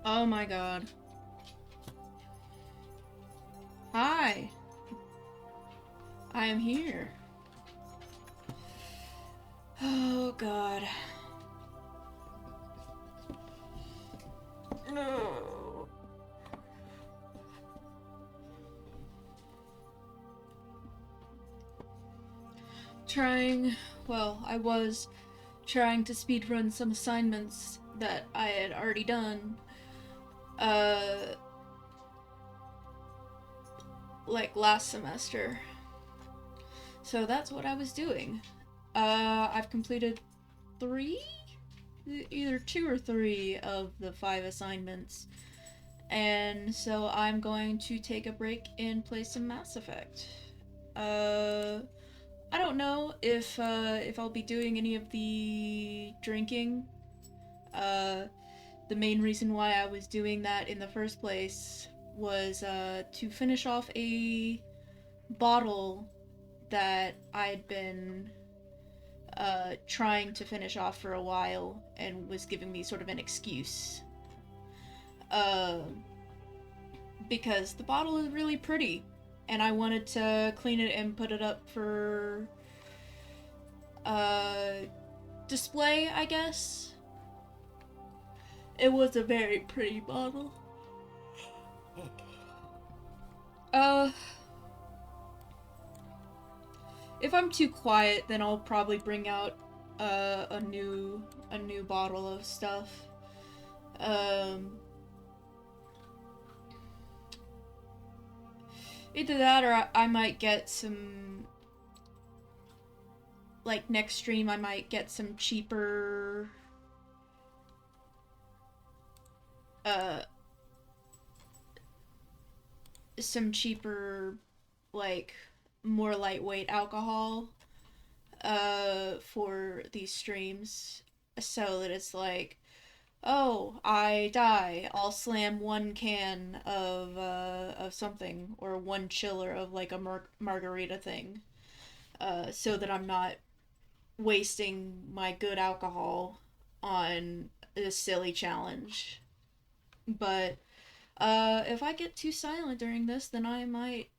Oh my god. Hi. I am here. Oh god. No. I was trying to speedrun some assignments that I had already done. Uh, like last semester. So that's what I was doing. I've completed 3? Either 2 or 3 of the 5 assignments. And so I'm going to take a break and play some Mass Effect. I don't know if I'll be doing any of the drinking. Uh, the main reason why I was doing that in the first place was to finish off a bottle that I'd been trying to finish off for a while and was giving me sort of an excuse. Uh, because the bottle is really pretty, and I wanted to clean it and put it up for uh, display, I guess. It was a very pretty bottle. Uh, if I'm too quiet, then I'll probably bring out a new bottle of stuff. Either that or I might get some, like next stream I might get some cheaper uh like more lightweight alcohol for these streams, so that it's like, oh, I die, I'll slam 1 can of something, or 1 chiller of like a margarita thing, so that I'm not wasting my good alcohol on a silly challenge. But if I get too silent during this, then I might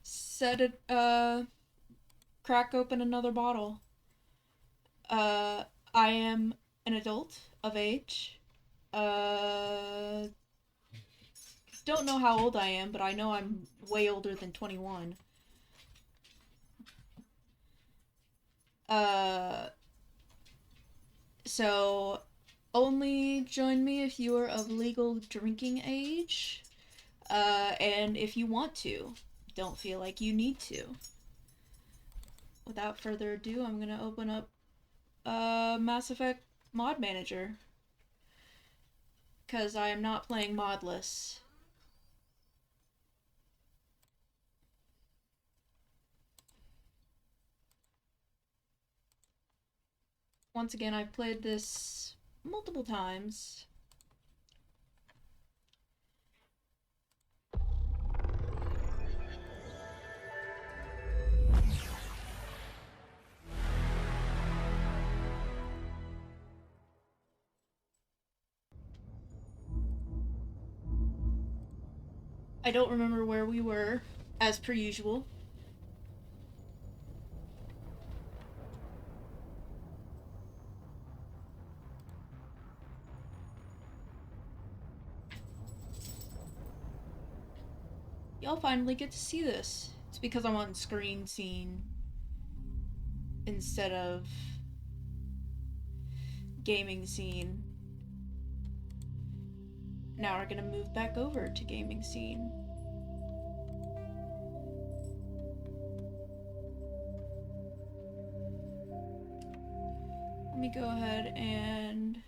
set it crack open another bottle. uh I am an adult of age. uh don't know how old I am, but I know I'm way older than 21. uh so only join me if you are of legal drinking age, and if you want to, don't feel like you need to. Without further ado, I'm gonna open up Mass Effect Mod Manager, because I am not playing modless. Once again, I've played this multiple times. I don't remember where we were, as per usual. Y'all finally get to see this. It's because I'm on screen scene instead of gaming scene. Now we're gonna move back over to gaming scene. Let me go ahead and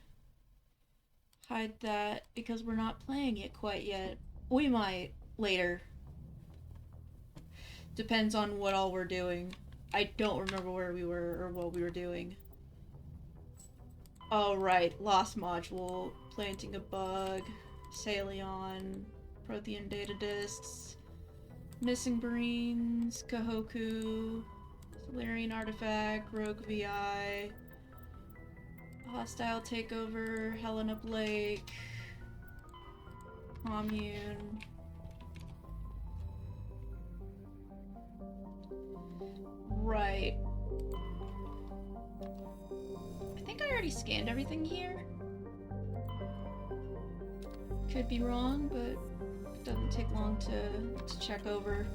hide that because we're not playing it quite yet. We might later. Depends on what all we're doing. I don't remember where we were or what we were doing. Oh right, lost module, planting a bug, Salion, Prothean data disks, missing Marines, Kahoku, Solarian artifact, Rogue VI, Hostile takeover, Helena Blake, commune. Right. I think I already scanned everything here. Could be wrong, but it doesn't take long to check over.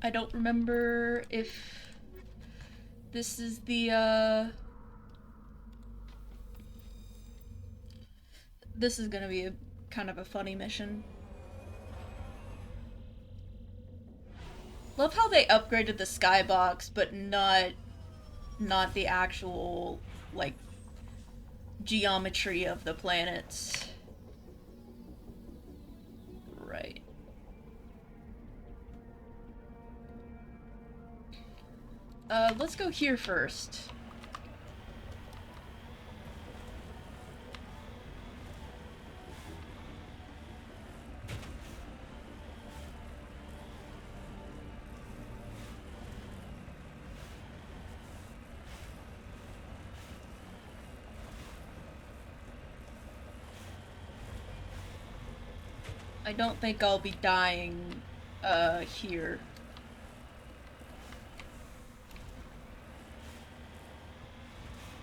I don't remember if this is the, this is gonna be a kind of a funny mission. Love how they upgraded the skybox, but not the actual, like, geometry of the planets. Right. Let's go here first. I don't think I'll be dying, here.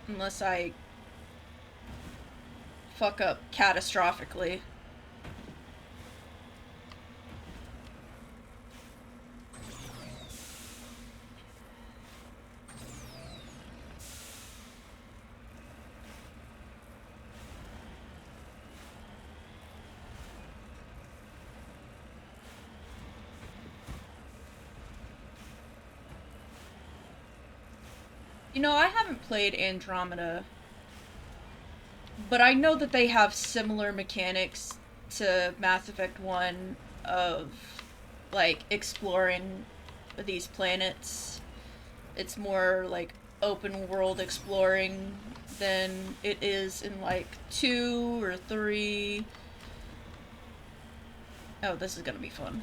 Unless I fuck up catastrophically. You know, I haven't played Andromeda, but I know that they have similar mechanics to Mass Effect 1 of, like, exploring these planets. It's more, like, open world exploring than it is in, like, 2 or 3. Oh, this is gonna be fun.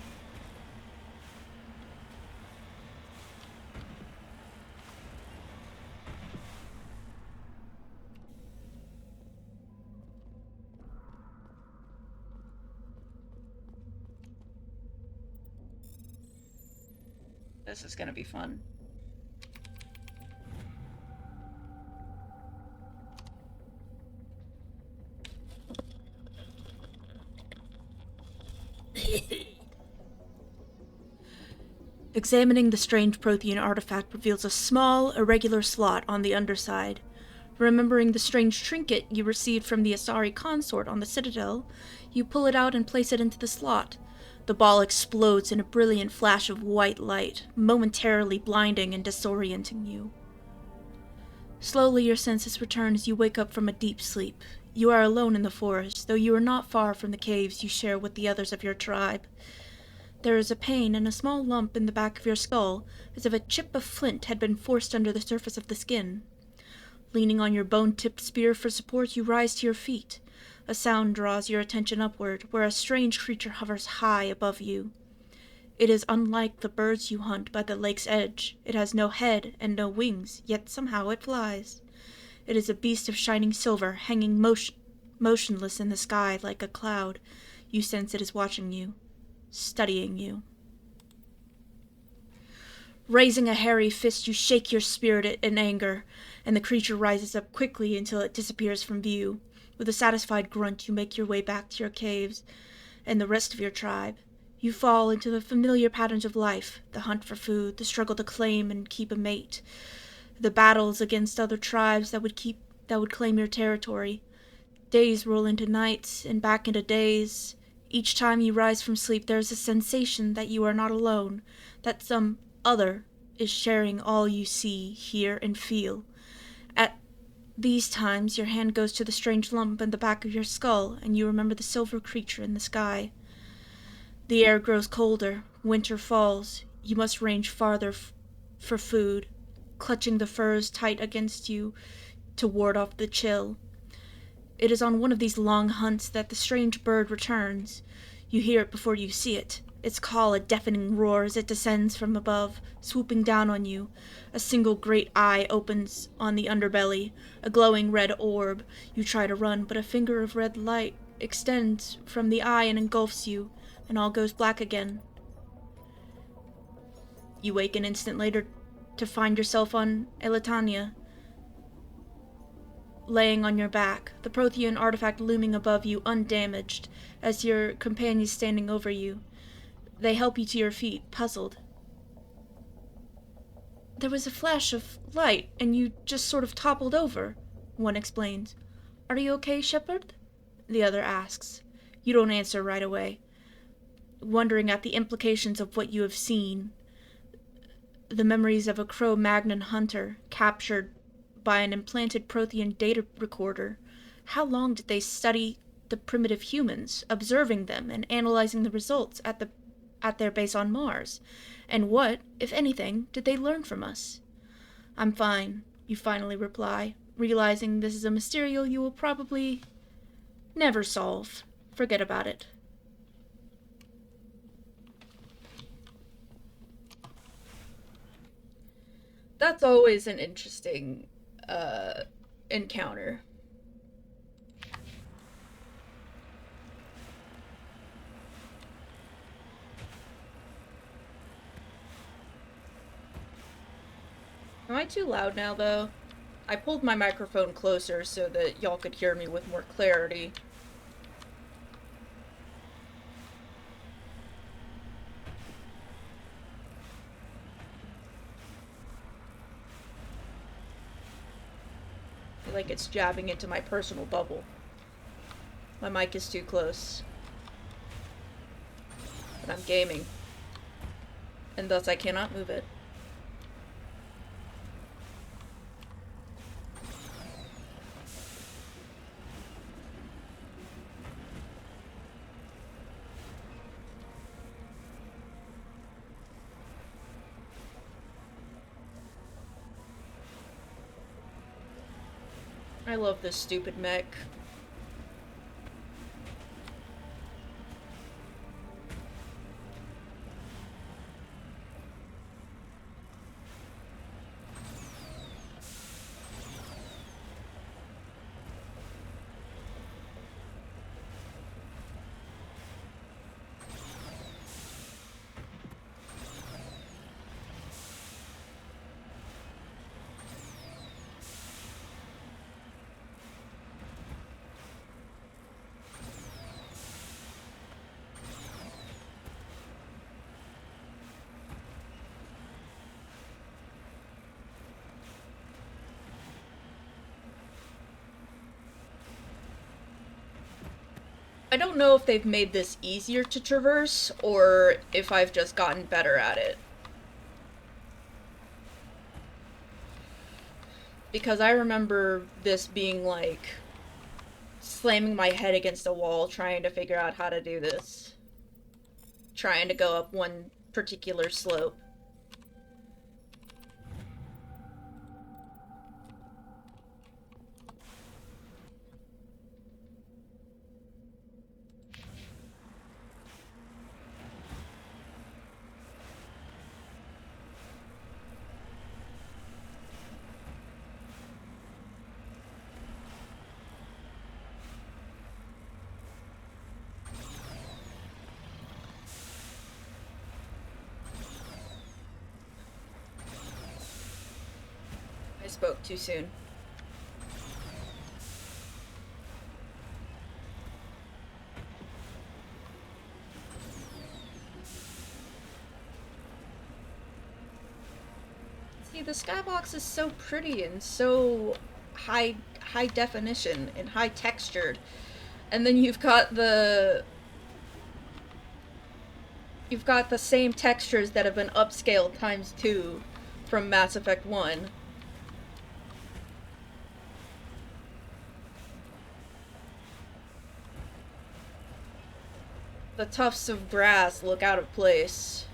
This is gonna be fun. Examining the strange Prothean artifact reveals a small, irregular slot on the underside. Remembering the strange trinket you received from the Asari consort on the Citadel, you pull it out and place it into the slot. The ball explodes in a brilliant flash of white light, momentarily blinding and disorienting you. Slowly your senses return as you wake up from a deep sleep. You are alone in the forest, though you are not far from the caves you share with the others of your tribe. There is a pain and a small lump in the back of your skull, as if a chip of flint had been forced under the surface of the skin. Leaning on your bone-tipped spear for support, you rise to your feet. A sound draws your attention upward, where a strange creature hovers high above you. It is unlike the birds you hunt by the lake's edge. It has no head and no wings, yet somehow it flies. It is a beast of shining silver, hanging motionless in the sky like a cloud. You sense it is watching you, studying you. Raising a hairy fist, you shake your spear in anger, and the creature rises up quickly until it disappears from view. With a satisfied grunt, you make your way back to your caves and the rest of your tribe. You fall into the familiar patterns of life, the hunt for food, the struggle to claim and keep a mate, the battles against other tribes that would claim your territory. Days roll into nights and back into days. Each time you rise from sleep, there is a sensation that you are not alone, that some other is sharing all you see, hear, and feel. At these times, your hand goes to the strange lump in the back of your skull, and you remember the silver creature in the sky. The air grows colder. Winter falls. You must range farther for food, clutching the furs tight against you to ward off the chill. It is on one of these long hunts that the strange bird returns. You hear it before you see it. Its call a deafening roar as it descends from above, swooping down on you. A single great eye opens on the underbelly, a glowing red orb. You try to run, but a finger of red light extends from the eye and engulfs you, and all goes black again. You wake an instant later to find yourself on Elitania, laying on your back, the Prothean artifact looming above you undamaged, as your companions standing over you. They help you to your feet, puzzled. There was a flash of light, and you just sort of toppled over, one explains. Are you okay, Shepard? The other asks. You don't answer right away, wondering at the implications of what you have seen. The memories of a Cro-Magnon hunter captured by an implanted Prothean data recorder. How long did they study the primitive humans, observing them and analyzing the results at their base on Mars? And what, if anything, did they learn from us? I'm fine, you finally reply, realizing this is a mystery you will probably never solve. Forget about it. That's always an interesting encounter. Am I too loud now, though? I pulled my microphone closer so that y'all could hear me with more clarity. I feel like it's jabbing into my personal bubble. My mic is too close. But I'm gaming. And thus I cannot move it. I love this stupid mech. I don't know if they've made this easier to traverse, or if I've just gotten better at it. Because I remember this being like slamming my head against a wall trying to figure out how to do this. Trying to go up one particular slope. I spoke too soon. See, the skybox is so pretty and so high definition and high textured. And then you've got the same textures that have been upscaled times 2 from Mass Effect 1. The tufts of grass look out of place.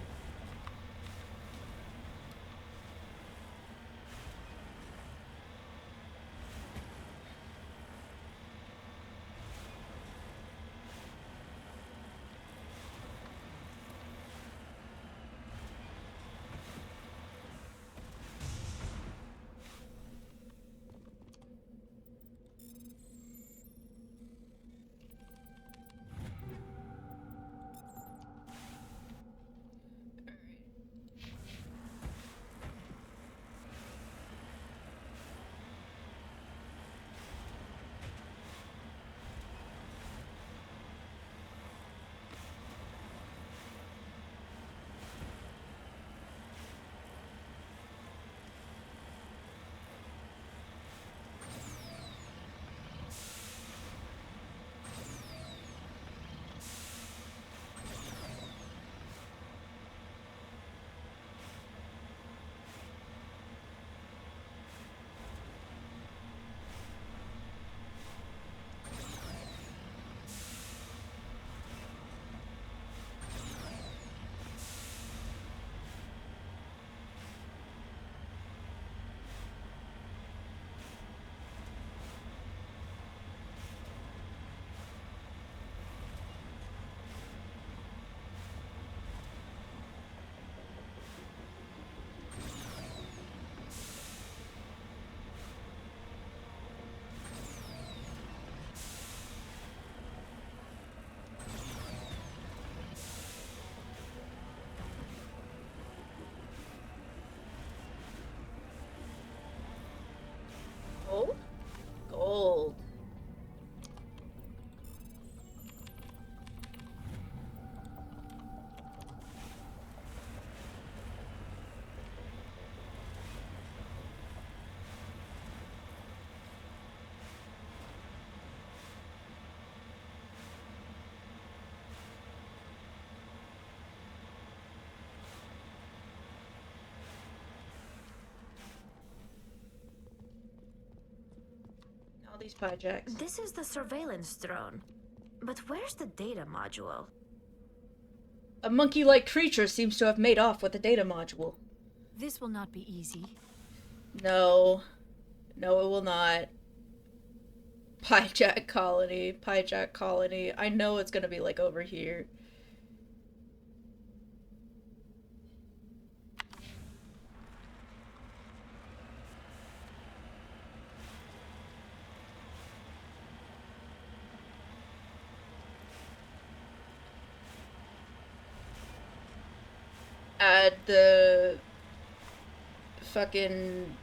These hijacked. This is the surveillance drone. But where's the data module? A monkey-like creature seems to have made off with the data module. This will not be easy. No. No, it will not. Hijack colony. Hijack colony. I know it's gonna be like over here. Add the fucking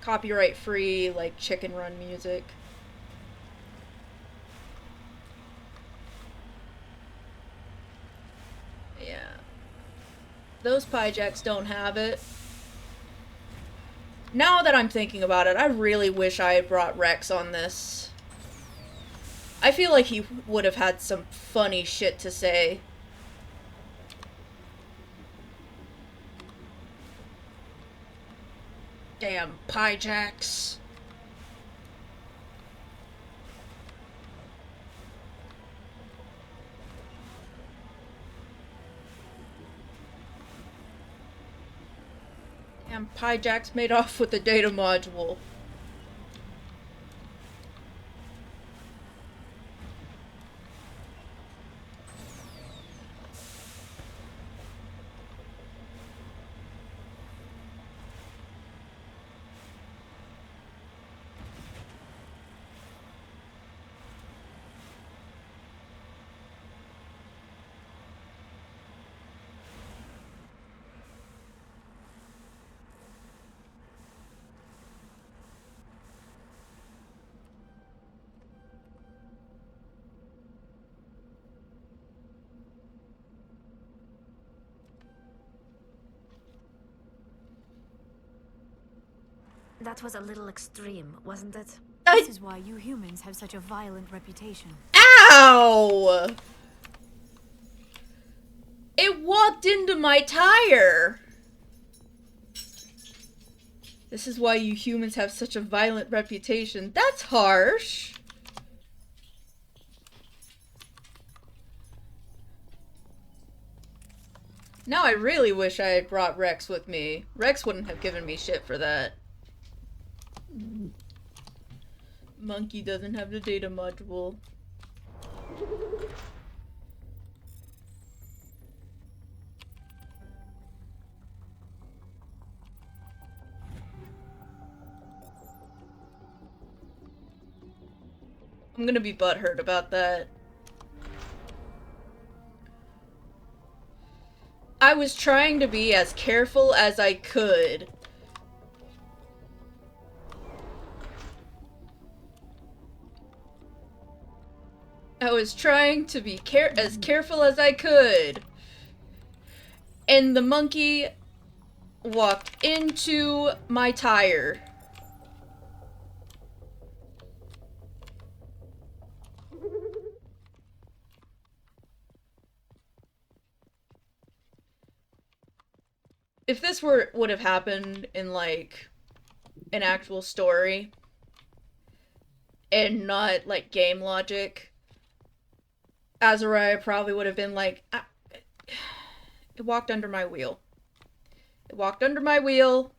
copyright free like Chicken Run music. Yeah. Those Pyjacks don't have it. Now that I'm thinking about it, I really wish I had brought Rex on this. I feel like he would have had some funny shit to say. Damn Pyjacks. Damn Pyjacks made off with the data module. That was a little extreme, wasn't it? This is why you humans have such a violent reputation. Ow! It walked into my tire! This is why you humans have such a violent reputation. That's harsh. Now I really wish I had brought Rex with me. Rex wouldn't have given me shit for that. Monkey doesn't have the data module. I'm gonna be butthurt about that. I was trying to be as careful as I could. I was trying to be as careful as I could. And the monkey walked into my tire. If this would have happened in like an actual story and not like game logic, Azariah probably would have been like, it walked under my wheel. It walked under my wheel.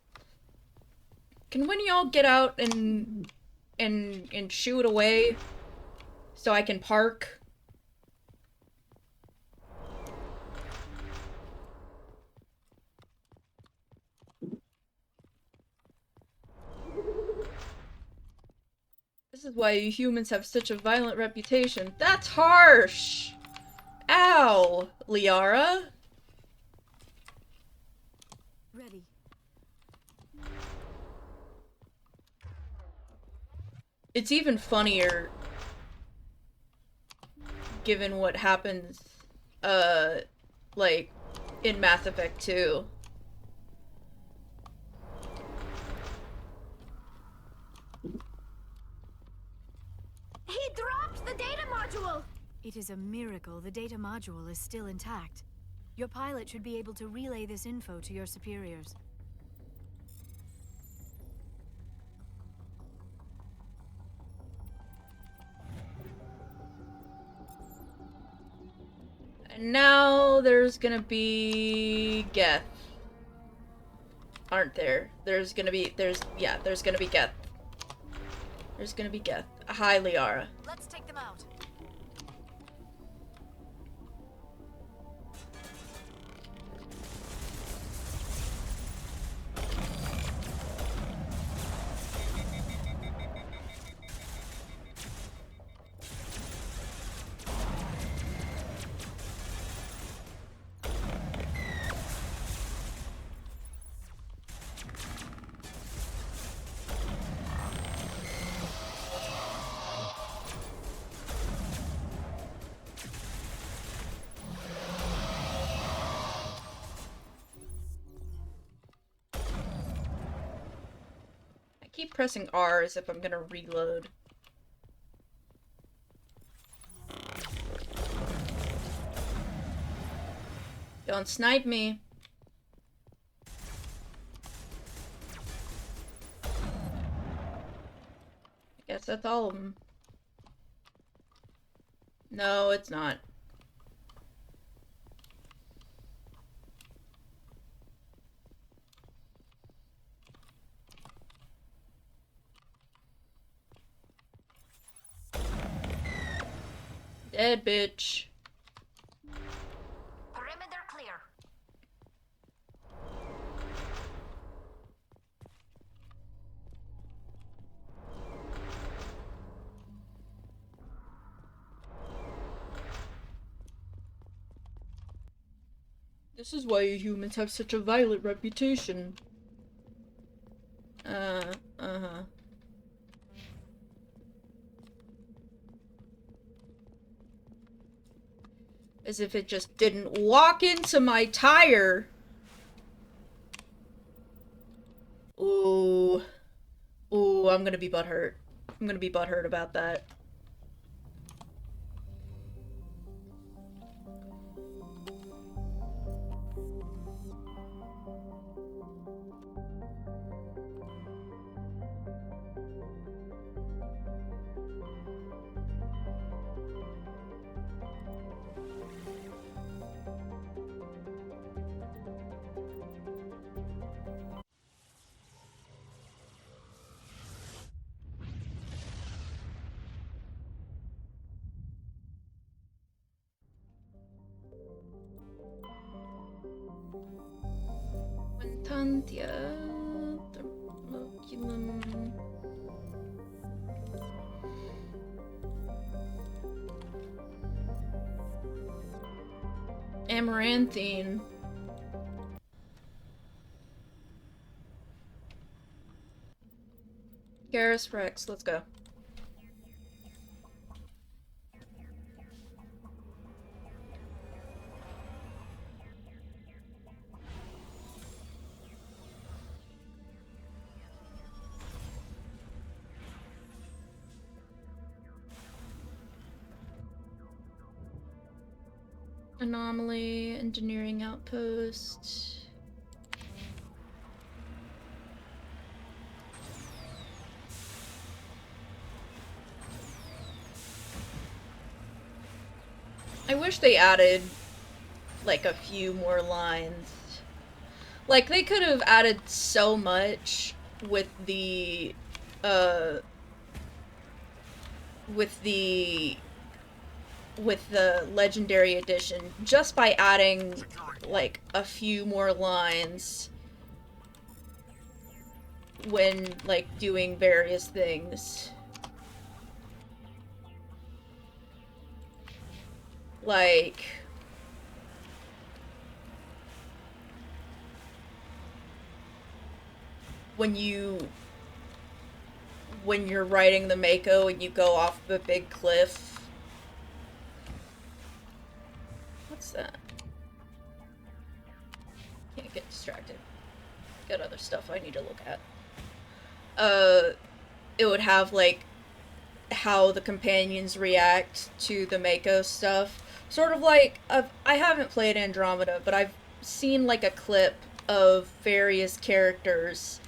Can one of y'all get out and shoo it away so I can park? This is why you humans have such a violent reputation. That's harsh! Ow, Liara. Ready. It's even funnier given what happens, like, in Mass Effect 2. He dropped the data module! It is a miracle the data module is still intact. Your pilot should be able to relay this info to your superiors. And now there's gonna be Geth. Aren't there? There's gonna be Geth. There's gonna be Geth. Hi, Liara. Let's take them out. Keep pressing R as if I'm gonna reload. Don't snipe me. I guess that's all of them. No, it's not. Dead bitch. Perimeter clear. This is why you humans have such a violent reputation. Uh-huh. As if it just didn't walk into my tire. Ooh. Ooh, I'm gonna be butthurt. I'm gonna be butthurt about that. Quintantia, Thermoculum. Amaranthine. Garrus Rex, let's go. Anomaly, engineering outpost. I wish they added, like, a few more lines. Like, they could have added so much with the, with the Legendary Edition, just by adding, like, a few more lines when, like, doing various things. Like, when you're riding the Mako and you go off of a big cliff. What's that? Can't get distracted. Got other stuff I need to look at. It would have, like, how the companions react to the Mako stuff. Sort of like, I haven't played Andromeda, but I've seen like a clip of various characters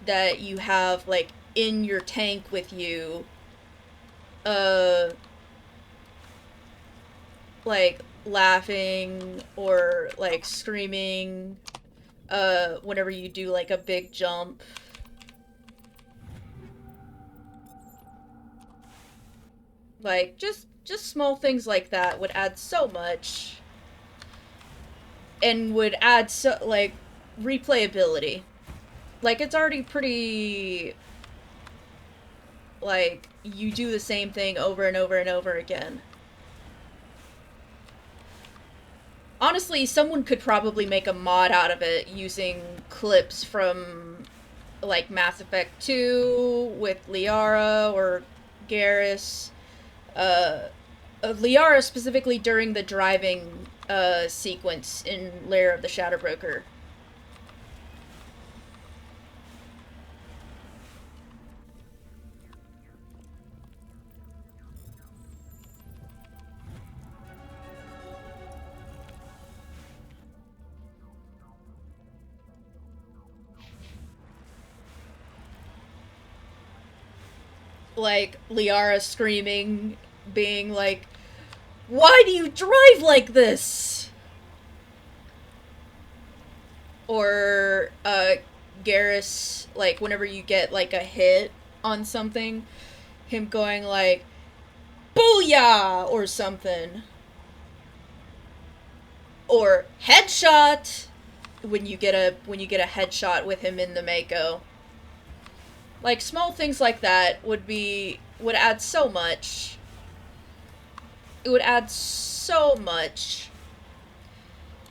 that you have like in your tank with you, uh, like laughing or like screaming, whenever you do like a big jump. Like, just small things like that would add so much. And would add so, like, replayability. Like, it's already pretty, like, you do the same thing over and over and over again. Honestly, someone could probably make a mod out of it using clips from, like, Mass Effect 2 with Liara or Garrus. Uh, Liara specifically during the driving sequence in Lair of the Shadowbroker. Like, Liara screaming, being like, "Why do you drive like this?" Or, Garrus, like, whenever you get, like, a hit on something, him going like, "Booyah!" or something. Or, "Headshot!" when you get a headshot with him in the Mako. Like, small things like that would add so much. It would add so much.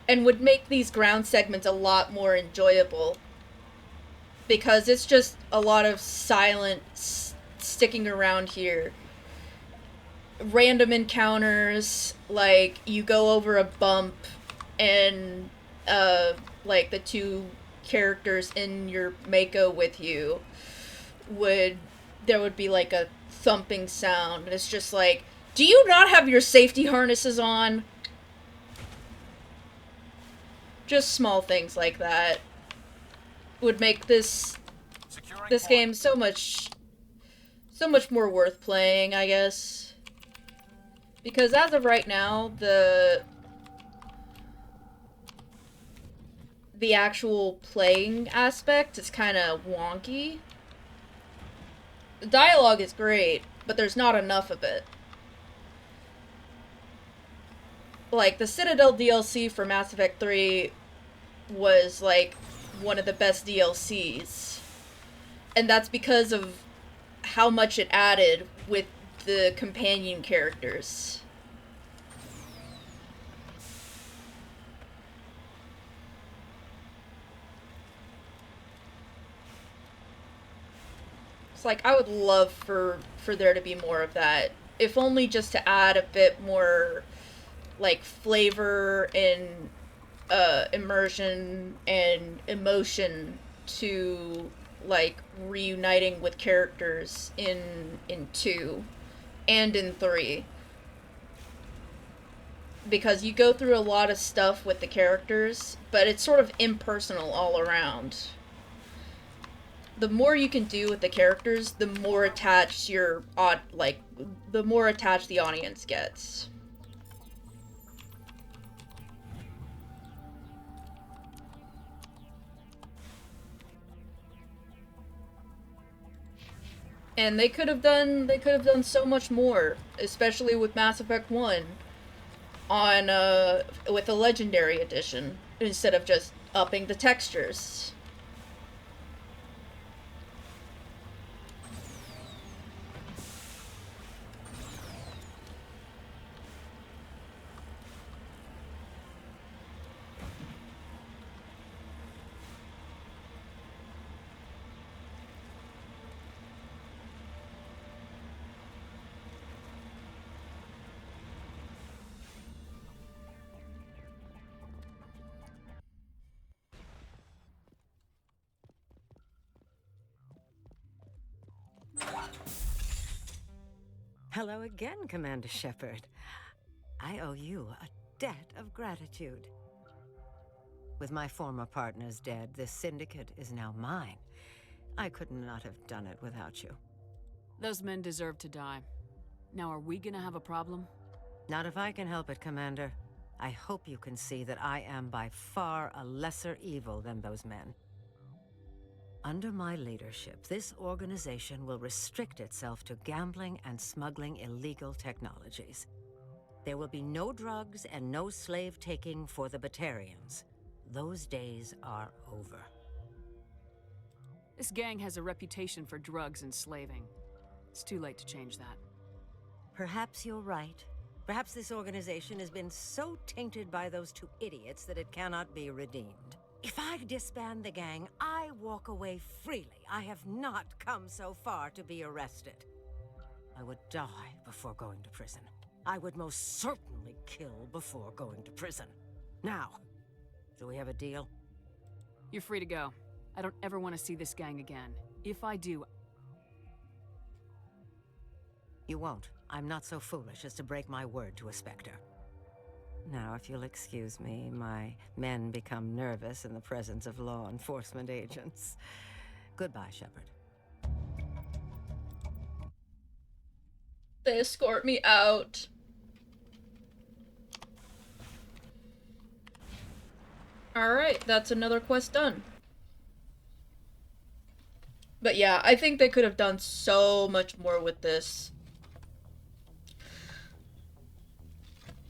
And would make these ground segments a lot more enjoyable. Because it's just a lot of silent sticking around here. Random encounters, like, you go over a bump, and, like, the two characters in your Mako with you there would be like a thumping sound. It's just like, do you not have your safety harnesses on? Just small things like that would make this game so much more worth playing, I guess. Because as of right now, the actual playing aspect is kind of wonky. The dialogue is great, but there's not enough of it. Like, the Citadel DLC for Mass Effect 3 was, like, one of the best DLCs. And that's because of how much it added with the companion characters. It's like, I would love for there to be more of that. If only just to add a bit more, like, flavor and immersion and emotion to, like, reuniting with characters in 2 and in 3. Because you go through a lot of stuff with the characters, but it's sort of impersonal all around. The more you can do with the characters, the more attached the more attached the audience gets. And they could have done so much more, especially with Mass Effect 1 on with a legendary edition instead of just upping the textures. Hello again, Commander Shepard. I owe you a debt of gratitude. With my former partners dead, this syndicate is now mine. I could not have done it without you. Those men deserve to die. Now, are we gonna have a problem? Not if I can help it, Commander. I hope you can see that I am by far a lesser evil than those men. Under my leadership, this organization will restrict itself to gambling and smuggling illegal technologies. There will be no drugs and no slave-taking for the Batarians. Those days are over. This gang has a reputation for drugs and slaving. It's too late to change that. Perhaps you're right. Perhaps this organization has been so tainted by those two idiots that it cannot be redeemed. If I disband the gang, I walk away freely. I have not come so far to be arrested. I would die before going to prison. I would most certainly kill before going to prison. Now, do we have a deal? You're free to go. I don't ever want to see this gang again. If I do... You won't. I'm not so foolish as to break my word to a Spectre. Now, if you'll excuse me, my men become nervous in the presence of law enforcement agents. Goodbye, Shepard. They escort me out. Alright, that's another quest done. But yeah, I think they could have done so much more with this.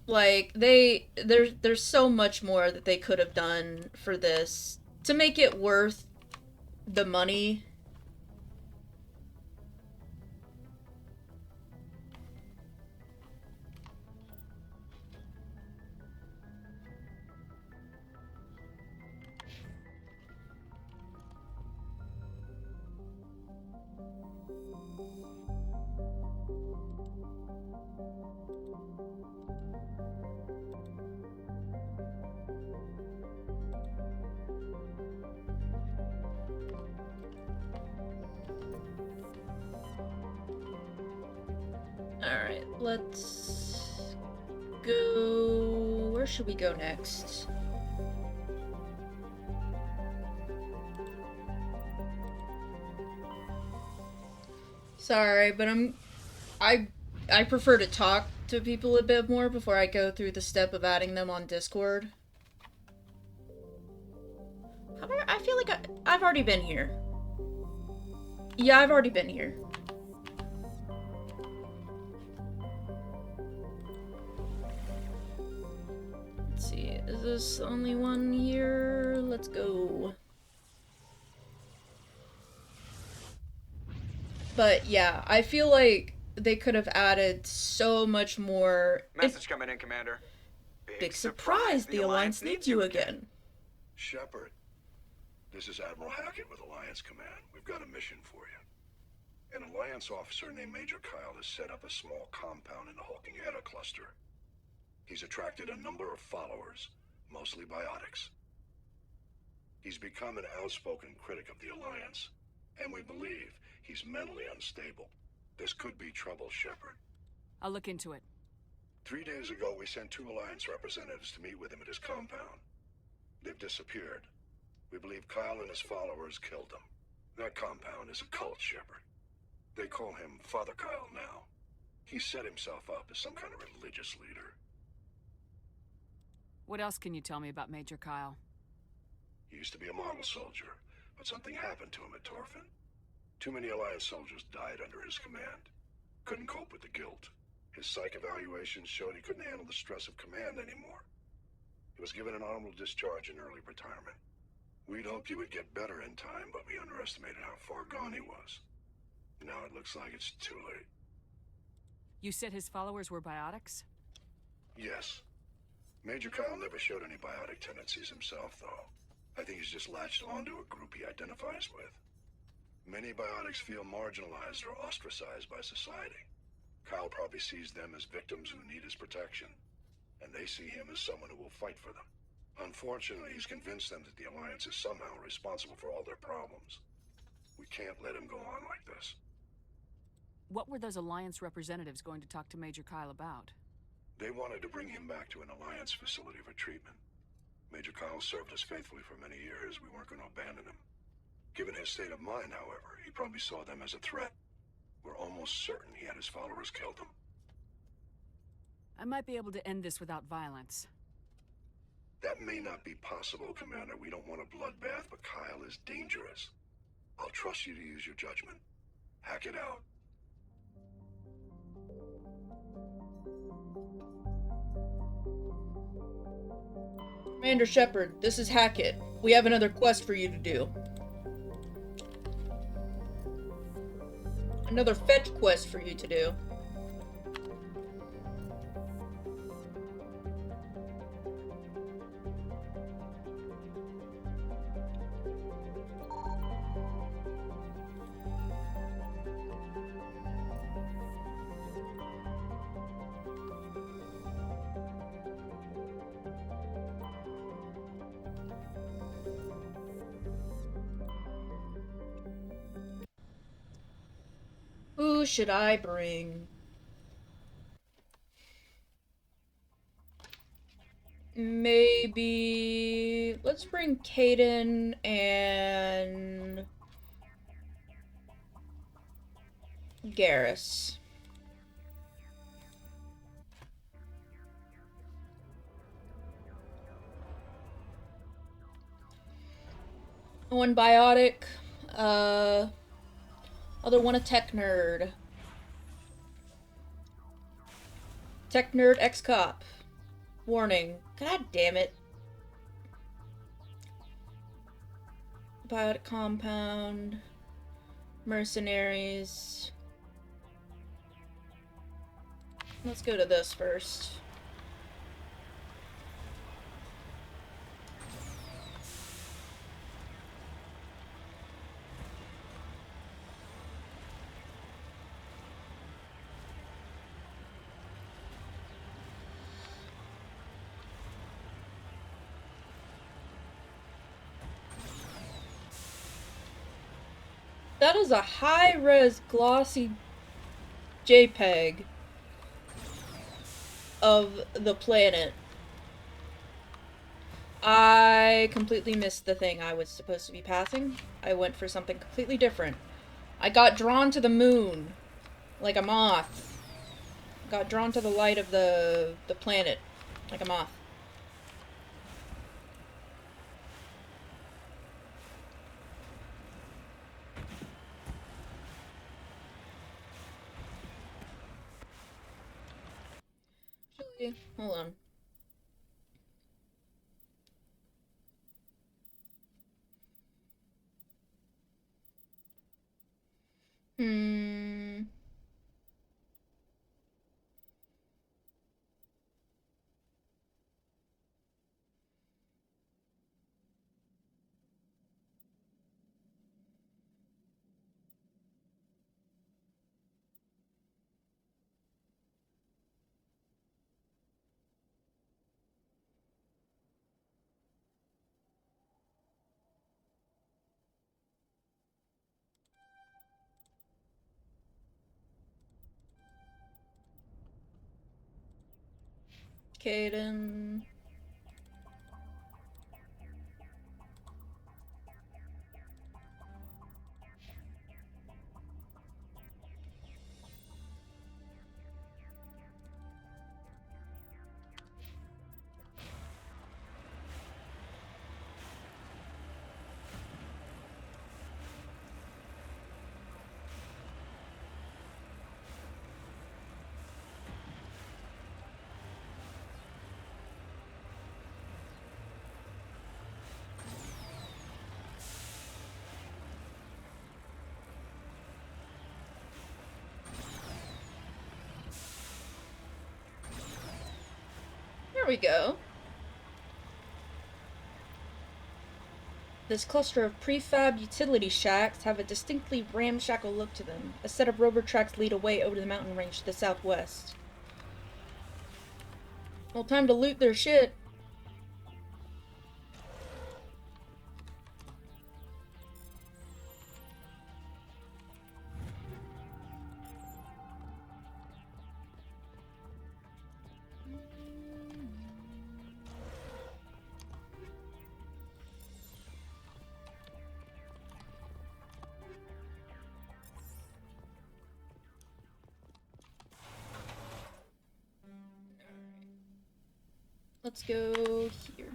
Like, there's so much more that they could have done for this to make it worth the money. Alright, let's go... Where should we go next? Sorry, but I prefer to talk to people a bit more before I go through the step of adding them on Discord. I feel like I've already been here. Yeah, I've already been here. Let's see, is this the only one here? Let's go. But yeah, I feel like they could have added so much more. Message coming in, Commander. Big surprise, the Alliance needs you again. Shepard, this is Admiral Hackett with Alliance Command. We've got a mission for you. An Alliance officer named Major Kyle has set up a small compound in the Hulking Eta cluster. He's attracted a number of followers, mostly biotics. He's become an outspoken critic of the Alliance, and we believe he's mentally unstable. This could be trouble, Shepard. I'll look into it. 3 days ago, we sent 2 Alliance representatives to meet with him at his compound. They've disappeared. We believe Kyle and his followers killed them. That compound is a cult, Shepard. They call him Father Kyle now. He set himself up as some kind of religious leader. What else can you tell me about Major Kyle? He used to be a model soldier, but something happened to him at Torfin. Too many Alliance soldiers died under his command. Couldn't cope with the guilt. His psych evaluations showed he couldn't handle the stress of command anymore. He was given an honorable discharge in early retirement. We'd hoped he would get better in time, but we underestimated how far gone he was. Now it looks like it's too late. You said his followers were biotics? Yes. Major Kyle never showed any biotic tendencies himself, though. I think he's just latched onto a group he identifies with. Many biotics feel marginalized or ostracized by society. Kyle probably sees them as victims who need his protection, and they see him as someone who will fight for them. Unfortunately, he's convinced them that the Alliance is somehow responsible for all their problems. We can't let him go on like this. What were those Alliance representatives going to talk to Major Kyle about? They wanted to bring him back to an Alliance facility for treatment. Major Kyle served us faithfully for many years. We weren't going to abandon him. Given his state of mind, however, he probably saw them as a threat. We're almost certain he had his followers killed him. I might be able to end this without violence. That may not be possible, Commander. We don't want a bloodbath, but Kyle is dangerous. I'll trust you to use your judgment. Hack it out. Commander Shepard, this is Hackett. We have another quest for you to do. Another fetch quest for you to do. Who should I bring? Maybe... let's bring Caden and... Garrus. One biotic, other one a tech nerd. Tech nerd ex-cop. Warning. God damn it. Biotic compound. Mercenaries. Let's go to this first. That is a high-res glossy JPEG of the planet. I completely missed the thing I was supposed to be passing. I went for something completely different. I got drawn to the moon like a moth. Got drawn to the light of the planet like a moth. Hold on. Caden. There we go. This cluster of prefab utility shacks have a distinctly ramshackle look to them. A set of rubber tracks lead away over the mountain range to the southwest. Well, time to loot their shit. Let's go here.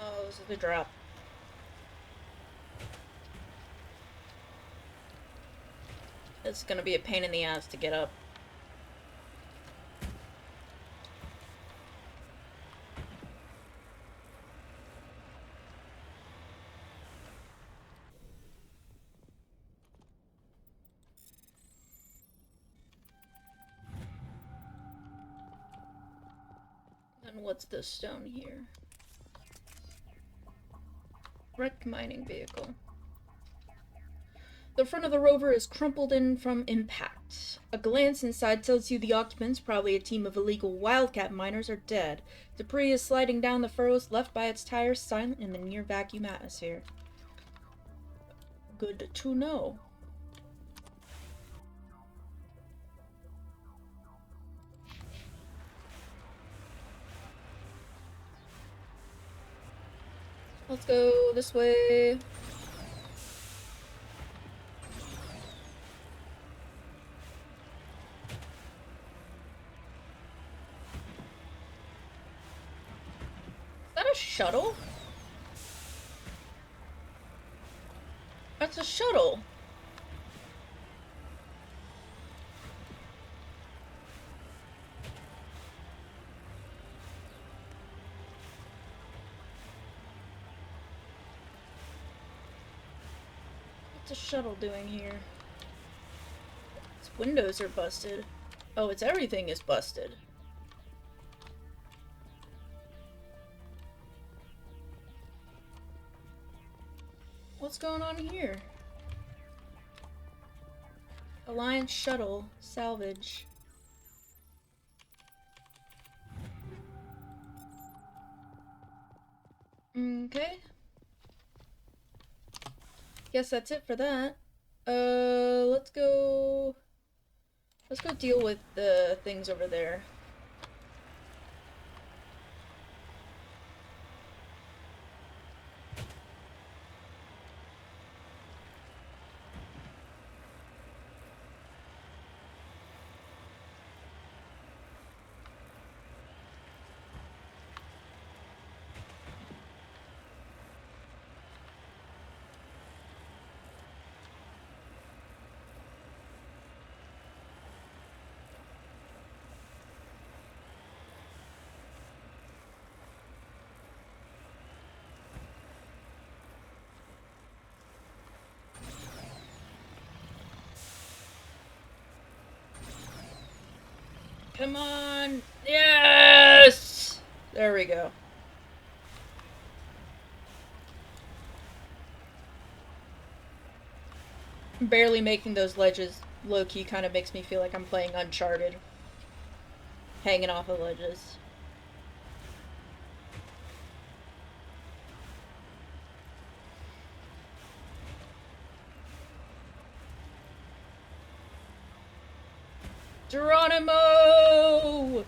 Oh, this is the drop. It's gonna be a pain in the ass to get up. And what's this stone here? Wrecked mining vehicle. The front of the rover is crumpled in from impact. A glance inside tells you the occupants, probably a team of illegal wildcat miners, are dead. Debris is sliding down the furrows left by its tires, silent in the near vacuum atmosphere. Good to know. Let's go this way. Is that a shuttle? That's a shuttle. What's a shuttle doing here? Its windows are busted. Oh, it's everything is busted. What's going on here? Alliance shuttle, salvage. Okay. Guess that's it for that. Let's go deal with the things over there. Come on! Yes! There we go. Barely making those ledges low-key kind of makes me feel like I'm playing Uncharted. Hanging off of ledges. Geronimo!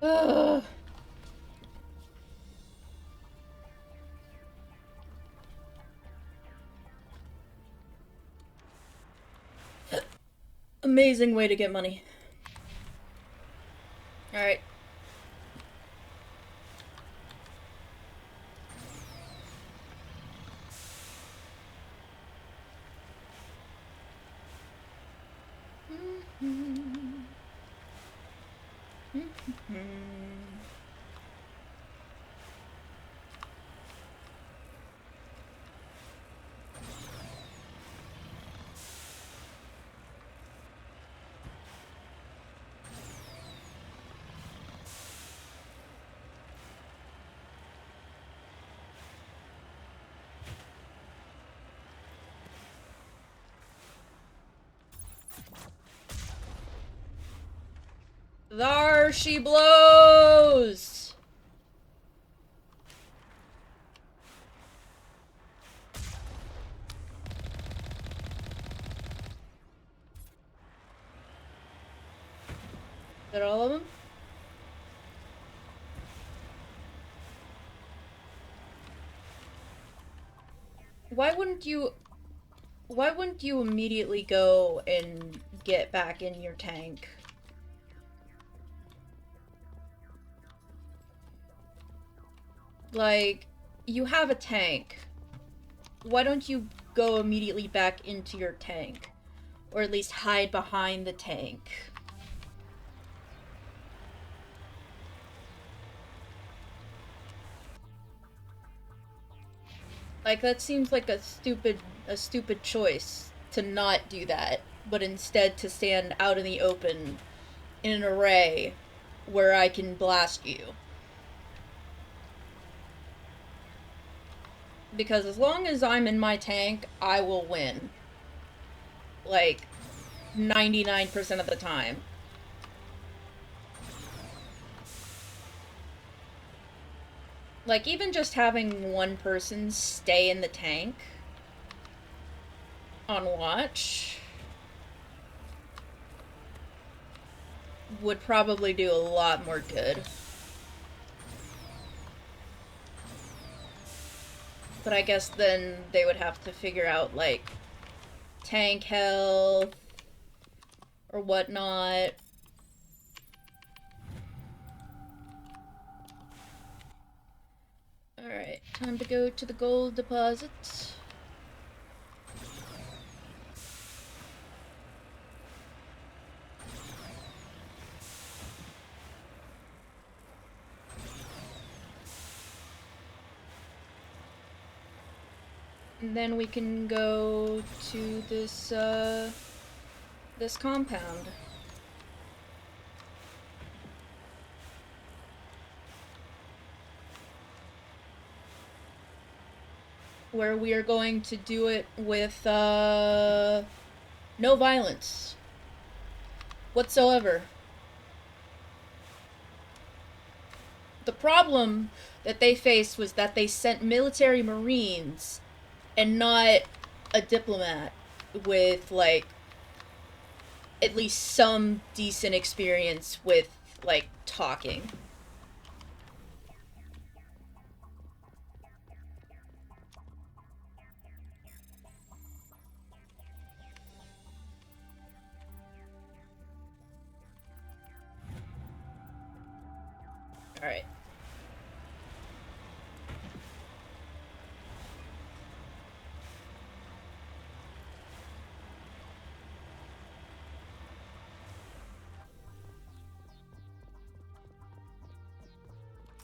Ugh. Amazing way to get money. Alright. There she blows! Is that all of them? Why wouldn't you immediately go and get back in your tank? Like, you have a tank. Why don't you go immediately back into your tank? Or at least hide behind the tank? Like, that seems like a stupid choice to not do that, but instead to stand out in the open in an array where I can blast you. Because as long as I'm in my tank, I will win. Like, 99% of the time. Like, even just having one person stay in the tank on watch would probably do a lot more good. But I guess then they would have to figure out, like, tank health or whatnot. Alright, time to go to the gold deposit. And then we can go to this, this compound. Where we are going to do it with, no violence. Whatsoever. The problem that they faced was that they sent military marines and not a diplomat with, like, at least some decent experience with, like, talking. Alright.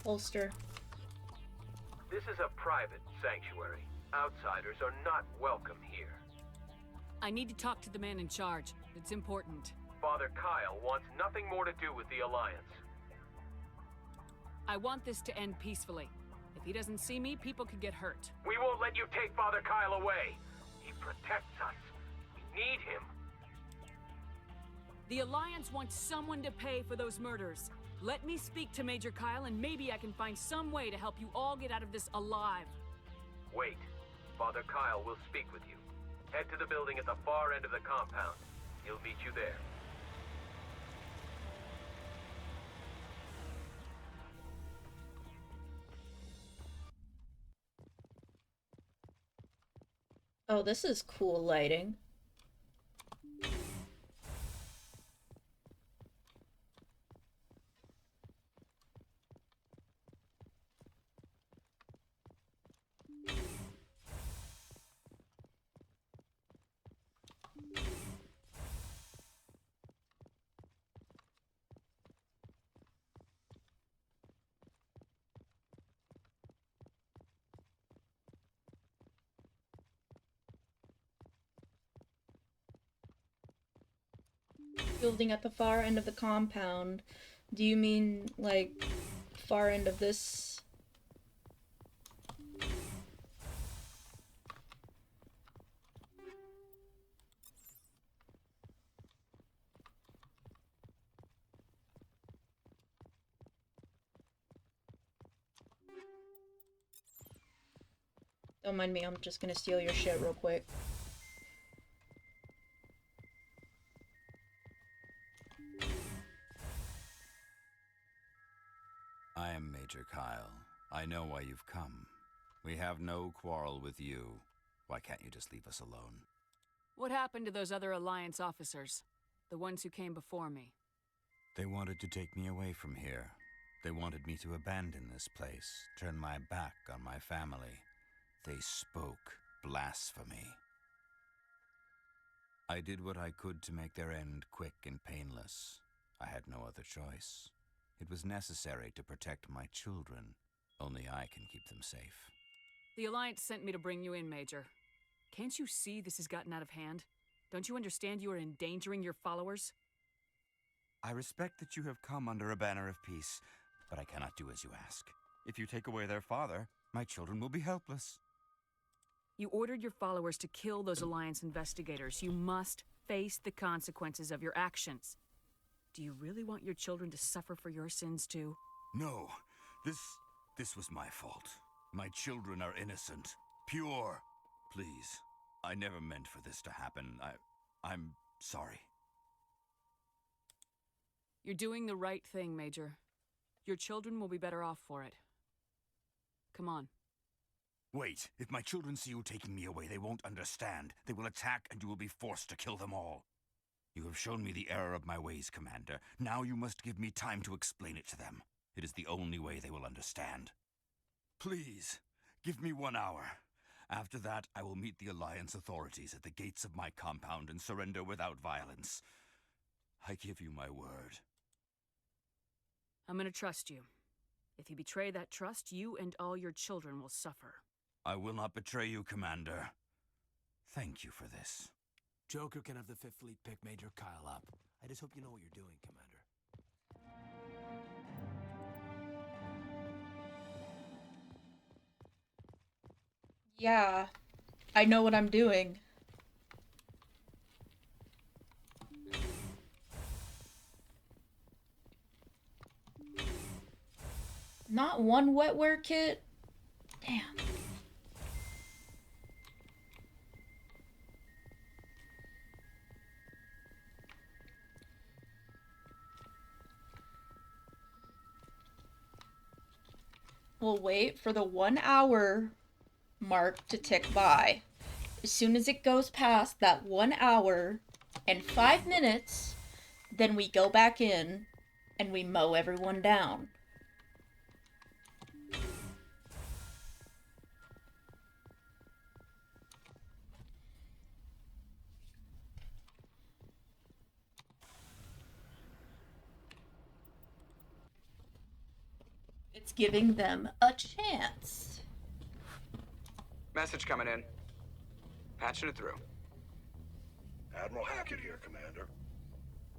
Holster. This is a private sanctuary. Outsiders are not welcome here. I need to talk to the man in charge. It's important. Father Kyle wants nothing more to do with the Alliance. I want this to end peacefully. If he doesn't see me, people could get hurt. We won't let you take Father Kyle away. He protects us. We need him. The Alliance wants someone to pay for those murders. Let me speak to Major Kyle and maybe I can find some way to help you all get out of this alive. Wait. Father Kyle will speak with you. Head to the building at the far end of the compound. He'll meet you there. Oh, this is cool lighting. Building at the far end of the compound. Do you mean, like, far end of this? Don't mind me, I'm just gonna steal your shit real quick. I am Major Kyle. I know why you've come. We have no quarrel with you. Why can't you just leave us alone? What happened to those other Alliance officers? The ones who came before me? They wanted to take me away from here. They wanted me to abandon this place, turn my back on my family. They spoke blasphemy. I did what I could to make their end quick and painless. I had no other choice. It was necessary to protect my children. Only I can keep them safe. The Alliance sent me to bring you in, Major. Can't you see this has gotten out of hand? Don't you understand you are endangering your followers? I respect that you have come under a banner of peace, but I cannot do as you ask. If you take away their father, my children will be helpless. You ordered your followers to kill those Alliance investigators. You must face the consequences of your actions. Do you really want your children to suffer for your sins too? No, this was my fault. My children are innocent, pure. Please, I never meant for this to happen. I'm sorry. You're doing the right thing, Major. Your children will be better off for it. Come on. Wait, if my children see you taking me away, they won't understand. They will attack and you will be forced to kill them all. You have shown me the error of my ways, Commander. Now you must give me time to explain it to them. It is the only way they will understand. Please, give me 1 hour. After that, I will meet the Alliance authorities at the gates of my compound and surrender without violence. I give you my word. I'm gonna trust you. If you betray that trust, you and all your children will suffer. I will not betray you, Commander. Thank you for this. Joker can have the 5th Fleet pick Major Kyle up. I just hope you know what you're doing, Commander. Yeah, I know what I'm doing. Not one wetware kit? Damn. We'll wait for the 1 hour mark to tick by. As soon as it goes past that 1 hour and 5 minutes, then we go back in and we mow everyone down. It's giving them a chance. Message coming in. Patching it through. Admiral Hackett here, Commander.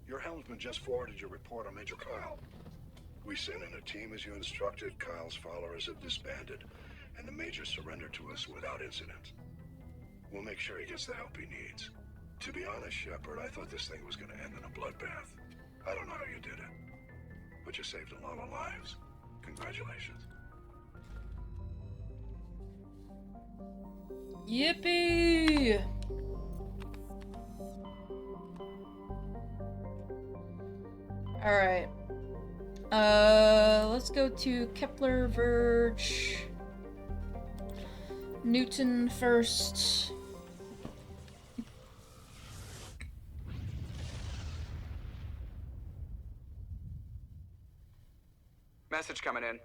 Your helmsman just forwarded your report on Major Kyle. We sent in a team as you instructed. Kyle's followers have disbanded, and the Major surrendered to us without incident. We'll make sure he gets the help he needs. To be honest, Shepard, I thought this thing was gonna end in a bloodbath. I don't know how you did it, but you saved a lot of lives. Congratulations. Yippee! Alright. Let's go to Kepler, Verge, Newton first. Message coming in.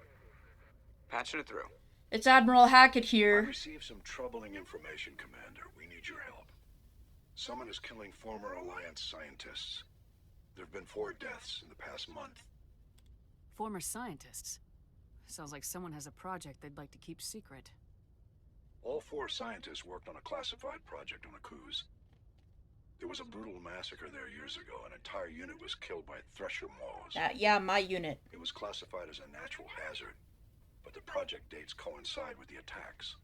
Patching it through. It's Admiral Hackett I here. received some troubling information, Commander. We need your help. Someone is killing former Alliance scientists. There have been 4 deaths in the past month. Former scientists. Sounds like someone has a project they'd like to keep secret. All 4 scientists worked on a classified project on Akuz. There was a brutal massacre there years ago. An entire unit was killed by Thresher Maws. Yeah, my unit. It was classified as a natural hazard, but the project dates coincide with the attacks.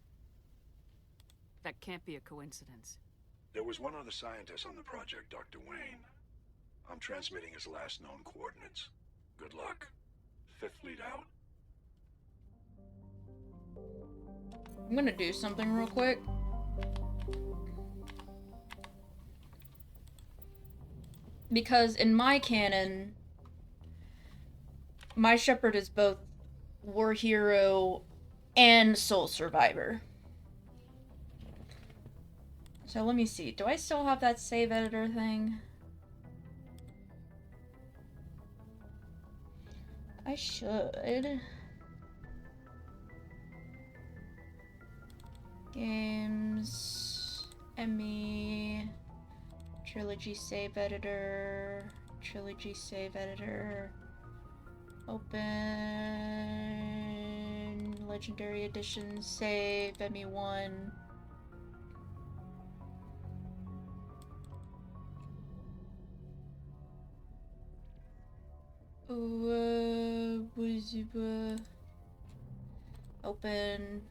That can't be a coincidence. There was one other scientist on the project, Dr. Wayne. I'm transmitting his last known coordinates. Good luck. 5th Fleet out. I'm gonna do something real quick. Because in my canon, my Shepherd is both war hero and soul survivor. So let me see. Do I still have that save editor thing? I should. Games, Emmy, Trilogy save editor, Trilogy save editor, open, Legendary Edition save, Emmy 1. Open.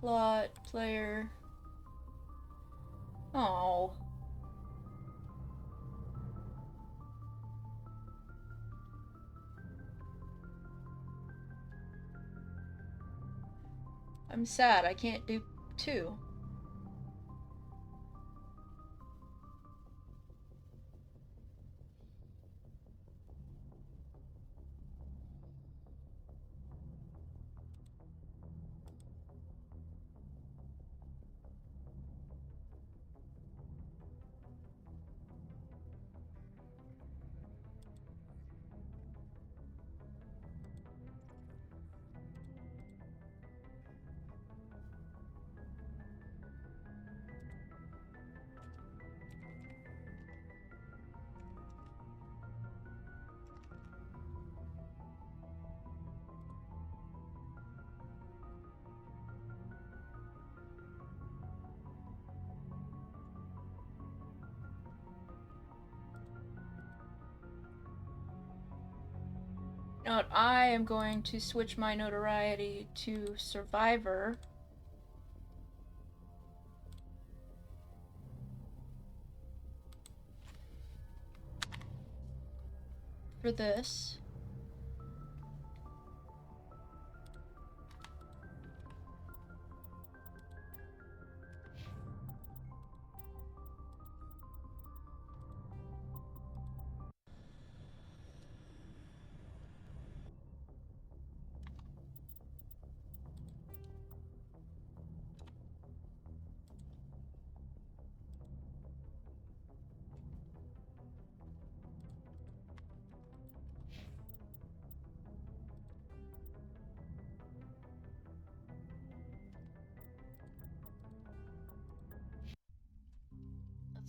Plot, player. Oh. I'm sad I can't do 2. You know what? I am going to switch my notoriety to Survivor. For this.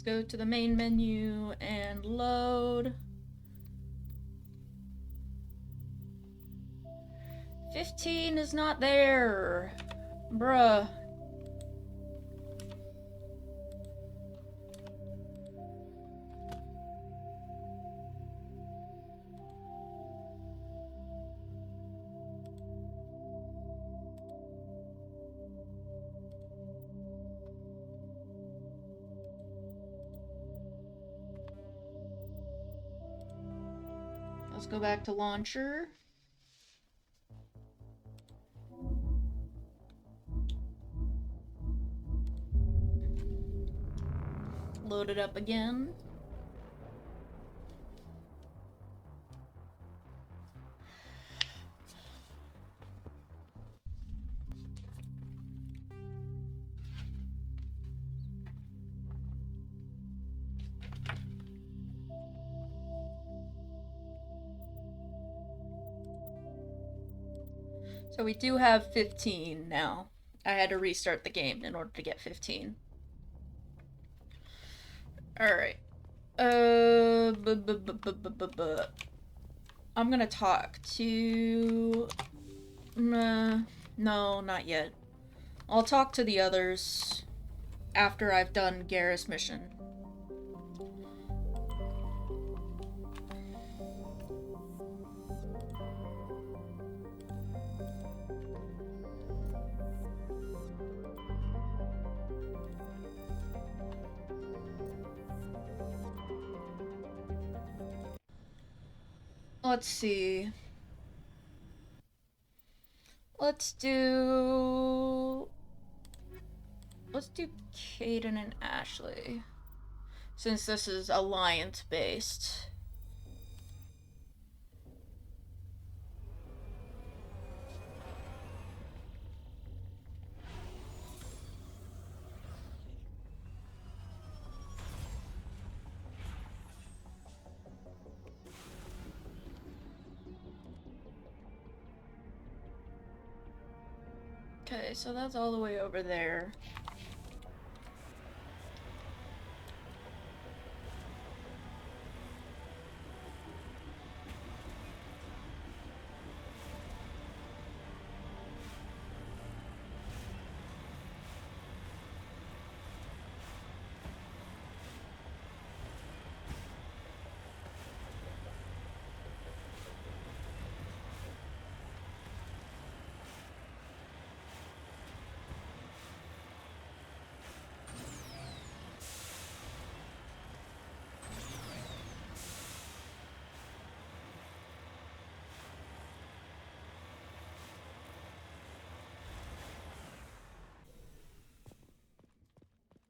Let's go to the main menu and load. 15 is not there. Bruh. Let's go back to launcher. Load it up again. So we do have 15 now. I had to restart the game in order to get 15. Alright. I'm gonna talk to... no, not yet. I'll talk to the others after I've done Garrus' mission. Let's see. Let's do Caden and Ashley. Since this is alliance based. Okay, so that's all the way over there.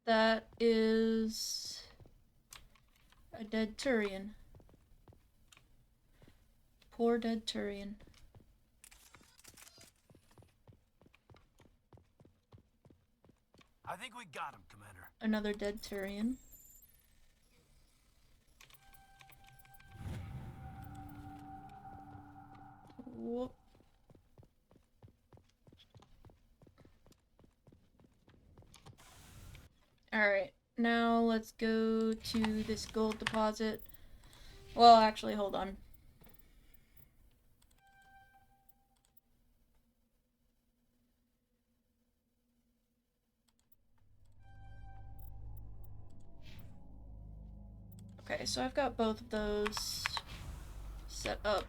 That is a dead Turian. Poor dead Turian. I think we got him, Commander. Another dead Turian. Whoop. Alright, now let's go to this gold deposit. Well, actually, hold on. Okay, so I've got both of those set up.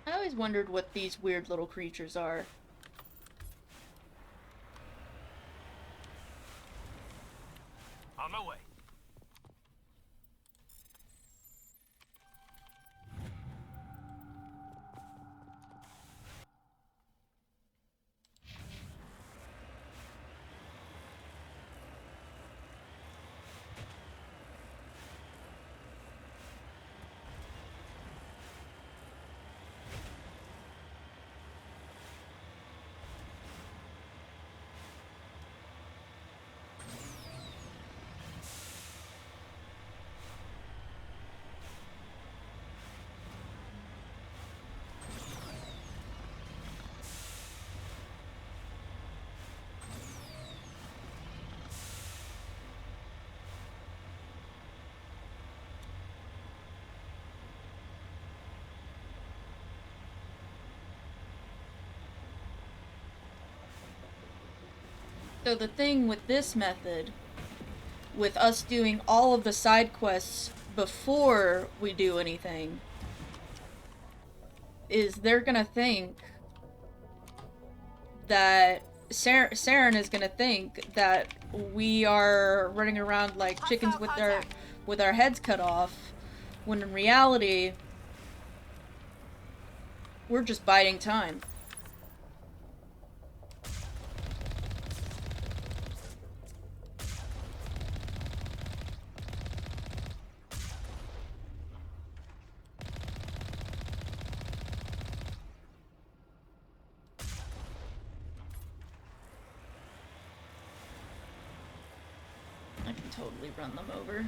I always wondered what these weird little creatures are. On my way. So the thing with this method, with us doing all of the side quests before we do anything, is they're gonna think that Saren is gonna think that we are running around like chickens with our heads cut off, when in reality we're just biding time. I can totally run them over.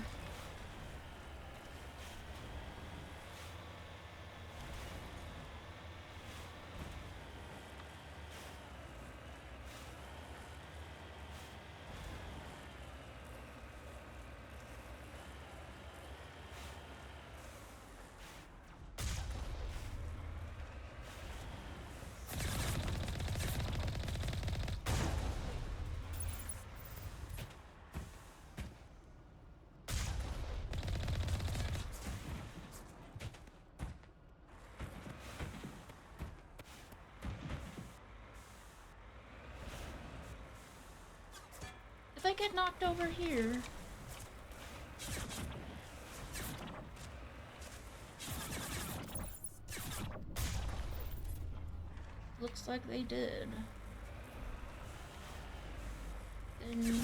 If I get knocked over here... Looks like they did. Then...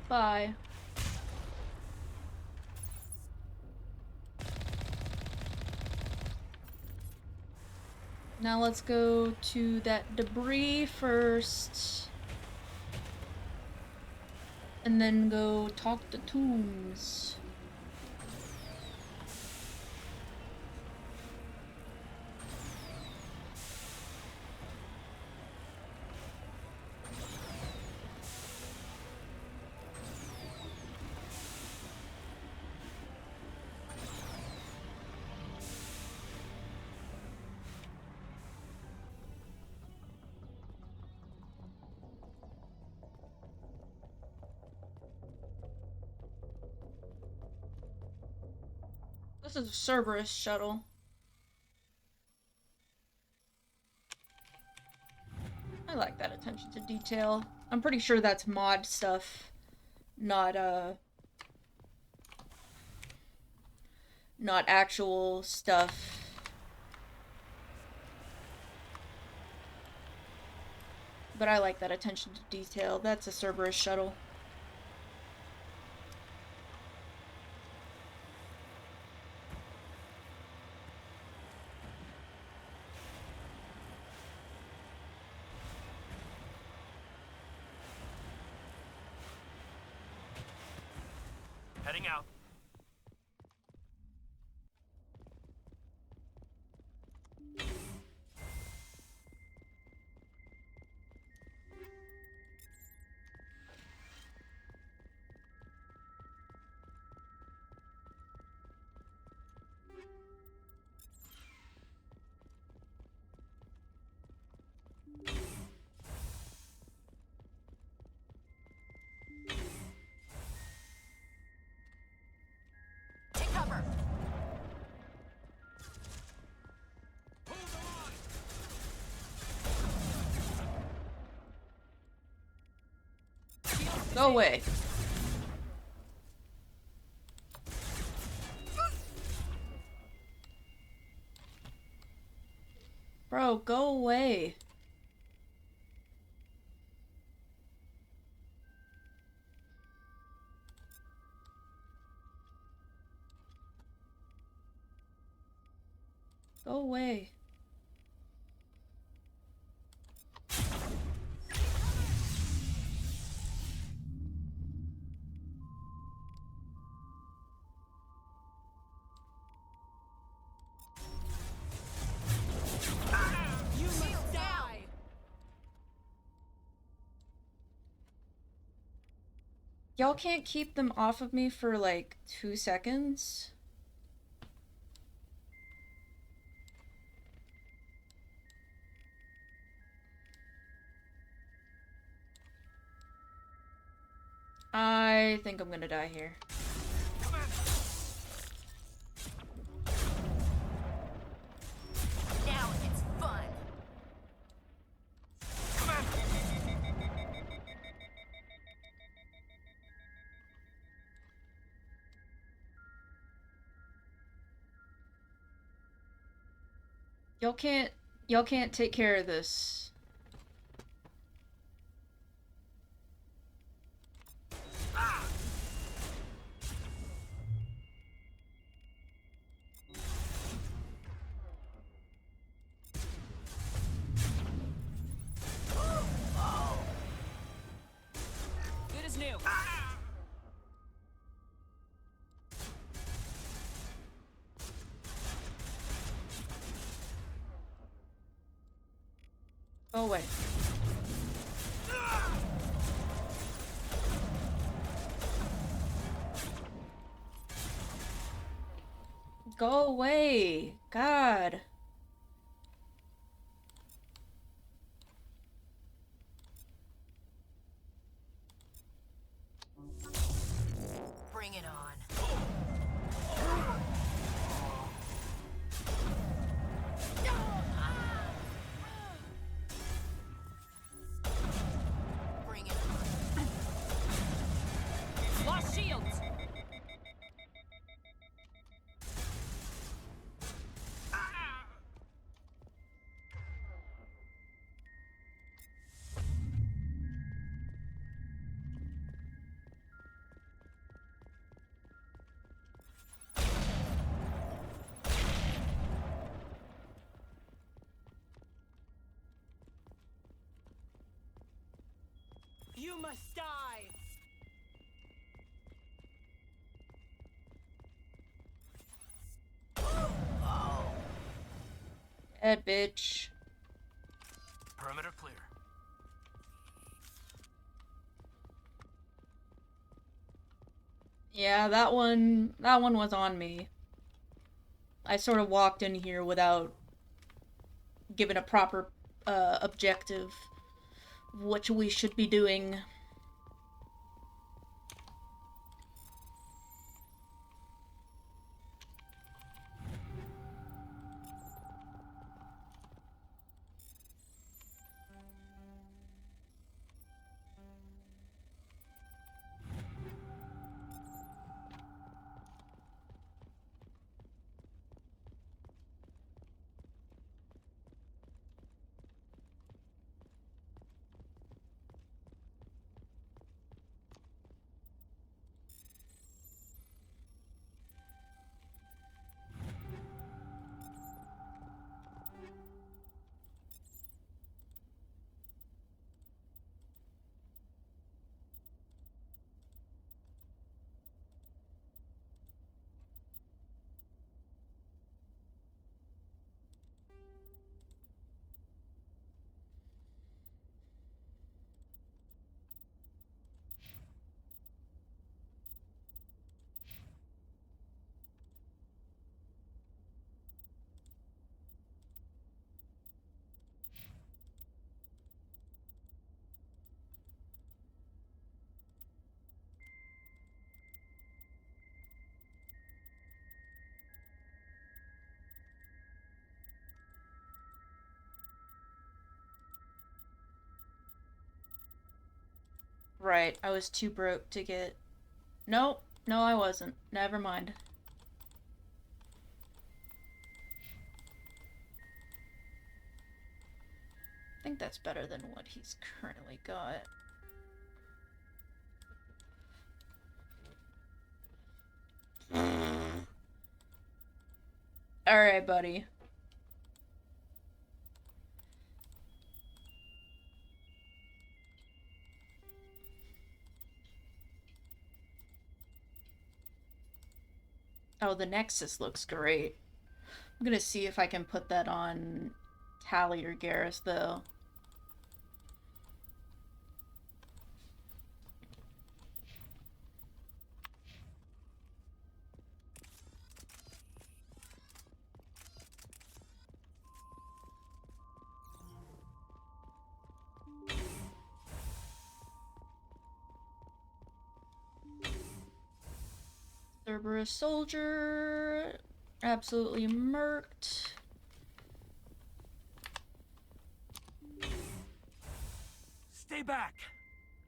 Bye. Now let's go to that debris first. And then go talk to Tombs. This is a Cerberus shuttle. I like that attention to detail. I'm pretty sure that's mod stuff, not actual stuff. But I like that attention to detail. That's a Cerberus shuttle. Heading out. Take cover. Go away. Bro, go away. Go away. Y'all can't keep them off of me for like 2 seconds? I think I'm gonna die here. Now it's fun. Y'all can't take care of this. Good as new. Go away. Go away. God. Bring it on. Bring it on. Lost shields. You must die! Bitch. Perimeter clear. Yeah, that one was on me. I sort of walked in here without giving a proper objective what we should be doing. Right, I was too broke to get... Nope, no I wasn't. Never mind. I think that's better than what he's currently got. Alright, buddy. Oh, the Nexus looks great. I'm gonna see if I can put that on Tally or Garrus, though. Cerberus soldier. Absolutely murked. Stay back!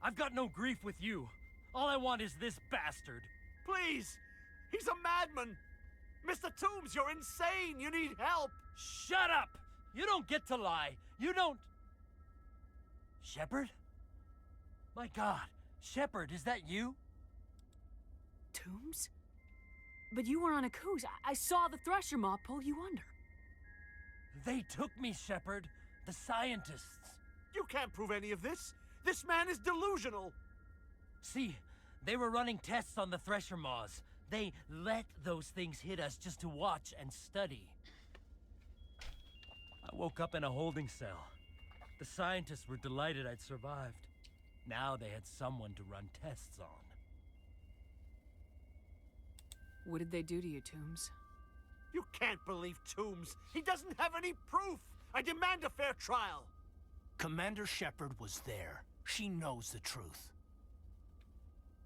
I've got no grief with you. All I want is this bastard. Please! He's a madman! Mr. Toombs, you're insane! You need help! Shut up! You don't get to lie. You don't... Shepard? My God. Shepard, is that you? Toombs? But you were on a cruise. I saw the Thresher Maw pull you under. They took me, Shepard. The scientists. You can't prove any of this! This man is delusional! See, they were running tests on the Thresher Maws. They let those things hit us just to watch and study. I woke up in a holding cell. The scientists were delighted I'd survived. Now they had someone to run tests on. What did they do to you, Toombs? You can't believe Toombs! He doesn't have any proof! I demand a fair trial! Commander Shepard was there. She knows the truth.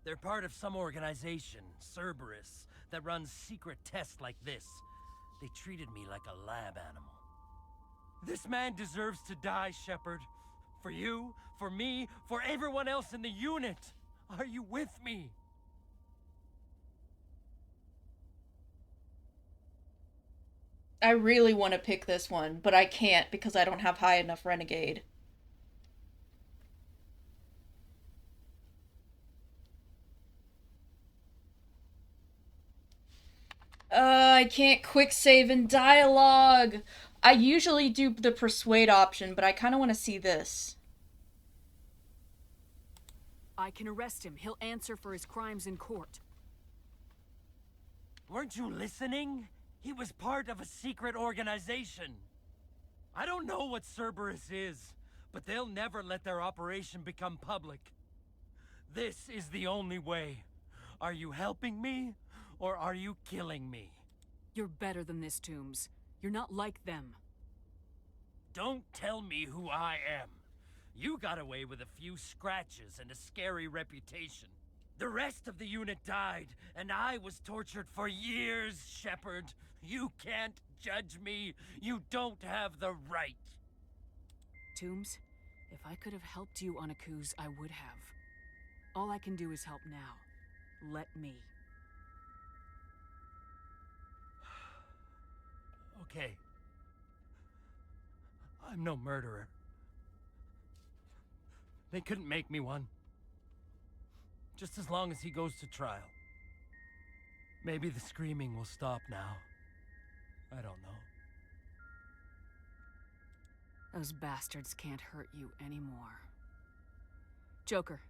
They're part of some organization, Cerberus, that runs secret tests like this. They treated me like a lab animal. This man deserves to die, Shepard. For you, for me, for everyone else in the unit. Are you with me? I really want to pick this one, but I can't because I don't have high enough Renegade. I can't quick save in dialogue. I usually do the persuade option, but I kind of want to see this. I can arrest him. He'll answer for his crimes in court. Weren't you listening? He was part of a secret organization. I don't know what Cerberus is, but they'll never let their operation become public. This is the only way. Are you helping me, or are you killing me? You're better than this, Toombs. You're not like them. Don't tell me who I am. You got away with a few scratches and a scary reputation. The rest of the unit died, and I was tortured for years, Shepard. You can't judge me. You don't have the right. Toombs, if I could have helped you on Akuze, I would have. All I can do is help now. Let me. Okay. I'm no murderer. They couldn't make me one. Just as long as he goes to trial. Maybe the screaming will stop now. I don't know. Those bastards can't hurt you anymore. Joker,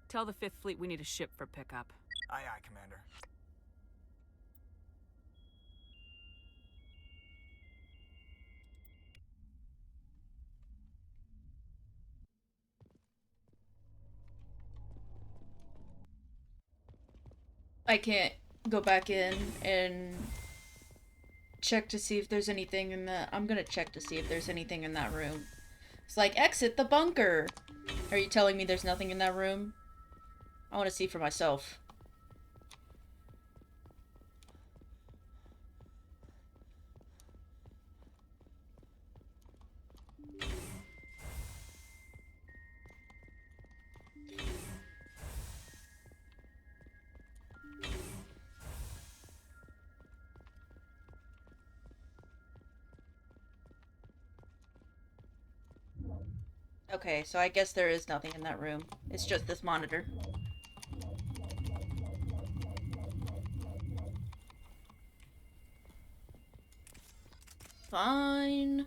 tell the 5th Fleet we need a ship for pickup. Aye, aye, Commander. I can't go back in and check to see if there's anything in the... I'm gonna check to see if there's anything in that room. It's like, exit the bunker! Are you telling me there's nothing in that room? I want to see for myself. Okay, so I guess there is nothing in that room. It's just this monitor. Fine.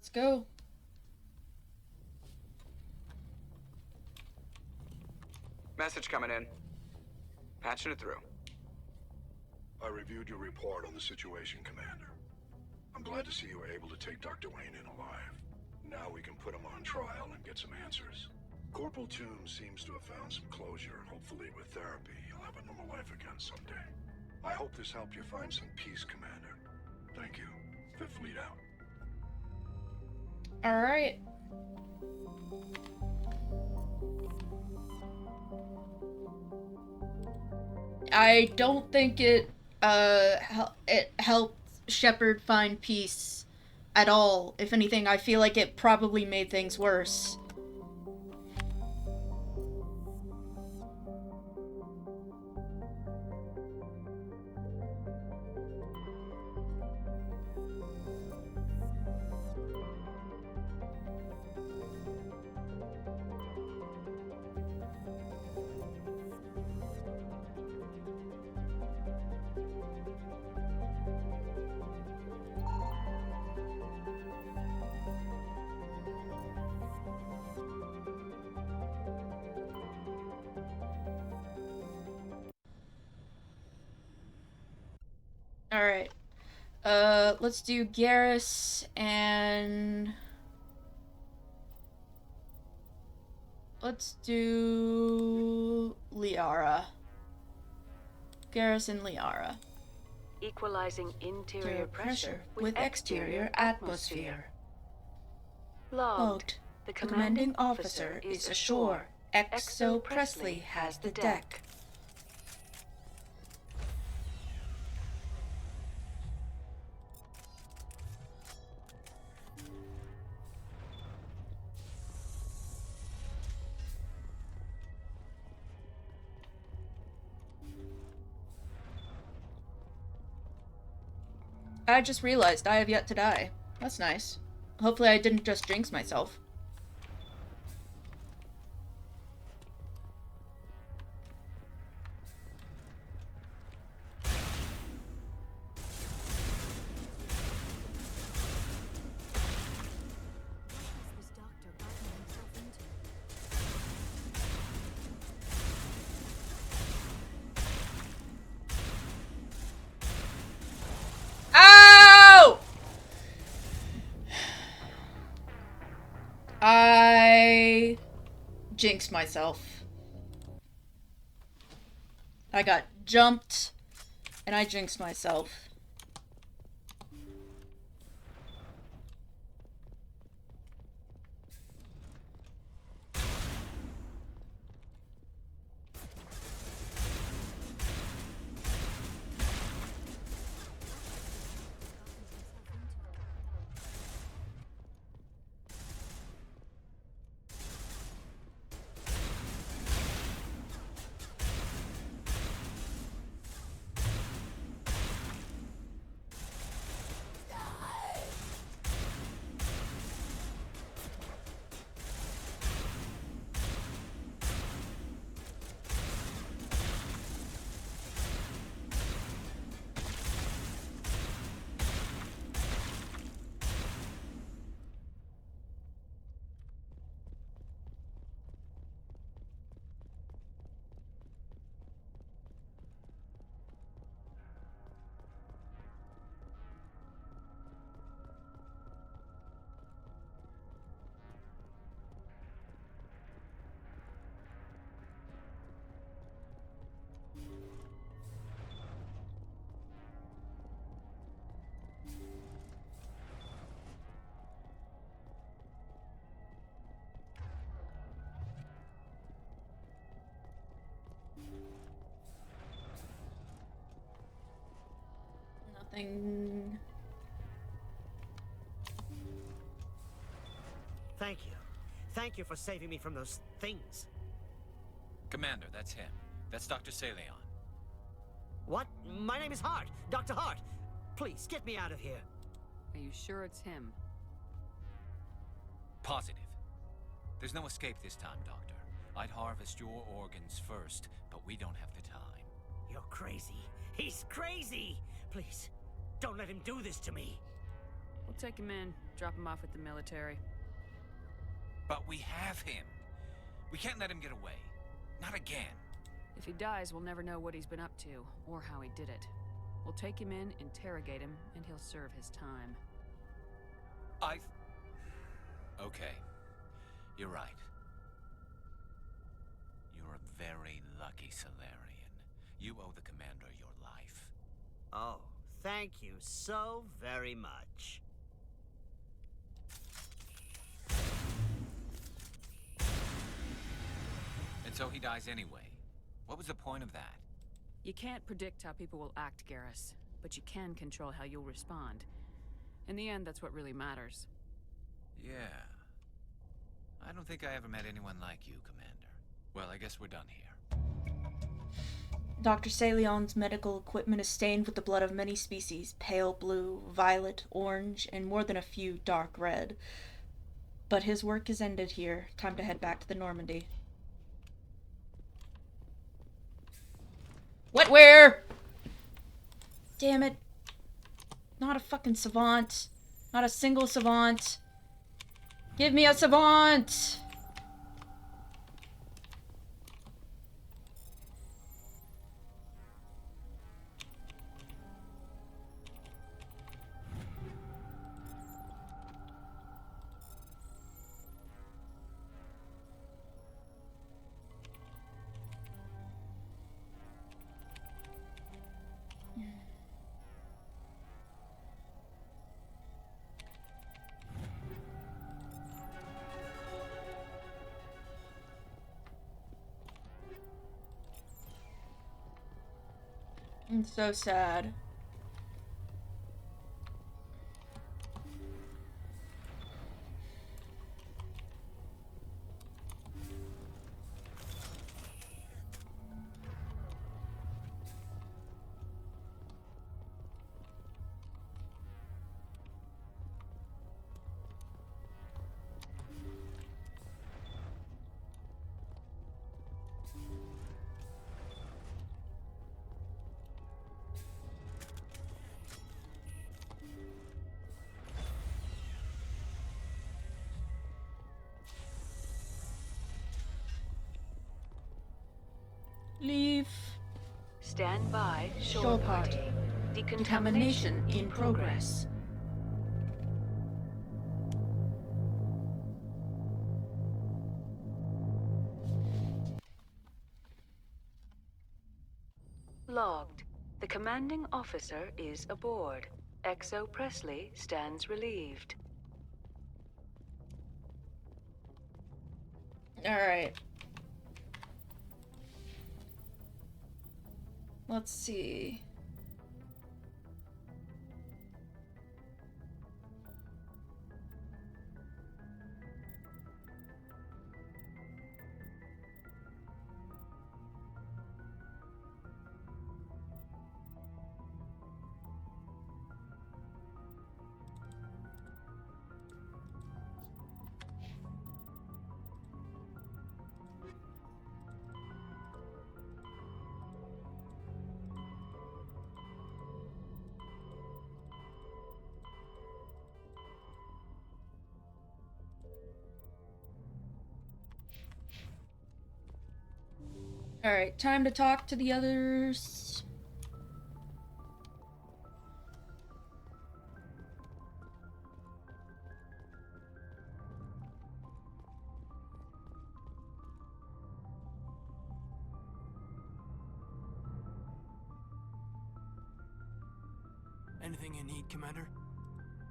Let's go. Message coming in. Patching it through. I reviewed your report on the situation, Commander. I'm glad to see you were able to take Dr. Wayne in alive. Now we can put him on trial and get some answers. Corporal Toombs seems to have found some closure, and hopefully with therapy, he'll have a normal life again someday. I hope this helped you find some peace, Commander. Thank you. Fifth Fleet out. Alright. I don't think it helped Shepard find peace at all. If anything, I feel like it probably made things worse. Alright. Let's do Garrus and... Let's do... Liara. Garrus and Liara. Equalizing interior pressure with exterior atmosphere. Logged. The commanding officer is ashore. XO Presley has the deck. I just realized I have yet to die. That's nice. Hopefully I didn't just jinx myself. I jinxed myself. I got jumped, and I jinxed myself. Nothing. Thank you. Thank you for saving me from those things. Commander, that's him. That's Dr. Saleon. What? My name is Hart. Dr. Hart. Please, get me out of here. Are you sure it's him? Positive. There's no escape this time, Doctor. I'd harvest your organs first, but we don't have the time. You're crazy. He's crazy. Please, don't let him do this to me. We'll take him in, drop him off with the military. But we have him. We can't let him get away. Not again. If he dies, we'll never know what he's been up to, or how he did it. We'll take him in, interrogate him, and he'll serve his time. Okay. You're right. You're a very lucky Solarian. You owe the commander your life. Oh, thank you so very much. And so he dies anyway. What was the point of that? You can't predict how people will act, Garrus, but you can control how you'll respond. In the end, that's what really matters. Yeah. I don't think I ever met anyone like you, Commander. Well, I guess we're done here. Dr. Salion's medical equipment is stained with the blood of many species, pale blue, violet, orange, and more than a few dark red. But his work is ended here. Time to head back to the Normandy. Wetware! Damn it. Not a fucking savant. Not a single savant. Give me a savant! It's so sad. Leave. Stand by, Shore party. Decontamination in progress. Logged. The commanding officer is aboard. XO Presley stands relieved. Alright. Let's see. Alright, time to talk to the others. Anything you need, Commander?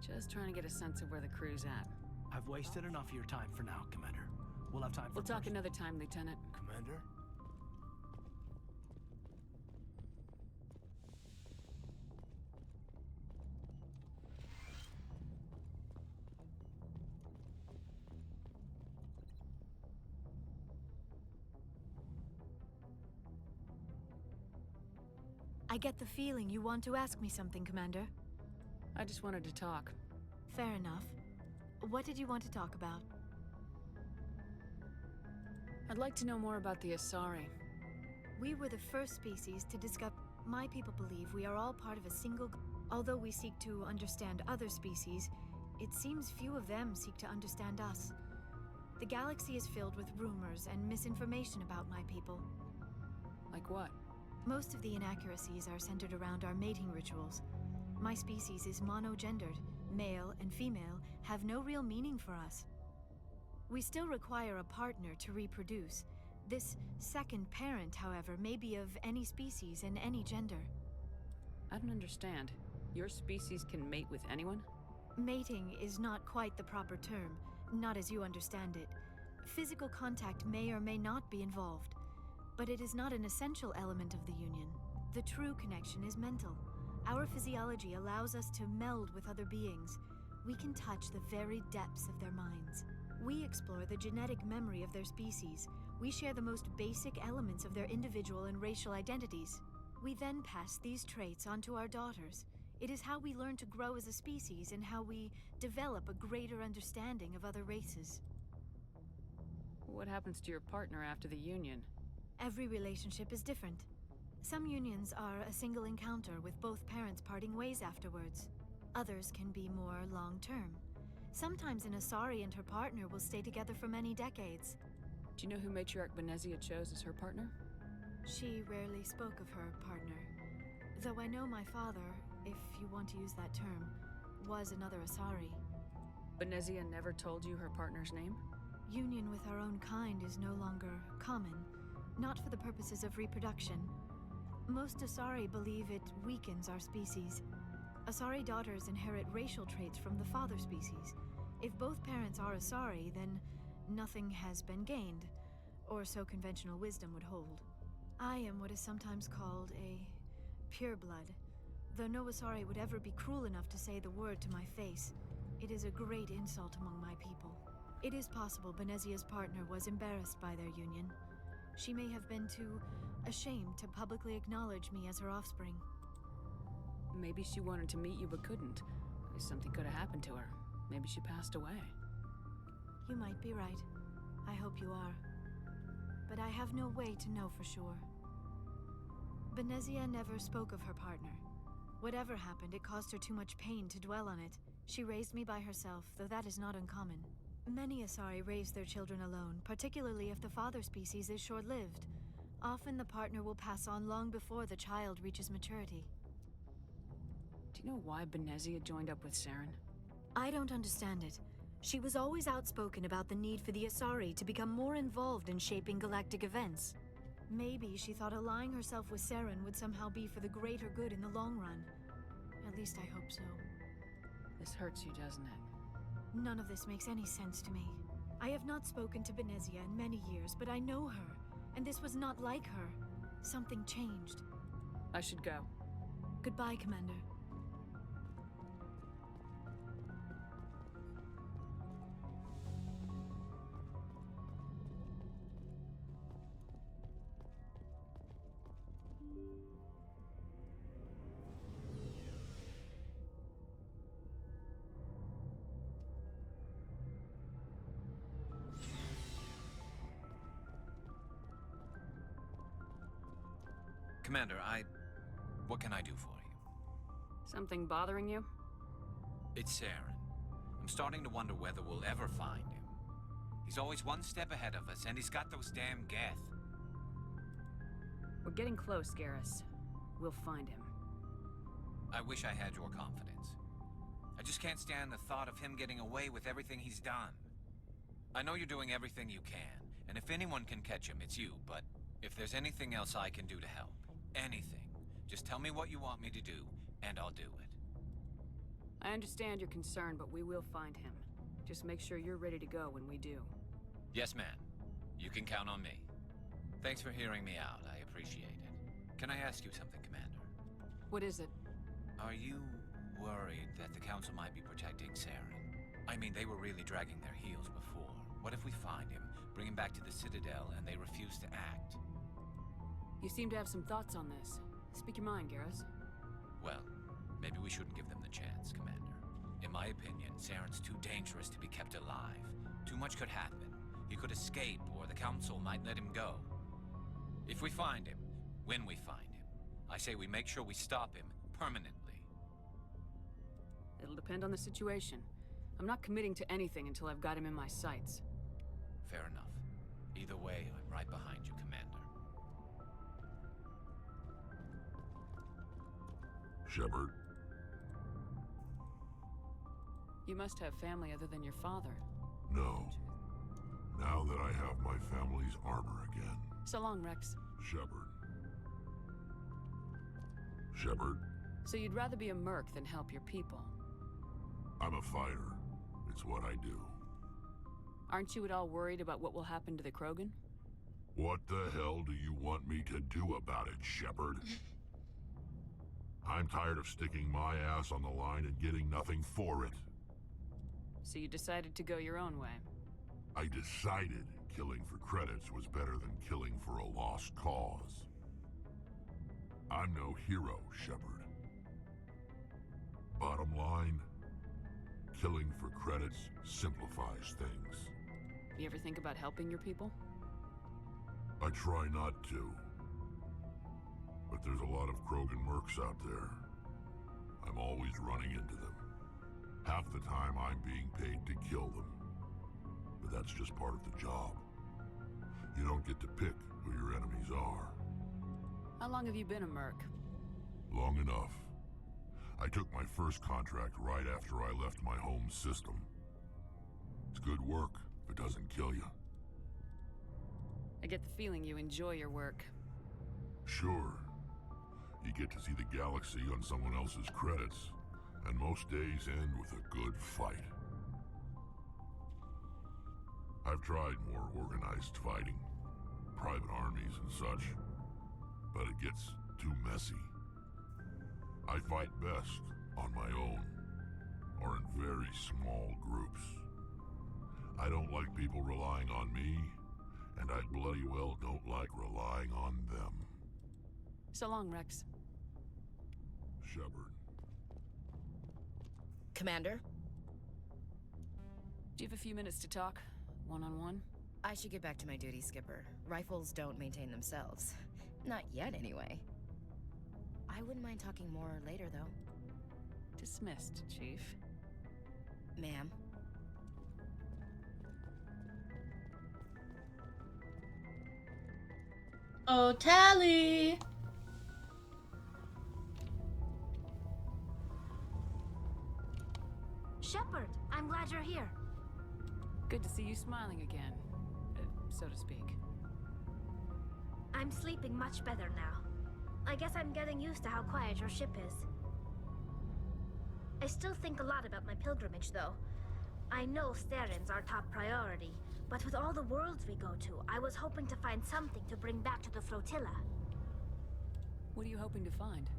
Just trying to get a sense of where the crew's at. I've wasted enough of your time for now, Commander. We'll have time for We'll talk another time, Lieutenant. Commander? I get the feeling you want to ask me something, Commander. I just wanted to talk. Fair enough. What did you want to talk about? I'd like to know more about the Asari. We were the first species to discover. My people believe we are all part of a single. Although we seek to understand other species, It seems few of them seek to understand us. The galaxy is filled with rumors and misinformation about my people. Like what? Most of the inaccuracies are centered around our mating rituals. My species is monogendered. Male and female have no real meaning for us. We still require a partner to reproduce. This second parent, however, may be of any species and any gender. I don't understand. Your species can mate with anyone? Mating is not quite the proper term, not as you understand it. Physical contact may or may not be involved, but it is not an essential element of the union. The true connection is mental. Our physiology allows us to meld with other beings. We can touch the very depths of their minds. We explore the genetic memory of their species. We share the most basic elements of their individual and racial identities. We then pass these traits onto our daughters. It is how we learn to grow as a species and how we develop a greater understanding of other races. What happens to your partner after the union? Every relationship is different. Some unions are a single encounter with both parents parting ways afterwards. Others can be more long-term. Sometimes an Asari and her partner will stay together for many decades. Do you know who Matriarch Benezia chose as her partner? She rarely spoke of her partner. Though I know my father, if you want to use that term, was another Asari. Benezia never told you her partner's name? Union with our own kind is no longer common, not for the purposes of reproduction. Most Asari believe it weakens our species. Asari daughters inherit racial traits from the father species. If both parents are Asari, then nothing has been gained, or so conventional wisdom would hold. I am what is sometimes called a pureblood, though no Asari would ever be cruel enough to say the word to my face. It is a great insult among my people. It is possible Benezia's partner was embarrassed by their union. She may have been too ashamed to publicly acknowledge me as her offspring. Maybe she wanted to meet you but couldn't. Something could have happened to her. Maybe she passed away. You might be right. I hope you are. But I have no way to know for sure. Benezia never spoke of her partner. Whatever happened, it caused her too much pain to dwell on it. She raised me by herself, though that is not uncommon. Many Asari raise their children alone, particularly if the father species is short-lived. Often the partner will pass on long before the child reaches maturity. Do you know why Benezia joined up with Saren? I don't understand it. She was always outspoken about the need for the Asari to become more involved in shaping galactic events. Maybe she thought allying herself with Saren would somehow be for the greater good in the long run. At least I hope so. This hurts you, doesn't it? None of this makes any sense to me. I have not spoken to Benezia in many years, but I know her, and this was not like her. Something changed. I should go. Goodbye, Commander. Commander, what can I do for you? Something bothering you? It's Saren. I'm starting to wonder whether we'll ever find him. He's always one step ahead of us, and he's got those damn Geth. We're getting close, Garrus. We'll find him. I wish I had your confidence. I just can't stand the thought of him getting away with everything he's done. I know you're doing everything you can, and if anyone can catch him, it's you, but if there's anything else I can do to help, anything, just tell me what you want me to do, and I'll do it. I understand your concern, but we will find him. Just make sure you're ready to go when we do. Yes, ma'am. You can count on me. Thanks for hearing me out. I appreciate it. Can I ask you something, Commander? What is it? Are you worried that the Council might be protecting Saren? I mean, they were really dragging their heels before. What if we find him, bring him back to the Citadel, and they refuse to act? You seem to have some thoughts on this. Speak your mind, Garrus. Well, maybe we shouldn't give them the chance, Commander. In my opinion, Saren's too dangerous to be kept alive. Too much could happen. He could escape, or the Council might let him go. If we find him, when we find him, I say we make sure we stop him permanently. It'll depend on the situation. I'm not committing to anything until I've got him in my sights. Fair enough. Either way, I'm right behind you, Commander. Shepard? You must have family other than your father. No. Now that I have my family's armor again. So long, Rex. Shepard. Shepard? So you'd rather be a merc than help your people? I'm a fighter. It's what I do. Aren't you at all worried about what will happen to the Krogan? What the hell do you want me to do about it, Shepard? I'm tired of sticking my ass on the line and getting nothing for it. So you decided to go your own way? I decided killing for credits was better than killing for a lost cause. I'm no hero, Shepard. Bottom line, killing for credits simplifies things. You ever think about helping your people? I try not to. But there's a lot of Krogan mercs out there. I'm always running into them. Half the time I'm being paid to kill them. But that's just part of the job. You don't get to pick who your enemies are. How long have you been a merc? Long enough. I took my first contract right after I left my home system. It's good work if it doesn't kill you. I get the feeling you enjoy your work. Sure. You get to see the galaxy on someone else's credits, and most days end with a good fight. I've tried more organized fighting, private armies and such, but it gets too messy. I fight best on my own, or in very small groups. I don't like people relying on me, and I bloody well don't like relying on them. So long, Rex. Shepard. Commander? Do you have a few minutes to talk? One-on-one? I should get back to my duty, Skipper. Rifles don't maintain themselves. Not yet, anyway. I wouldn't mind talking more later, though. Dismissed, Chief. Ma'am. Oh, Tally! Shepard, I'm glad you're here. Good to see you smiling again, so to speak. I'm sleeping much better now. I guess I'm getting used to how quiet your ship is. I still think a lot about my pilgrimage, though. I know Steren's our top priority, but with all the worlds we go to, I was hoping to find something to bring back to the flotilla. What are you hoping to find?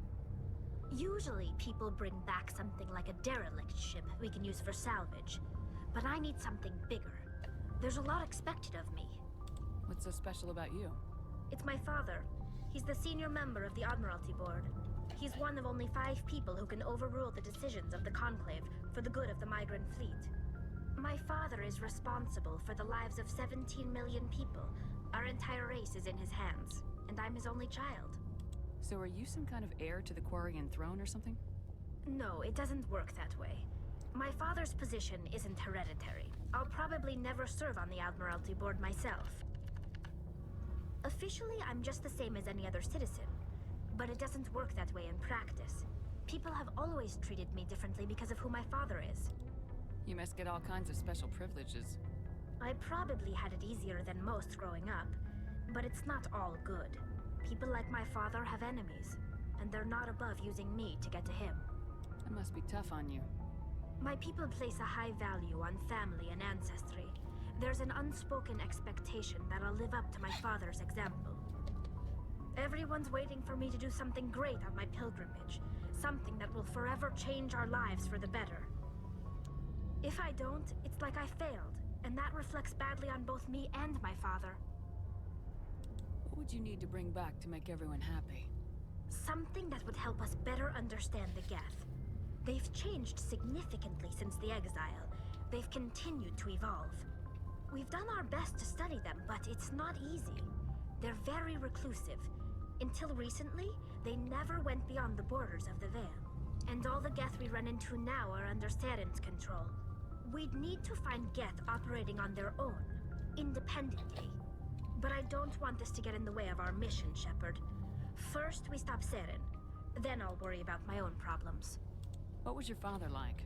Usually, people bring back something like a derelict ship we can use for salvage. But I need something bigger. There's a lot expected of me. What's so special about you? It's my father. He's the senior member of the Admiralty Board. He's one of only 5 people who can overrule the decisions of the Conclave for the good of the migrant fleet. My father is responsible for the lives of 17 million people. Our entire race is in his hands, and I'm his only child. So are you some kind of heir to the Quarian throne or something? No, it doesn't work that way. My father's position isn't hereditary. I'll probably never serve on the Admiralty Board myself. Officially, I'm just the same as any other citizen. But it doesn't work that way in practice. People have always treated me differently because of who my father is. You must get all kinds of special privileges. I probably had it easier than most growing up, but it's not all good. People like my father have enemies, and they're not above using me to get to him. That must be tough on you. My people place a high value on family and ancestry. There's an unspoken expectation that I'll live up to my father's example. Everyone's waiting for me to do something great on my pilgrimage, something that will forever change our lives for the better. If I don't, it's like I failed, and that reflects badly on both me and my father. What would you need to bring back to make everyone happy? Something that would help us better understand the Geth. They've changed significantly since the exile. They've continued to evolve. We've done our best to study them, but it's not easy. They're very reclusive. Until recently, they never went beyond the borders of the Veil. And all the Geth we run into now are under Steren's control. We'd need to find Geth operating on their own, independently. But I don't want this to get in the way of our mission, Shepard. First, we stop Seren. Then I'll worry about my own problems. What was your father like?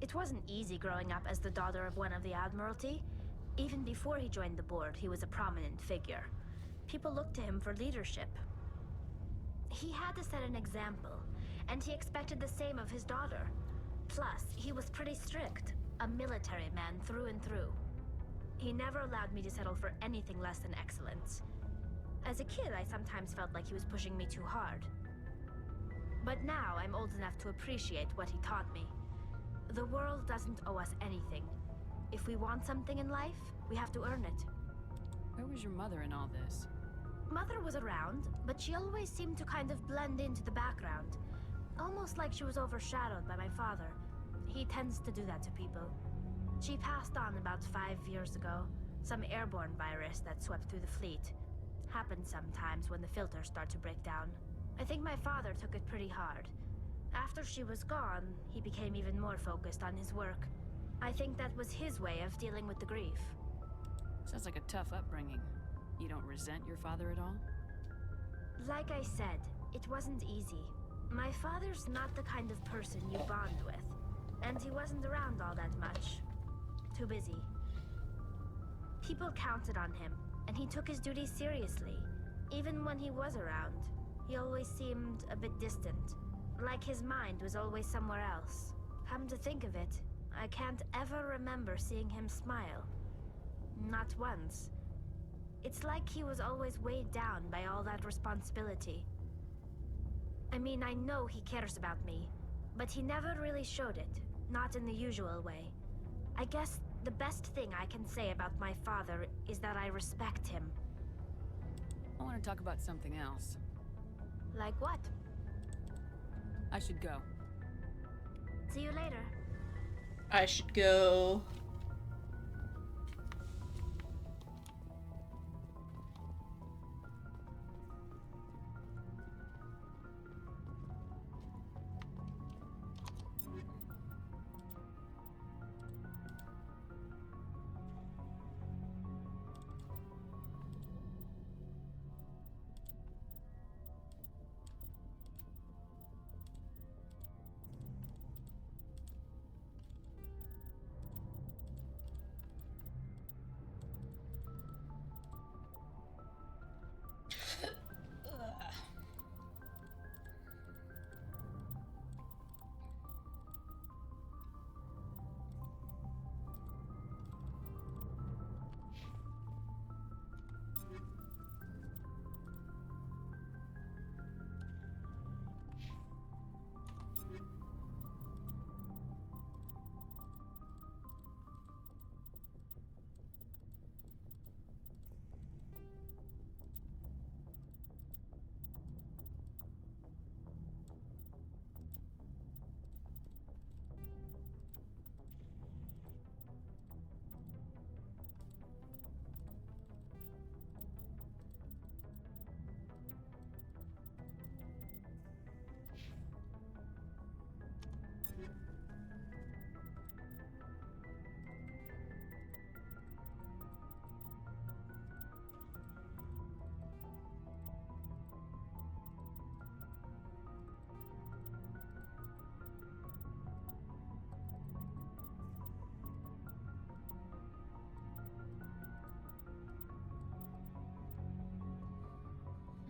It wasn't easy growing up as the daughter of one of the Admiralty. Even before he joined the board, he was a prominent figure. People looked to him for leadership. He had to set an example, and he expected the same of his daughter. Plus, he was pretty strict, a military man through and through. He never allowed me to settle for anything less than excellence. As a kid, I sometimes felt like he was pushing me too hard. But now I'm old enough to appreciate what he taught me. The world doesn't owe us anything. If we want something in life, we have to earn it. Where was your mother in all this? Mother was around, but she always seemed to kind of blend into the background. Almost like she was overshadowed by my father. He tends to do that to people. She passed on about 5 years ago. Some airborne virus that swept through the fleet. Happens sometimes when the filters start to break down. I think my father took it pretty hard. After she was gone, he became even more focused on his work. I think that was his way of dealing with the grief. Sounds like a tough upbringing. You don't resent your father at all? Like I said, it wasn't easy. My father's not the kind of person you bond with. And he wasn't around all that much. Too busy. People counted on him, and he took his duties seriously. Even when he was around, he always seemed a bit distant. Like his mind was always somewhere else. Come to think of it, I can't ever remember seeing him smile. Not once. It's like he was always weighed down by all that responsibility. I mean, I know he cares about me, but he never really showed it. Not in the usual way. I guess the best thing I can say about my father is that I respect him. I want to talk about something else. Like what? I should go. See you later. I should go.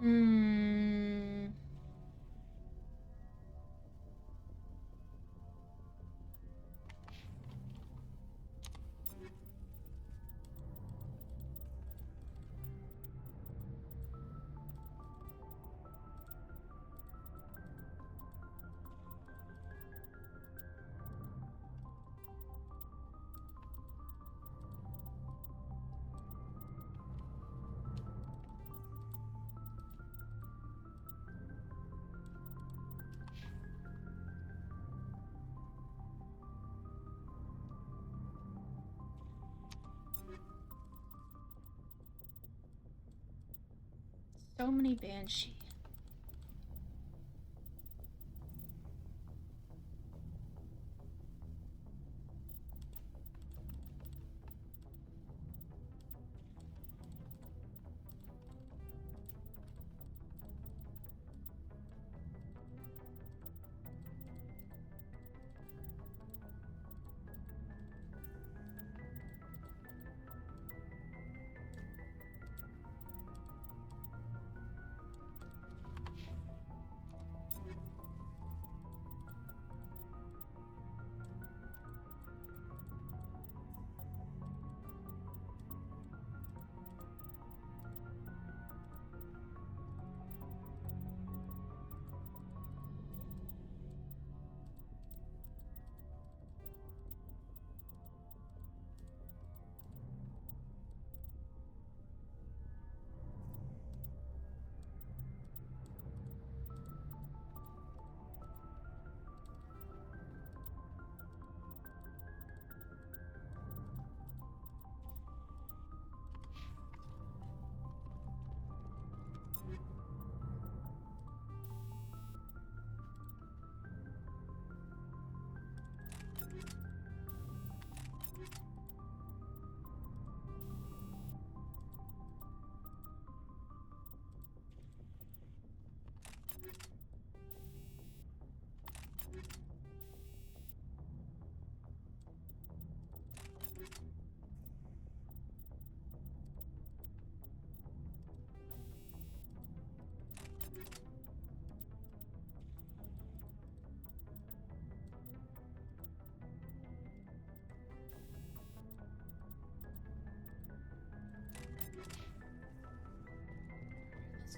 Hmm. So many Banshee.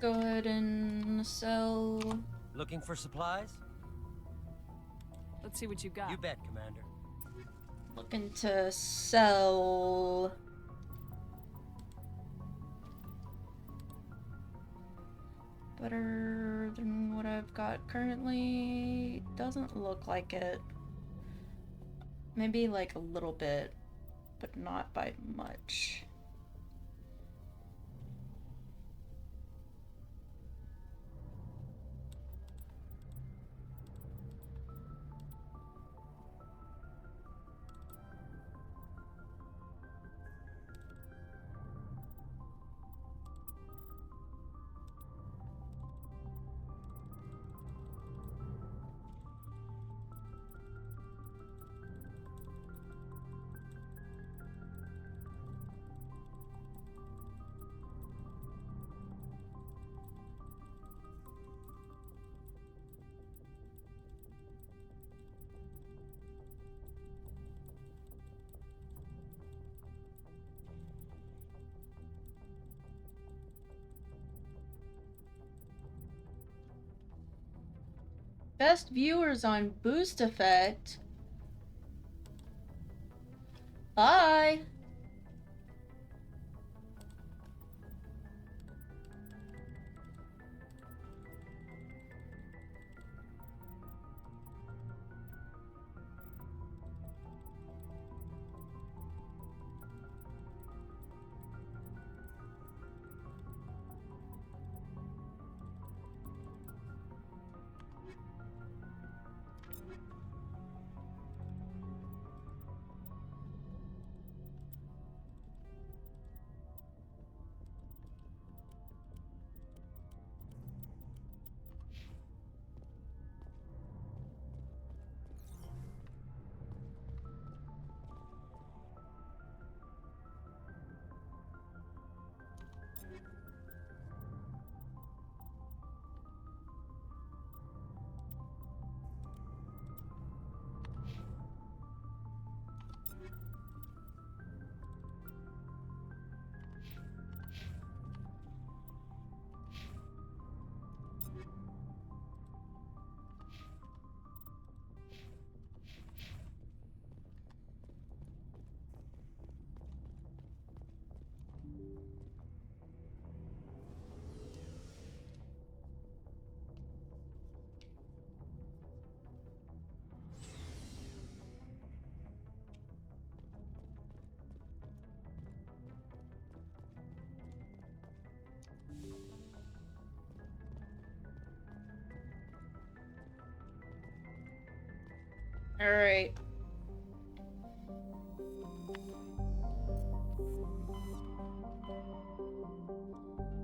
go ahead and sell. Looking for supplies? Let's see what you got. You bet, Commander. Looking to sell better than what I've got currently. Doesn't look like it. Maybe like a little bit, but not by much. Best viewers on Boost Effect. Bye. All right.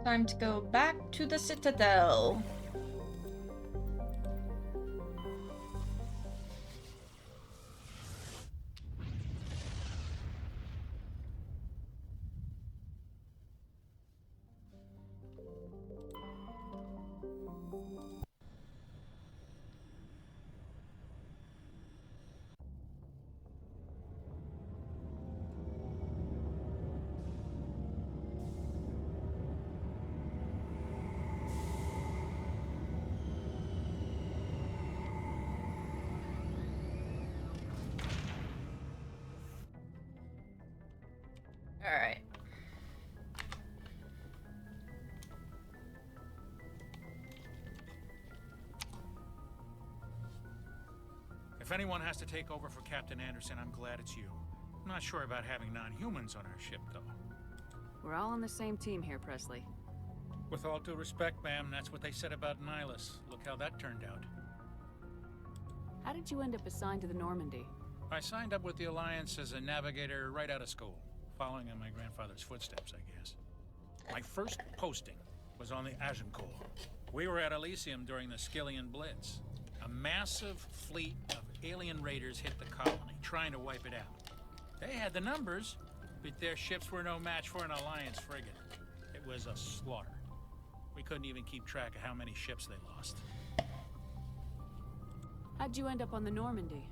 Time to go back to the Citadel. All right. If anyone has to take over for Captain Anderson, I'm glad it's you. I'm not sure about having non-humans on our ship, though. We're all on the same team here, Presley. With all due respect, ma'am, that's what they said about Nihilus. Look how that turned out. How did you end up assigned to the Normandy? I signed up with the Alliance as a navigator right out of school, following in my grandfather's footsteps, I guess. My first posting was on the Agincourt. We were at Elysium during the Skillian Blitz. A massive fleet of alien raiders hit the colony, trying to wipe it out. They had the numbers, but their ships were no match for an Alliance frigate. It was a slaughter. We couldn't even keep track of how many ships they lost. How'd you end up on the Normandy?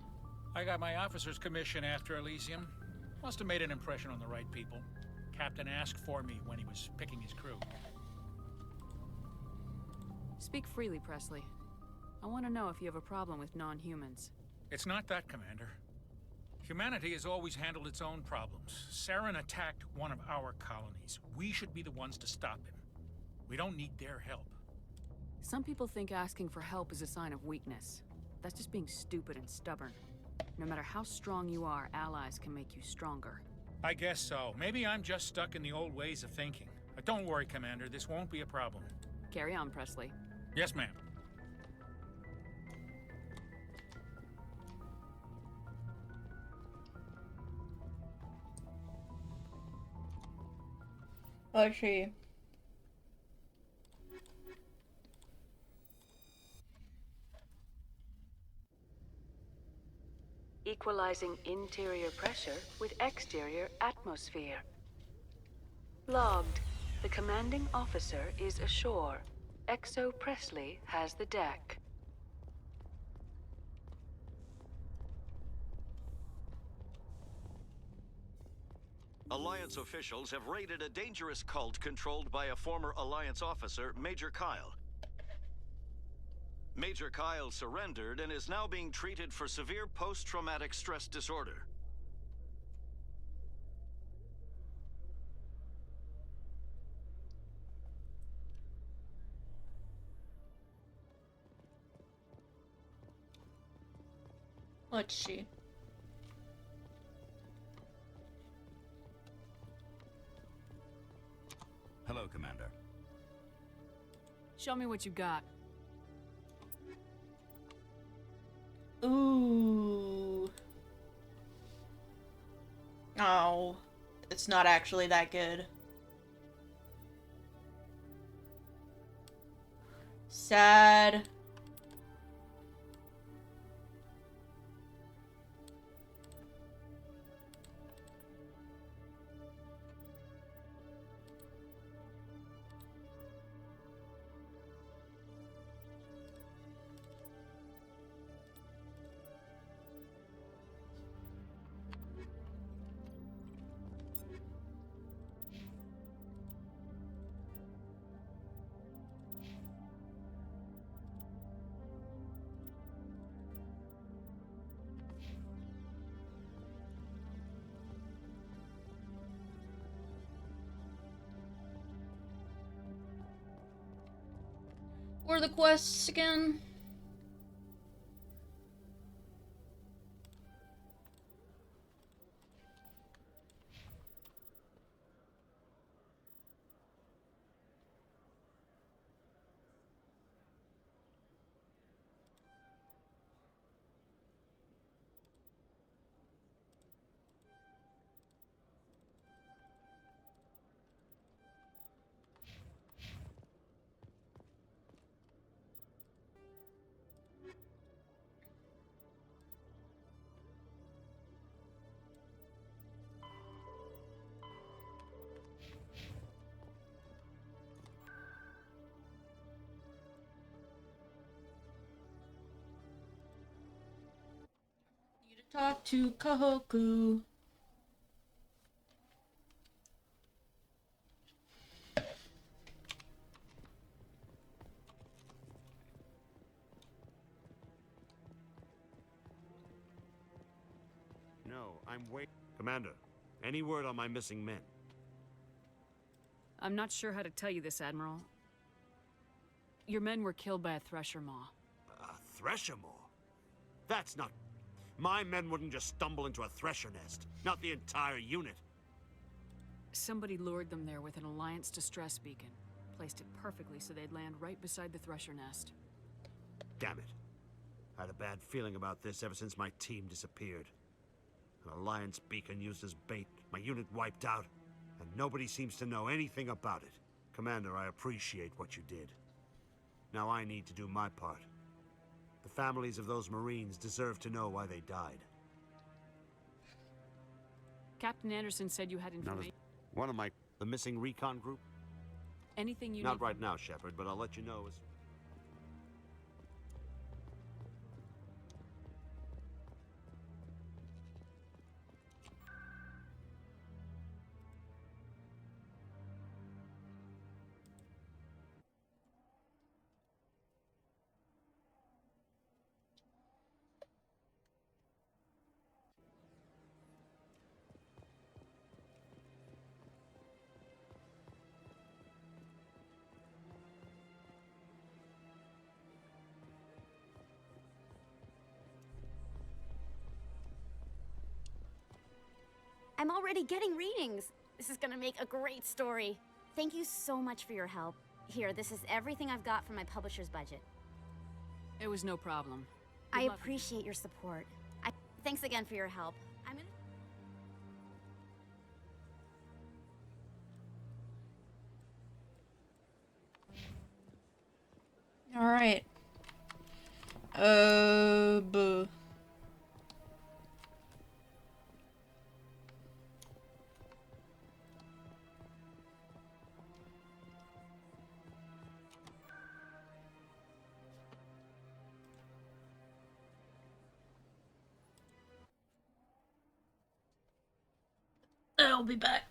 I got my officer's commission after Elysium. Must have made an impression on the right people. Captain asked for me when he was picking his crew. Speak freely, Presley. I want to know if you have a problem with non-humans. It's not that, Commander. Humanity has always handled its own problems. Saren attacked one of our colonies. We should be the ones to stop him. We don't need their help. Some people think asking for help is a sign of weakness. That's just being stupid and stubborn. No matter how strong you are, allies can make you stronger. I guess so. Maybe I'm just stuck in the old ways of thinking. But don't worry, Commander. This won't be a problem. Carry on, Presley. Yes, ma'am. Let's see. Equalizing interior pressure with exterior atmosphere. Logged. The commanding officer is ashore. Exo Presley has the deck. Alliance officials have raided a dangerous cult controlled by a former Alliance officer, Major Kyle. Major Kyle surrendered and is now being treated for severe post-traumatic stress disorder. Let's see. Hello, Commander. Show me what you got. Ooh. Oh, it's not actually that good. Sad. What are the quests again? Talk to Kahoku. No, I'm wait. Commander, any word on my missing men? I'm not sure how to tell you this, Admiral. Your men were killed by a thresher maw. A thresher maw? That's not... My men wouldn't just stumble into a thresher nest. Not the entire unit. Somebody lured them there with an Alliance distress beacon. Placed it perfectly so they'd land right beside the thresher nest. Damn it. I had a bad feeling about this ever since my team disappeared. An Alliance beacon used as bait, my unit wiped out, and nobody seems to know anything about it. Commander, I appreciate what you did. Now I need to do my part. The families of those Marines deserve to know why they died. Captain Anderson said you had information. One of the missing recon group? Anything you Not need right now, Shepard, but I'll let you know as... I'm already getting readings. This is gonna make a great story. Thank you so much for your help. Here, this is everything I've got from my publisher's budget. It was no problem. I Good luck. appreciate your support. Thanks again for your help. I'm gonna... Alright. Buh. I'll be back.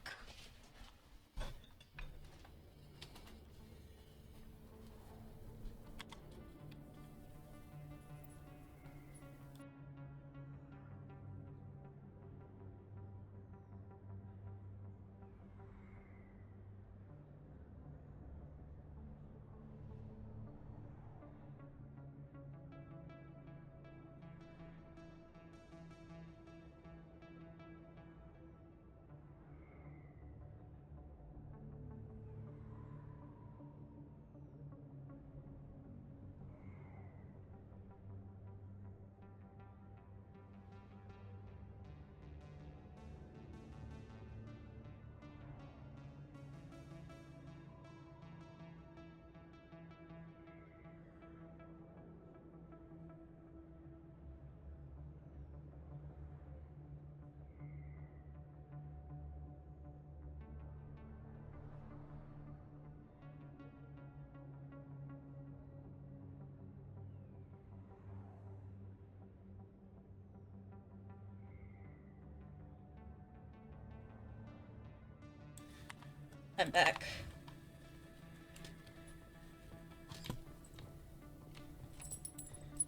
I'm back.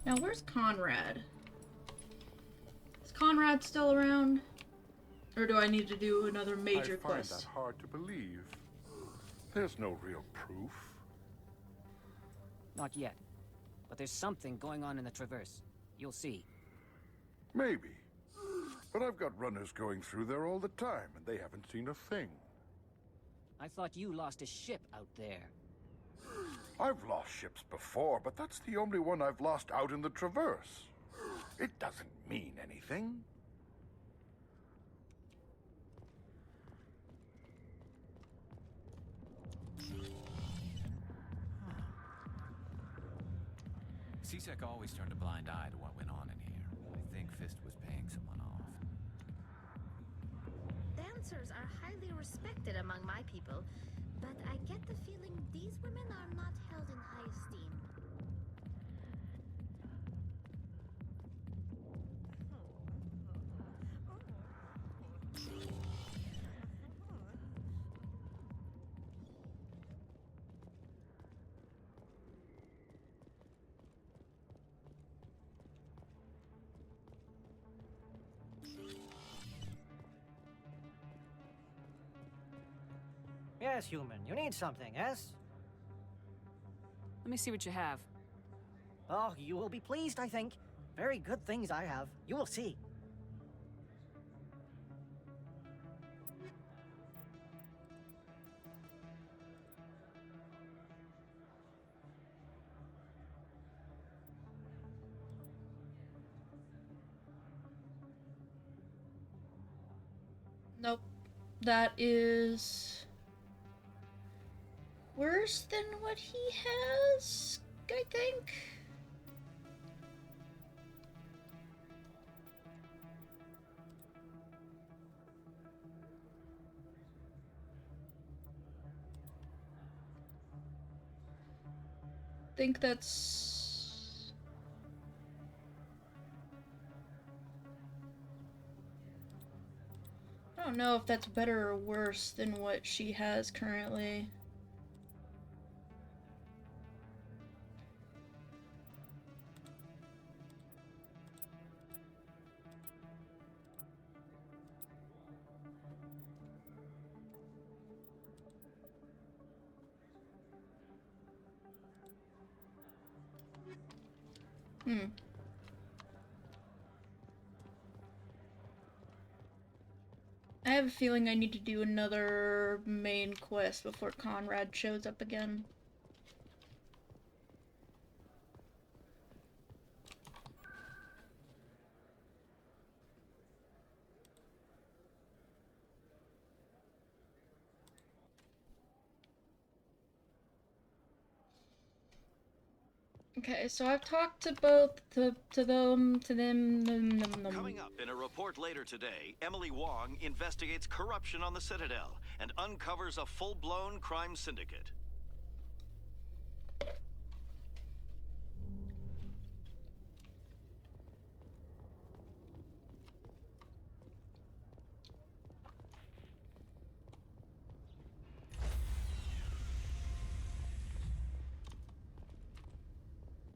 Now, where's Conrad? Is Conrad still around? Or do I need to do another major quest? I find that hard to believe. There's no real proof. Not yet. But there's something going on in the Traverse. You'll see. Maybe. But I've got runners going through there all the time, and they haven't seen a thing. I thought you lost a ship out there. I've lost ships before, but that's the only one I've lost out in the Traverse. It doesn't mean anything. C-Sec always turned a blind eye to what went on in here. I think Fist was paying someone off. Dancers are highly respected among my people, but I get the feeling these women are not held in high esteem. Yes, human. You need something, yes? Let me see what you have. Oh, you will be pleased, I think. Very good things I have. You will see. Nope. That is worse than what he has, I think. Think that's... I don't know if that's better or worse than what she has currently. I have a feeling I need to do another main quest before Conrad shows up again. Okay, so I've talked to both to them. Coming up in a report later today, Emily Wong investigates corruption on the Citadel and uncovers a full-blown crime syndicate.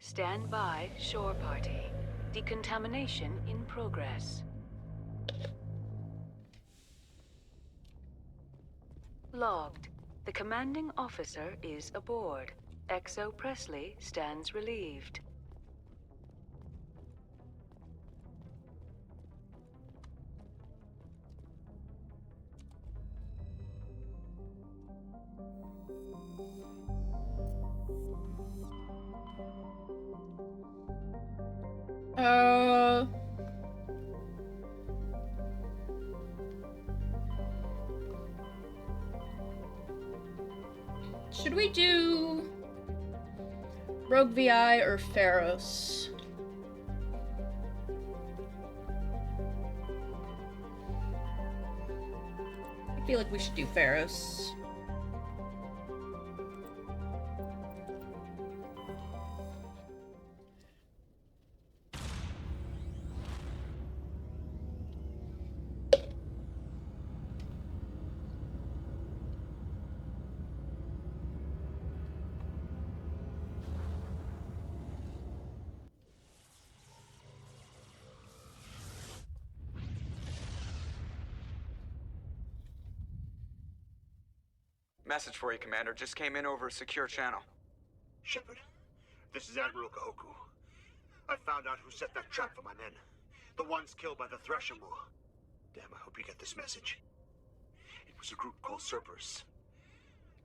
Stand by, shore party. Decontamination in progress. Logged. The commanding officer is aboard. XO Presley stands relieved. Should we do Rogue VI or Pharos? I feel like we should do Pharos. Message for you, Commander. Just came in over a secure channel. Shepard, this is Admiral Kahoku. I found out who set that trap for my men. The ones killed by the Thresher Maw. Damn, I hope you get this message. It was a group called Cerberus.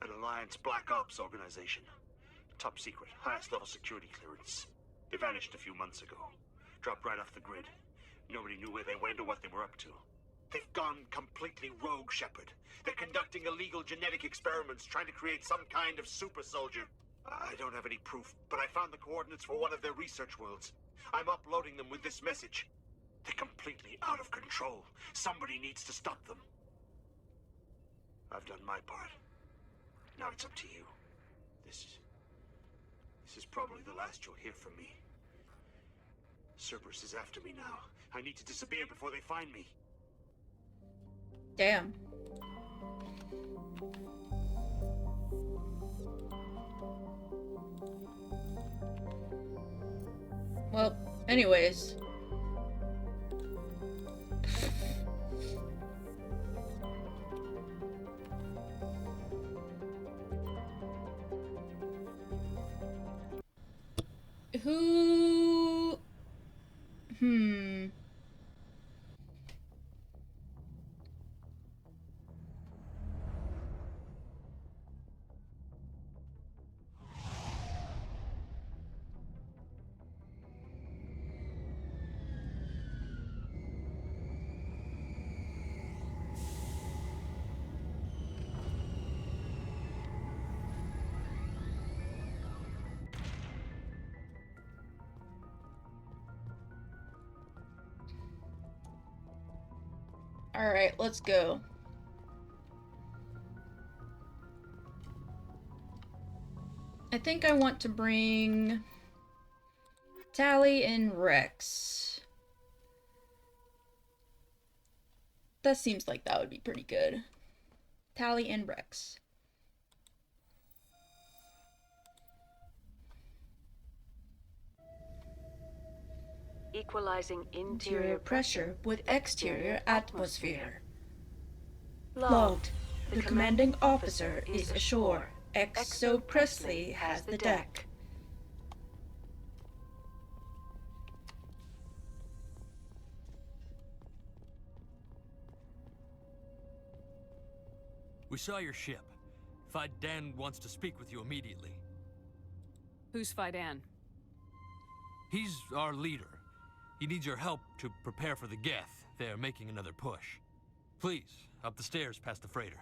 An Alliance Black Ops organization. Top secret, highest level security clearance. They vanished a few months ago. Dropped right off the grid. Nobody knew where they went or what they were up to. They've gone completely rogue, Shepard. They're conducting illegal genetic experiments, trying to create some kind of super soldier. I don't have any proof, but I found the coordinates for one of their research worlds. I'm uploading them with this message. They're completely out of control. Somebody needs to stop them. I've done my part. Now it's up to you. This is probably the last you'll hear from me. Cerberus is after me now. I need to disappear before they find me. Damn. Well, anyways. Who... Alright, let's go. I think I want to bring Tally and Rex. That seems like that would be pretty good. Tally and Rex. Equalizing Interior pressure with exterior atmosphere. Logged. The commanding officer is ashore. XO Presley has the deck. We saw your ship. Dan wants to speak with you immediately. Who's Dan? He's our leader. He needs your help to prepare for the Geth. They're making another push. Please, up the stairs past the freighter.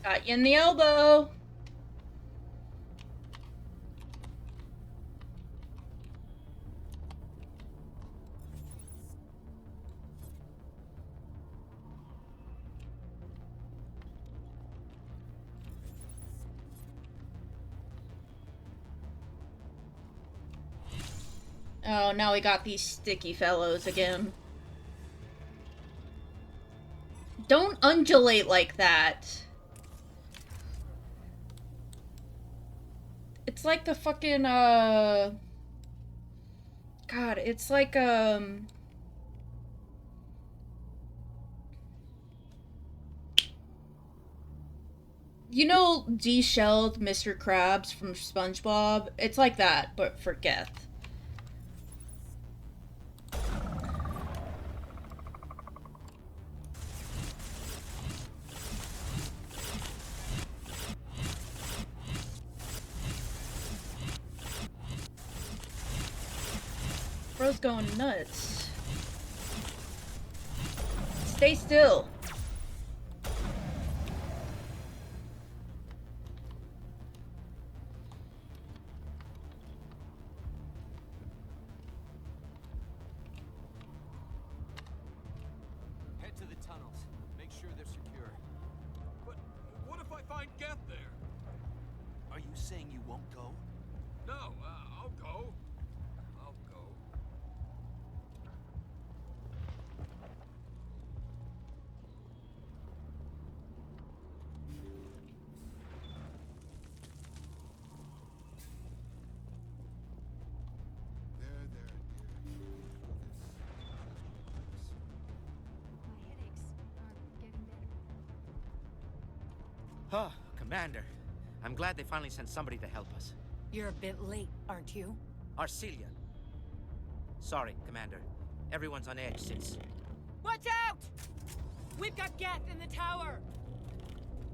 Got you in the elbow. Oh, now we got these sticky fellows again. Don't undulate like that. It's like the fucking, God, it's like, you know de-shelled Mr. Krabs from SpongeBob? It's like that, but for Geth. Bro's going nuts. Stay still. Head to the tunnels. Make sure they're secure. But what if I find Geth there? Are you saying you won't go? No, I'll go. I'll go. Oh, Commander. I'm glad they finally sent somebody to help us. You're a bit late, aren't you? Arcelia. Sorry, Commander. Everyone's on edge since... Watch out! We've got Geth in the tower!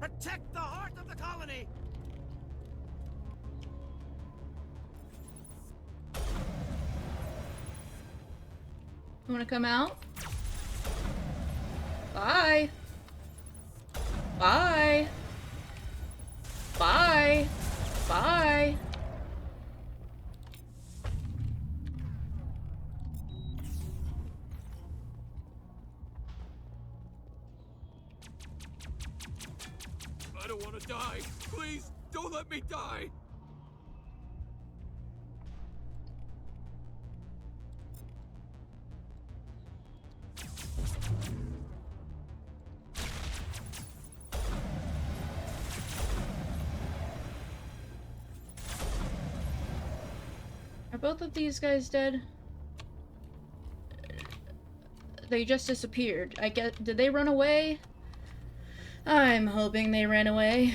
Protect the heart of the colony! You wanna come out? Bye. Bye. Bye. Bye. I don't want to die. Please, don't let me die. Are both of these guys dead? They just disappeared. I guess, did they run away? I'm hoping they ran away.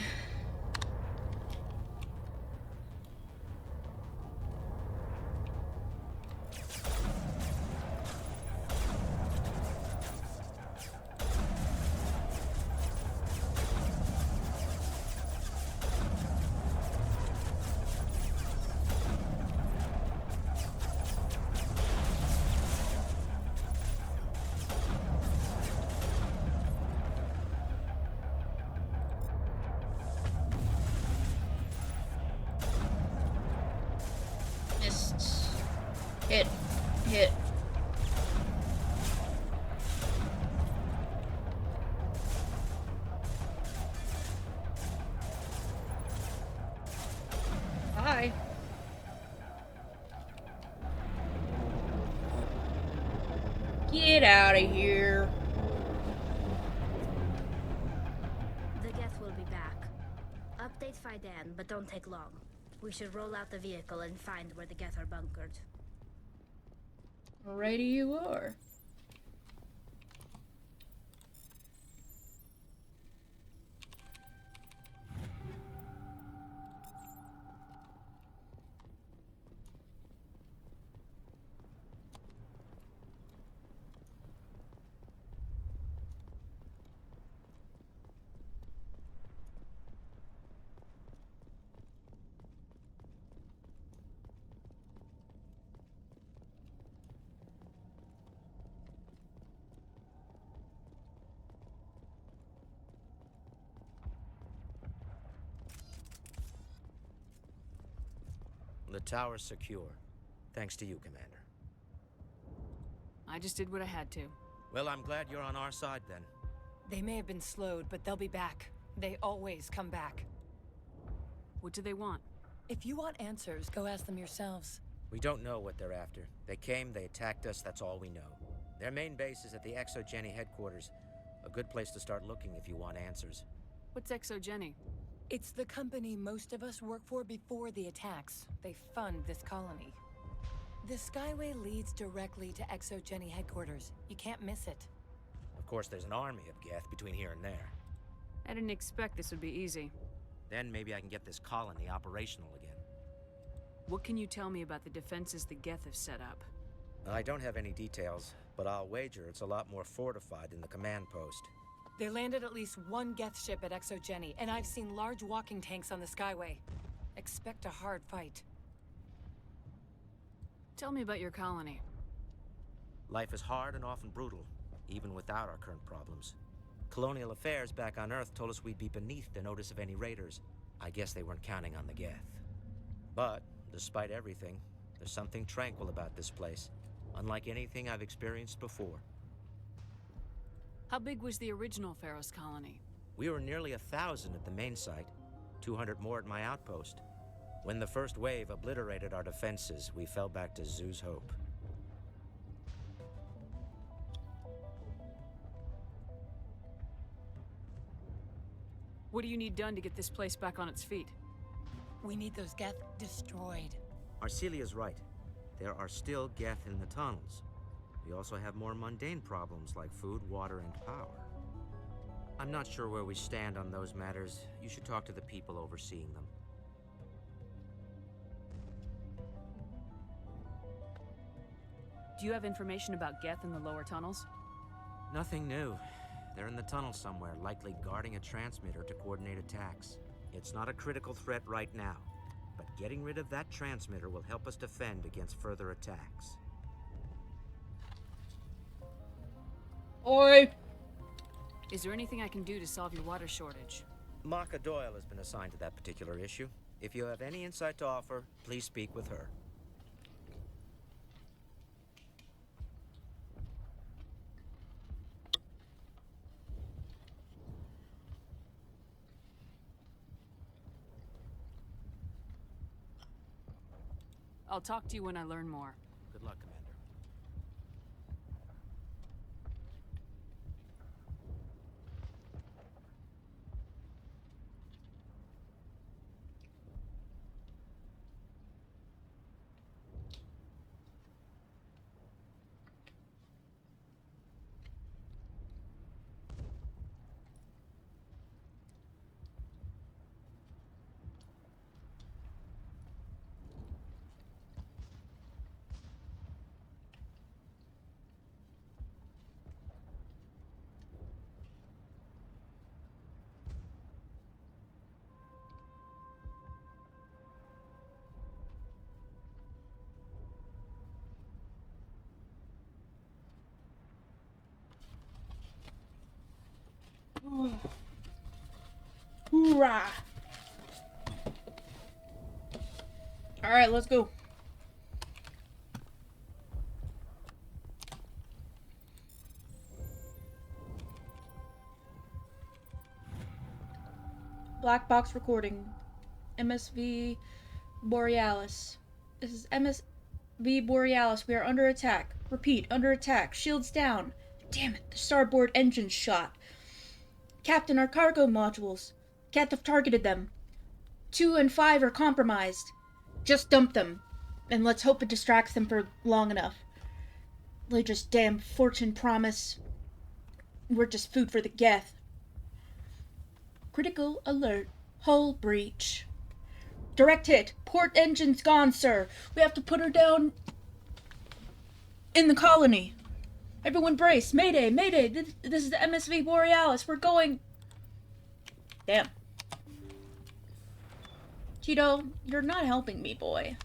Get out of here. The Geth will be back. Update Fidan, but don't take long. We should roll out the vehicle and find where the Geth are bunkered. Alrighty you are. The tower's secure. Thanks to you, Commander. I just did what I had to. Well, I'm glad you're on our side, then. They may have been slowed, but they'll be back. They always come back. What do they want? If you want answers, go ask them yourselves. We don't know what they're after. They came, they attacked us, that's all we know. Their main base is at the ExoGeni headquarters. A good place to start looking if you want answers. What's ExoGeni? It's the company most of us work for before the attacks. They fund this colony. The Skyway leads directly to ExoGeni headquarters. You can't miss it. Of course, there's an army of Geth between here and there. I didn't expect this would be easy. Then maybe I can get this colony operational again. What can you tell me about the defenses the Geth have set up? I don't have any details, but I'll wager it's a lot more fortified than the command post. They landed at least one Geth ship at ExoGeni, and I've seen large walking tanks on the Skyway. Expect a hard fight. Tell me about your colony. Life is hard and often brutal, even without our current problems. Colonial affairs back on Earth told us we'd be beneath the notice of any raiders. I guess they weren't counting on the Geth. But, despite everything, there's something tranquil about this place, unlike anything I've experienced before. How big was the original Pharaoh's colony? We were nearly 1,000 at the main site, 200 more at my outpost. When the first wave obliterated our defenses, we fell back to Zoo's hope. What do you need done to get this place back on its feet? We need those Geth destroyed. Arcelia's right. There are still Geth in the tunnels. We also have more mundane problems like food, water, and power. I'm not sure where we stand on those matters. You should talk to the people overseeing them. Do you have information about Geth in the lower tunnels? Nothing new. They're in the tunnel somewhere, likely guarding a transmitter to coordinate attacks. It's not a critical threat right now, but getting rid of that transmitter will help us defend against further attacks. Oi! Is there anything I can do to solve your water shortage? Maka Doyle has been assigned to that particular issue. If you have any insight to offer, please speak with her. I'll talk to you when I learn more. Good luck, Commander. Hoorah! Alright, let's go. Black box recording. MSV Borealis. This is MSV Borealis. We are under attack. Repeat, under attack. Shields down. Damn it, the starboard engine's shot. Captain, our cargo modules. Can't have targeted them. 2 and 5 are compromised. Just dump them. And let's hope it distracts them for long enough. Lydra's damn fortune promise. We're just food for the Geth. Critical alert. Hull breach. Direct hit. Port engine's gone, sir. We have to put her down in the colony. Everyone brace. Mayday, mayday. This is the MSV Borealis. We're going... Damn. Cheeto, you're not helping me, boy.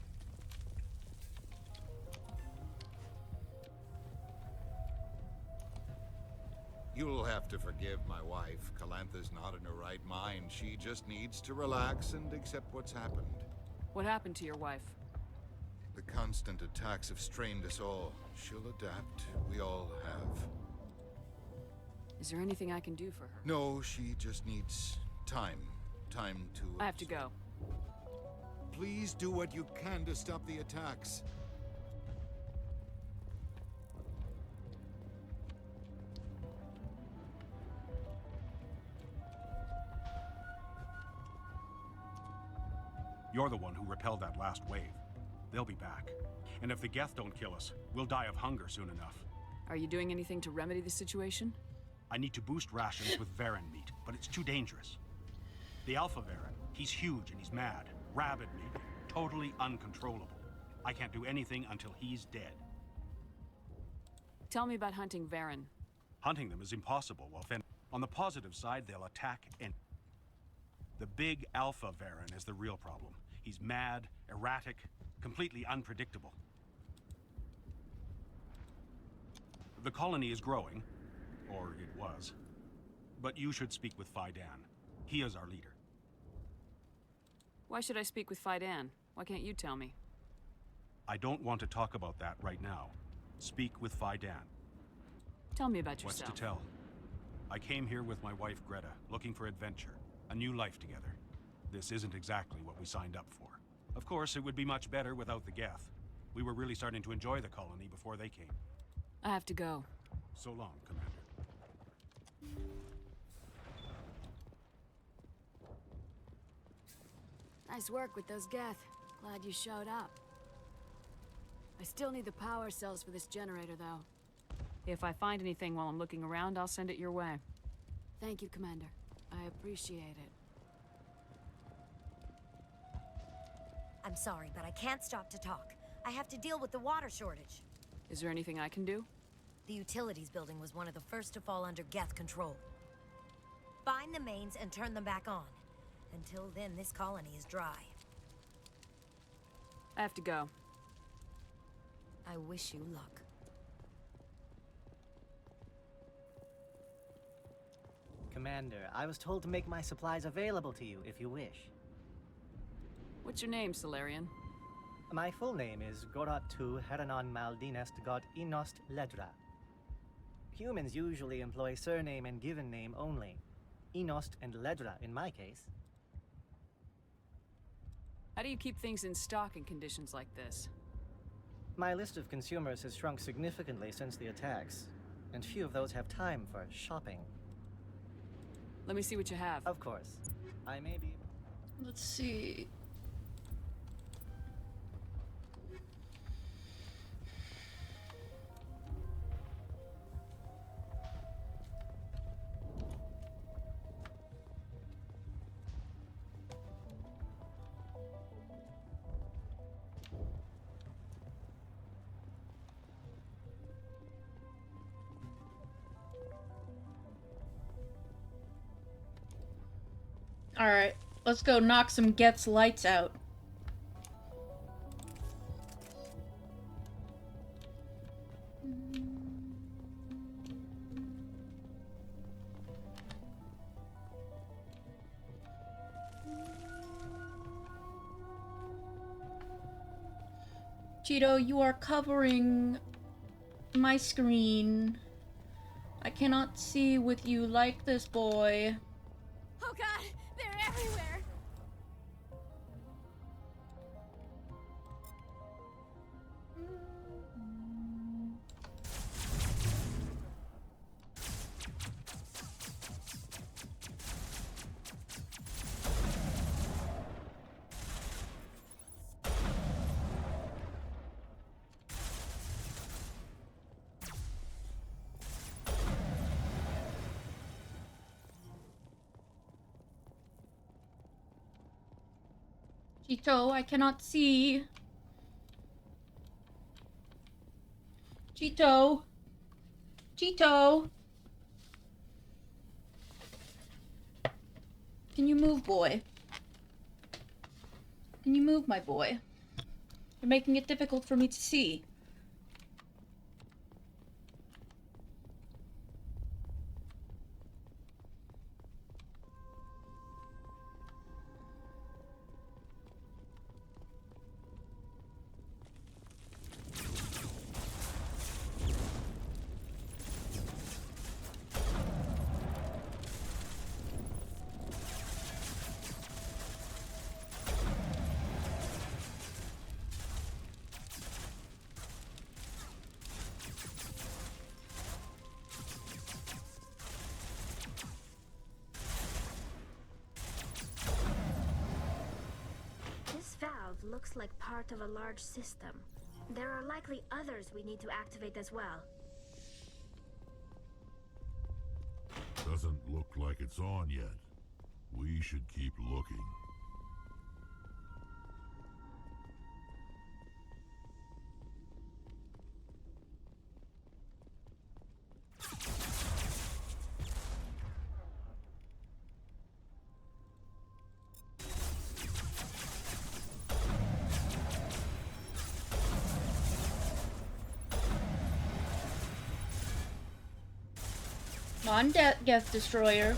You'll have to forgive my wife. Calantha's not in her right mind. She just needs to relax and accept what's happened. What happened to your wife? The constant attacks have strained us all. She'll adapt. We all have. Is there anything I can do for her? No, she just needs time. Time to... I have to go. Please do what you can to stop the attacks. You're the one who repelled that last wave. They'll be back. And if the Geth don't kill us, we'll die of hunger soon enough. Are you doing anything to remedy the situation? I need to boost rations with Varen meat, but it's too dangerous. The Alpha Varen, he's huge and he's mad. Rabid meat, totally uncontrollable. I can't do anything until he's dead. Tell me about hunting Varen. Hunting them is impossible while on the positive side, they'll attack and... The big Alpha Varen is the real problem. He's mad, erratic, completely unpredictable. The colony is growing, or it was, but you should speak with Fidan. He is our leader. Why should I speak with Fidan? Why can't you tell me? I don't want to talk about that right now. Speak with Fidan. Tell me about yourself. What's to tell? I came here with my wife Greta, looking for adventure, a new life together. This isn't exactly what we signed up for. Of course, it would be much better without the Geth. We were really starting to enjoy the colony before they came. I have to go. So long, Commander. Nice work with those Geth. Glad you showed up. I still need the power cells for this generator, though. If I find anything while I'm looking around, I'll send it your way. Thank you, Commander. I appreciate it. I'm sorry, but I can't stop to talk. I have to deal with the water shortage. Is there anything I can do? The utilities building was one of the first to fall under Geth control. Find the mains and turn them back on. Until then, this colony is dry. I have to go. I wish you luck. Commander, I was told to make my supplies available to you if you wish. What's your name, Solarian? My full name is Goratu Heranon Maldinest God Inost Ledra. Humans usually employ surname and given name only. Inost and Ledra in my case. How do you keep things in stock in conditions like this? My list of consumers has shrunk significantly since the attacks, and few of those have time for shopping. Let me see what you have. Of course. I may be... Let's see. Alright, let's go knock some Geth's lights out. Cheeto, you are covering my screen. I cannot see with you like this, boy. Oh god, they're everywhere! Chito, I cannot see. Chito. Chito. Can you move, boy? Can you move, my boy? You're making it difficult for me to see. This valve looks like part of a large system. There are likely others we need to activate as well. Doesn't look like it's on yet. We should keep looking. Come on, Death Destroyer.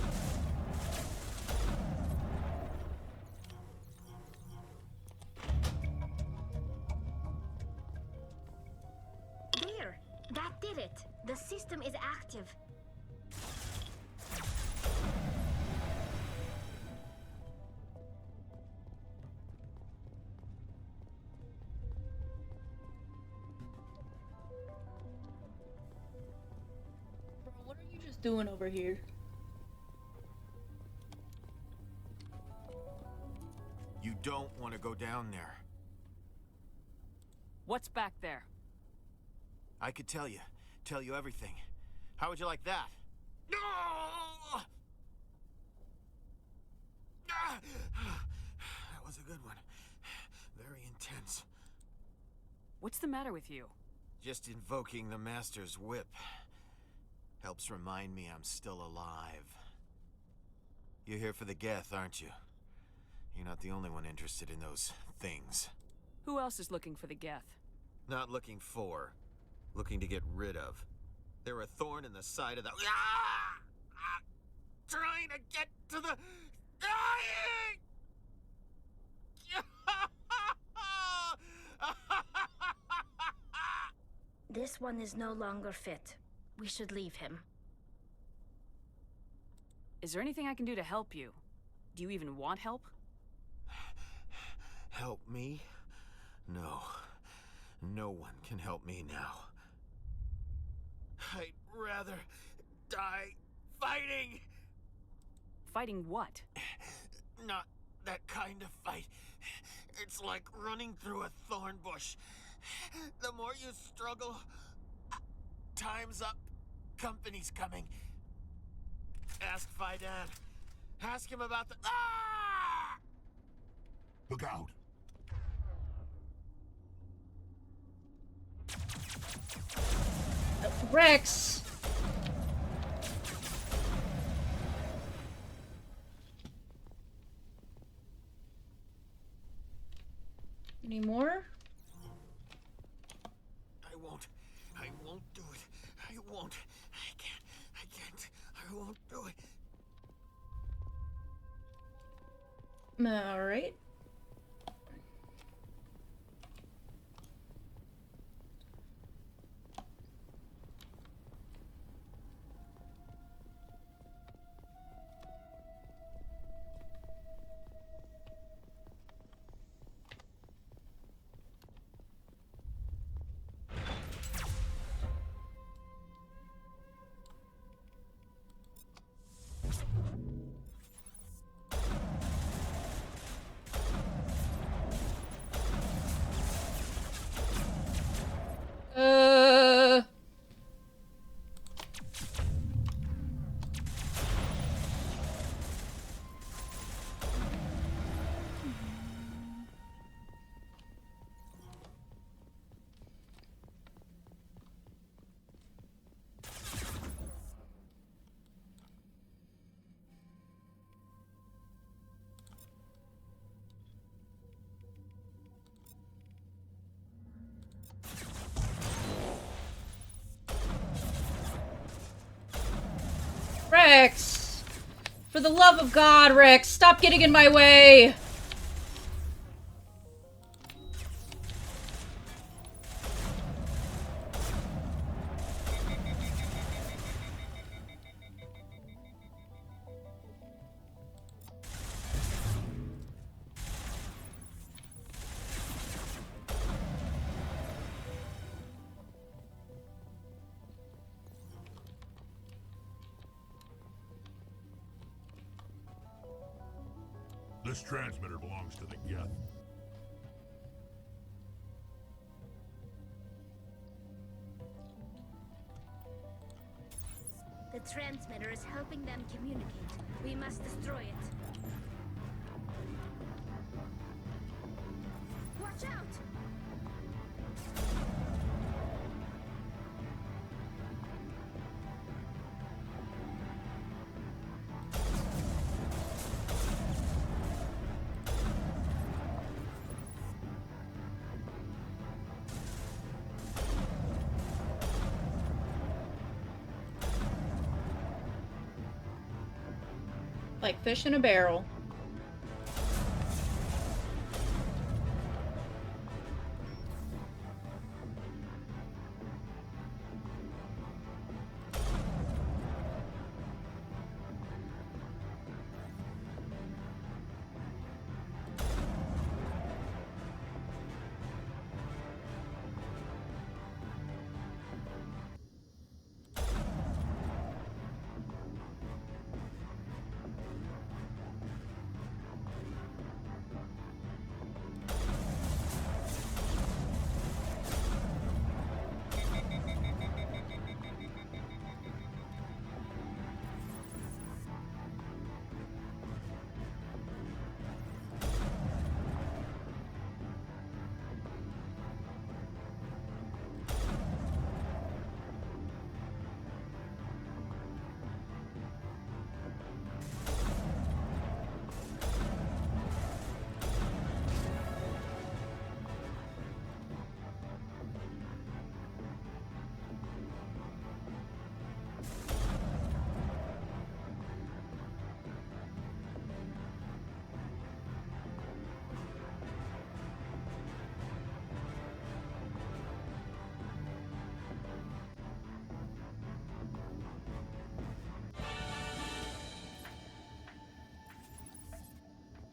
There! That did it! The system is active. Bro, what are you just doing over here? You don't want to go down there. What's back there? I could tell you everything. How would you like that? No! That was a good one. Very intense. What's the matter with you? Just invoking the Master's whip helps remind me I'm still alive. You're here for the Geth, aren't you? You're not the only one interested in those things. Who else is looking for the Geth? Not looking for. Looking to get rid of. They're a thorn in the side of the... Ah! Trying to get to the... This one is no longer fit. We should leave him. Is there anything I can do to help you? Do you even want help? Help me? No. No one can help me now. I'd rather die fighting! Fighting what? Not that kind of fight. It's like running through a thorn bush. The more you struggle, time's up. Company's coming. Ask Faidan. Ask him about the... Ah! Look out! Rex! Any more? I won't do it. I won't. I can't. I won't do it. Alright. Rex! For the love of God, Rex, stop getting in my way! This transmitter belongs to the Geth. The transmitter is helping them communicate. We must destroy it. Watch out! Like fish in a barrel.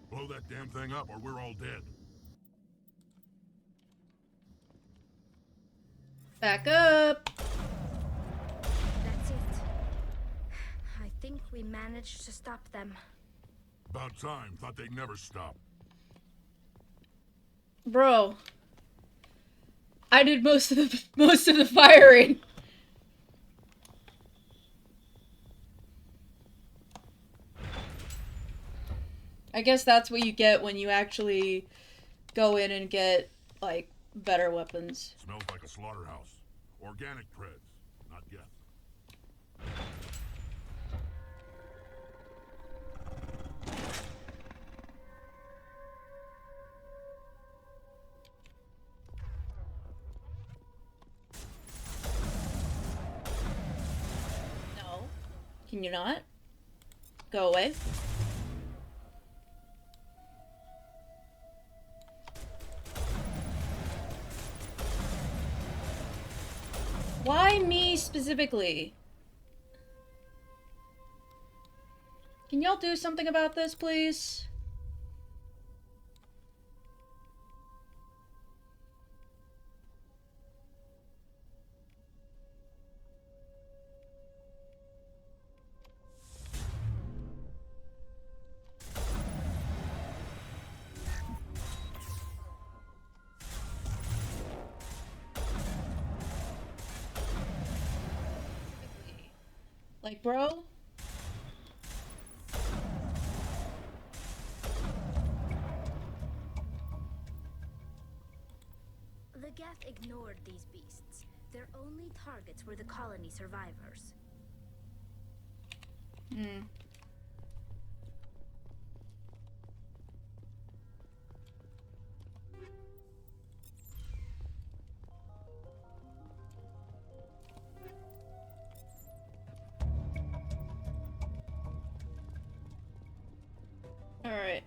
Blow that damn thing up or we're all dead. Back up! That's it. I think we managed to stop them. About time. Thought they'd never stop. Bro. I did most of the firing. I guess that's what you get when you actually go in and get, like, better weapons. Smells like a slaughterhouse. Organic preds, not Geth. No. Can you not? Go away. Why me specifically? Can y'all do something about this, please? Like, bro? The Geth ignored these beasts. Their only targets were the colony survivors. Hmm. Alright.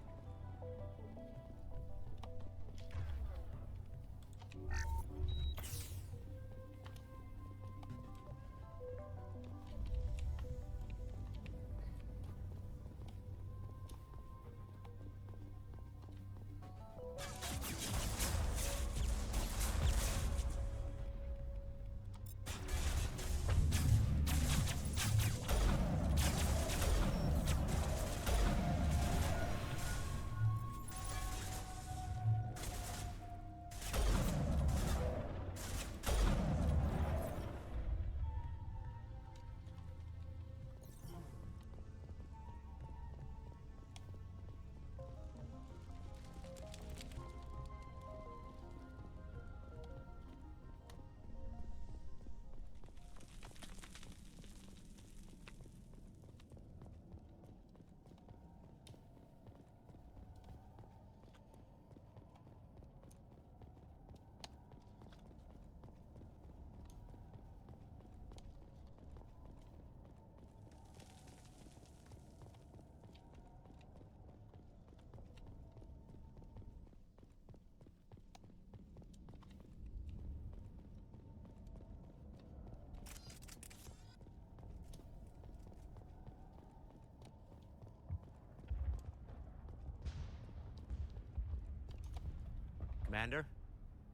Commander,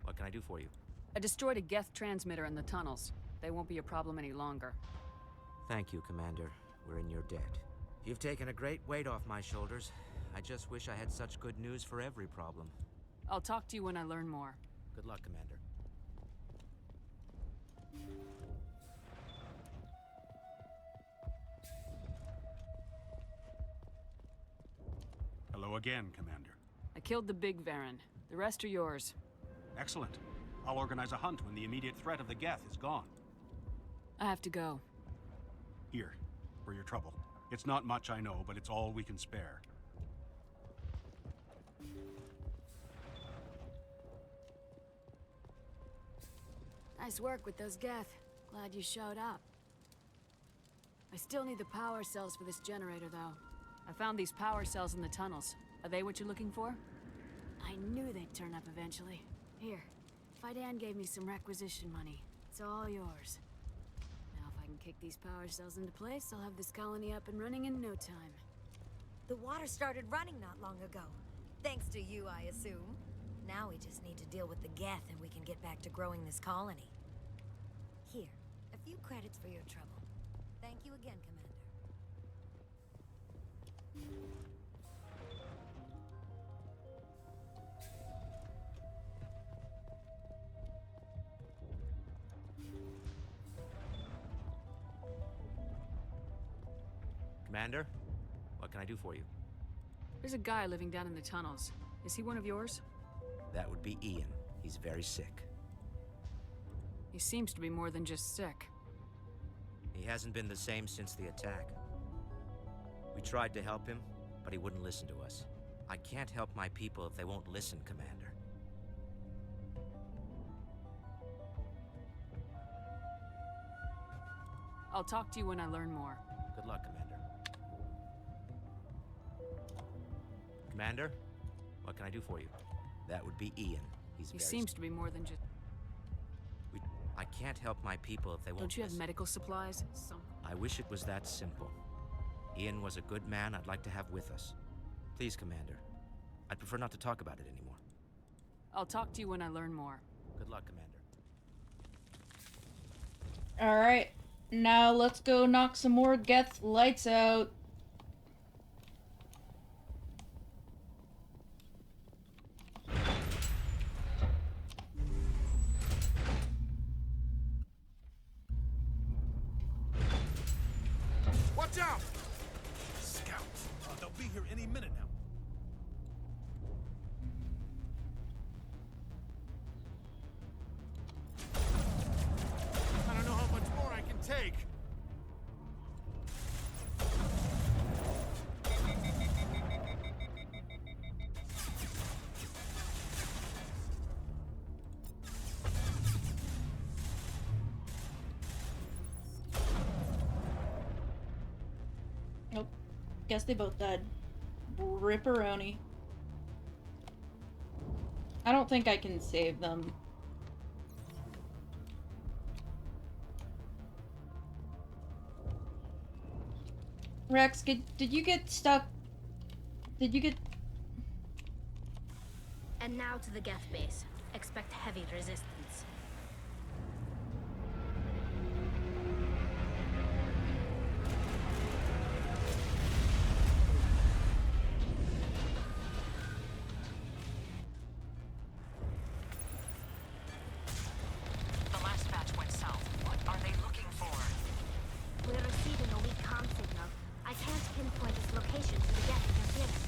what can I do for you? I destroyed a Geth transmitter in the tunnels. They won't be a problem any longer. Thank you, Commander. We're in your debt. You've taken a great weight off my shoulders. I just wish I had such good news for every problem. I'll talk to you when I learn more. Good luck, Commander. Hello again, Commander. I killed the big Varen. The rest are yours. Excellent. I'll organize a hunt when the immediate threat of the Geth is gone. I have to go. Here, for your trouble. It's not much, I know, but it's all we can spare. Nice work with those Geth. Glad you showed up. I still need the power cells for this generator, though. I found these power cells in the tunnels. Are they what you're looking for? I knew they'd turn up eventually. Here, Fidan gave me some requisition money. It's all yours. Now if I can kick these power cells into place, I'll have this colony up and running in no time. The water started running not long ago. Thanks to you, I assume. Now we just need to deal with the Geth and we can get back to growing this colony. Here, a few credits for your trouble. Thank you again, Commander. Commander, what can I do for you? There's a guy living down in the tunnels. Is he one of yours? That would be Ian. He's very sick. He seems to be more than just sick. He hasn't been the same since the attack. We tried to help him, but he wouldn't listen to us. I can't help my people if they won't listen, Commander. I'll talk to you when I learn more. Good luck, Commander. Commander, what can I do for you? That would be Ian. He seems to be more than just... I can't help my people if they won't Don't you have listen. medical supplies? I wish it was that simple. Ian was a good man I'd like to have with us. Please, Commander. I'd prefer not to talk about it anymore. I'll talk to you when I learn more. Good luck, Commander. Alright, now let's go knock some more Geth lights out. Watch out! Scouts. They'll be here any minute now. I don't know how much more I can take. Nope. Guess they both died. Ripperoni. I don't think I can save them. Rex, did you get stuck? Did you get... And now to the Geth base. Expect heavy resistance. The last batch went south. What are they looking for? We're receiving a weak comm signal. I can't pinpoint its location to the Geth interference.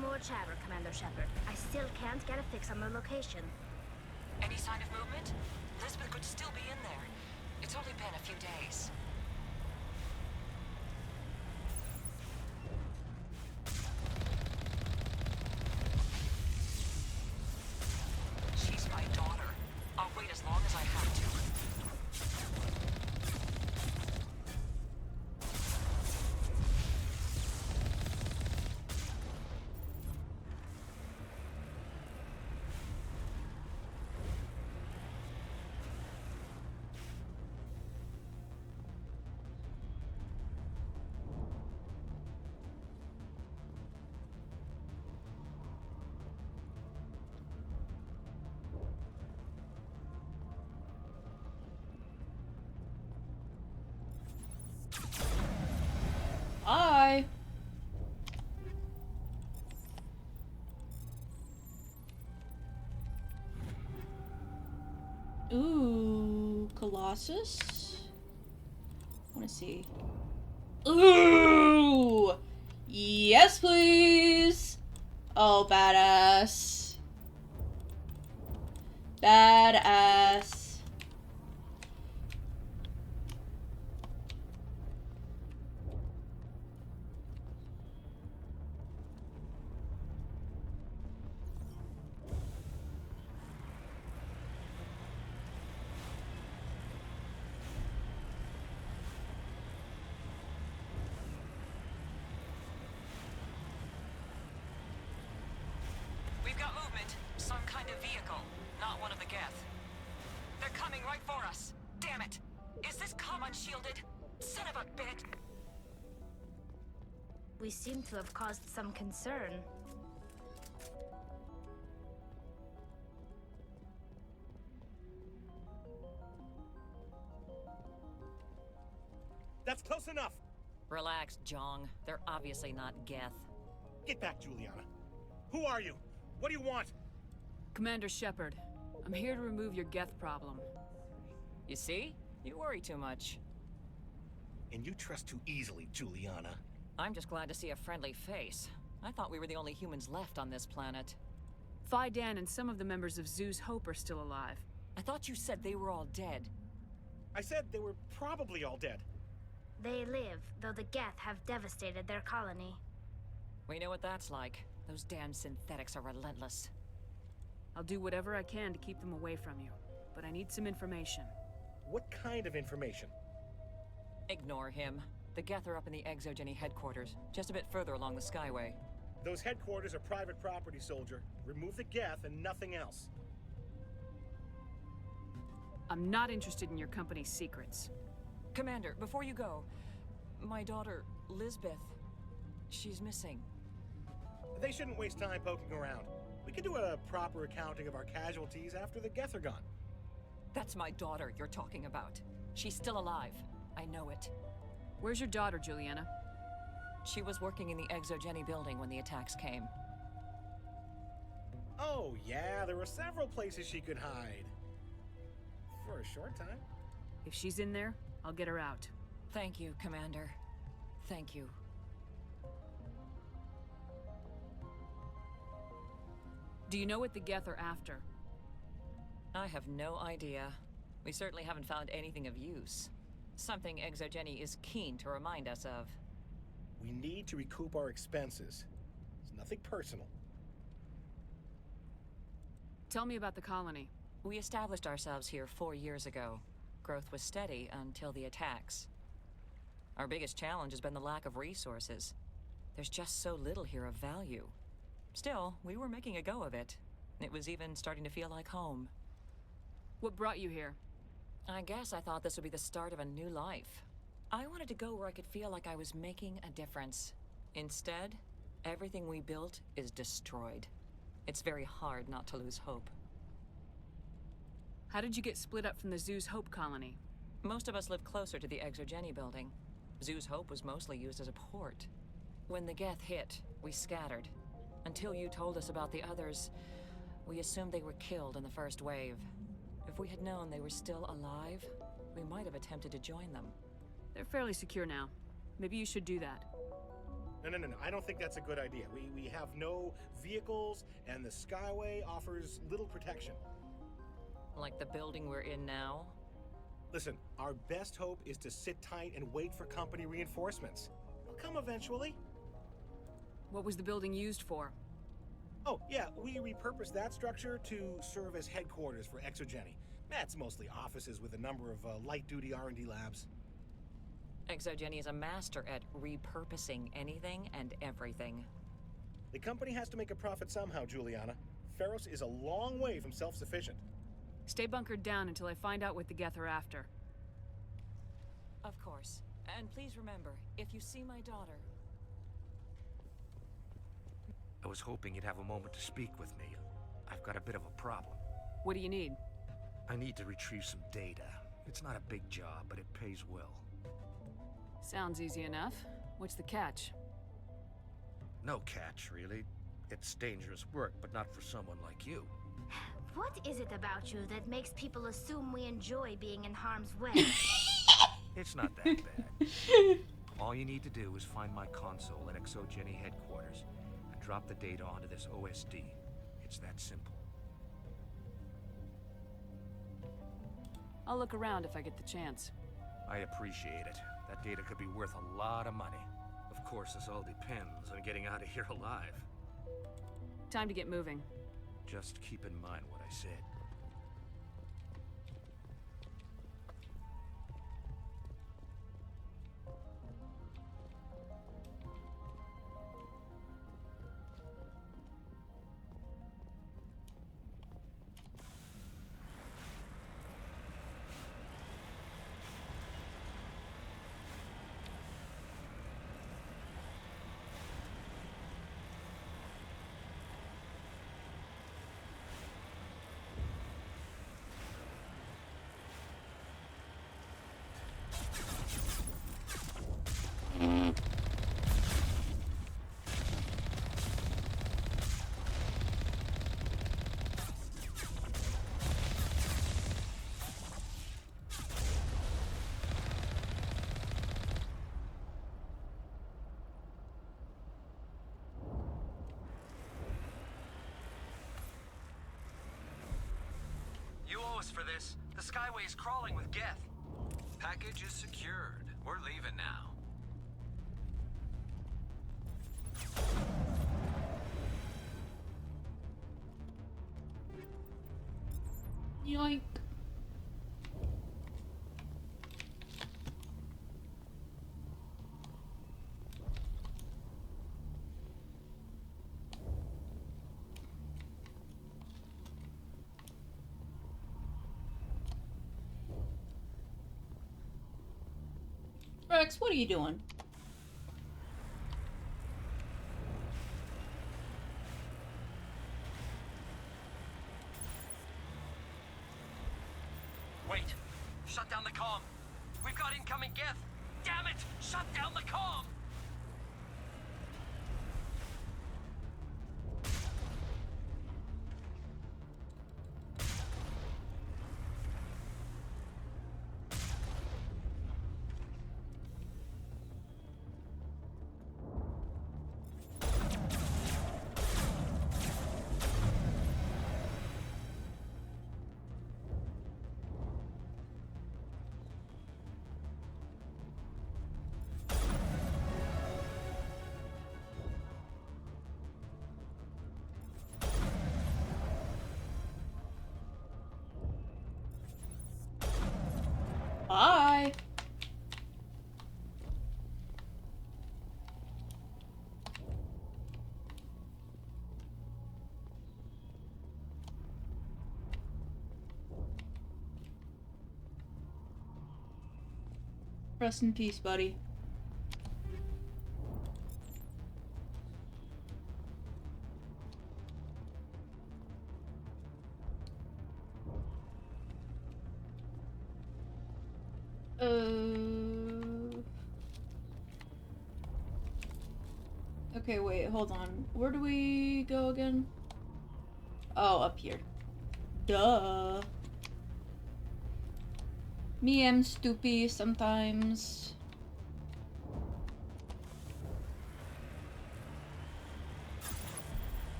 More chatter, Commander Shepard. I still can't get a fix on the location. Any sign of movement? Lisbeth could still be in there. It's only been a few days. She's my daughter. I'll wait as long as I have to. Hi. Ooh, Colossus? I wanna see. Ooh! Yes, please! Oh, badass. Badass. We've got movement. Some kind of vehicle. Not one of the Geth. They're coming right for us. Damn it. Is this comm unshielded? Son of a bitch. We seem to have caused some concern. That's close enough! Relax, Jong. They're obviously not Geth. Get back, Juliana. Who are you? What do you want? Commander Shepard, I'm here to remove your Geth problem. You see? You worry too much. And you trust too easily, Juliana. I'm just glad to see a friendly face. I thought we were the only humans left on this planet. Fidan and some of the members of Zoo's Hope are still alive. I thought you said they were all dead. I said they were probably all dead. They live, though the Geth have devastated their colony. We know what that's like. Those damn synthetics are relentless. I'll do whatever I can to keep them away from you, but I need some information. What kind of information? Ignore him. The Geth are up in the Exogeny headquarters, just a bit further along the Skyway. Those headquarters are private property, soldier. Remove the Geth and nothing else. I'm not interested in your company's secrets. Commander, before you go, my daughter, Lisbeth, she's missing. They shouldn't waste time poking around. We can do a proper accounting of our casualties after the Geth are gone. That's my daughter you're talking about. She's still alive. I know it. Where's your daughter, Juliana? She was working in the Exogeny building when the attacks came. Oh, yeah, there were several places she could hide. For a short time. If she's in there, I'll get her out. Thank you, Commander. Thank you. Do you know what the Geth are after? I have no idea. We certainly haven't found anything of use. Something Exogeny is keen to remind us of. We need to recoup our expenses. It's nothing personal. Tell me about the colony. We established ourselves here 4 years ago. Growth was steady until the attacks. Our biggest challenge has been the lack of resources. There's just so little here of value. Still, we were making a go of it. It was even starting to feel like home. What brought you here? I guess I thought this would be the start of a new life. I wanted to go where I could feel like I was making a difference. Instead, everything we built is destroyed. It's very hard not to lose hope. How did you get split up from the Zoo's Hope colony? Most of us lived closer to the Exogeny building. Zoo's Hope was mostly used as a port. When the Geth hit, we scattered. Until you told us about the others, we assumed they were killed in the first wave. If we had known they were still alive, we might have attempted to join them. They're fairly secure now. Maybe you should do that. No. I don't think that's a good idea. We have no vehicles, and the Skyway offers little protection. Like the building we're in now? Listen, our best hope is to sit tight and wait for company reinforcements. They'll come eventually. What was the building used for? Oh, yeah, we repurposed that structure to serve as headquarters for Exogeny. That's mostly offices with a number of light-duty R&D labs. Exogeny is a master at repurposing anything and everything. The company has to make a profit somehow, Juliana. Feros is a long way from self-sufficient. Stay bunkered down until I find out what the Geth are after. Of course. And please remember, if you see my daughter... I was hoping you'd have a moment to speak with me. I've got a bit of a problem. What do you need? I need to retrieve some data. It's not a big job, but it pays well. Sounds easy enough. What's the catch? No catch, really. It's dangerous work, but not for someone like you. What is it about you that makes people assume we enjoy being in harm's way? It's not that bad. All you need to do is find my console at Exogeny headquarters and drop the data onto this OSD. It's that simple. I'll look around if I get the chance. I appreciate it. That data could be worth a lot of money. Of course, this all depends on getting out of here alive. Time to get moving. Just keep in mind what I said. You owe us for this. The Skyway is crawling with Geth. Package is secured. We're leaving now. Yoink. Rex, what are you doing? Wait! Shut down the comm! We've got incoming Geth! Damn it! Shut down the comm! Rest in peace, buddy. Okay, wait, hold on. Where do we go again? Oh, up here. Duh. Me am stupid sometimes.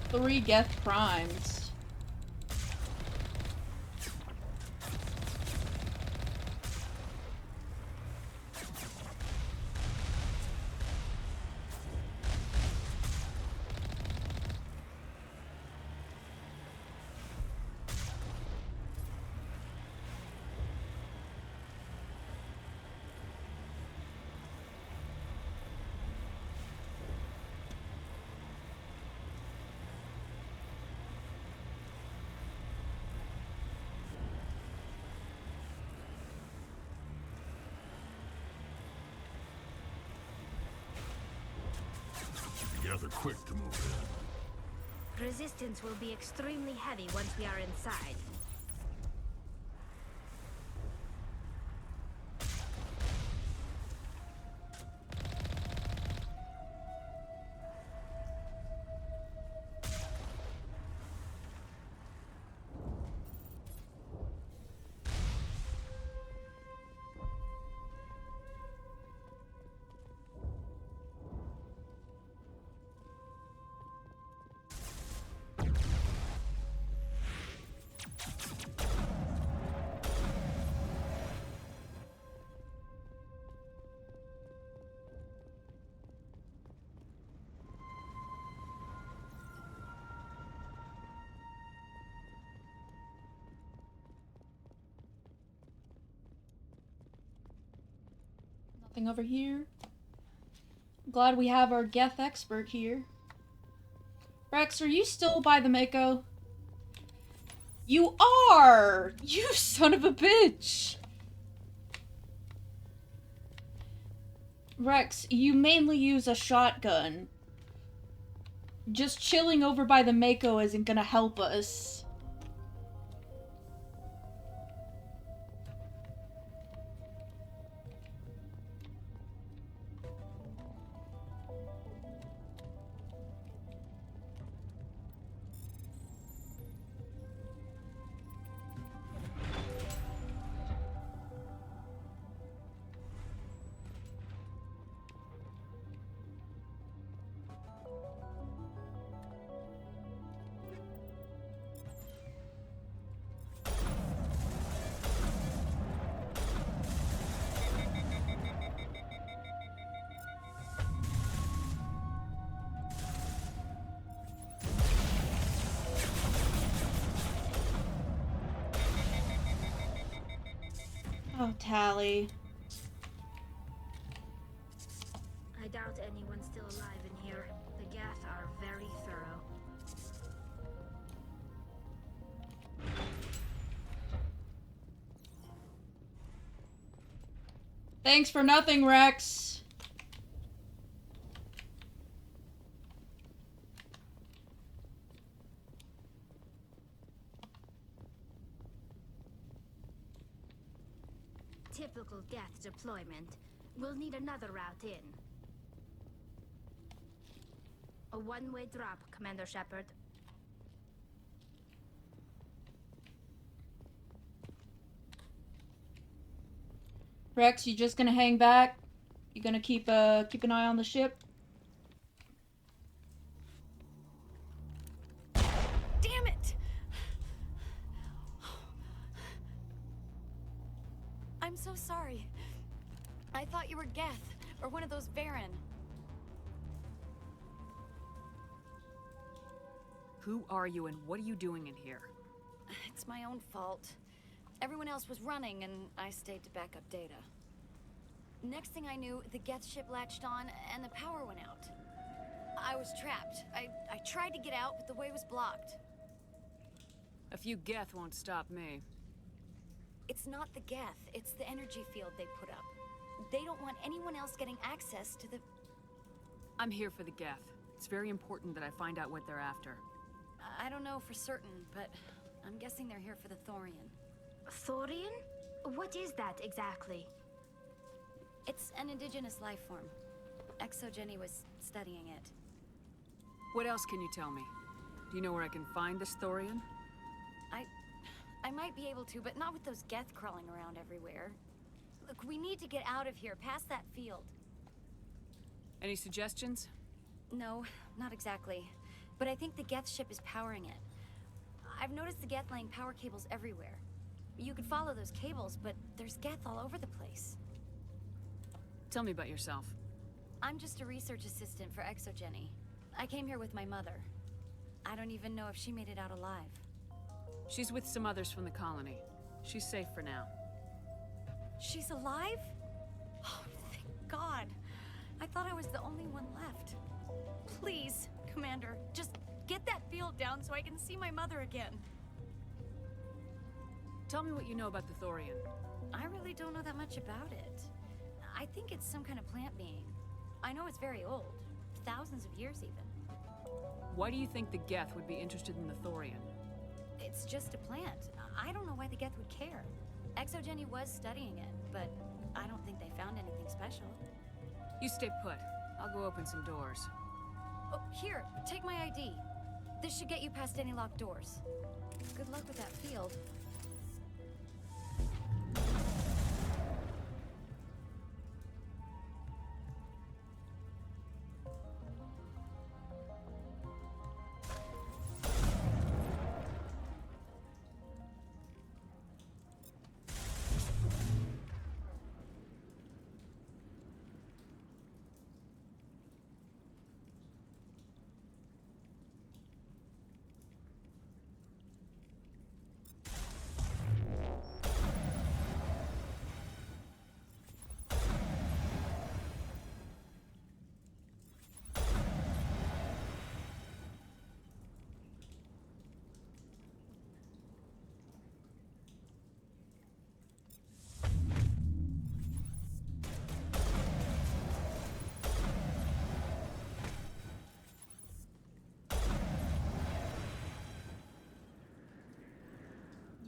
Three Geth Primes. They're quick to move in. Resistance will be extremely heavy once we are inside. Nothing over here. Glad we have our Geth expert here. Rex, are you still by the Mako? You are! You son of a bitch! Rex, you mainly use a shotgun. Just chilling over by the Mako isn't gonna help us. Oh, Tally. I doubt anyone's still alive in here. The Geth are very thorough. Thanks for nothing, Rex. Typical Geth deployment. We'll need another route in. A one-way drop, Commander Shepard. Rex, you just gonna hang back? You gonna keep an eye on the ship? Damn it! I'm so sorry. I thought you were Geth, or one of those Varen. Who are you and what are you doing in here? It's my own fault. Everyone else was running, and I stayed to back up data. Next thing I knew, the Geth ship latched on, and the power went out. I was trapped. I tried to get out, but the way was blocked. A few Geth won't stop me. It's not the Geth, it's the energy field they put up. They don't want anyone else getting access to the... I'm here for the Geth. It's very important that I find out what they're after. I don't know for certain, but I'm guessing they're here for the Thorian. Thorian? What is that exactly? It's an indigenous life form. ExoJenny was studying it. What else can you tell me? Do you know where I can find this Thorian? I might be able to, but not with those Geth crawling around everywhere. Look, we need to get out of here, past that field. Any suggestions? No, not exactly. But I think the Geth ship is powering it. I've noticed the Geth laying power cables everywhere. You could follow those cables, but there's Geth all over the place. Tell me about yourself. I'm just a research assistant for ExoJenny. I came here with my mother. I don't even know if she made it out alive. She's with some others from the colony. She's safe for now. She's alive? Oh, thank God. I thought I was the only one left. Please, Commander, just get that field down so I can see my mother again. Tell me what you know about the Thorian. I really don't know that much about it. I think it's some kind of plant being. I know it's very old. Thousands of years, even. Why do you think the Geth would be interested in the Thorian? It's just a plant. I don't know why the Geth would care. ExoJenny was studying it, but I don't think they found anything special. You stay put. I'll go open some doors. Oh, here, take my ID. This should get you past any locked doors. Good luck with that field.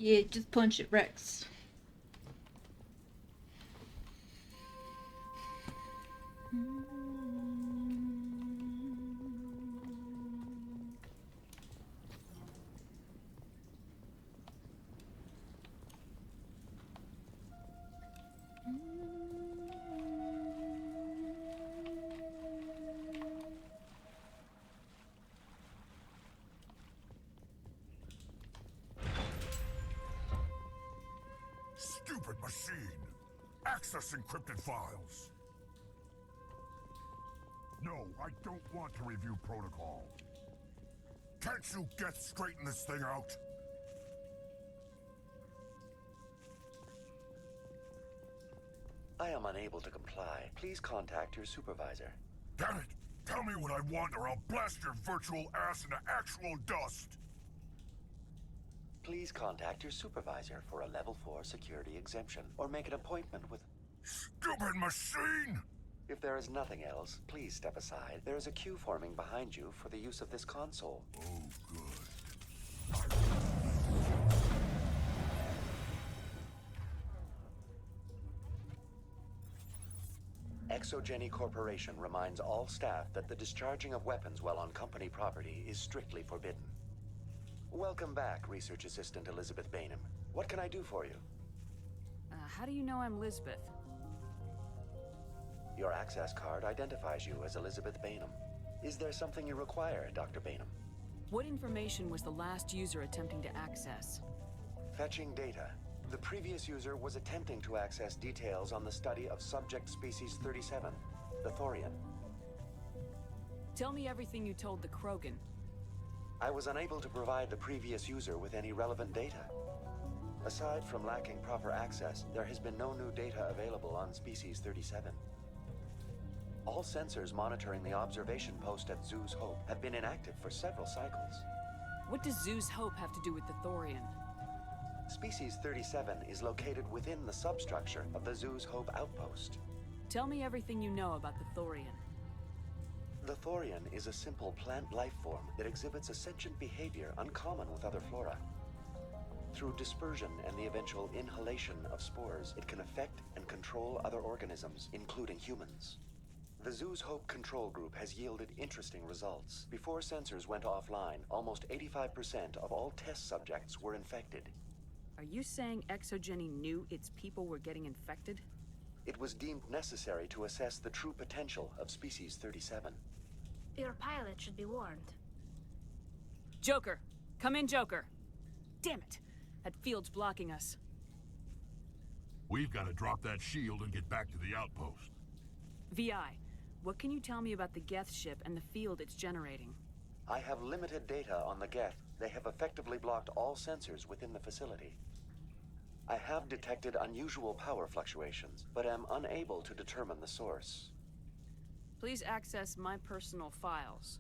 Yeah, just punch it, Rex. Stupid machine! Access encrypted files! No, I don't want to review protocol. Can't you straighten this thing out? I am unable to comply. Please contact your supervisor. Damn it! Tell me what I want or I'll blast your virtual ass into actual dust! Please contact your supervisor for a level 4 security exemption, or make an appointment with... Stupid machine! If there is nothing else, please step aside. There is a queue forming behind you for the use of this console. Oh, good. ExoJenny Corporation reminds all staff that the discharging of weapons while on company property is strictly forbidden. Welcome back, Research Assistant Elizabeth Bainham. What can I do for you? How do you know I'm Lisbeth? Your access card identifies you as Elizabeth Bainham. Is there something you require, Dr. Bainham? What information was the last user attempting to access? Fetching data. The previous user was attempting to access details on the study of subject species 37, the Thorian. Tell me everything you told the Krogan. I was unable to provide the previous user with any relevant data. Aside from lacking proper access, there has been no new data available on species 37. All sensors monitoring the observation post at Zoo's Hope have been inactive for several cycles. What does Zoo's Hope have to do with the Thorian? Species 37 is located within the substructure of the Zoo's Hope outpost. Tell me everything you know about the Thorian. The Thorian is a simple plant life form that exhibits a sentient behavior uncommon with other flora. Through dispersion and the eventual inhalation of spores, it can affect and control other organisms, including humans. The Zoo's Hope control group has yielded interesting results. Before sensors went offline, almost 85% of all test subjects were infected. Are you saying ExoGeni knew its people were getting infected? It was deemed necessary to assess the true potential of Species 37. Your pilot should be warned. Joker! Come in, Joker! Damn it! That field's blocking us. We've got to drop that shield and get back to the outpost. VI, what can you tell me about the Geth ship and the field it's generating? I have limited data on the Geth. They have effectively blocked all sensors within the facility. I have detected unusual power fluctuations, but am unable to determine the source. Please access my personal files.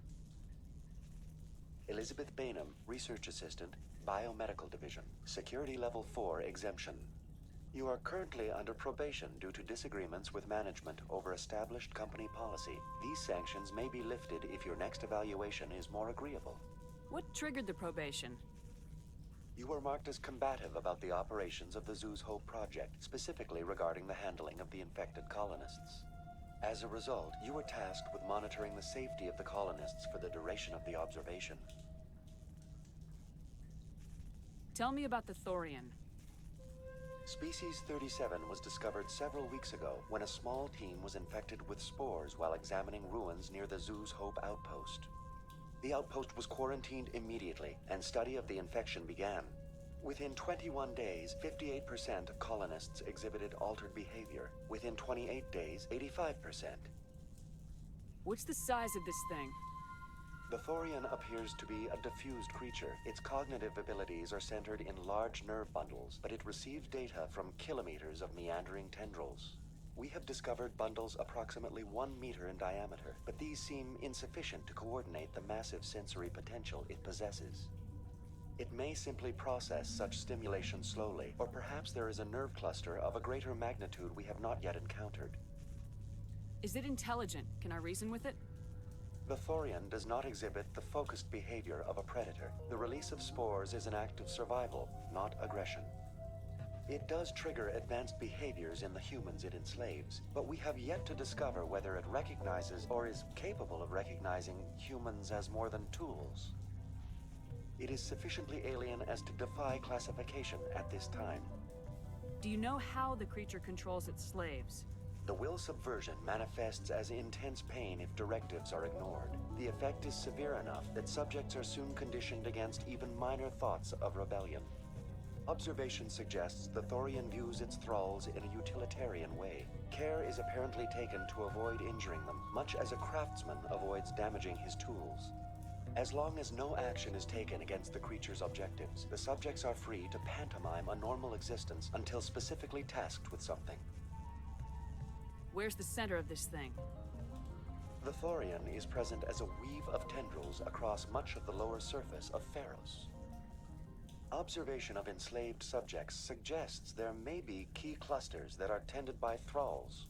Elizabeth Bainham, Research Assistant, Biomedical Division, Security Level 4 exemption. You are currently under probation due to disagreements with management over established company policy. These sanctions may be lifted if your next evaluation is more agreeable. What triggered the probation? You were marked as combative about the operations of the Zoo's Hope project, specifically regarding the handling of the infected colonists. As a result, you were tasked with monitoring the safety of the colonists for the duration of the observation. Tell me about the Thorian. Species 37 was discovered several weeks ago when a small team was infected with spores while examining ruins near the Zoo's Hope outpost. The outpost was quarantined immediately, and study of the infection began. Within 21 days, 58% of colonists exhibited altered behavior. Within 28 days, 85%. What's the size of this thing? The Thorian appears to be a diffused creature. Its cognitive abilities are centered in large nerve bundles, but it receives data from kilometers of meandering tendrils. We have discovered bundles approximately 1 meter in diameter, but these seem insufficient to coordinate the massive sensory potential it possesses. It may simply process such stimulation slowly, or perhaps there is a nerve cluster of a greater magnitude we have not yet encountered. Is it intelligent? Can I reason with it? The Thorian does not exhibit the focused behavior of a predator. The release of spores is an act of survival, not aggression. It does trigger advanced behaviors in the humans it enslaves, but we have yet to discover whether it recognizes or is capable of recognizing humans as more than tools. It is sufficiently alien as to defy classification at this time. Do you know how the creature controls its slaves? The will subversion manifests as intense pain if directives are ignored. The effect is severe enough that subjects are soon conditioned against even minor thoughts of rebellion. Observation suggests the Thorian views its thralls in a utilitarian way. Care is apparently taken to avoid injuring them, much as a craftsman avoids damaging his tools. As long as no action is taken against the creature's objectives, the subjects are free to pantomime a normal existence until specifically tasked with something. Where's the center of this thing? The Thorian is present as a weave of tendrils across much of the lower surface of Pharos. Observation of enslaved subjects suggests there may be key clusters that are tended by thralls.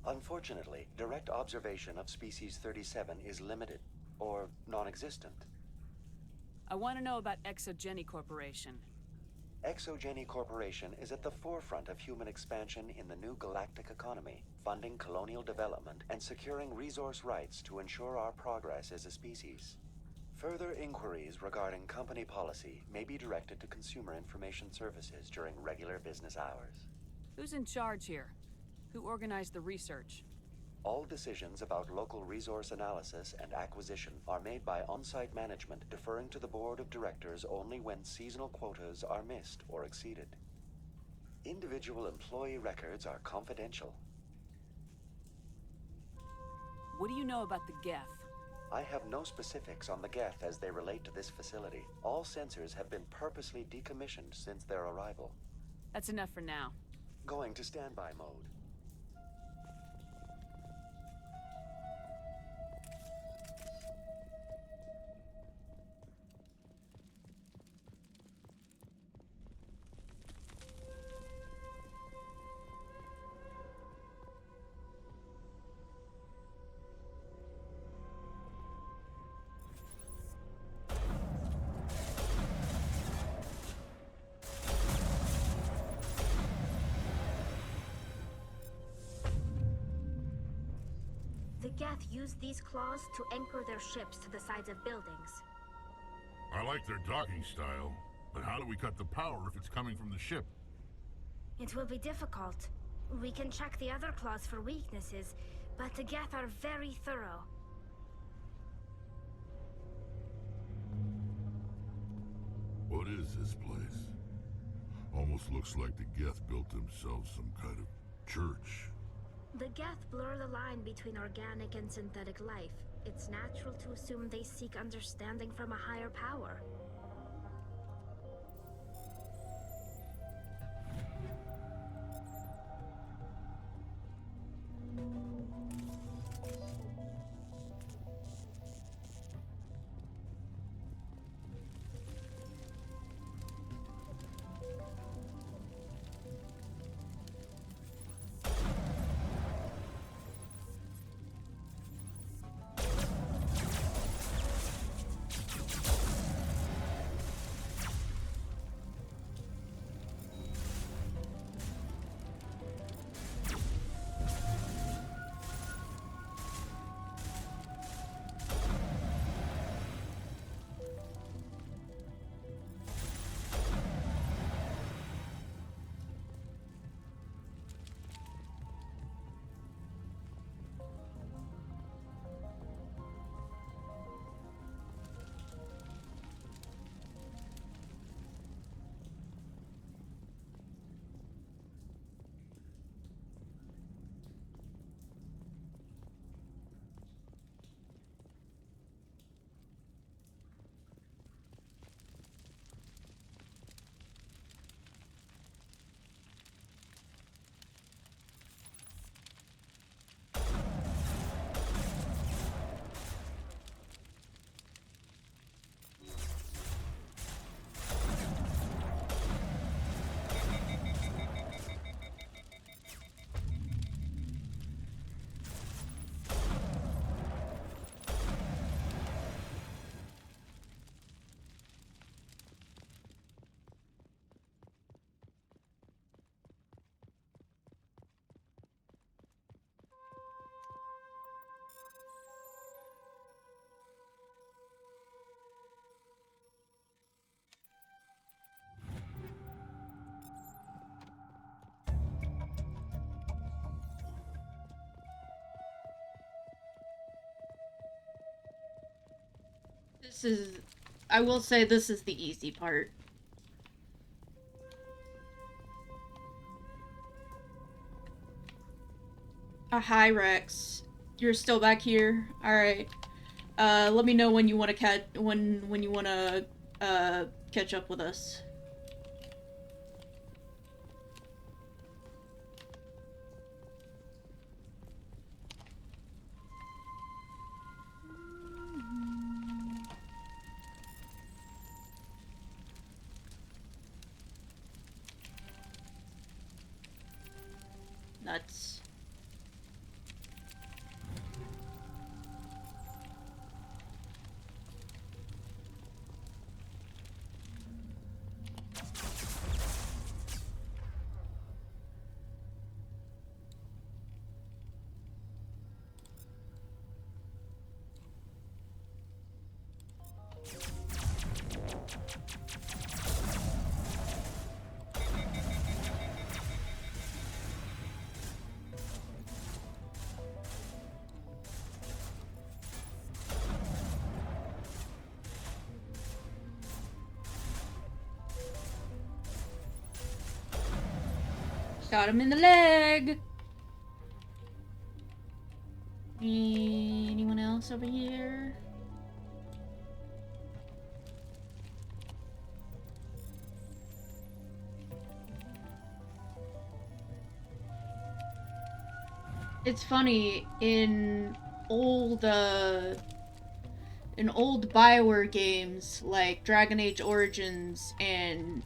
Unfortunately, direct observation of Species 37 is limited, or non-existent. I want to know about ExoGeni Corporation. ExoGeni Corporation is at the forefront of human expansion in the new galactic economy, funding colonial development and securing resource rights to ensure our progress as a species. Further inquiries regarding company policy may be directed to Consumer Information Services during regular business hours. Who's in charge here? Who organized the research? All decisions about local resource analysis and acquisition are made by on-site management, deferring to the board of directors only when seasonal quotas are missed or exceeded. Individual employee records are confidential. What do you know about the Geth? I have no specifics on the Geth as they relate to this facility. All sensors have been purposely decommissioned since their arrival. That's enough for now. Going to standby mode. Geth use these claws to anchor their ships to the sides of buildings. I like their docking style, but how do we cut the power if it's coming from the ship? It will be difficult. We can check the other claws for weaknesses, but the Geth are very thorough. What is this place? Almost looks like the Geth built themselves some kind of church. The Geth blur the line between organic and synthetic life. It's natural to assume they seek understanding from a higher power. This is... I will say this is the easy part. Hi, Rex. You're still back here? Alright. Let me know when you want to catch up with us. Nuts. Shot him in the leg. Anyone else over here? It's funny, in old BioWare games like Dragon Age Origins and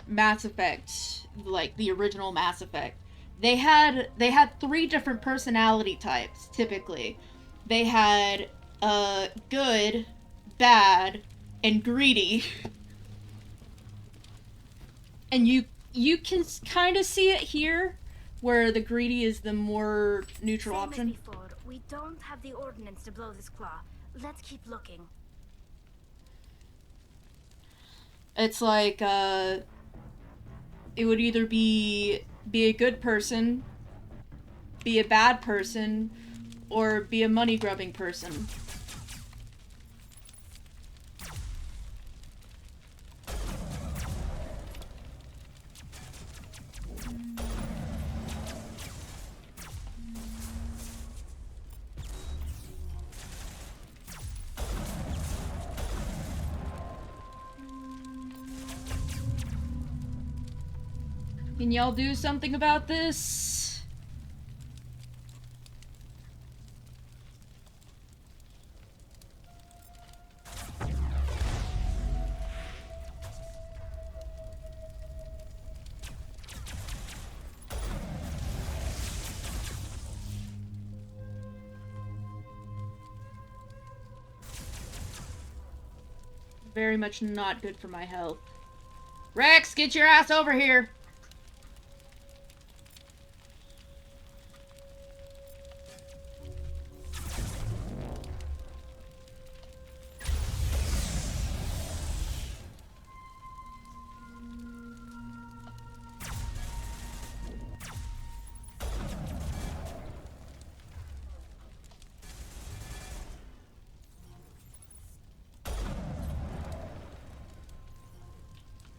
Mass Effect, like the original Mass Effect, they had 3 different personality types typically. They had good, bad, and greedy. And you can kind of see it here where the greedy is the more neutral Same option. as before, we don't have the ordnance to blow this claw. Let's keep looking. It's like, it would either be a good person, be a bad person, or be a money-grubbing person. Can y'all do something about this? Very much not good for my health. Rex, get your ass over here!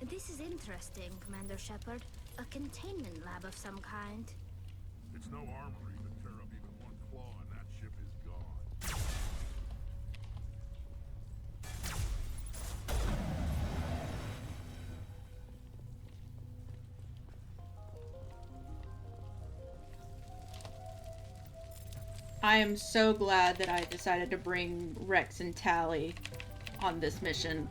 This is interesting, Commander Shepard. A containment lab of some kind. It's no armory to tear up even one claw and that ship is gone. I am so glad that I decided to bring Rex and Tally on this mission.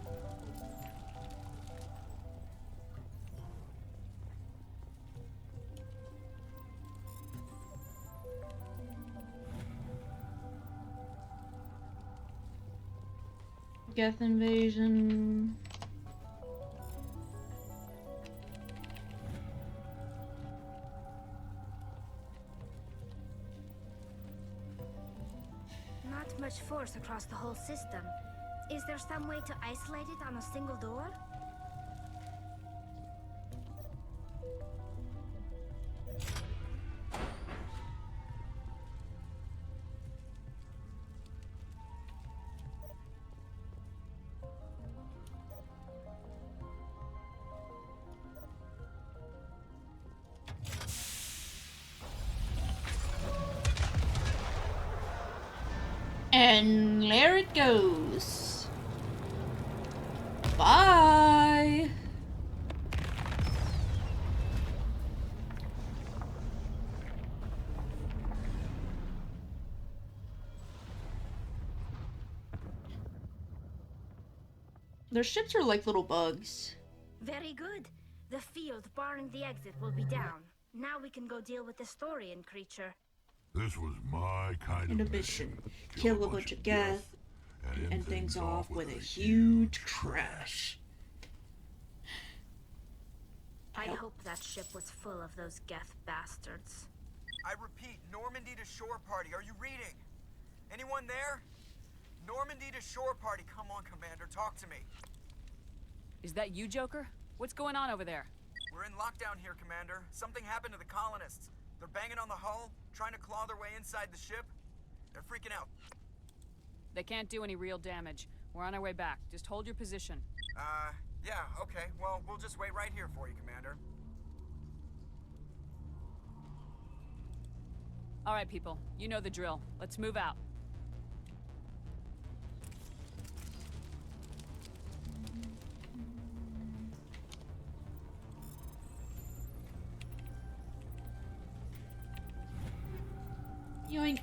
Geth invasion. Not much force across the whole system. Is there some way to isolate it on a single door? And there it goes. Bye. Their ships are like little bugs. Very good. The field barring the exit will be down. Now we can go deal with the Storian creature. This was my kind And a of mission. Kill a bunch of Geth and end things off with a huge crash. I hope that ship was full of those Geth bastards. I repeat, Normandy to shore party. Are you reading? Anyone there? Normandy to shore party. Come on, Commander. Talk to me. Is that you, Joker? What's going on over there? We're in lockdown here, Commander. Something happened to the colonists. They're banging on the hull, trying to claw their way inside the ship. They're freaking out. They can't do any real damage. We're on our way back. Just hold your position. Yeah, okay. Well, we'll just wait right here for you, Commander. All right, people. You know the drill. Let's move out. Yoink.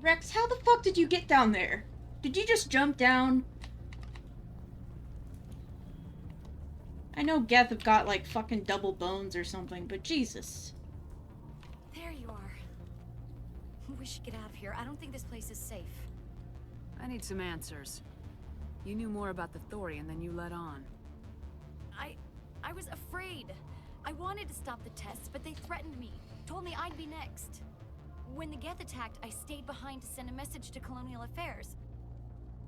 Rex, how the fuck did you get down there? Did you just jump down? I know Geth have got like fucking double bones or something, but Jesus. There you are. We should get out of here. I don't think this place is safe. I need some answers. You knew more about the Thorian than you let on. I was afraid. I wanted to stop the tests, but they threatened me. Told me I'd be next. When the Geth attacked, I stayed behind to send a message to Colonial Affairs.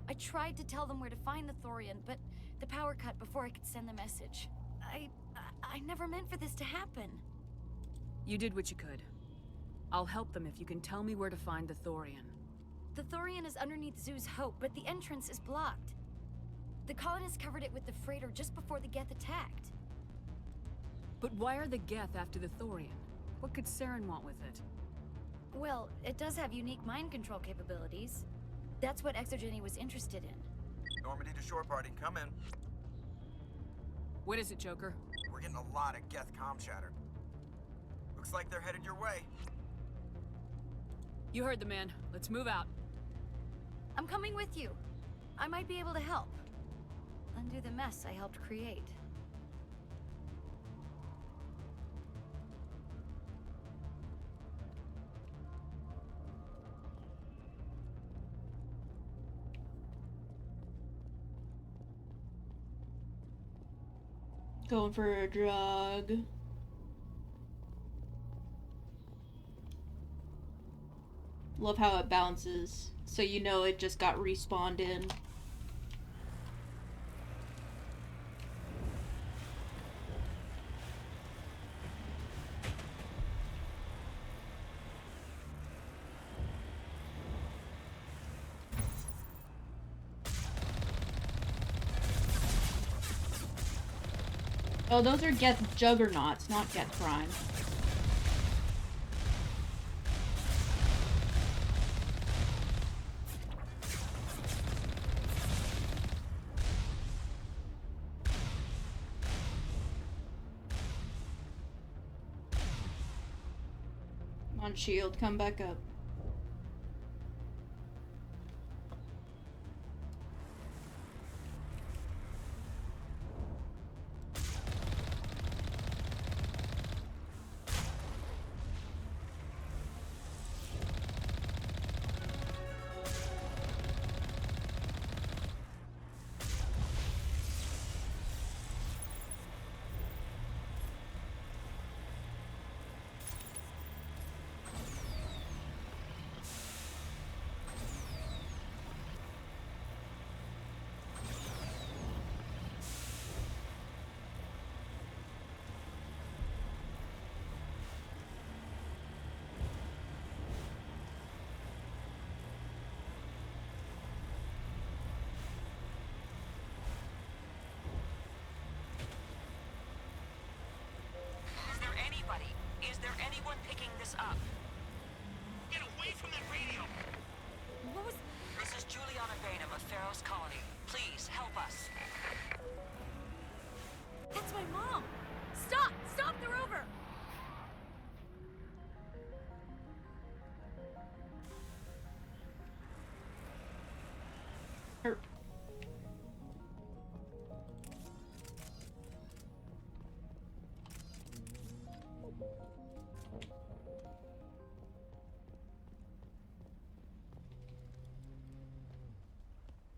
I tried to tell them where to find the Thorian, but the power cut before I could send the message. I never meant for this to happen. You did what you could. I'll help them if you can tell me where to find the Thorian. The Thorian is underneath Zoo's Hope, but the entrance is blocked. The colonists covered it with the freighter just before the Geth attacked. But why are the Geth after the Thorian? What could Saren want with it? Well, it does have unique mind control capabilities. That's what Exogeny was interested in. Normandy to shore party, come in. What is it, Joker? We're getting a lot of Geth comm chatter. Looks like they're headed your way. You heard the man. Let's move out. I'm coming with you. I might be able to help. Undo the mess I helped create. Going for a drug. Love how it bounces, so you know it just got respawned in. Oh, those are Geth Juggernauts, not Geth Prime. Come on, Shield, come back up. Is there anyone picking this up? Get away from that radio! What was... This is Juliana Bainham of Pharaoh's Colony. Please, help us. That's my mom! Stop! Stop the rover!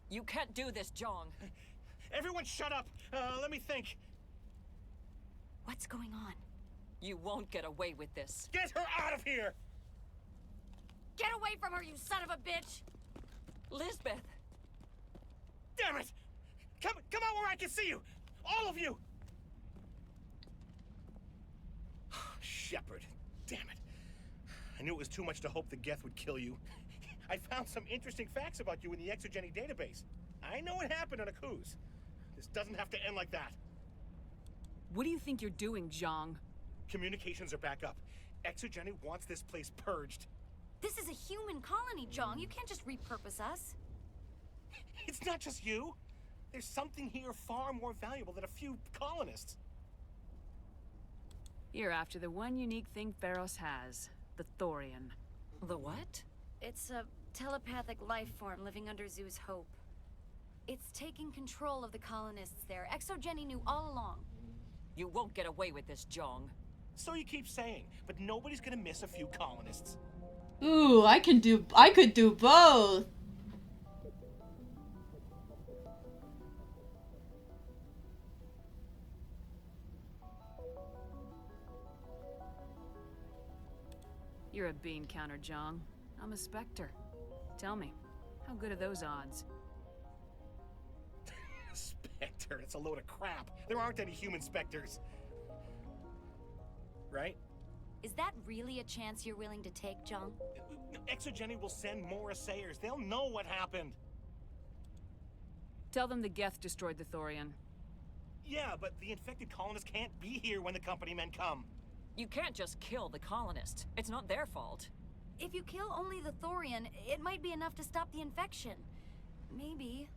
You can't do this, Jong. Everyone shut up! Let me think. What's going on? You won't get away with this. Get her out of here! Get away from her, you son of a bitch! Lisbeth! Damn it! Come out where I can see you! All of you! Shepard. Damn it. I knew it was too much to hope the Geth would kill you. I found some interesting facts about you in the Exogeny database. I know what happened on Akuz. This doesn't have to end like that. What do you think you're doing, Jong? Communications are back up. Exogeny wants this place purged. This is a human colony, Jong. You can't just repurpose us. It's not just you. There's something here far more valuable than a few colonists. You're after the one unique thing Pharos has. The Thorian. The what? It's a telepathic life form living under Zoo's Hope. It's taking control of the colonists there. Exogeny knew all along. You won't get away with this, Jong. So you keep saying, but nobody's gonna miss a few colonists. Ooh, I could do both. You're a bean counter, Jong. I'm a Spectre. Tell me, how good are those odds? Spectre, it's a load of crap. There aren't any human specters. Right? Is that really a chance you're willing to take, Jong? Exogeny will send more assayers. They'll know what happened. Tell them the Geth destroyed the Thorian. Yeah, but the infected colonists can't be here when the company men come. You can't just kill the colonists. It's not their fault. If you kill only the Thorian, it might be enough to stop the infection. Maybe.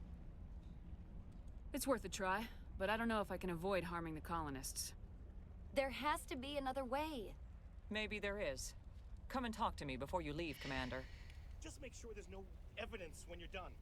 It's worth a try, but I don't know if I can avoid harming the colonists. There has to be another way. Maybe there is. Come and talk to me before you leave, Commander. Just make sure there's no evidence when you're done.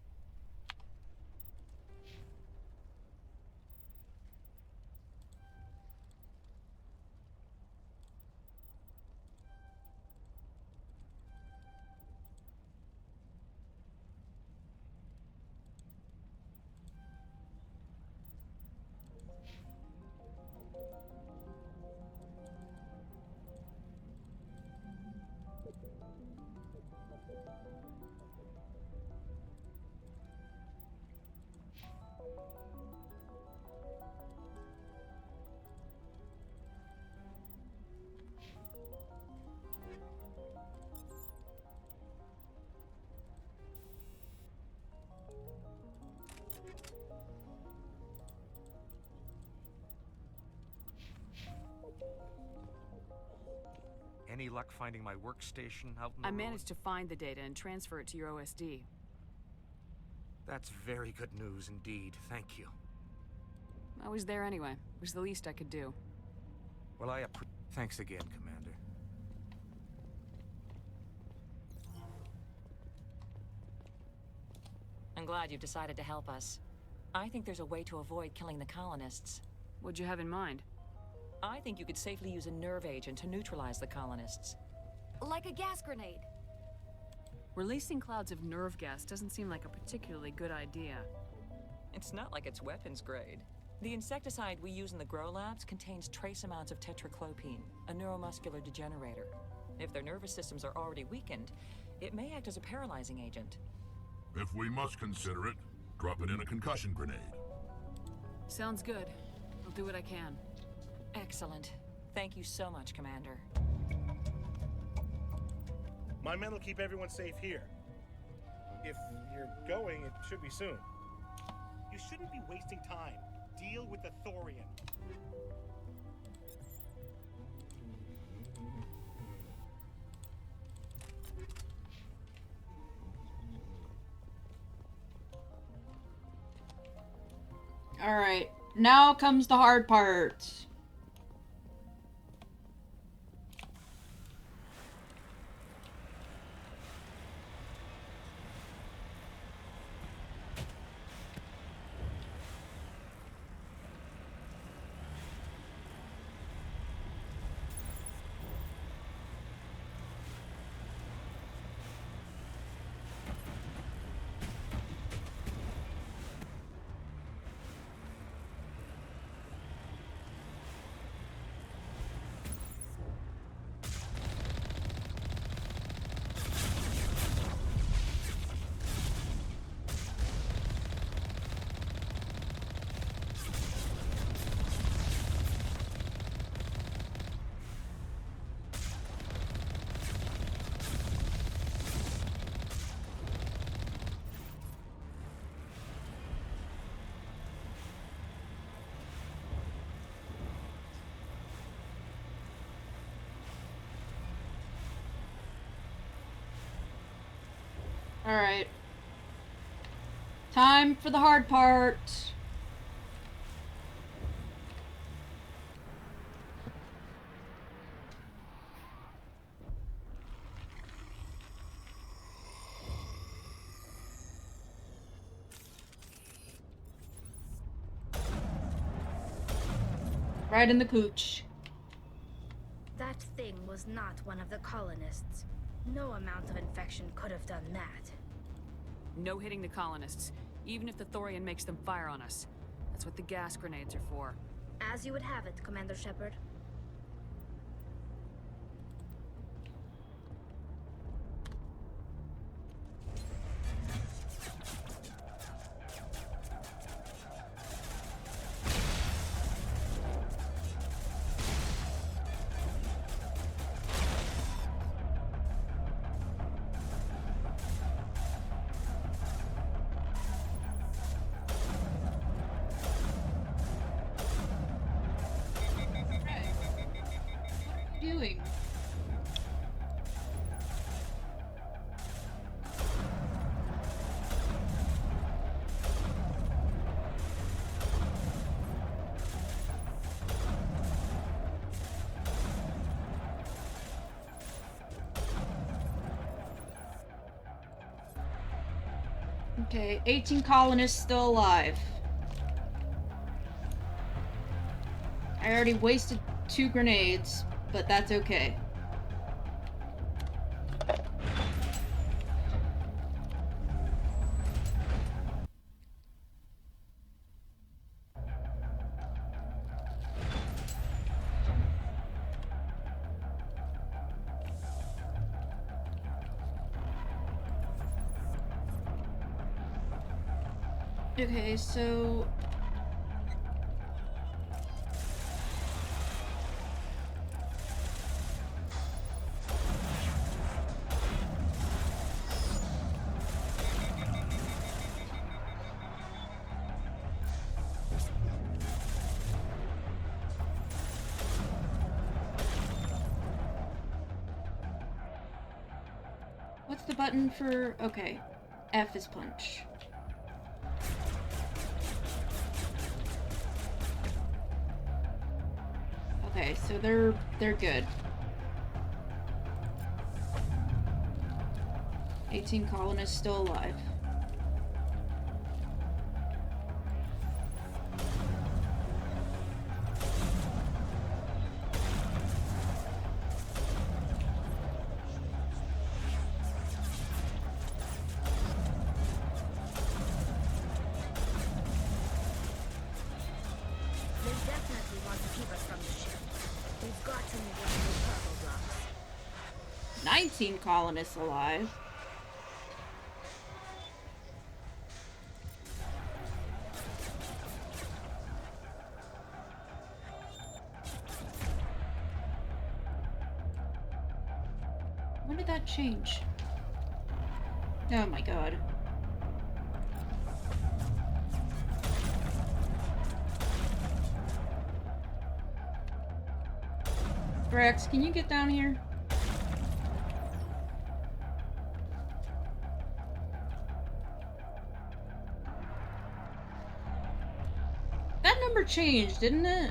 Any luck finding my workstation out in the I ruin? managed to find the data and transfer it to your OSD. That's very good news indeed. Thank you. I was there anyway. It was the least I could do. Well, thanks again, Commander. I'm glad you've decided to help us. I think there's a way to avoid killing the colonists. What'd you have in mind? I think you could safely use a nerve agent to neutralize the colonists. Like a gas grenade. Releasing clouds of nerve gas doesn't seem like a particularly good idea. It's not like it's weapons grade. The insecticide we use in the grow labs contains trace amounts of tetraclopine, a neuromuscular degenerator. If their nervous systems are already weakened, it may act as a paralyzing agent. If we must consider it, drop it in a concussion grenade. Sounds good. I'll do what I can. Excellent. Thank you so much, Commander. My men will keep everyone safe here. If you're going, it should be soon. You shouldn't be wasting time. Deal with the Thorian. Alright, now comes the hard part. Alright. Time for the hard part. Right in the cooch. That thing was not one of the colonists. No amount of infection could have done that. No hitting the colonists, even if the Thorian makes them fire on us. That's what the gas grenades are for. As you would have it, Commander Shepard. Doing? Okay, 18 colonists still alive. I already wasted 2 grenades, but that's okay. Okay, so what's the button for... Okay, F is punch. Okay, so they're good. 18 colonists still alive. They definitely want to keep us from the ship. We've got to negotiate cargo blocks. 19 colonists alive. When did that change? Oh my god. Rex, can you get down here? That number changed, didn't it?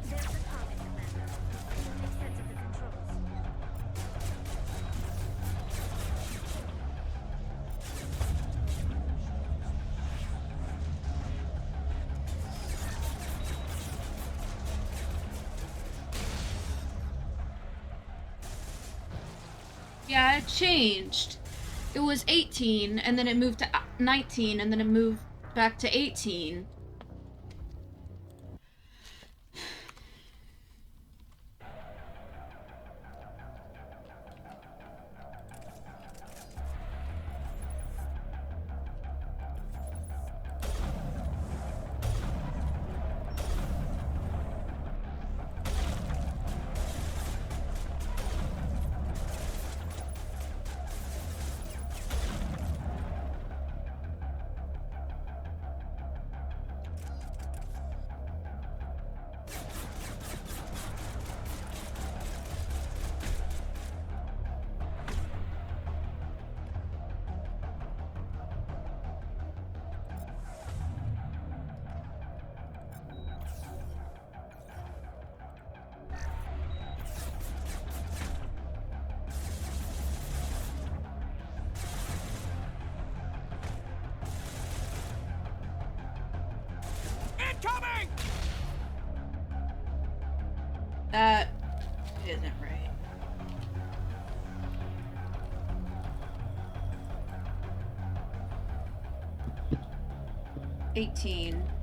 There's the target, Commander. Can you make sense of the controls? Yeah, it changed. It was 18, and then it moved to 19, and then it moved back to 18. coming! That isn't right. $18.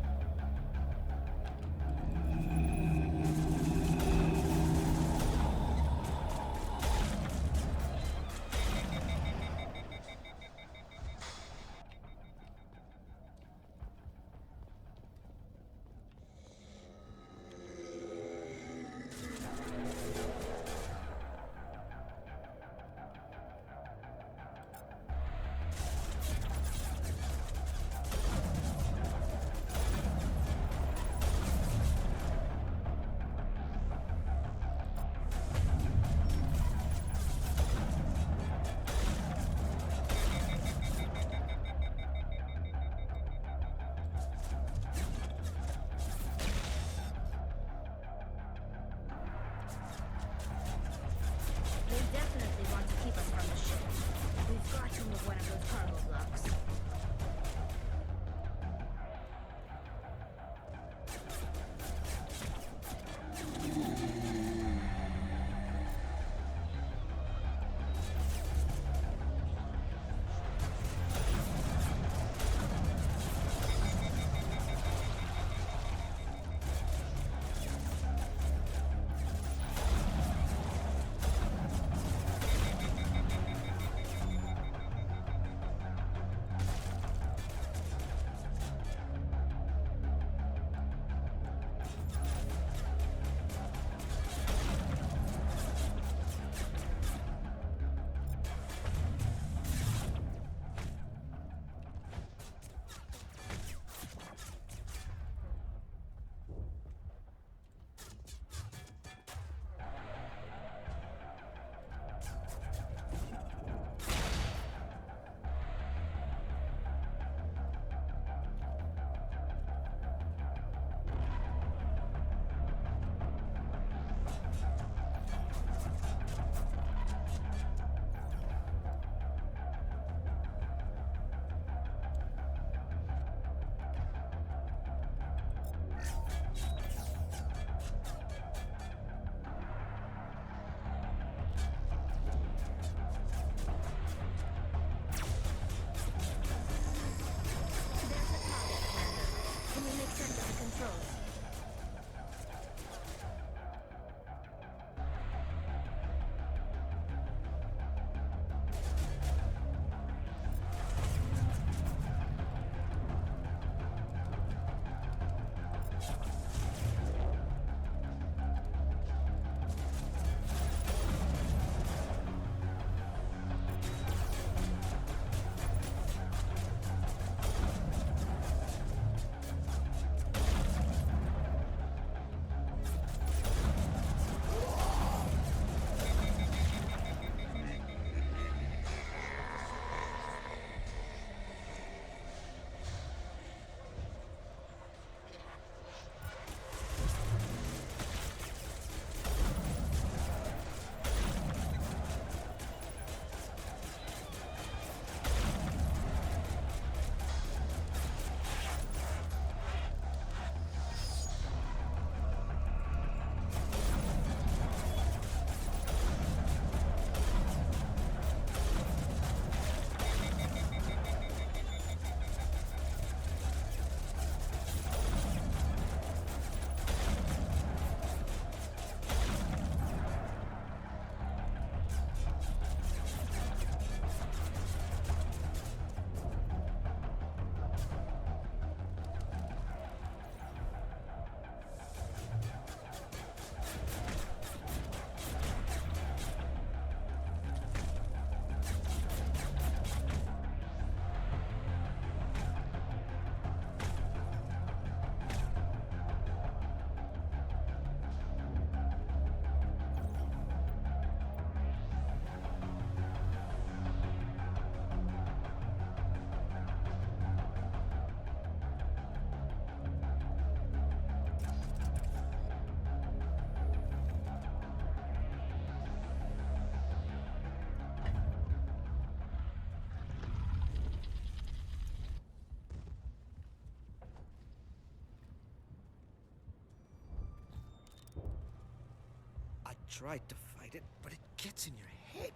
tried to fight it, but it gets in your head.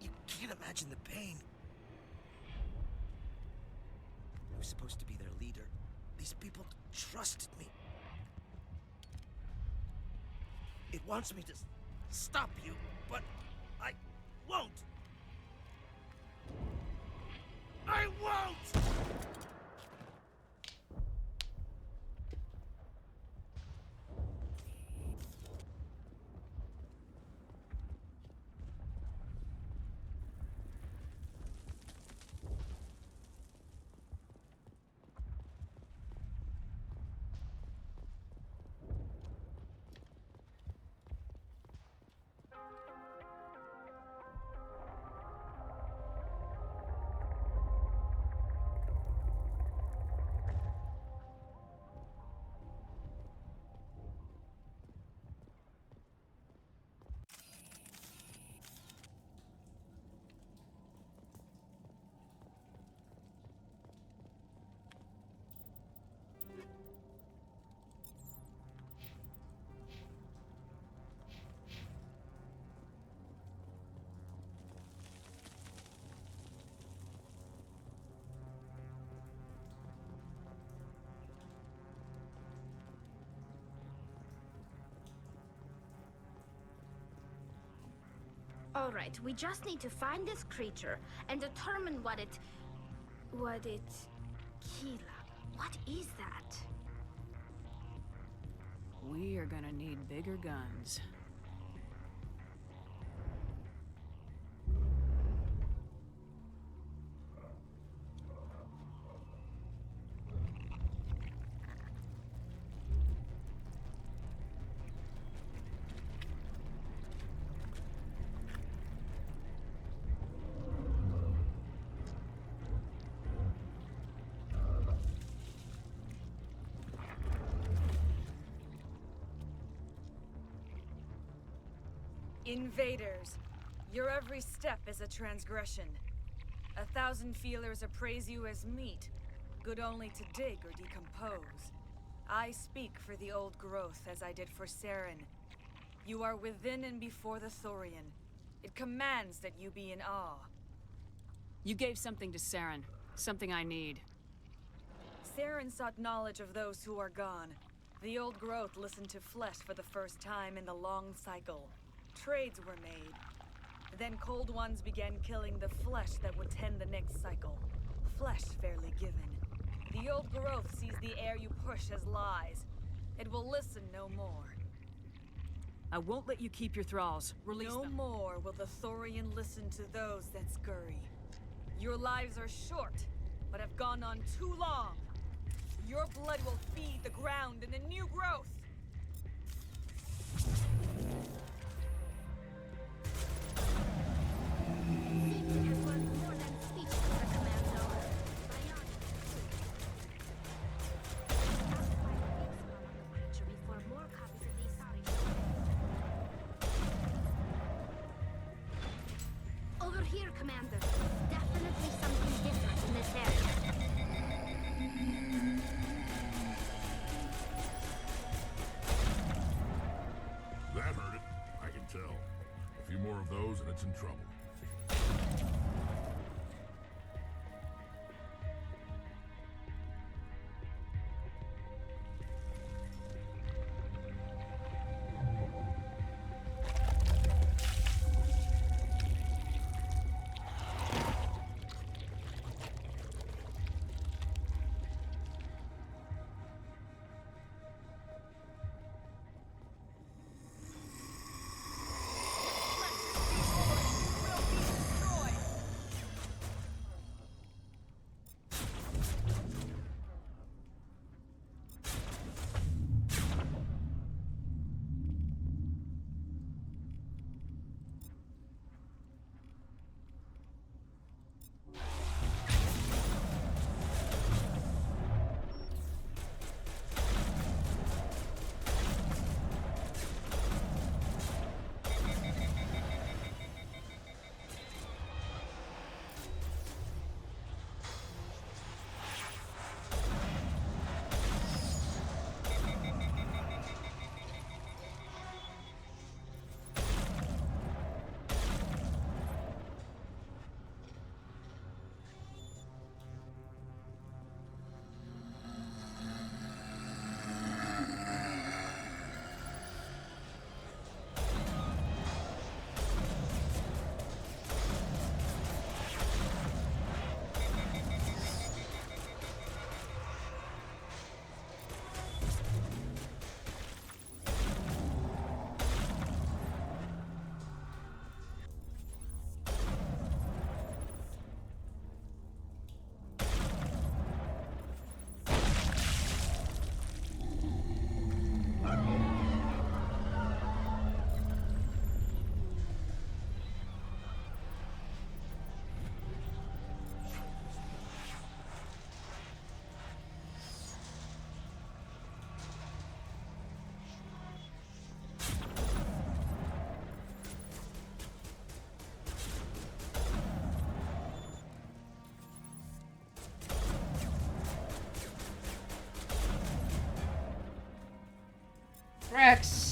You can't imagine the pain. I was supposed to be their leader. These people trusted me. It wants me to stop you, but I won't. I won't! All right, we just need to find this creature and determine what it... Kila. What is that? We are gonna need bigger guns. Invaders, your every step is a transgression. 1,000 feelers appraise you as meat, good only to dig or decompose. I speak for the old growth as I did for Saren. You are within and before the Thorian. It commands that you be in awe. You gave something to Saren, something I need. Saren sought knowledge of those who are gone. The old growth listened to flesh for the first time in the long cycle. Trades were made. Then Cold Ones began killing the flesh that would tend the next cycle. Flesh fairly given. The old growth sees the air you push as lies. It will listen no more. I won't let you keep your thralls. Release them. No more will the Thorian listen to those that scurry. Your lives are short, but have gone on too long. Your blood will feed the ground and the new growth. Over here, Commander. Definitely something different in this area. That hurt it. I can tell. A few more of those and it's in trouble. Rex.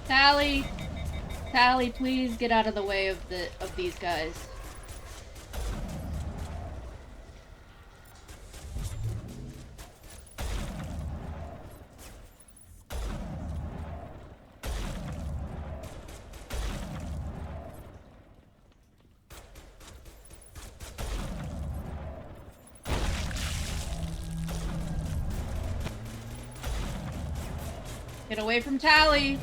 Tally, Tally, please get out of the way of these guys. Get away from Tally.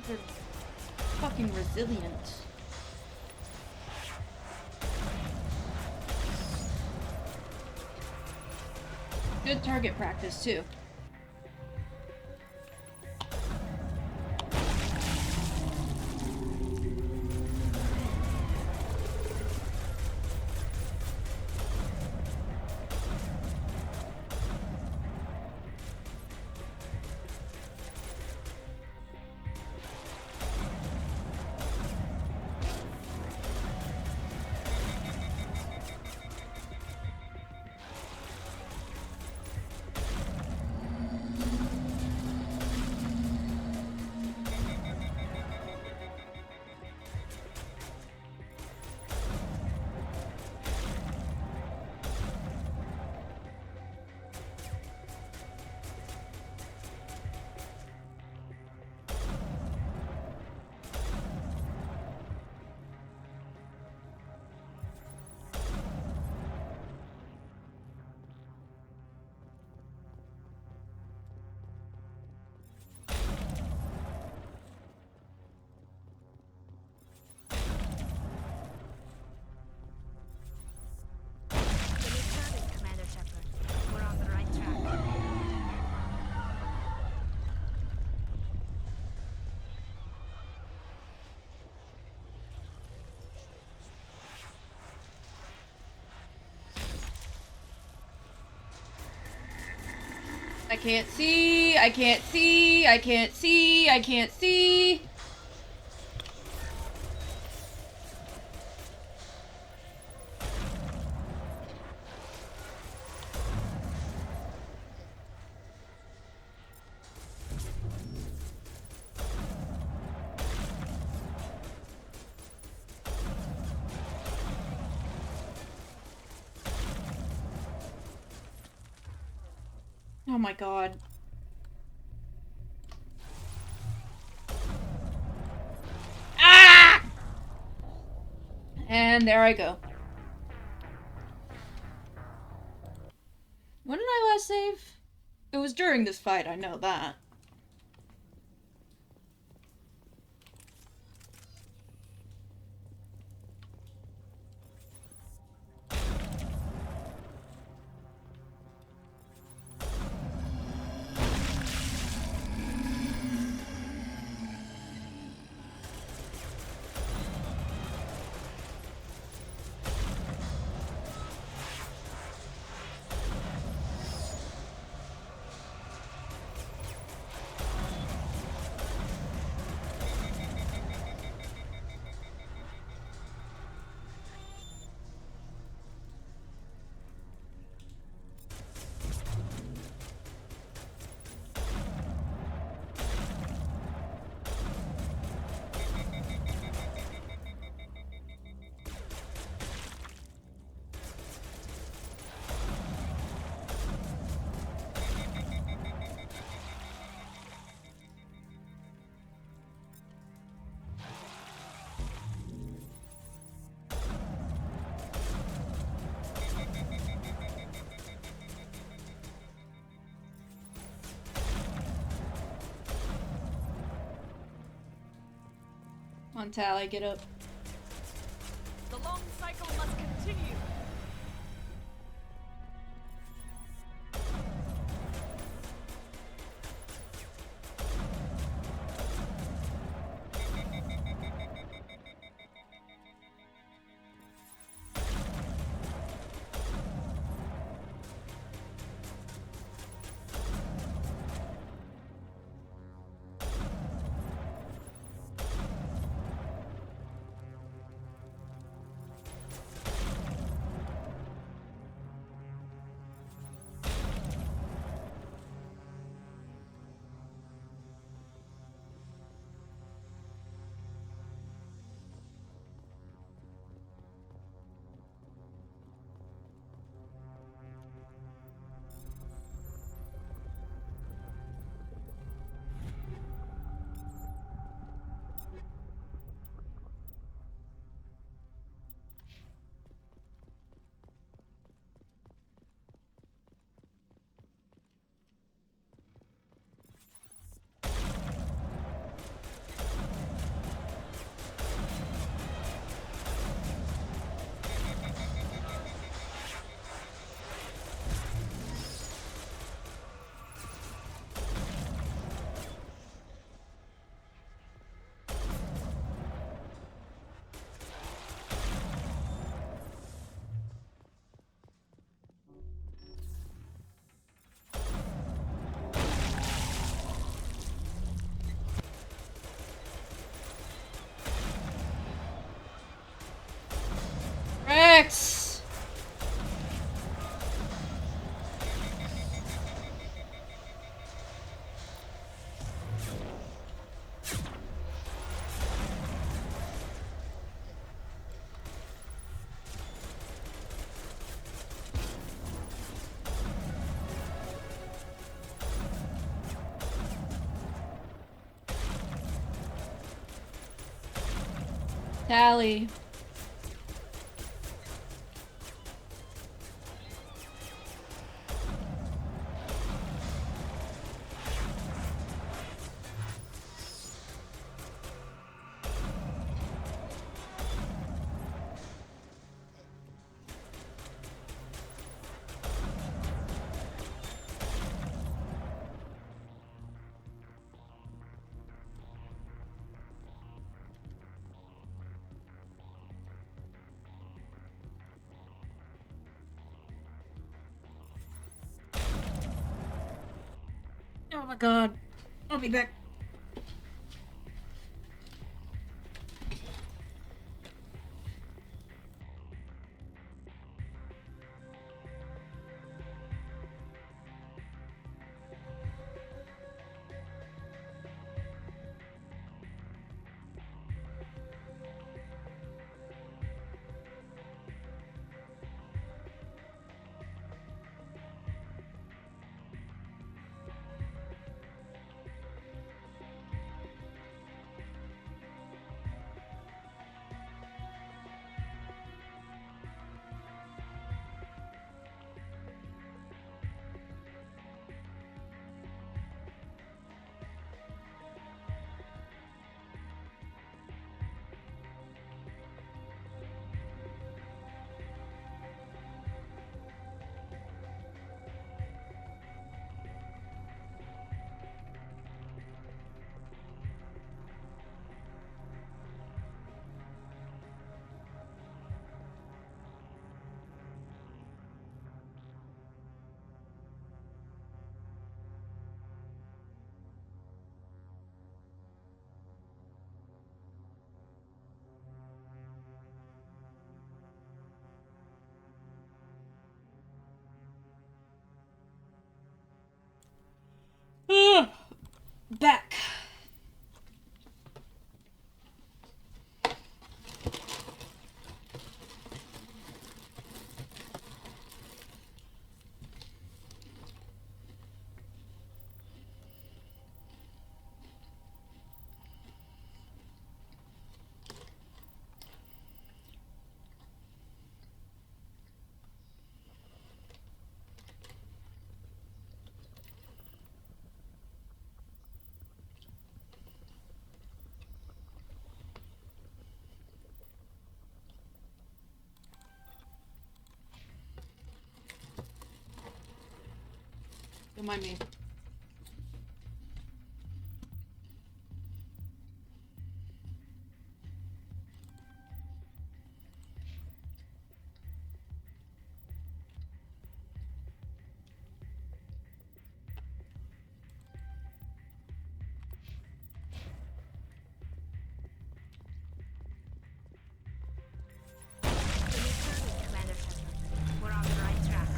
They're fucking resilient. Good target practice, too. I can't see, I can't see, I can't see, I can't see. Oh my god. Ah! And there I go. When did I last save? It was during this fight, I know that. On Tally, get up. The long cycle must continue. Rex! Tally. Oh my god. I'll be back. Don't mind me. Commander Shepard. We're on the right track.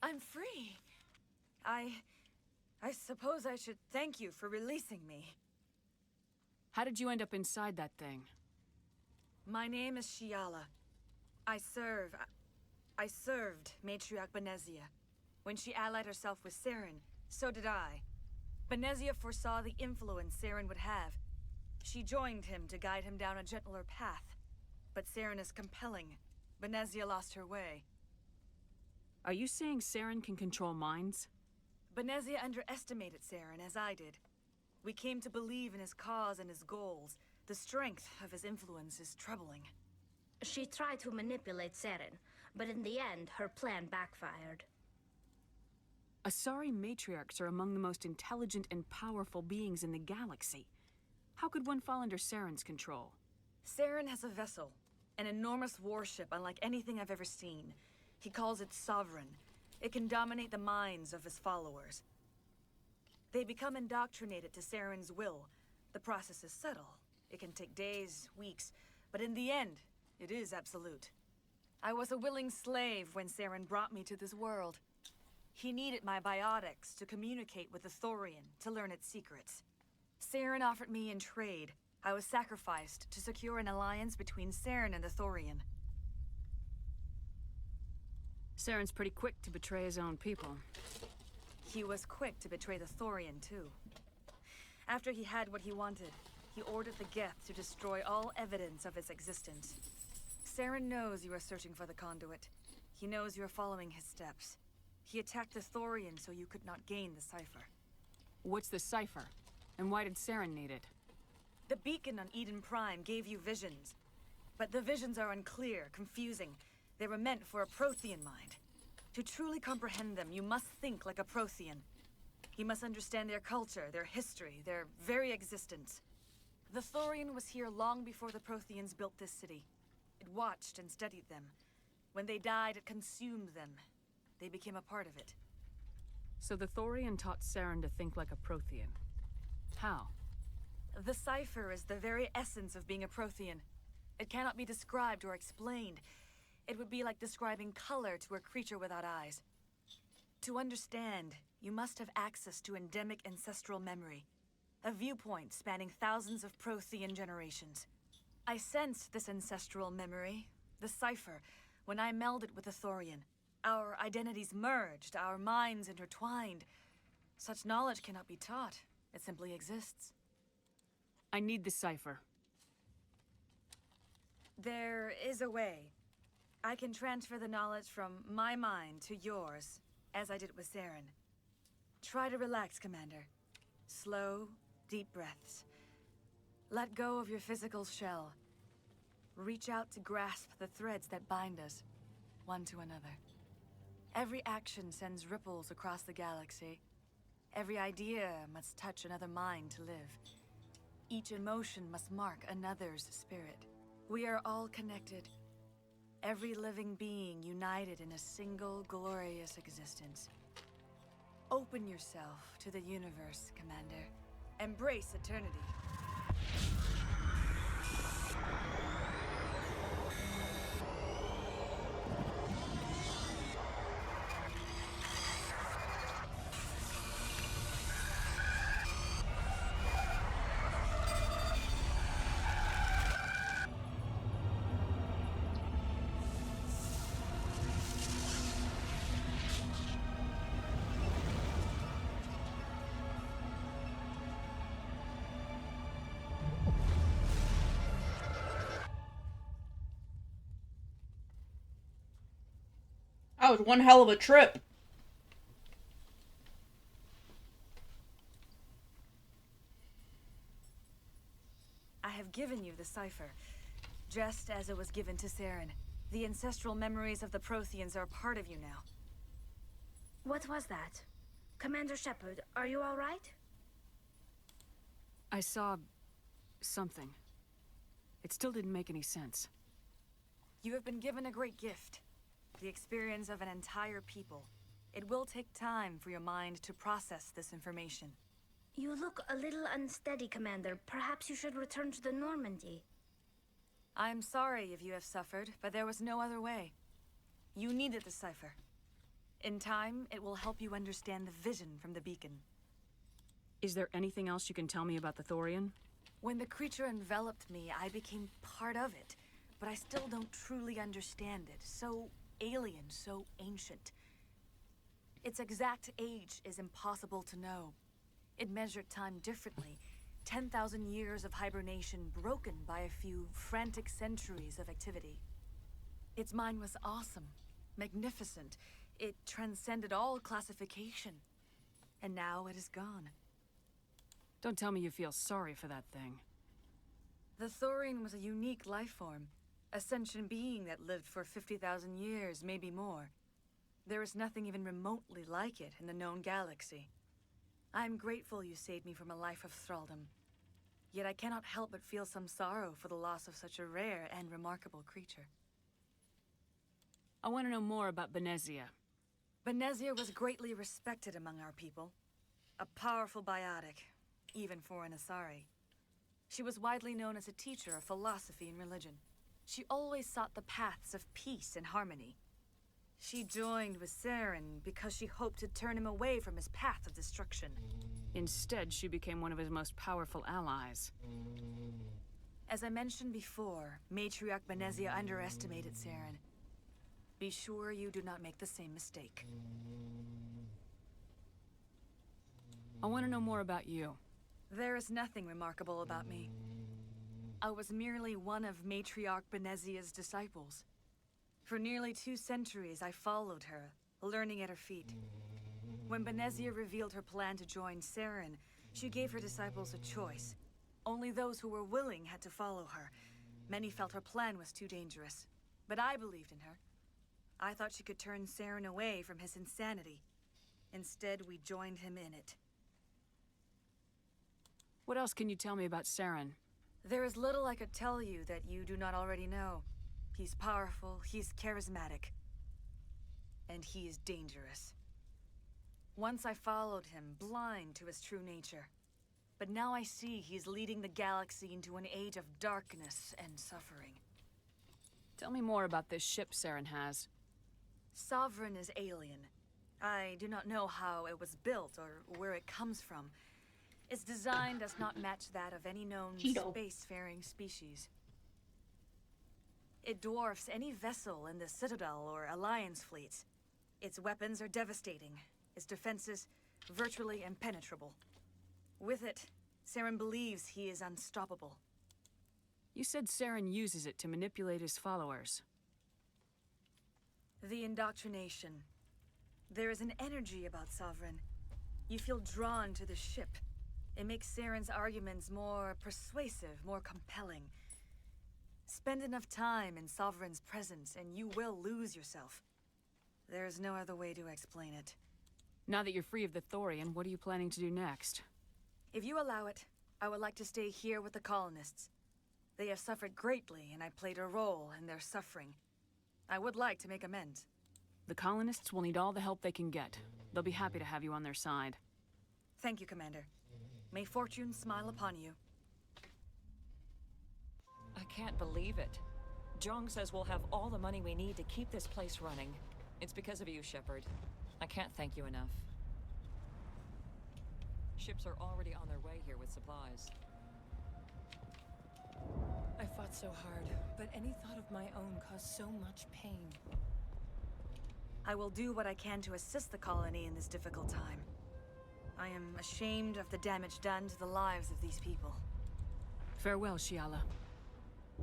I'm free. I suppose I should thank you for releasing me. How did you end up inside that thing? My name is Shiala. I served Matriarch Benezia. When she allied herself with Saren, so did I. Benezia foresaw the influence Saren would have. She joined him to guide him down a gentler path. But Saren is compelling. Benezia lost her way. Are you saying Saren can control minds? Benezia underestimated Saren, as I did. We came to believe in his cause and his goals. The strength of his influence is troubling. She tried to manipulate Saren, but in the end, her plan backfired. Asari matriarchs are among the most intelligent and powerful beings in the galaxy. How could one fall under Saren's control? Saren has a vessel, an enormous warship unlike anything I've ever seen. He calls it Sovereign. It can dominate the minds of his followers. They become indoctrinated to Saren's will. The process is subtle. It can take days, weeks, but in the end, it is absolute. I was a willing slave when Saren brought me to this world. He needed my biotics to communicate with the Thorian, to learn its secrets. Saren offered me in trade. I was sacrificed to secure an alliance between Saren and the Thorian. Saren's pretty quick to betray his own people. He was quick to betray the Thorian, too. After he had what he wanted, he ordered the Geth to destroy all evidence of its existence. Saren knows you are searching for the conduit. He knows you are following his steps. He attacked the Thorian so you could not gain the cipher. What's the cipher? And why did Saren need it? The beacon on Eden Prime gave you visions. But the visions are unclear, confusing. They were meant for a Prothean mind. To truly comprehend them, you must think like a Prothean. You must understand their culture, their history, their very existence. The Thorian was here long before the Protheans built this city. It watched and studied them. When they died, it consumed them. They became a part of it. So the Thorian taught Saren to think like a Prothean. How? The cipher is the very essence of being a Prothean. It cannot be described or explained. It would be like describing color to a creature without eyes. To understand, you must have access to endemic ancestral memory. A viewpoint spanning thousands of Prothean generations. I sensed this ancestral memory, the cipher, when I melded with the Thorian. Our identities merged, our minds intertwined. Such knowledge cannot be taught. It simply exists. I need the cipher. There is a way. I can transfer the knowledge from my mind to yours, as I did with Saren. Try to relax, Commander. Slow, deep breaths. Let go of your physical shell. Reach out to grasp the threads that bind us, one to another. Every action sends ripples across the galaxy. Every idea must touch another mind to live. Each emotion must mark another's spirit. We are all connected. Every living being united in a single glorious existence. Open yourself to the universe, Commander. Embrace eternity. That was one hell of a trip. I have given you the cipher, just as it was given to Saren. The ancestral memories of the Protheans are part of you now. What was that? Commander Shepard, are you all right? I saw something. It still didn't make any sense. You have been given a great gift. The experience of an entire people. It will take time for your mind to process this information. You look a little unsteady, Commander. Perhaps you should return to the Normandy. I'm sorry if you have suffered, but there was no other way. You needed the cipher. In time, it will help you understand the vision from the beacon. Is there anything else you can tell me about the Thorian? When the creature enveloped me, I became part of it, but I still don't truly understand it. So alien, so ancient. Its exact age is impossible to know. It measured time differently. 10,000 years of hibernation broken by a few frantic centuries of activity. Its mind was awesome, magnificent. It transcended all classification. And now it is gone. Don't tell me you feel sorry for that thing. The Thorian was a unique life form. A sentient being that lived for 50,000 years, maybe more. There is nothing even remotely like it in the known galaxy. I am grateful you saved me from a life of thraldom. Yet I cannot help but feel some sorrow for the loss of such a rare and remarkable creature. I want to know more about Benezia. Benezia was greatly respected among our people. A powerful biotic, even for an Asari. She was widely known as a teacher of philosophy and religion. She always sought the paths of peace and harmony. She joined with Saren because she hoped to turn him away from his path of destruction. Instead, she became one of his most powerful allies. As I mentioned before, Matriarch Benezia underestimated Saren. Be sure you do not make the same mistake. I want to know more about you. There is nothing remarkable about me. I was merely one of Matriarch Benezia's disciples. For nearly 2 centuries, I followed her, learning at her feet. When Benezia revealed her plan to join Saren, she gave her disciples a choice. Only those who were willing had to follow her. Many felt her plan was too dangerous, but I believed in her. I thought she could turn Saren away from his insanity. Instead, we joined him in it. What else can you tell me about Saren? There is little I could tell you that you do not already know. He's powerful, he's charismatic, and he is dangerous. Once I followed him, blind to his true nature. But now I see he's leading the galaxy into an age of darkness and suffering. Tell me more about this ship Saren has. Sovereign is alien. I do not know how it was built or where it comes from. Its design does not match that of any known spacefaring species. It dwarfs any vessel in the Citadel or Alliance fleets. Its weapons are devastating. Its defenses virtually impenetrable. With it, Saren believes he is unstoppable. You said Saren uses it to manipulate his followers. The indoctrination. There is an energy about Sovereign. You feel drawn to the ship. It makes Saren's arguments more persuasive, more compelling. Spend enough time in Sovereign's presence and you will lose yourself. There's no other way to explain it. Now that you're free of the Thorian, what are you planning to do next? If you allow it, I would like to stay here with the colonists. They have suffered greatly and I played a role in their suffering. I would like to make amends. The colonists will need all the help they can get. They'll be happy to have you on their side. Thank you, Commander. May fortune smile upon you. I can't believe it. Jong says we'll have all the money we need to keep this place running. It's because of you, Shepard. I can't thank you enough. Ships are already on their way here with supplies. I fought so hard, but any thought of my own caused so much pain. I will do what I can to assist the colony in this difficult time. I am ashamed of the damage done to the lives of these people. Farewell, Shiala.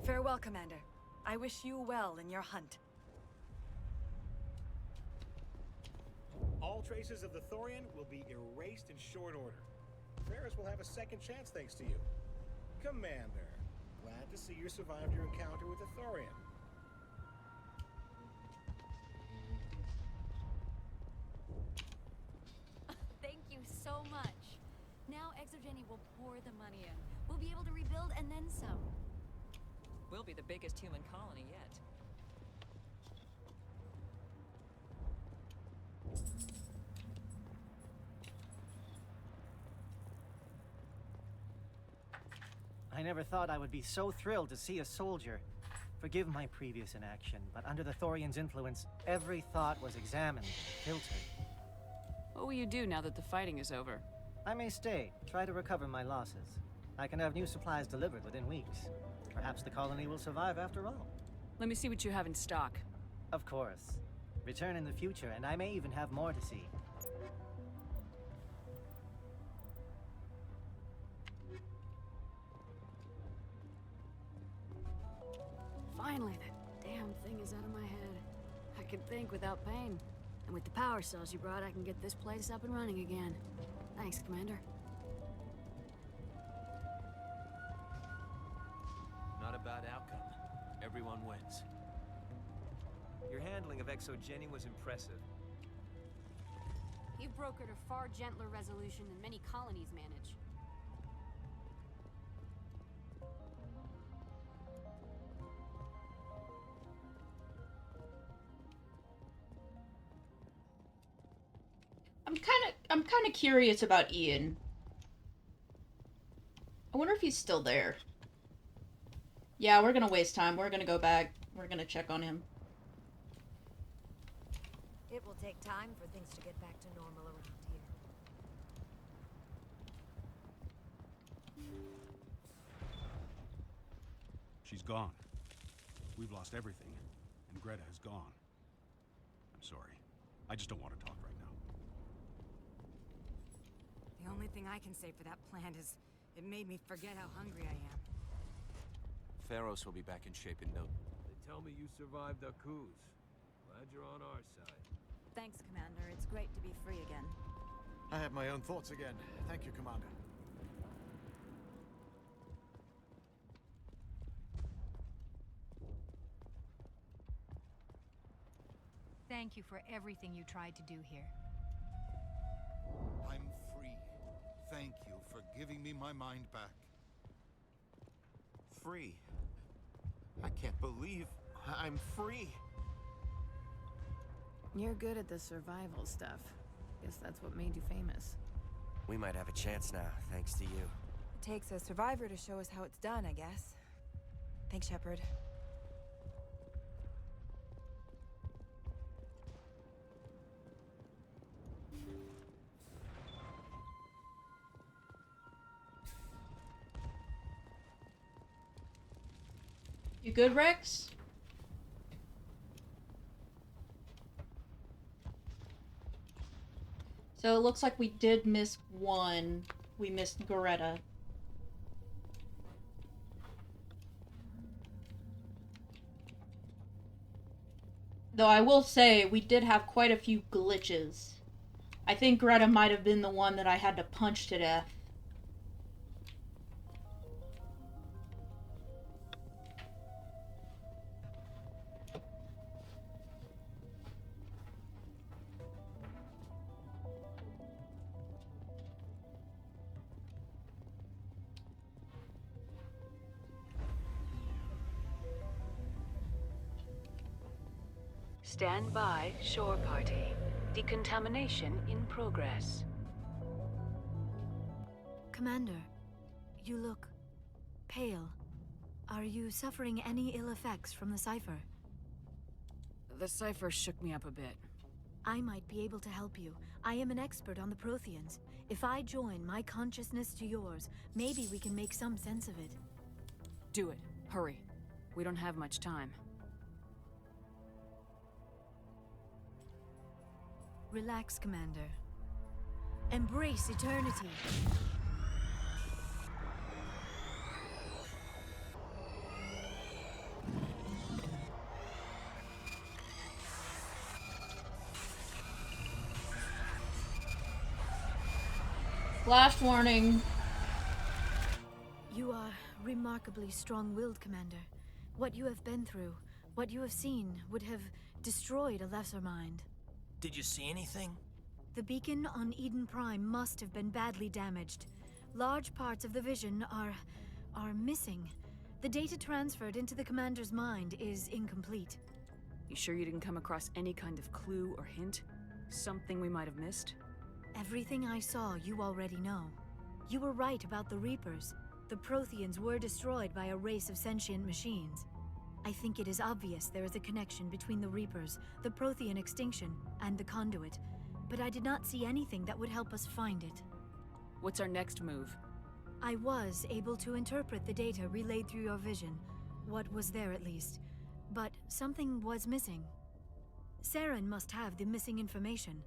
Farewell, Commander. I wish you well in your hunt. All traces of the Thorian will be erased in short order. Ferris will have a second chance thanks to you. Commander, glad to see you survived your encounter with the Thorian. Thank you so much. Now Exogeny will pour the money in. We'll be able to rebuild and then some. We'll be the biggest human colony yet. I never thought I would be so thrilled to see a soldier. For Forgive my previous inaction, but under the Thorian's influence, every thought was examined, filtered. What will you do now that the fighting is over? I may stay, try to recover my losses. I can have new supplies delivered within weeks. Perhaps the colony will survive after all. Let me see what you have in stock. Of course. Return in the future, and I may even have more to see. Finally, that damn thing is out of my head. I can think without pain. And with the power cells you brought, I can get this place up and running again. Thanks, Commander. Not a bad outcome. Everyone wins. Your handling of ExoGeni was impressive. You've brokered a far gentler resolution than many colonies manage. I'm kind of curious about Ian. I wonder if he's still there. Yeah, we're gonna waste time. We're gonna go back. We're gonna check on him. It will take time for things to get back to normal around here. She's gone. We've lost everything, and Greta is gone. I'm sorry. I just don't want to talk right now. The only thing I can say for that plan is it made me forget how hungry I am. Pharos will be back in shape in no... They tell me you survived our coups. Glad you're on our side. Thanks, Commander. It's great to be free again. I have my own thoughts again. Thank you, Commander. Thank you for everything you tried to do here. I'm free. Thank you for giving me my mind back. Free? I can't believe I'm free. You're good at the survival stuff. Guess that's what made you famous. We might have a chance now, thanks to you. It takes a survivor to show us how it's done, I guess. Thanks, Shepard. You good, Rex? So it looks like we did miss one. We missed Greta. Though I will say, we did have quite a few glitches. I think Greta might have been the one that I had to punch to death. Stand by, shore party. Decontamination in progress. Commander, you look pale. Are you suffering any ill effects from the cipher? The cipher shook me up a bit. I might be able to help you. I am an expert on the Protheans. If I join my consciousness to yours, maybe we can make some sense of it. Do it. Hurry. We don't have much time. Relax, Commander. Embrace eternity. Last warning. You are remarkably strong-willed, Commander. What you have been through, what you have seen, would have destroyed a lesser mind. Did you see anything? The beacon on Eden Prime must have been badly damaged. Large parts of the vision are missing. The data transferred into the commander's mind is incomplete. You sure you didn't come across any kind of clue or hint? Something we might have missed? Everything I saw, you already know. You were right about the Reapers. The Protheans were destroyed by a race of sentient machines. I think it is obvious there is a connection between the Reapers, the Prothean extinction, and the conduit, but I did not see anything that would help us find it. What's our next move? I was able to interpret the data relayed through your vision, what was there at least, but something was missing. Saren must have the missing information.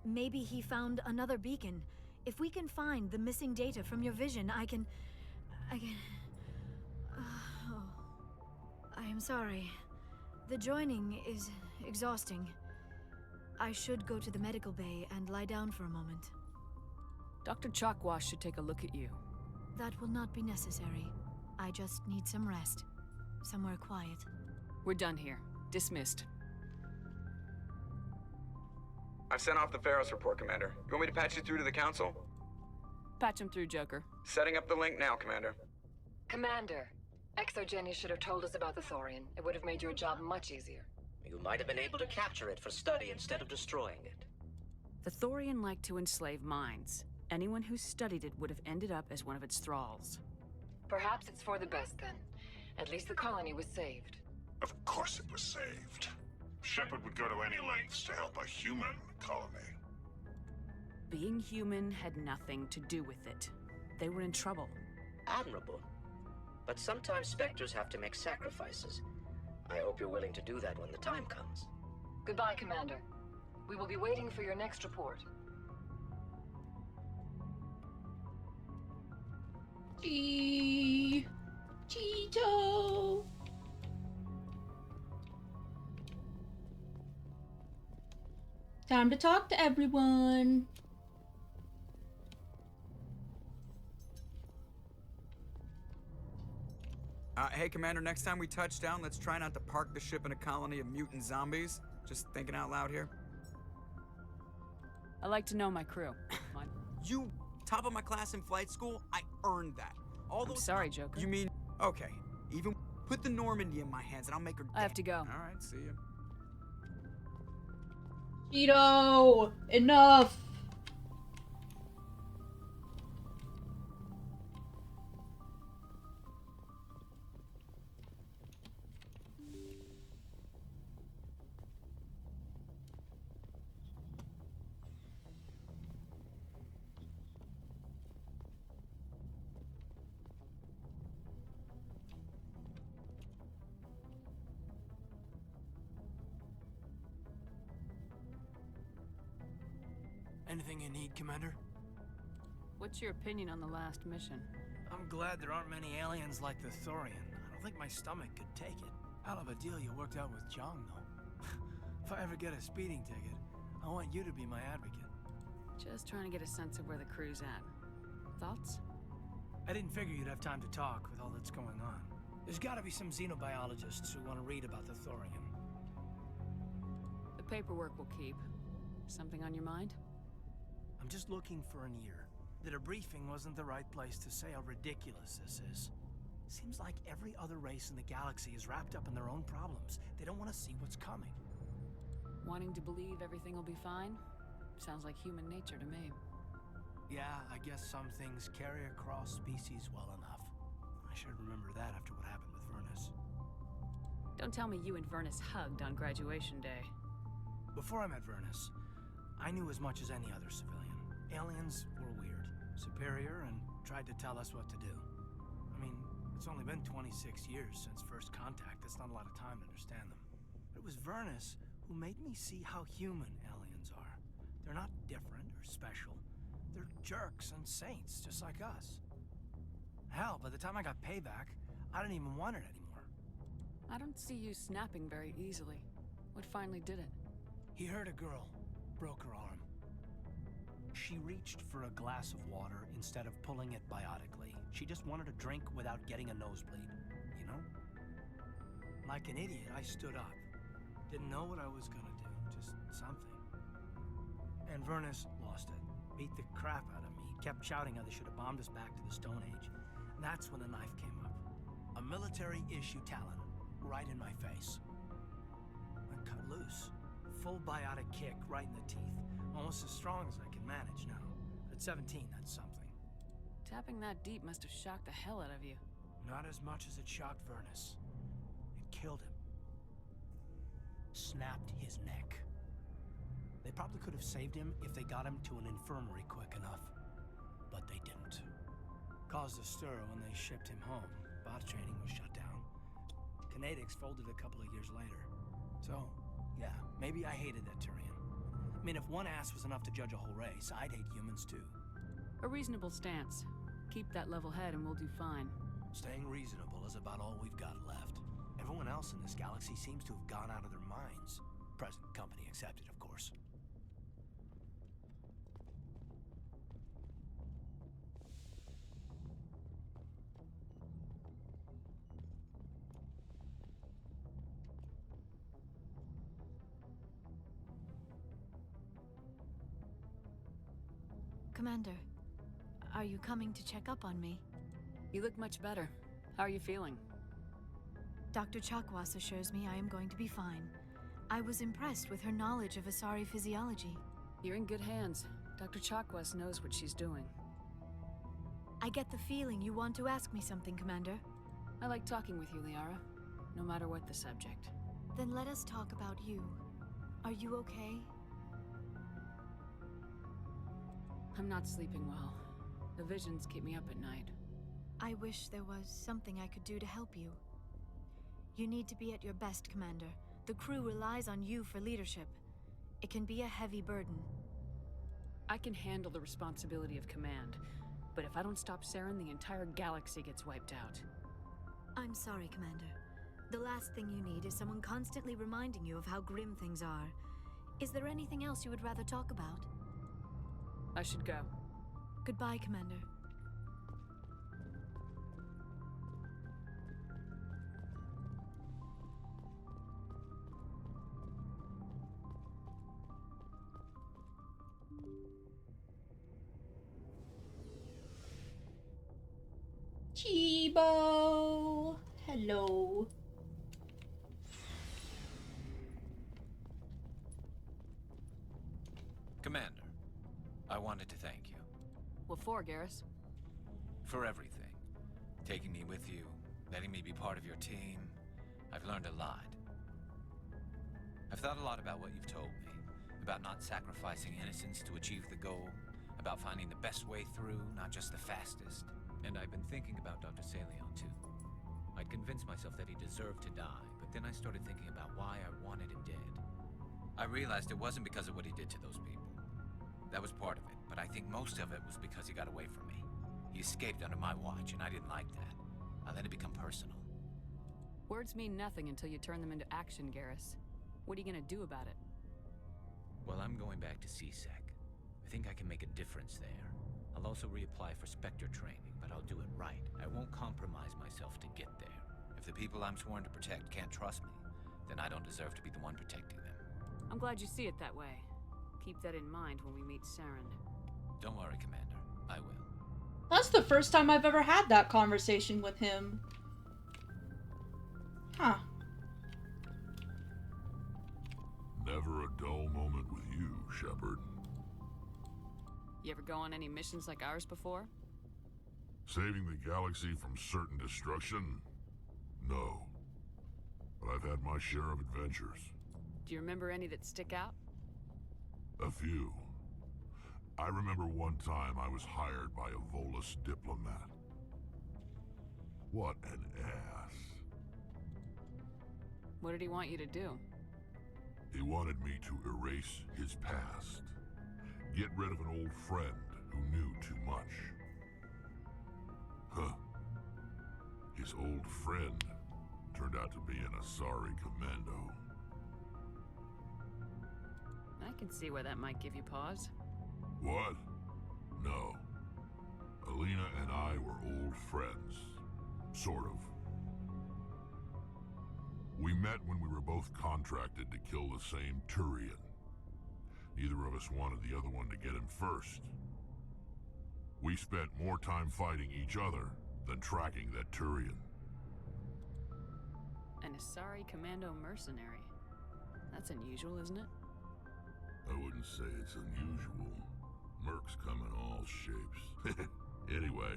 Maybe he found another beacon. If we can find the missing data from your vision, I can... Oh. I am sorry. The joining is exhausting. I should go to the medical bay and lie down for a moment. Dr. Chalkwash should take a look at you. That will not be necessary. I just need some rest. Somewhere quiet. We're done here. Dismissed. I've sent off the Pharos report, Commander. You want me to patch you through to the Council? Patch him through, Joker. Setting up the link now, Commander. Commander, ExoGeni should have told us about the Thorian. It would have made your job much easier. You might have been able to capture it for study instead of destroying it. The Thorian liked to enslave minds. Anyone who studied it would have ended up as one of its thralls. Perhaps it's for the best then. At least the colony was saved. Of course it was saved. Shepard would go to any lengths to help a human colony. Being human had nothing to do with it. They were in trouble. Admirable. But sometimes Spectres have to make sacrifices. I hope you're willing to do that when the time comes. Goodbye, Commander. We will be waiting for your next report. Cheeto! Time to talk to everyone. Hey, Commander, next time we touch down, let's try not to park the ship in a colony of mutant zombies. Just thinking out loud here. I like to know my crew. You, top of my class in flight school, I earned that. All those sorry, Joker. You mean, okay, even put the Normandy in my hands and I'll make her I have to go. All right, see ya. Cheeto! Enough! Anything you need, Commander? What's your opinion on the last mission? I'm glad there aren't many aliens like the Thorian. I don't think my stomach could take it. Hell of a deal you worked out with Jong, though. If I ever get a speeding ticket, I want you to be my advocate. Just trying to get a sense of where the crew's at. Thoughts? I didn't figure you'd have time to talk with all that's going on. There's gotta be some xenobiologists who want to read about the Thorian. The paperwork will keep. Something on your mind? I'm just looking for an ear. The debriefing wasn't the right place to say how ridiculous this is. Seems like every other race in the galaxy is wrapped up in their own problems. They don't want to see what's coming. Wanting to believe everything will be fine? Sounds like human nature to me. Yeah, I guess some things carry across species well enough. I should remember that after what happened with Vernus. Don't tell me you and Vernus hugged on graduation day. Before I met Vernus, I knew as much as any other civilian. Aliens were weird, superior, and tried to tell us what to do. I mean, it's only been 26 years since first contact. That's not a lot of time to understand them. But it was Vernus who made me see how human aliens are. They're not different or special. They're jerks and saints, just like us. Hell, by the time I got payback, I didn't even want it anymore. I don't see you snapping very easily. What finally did it? He hurt a girl, broke her arm. She reached for a glass of water instead of pulling it biotically. She just wanted a drink without getting a nosebleed, you know? Like an idiot, I stood up. Didn't know what I was gonna do, just something. And Vernus lost it. Beat the crap out of me. Kept shouting how they should have bombed us back to the Stone Age. And that's when the knife came up. A military-issue talon, right in my face. I cut loose. Full biotic kick right in the teeth. Almost as strong as I can manage now. At 17, that's something. Tapping that deep must have shocked the hell out of you. Not as much as it shocked Vernus. It killed him. Snapped his neck. They probably could have saved him if they got him to an infirmary quick enough. But they didn't. Caused a stir when they shipped him home. VODS training was shut down. Canadics folded a couple of years later. So, yeah, maybe I hated that Turian. I mean, if one ass was enough to judge a whole race, I'd hate humans too. A reasonable stance. Keep that level head and we'll do fine. Staying reasonable is about all we've got left. Everyone else in this galaxy seems to have gone out of their minds. Present company accepted, of course. Commander, are you coming to check up on me? You look much better. How are you feeling? Dr. Chakwas assures me I am going to be fine. I was impressed with her knowledge of Asari physiology. You're in good hands. Dr. Chakwas knows what she's doing. I get the feeling you want to ask me something, Commander. I like talking with you, Liara, no matter what the subject. Then let us talk about you. Are you okay? I'm not sleeping well. The visions keep me up at night. I wish there was something I could do to help you. You need to be at your best, Commander. The crew relies on you for leadership. It can be a heavy burden. I can handle the responsibility of command, but if I don't stop Saren, the entire galaxy gets wiped out. I'm sorry, Commander. The last thing you need is someone constantly reminding you of how grim things are. Is there anything else you would rather talk about? I should go. Goodbye, Commander. Chibo! Hello. Commander, I wanted to thank you. What for, Garrus? For everything. Taking me with you, letting me be part of your team. I've learned a lot. I've thought a lot about what you've told me. About not sacrificing innocence to achieve the goal. About finding the best way through, not just the fastest. And I've been thinking about Dr. Saleon, too. I'd convinced myself that he deserved to die, but then I started thinking about why I wanted him dead. I realized it wasn't because of what he did to those people. That was part of it, but I think most of it was because he got away from me. He escaped under my watch, and I didn't like that. I let it become personal. Words mean nothing until you turn them into action, Garrus. What are you gonna do about it? Well, I'm going back to CSEC. I think I can make a difference there. I'll also reapply for Spectre training, but I'll do it right. I won't compromise myself to get there. If the people I'm sworn to protect can't trust me, then I don't deserve to be the one protecting them. I'm glad you see it that way. Keep that in mind when we meet Saren. Don't worry, Commander. I will. That's the first time I've ever had that conversation with him. Huh. Never a dull moment with you, Shepard. You ever go on any missions like ours before? Saving the galaxy from certain destruction? No. But I've had my share of adventures. Do you remember any that stick out? A few. I remember one time I was hired by a Volus diplomat. What an ass. What did he want you to do? He wanted me to erase his past. Get rid of an old friend who knew too much. Huh. His old friend turned out to be an Asari commando. I can see where that might give you pause. What? No. Alina and I were old friends. Sort of. We met when we were both contracted to kill the same Turian. Neither of us wanted the other one to get him first. We spent more time fighting each other than tracking that Turian. An Asari commando mercenary. That's unusual, isn't it? I wouldn't say it's unusual. Mercs come in all shapes. Anyway,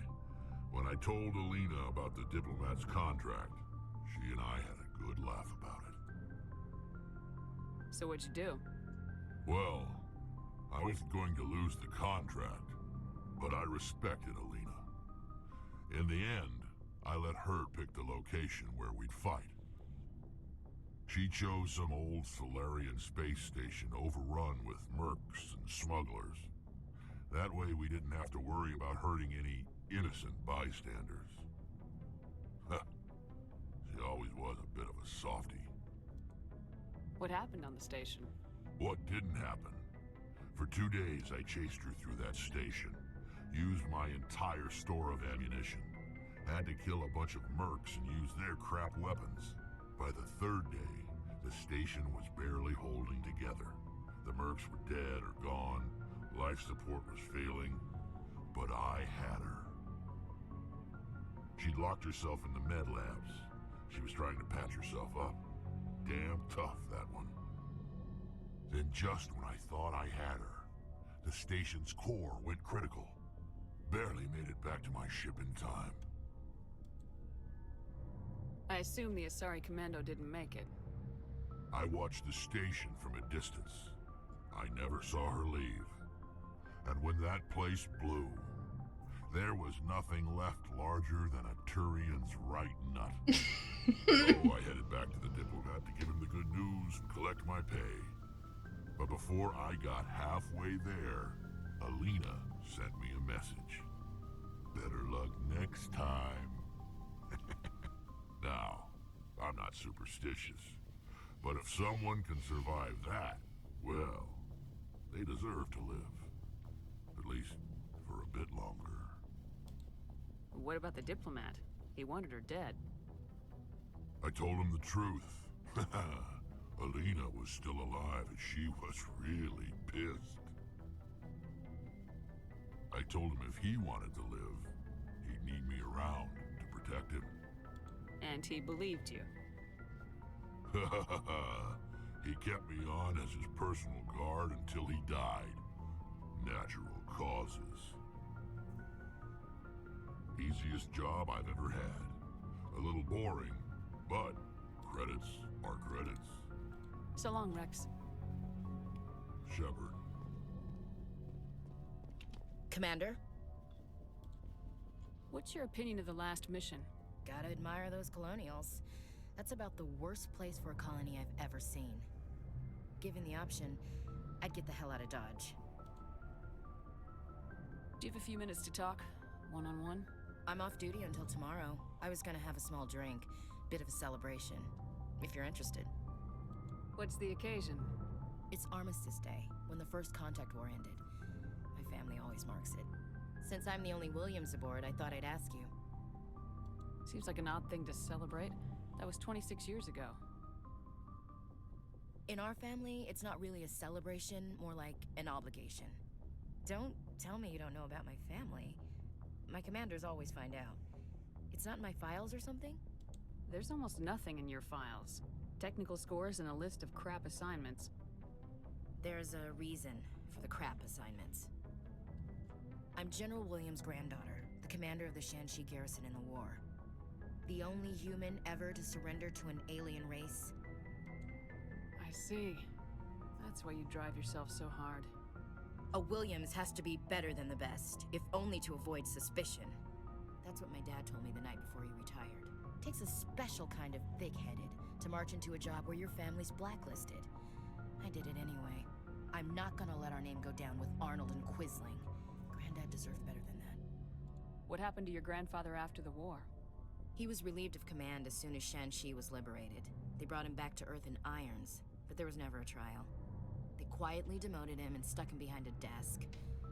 when I told Alina about the diplomat's contract, she and I had a good laugh about it. So what'd you do? Well, I wasn't going to lose the contract, but I respected Alina. In the end, I let her pick the location where we'd fight. She chose some old Solarian space station overrun with mercs and smugglers. That way we didn't have to worry about hurting any innocent bystanders. She always was a bit of a softie. What happened on the station? What didn't happen? For 2 days I chased her through that station, used my entire store of ammunition, had to kill a bunch of mercs and use their crap weapons. By the 3rd day, the station was barely holding together. The mercs were dead or gone, life support was failing, but I had her. She'd locked herself in the med labs. She was trying to patch herself up. Damn tough, that one. Then just when I thought I had her, the station's core went critical. Barely made it back to my ship in time. I assume the Asari Commando didn't make it. I watched the station from a distance. I never saw her leave. And when that place blew, there was nothing left larger than a Turian's right nut. So I headed back to the diplomat to give him the good news and collect my pay. But before I got halfway there, Alina sent me a message. Better luck next time. Now, I'm not superstitious, but if someone can survive that, well, they deserve to live. At least for a bit longer. What about the diplomat? He wanted her dead. I told him the truth. Alina was still alive and she was really pissed. I told him if he wanted to live, he'd need me around to protect him. And he believed you. He kept me on as his personal guard until he died. Natural causes. Easiest job I've ever had. A little boring, but credits are credits. So long, Rex. Shepard. Commander? What's your opinion of the last mission? Gotta admire those colonials. That's about the worst place for a colony I've ever seen. Given the option, I'd get the hell out of Dodge. Do you have a few minutes to talk? One-on-one? I'm off duty until tomorrow. I was gonna have a small drink. Bit of a celebration. If you're interested. What's the occasion? It's Armistice Day, when the first contact war ended. My family always marks it. Since I'm the only Williams aboard, I thought I'd ask you. Seems like an odd thing to celebrate. That was 26 years ago. In our family, it's not really a celebration, more like an obligation. Don't tell me you don't know about my family. My commanders always find out. It's not in my files or something? There's almost nothing in your files. Technical scores and a list of crap assignments. There's a reason for the crap assignments. I'm General Williams' granddaughter, the commander of the Shanxi garrison in the war. The only human ever to surrender to an alien race. I see. That's why you drive yourself so hard. A Williams has to be better than the best, if only to avoid suspicion. That's what my dad told me the night before he retired. Takes a special kind of thick-headed to march into a job where your family's blacklisted. I did it anyway. I'm not gonna let our name go down with Arnold and Quisling. Granddad deserved better than that. What happened to your grandfather after the war? He was relieved of command as soon as Shanxi was liberated. They brought him back to Earth in irons, but there was never a trial. They quietly demoted him and stuck him behind a desk.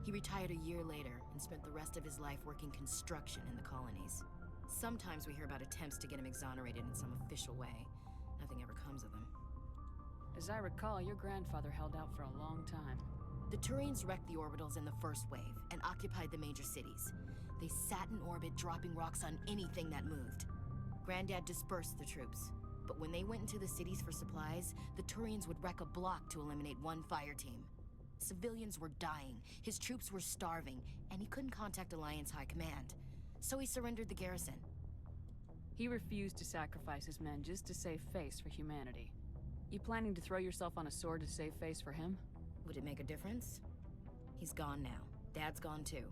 He retired a year later and spent the rest of his life working construction in the colonies. Sometimes we hear about attempts to get him exonerated in some official way. Nothing ever comes of them. As I recall, your grandfather held out for a long time. The Turians wrecked the orbitals in the first wave and occupied the major cities. They sat in orbit, dropping rocks on anything that moved. Granddad dispersed the troops, but when they went into the cities for supplies, the Turians would wreck a block to eliminate one fire team. Civilians were dying, his troops were starving, and he couldn't contact Alliance High Command. So he surrendered the garrison. He refused to sacrifice his men just to save face for humanity. You planning to throw yourself on a sword to save face for him? Would it make a difference? He's gone now. Dad's gone too.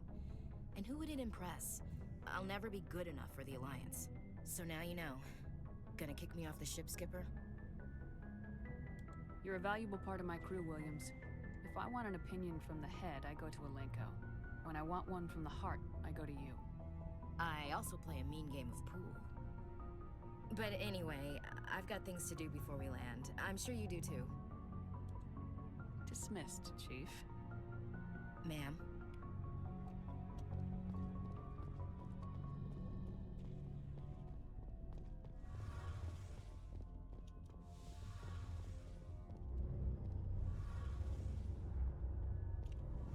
And who would it impress? I'll never be good enough for the Alliance. So now you know. Gonna kick me off the ship, Skipper? You're a valuable part of my crew, Williams. If I want an opinion from the head, I go to Alenko. When I want one from the heart, I go to you. I also play a mean game of pool. But anyway, I've got things to do before we land. I'm sure you do too. Dismissed, Chief. Ma'am.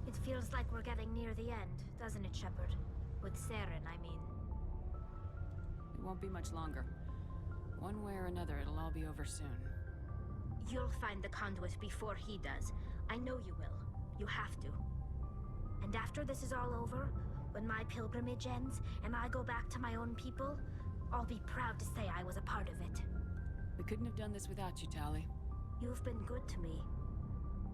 It feels like we're getting near the end, doesn't it, Shepard? With Saren, I mean. It won't be much longer. One way or another, it'll all be over soon. You'll find the conduit before he does. I know you will. You have to. And after this is all over, when my pilgrimage ends, and I go back to my own people, I'll be proud to say I was a part of it. We couldn't have done this without you, Tali. You've been good to me.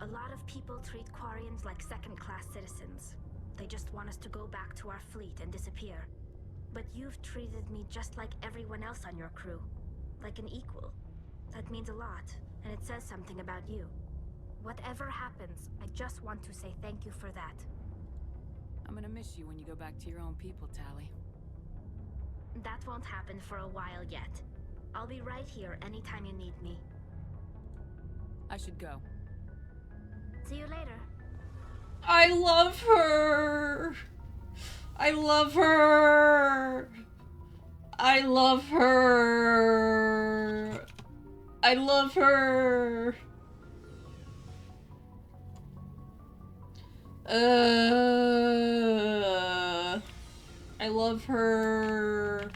A lot of people treat Quarians like second-class citizens. They just want us to go back to our fleet and disappear. But you've treated me just like everyone else on your crew. Like an equal. That means a lot, and it says something about you. Whatever happens, I just want to say thank you for that. I'm gonna miss you when you go back to your own people, Tali. That won't happen for a while yet. I'll be right here anytime you need me. I should go. See you later. I love her. I love her. I love her. I love her. I love her.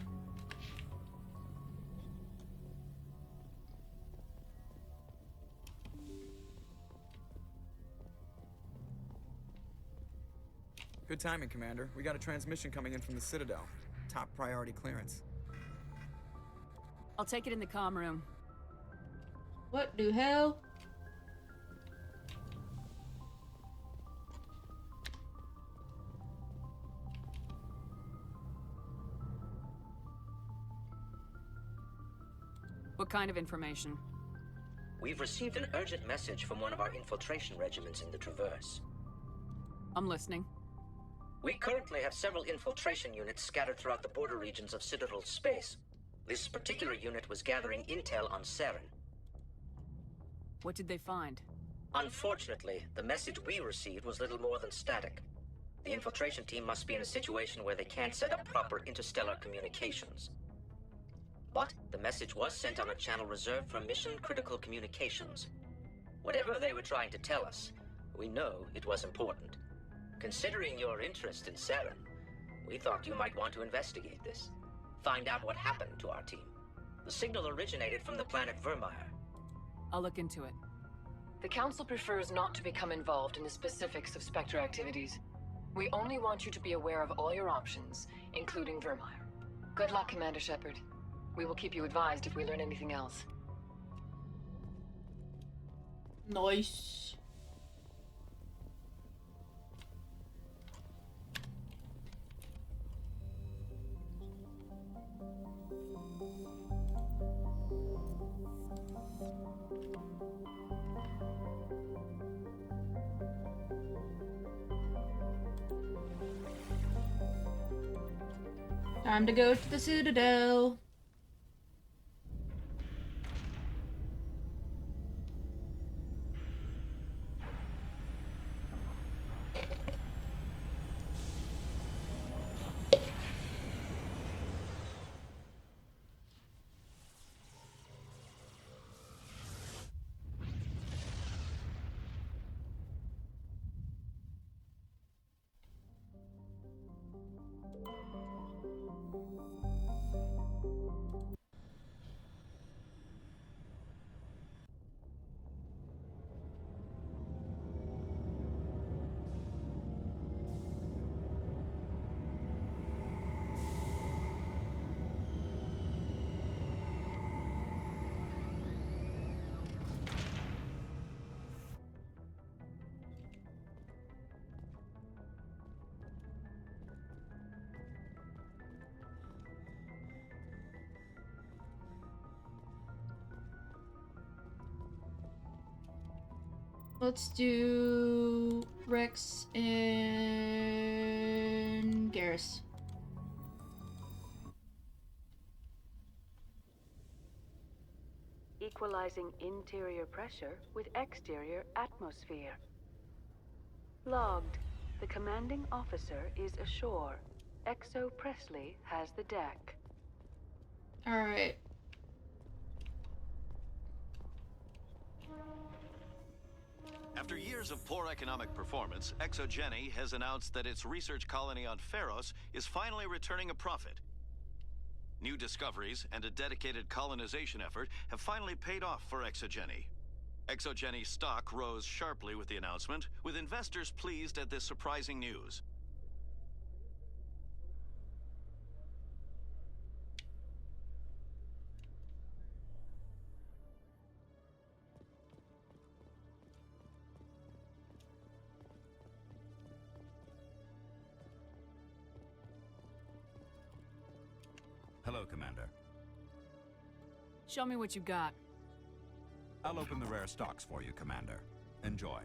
Good timing, Commander. We got a transmission coming in from the Citadel. Top priority clearance. I'll take it in the comm room. What the hell? What kind of information? We've received an urgent message from one of our infiltration regiments in the Traverse. I'm listening. We currently have several infiltration units scattered throughout the border regions of Citadel space. This particular unit was gathering intel on Saren. What did they find? Unfortunately, the message we received was little more than static. The infiltration team must be in a situation where they can't set up proper interstellar communications. But the message was sent on a channel reserved for mission-critical communications. Whatever they were trying to tell us, we know it was important. Considering your interest in Saren, we thought you might want to investigate this. Find out what happened to our team. The signal originated from the planet Vermeer. I'll look into it. The Council prefers not to become involved in the specifics of Spectre activities. We only want you to be aware of all your options, including Vermeer. Good luck, Commander Shepard. We will keep you advised if we learn anything else. Nice. Time to go to the Citadel. Let's do Rex and Garrus. Equalizing interior pressure with exterior atmosphere. Logged. The commanding officer is ashore. Exo Presley has the deck. Alright. After years of poor economic performance, ExoGeni has announced that its research colony on Pharos is finally returning a profit. New discoveries and a dedicated colonization effort have finally paid off for ExoGeni. ExoGeni stock rose sharply with the announcement, with investors pleased at this surprising news. Hello, Commander. Show me what you got. I'll open the rare stocks for you, Commander. Enjoy.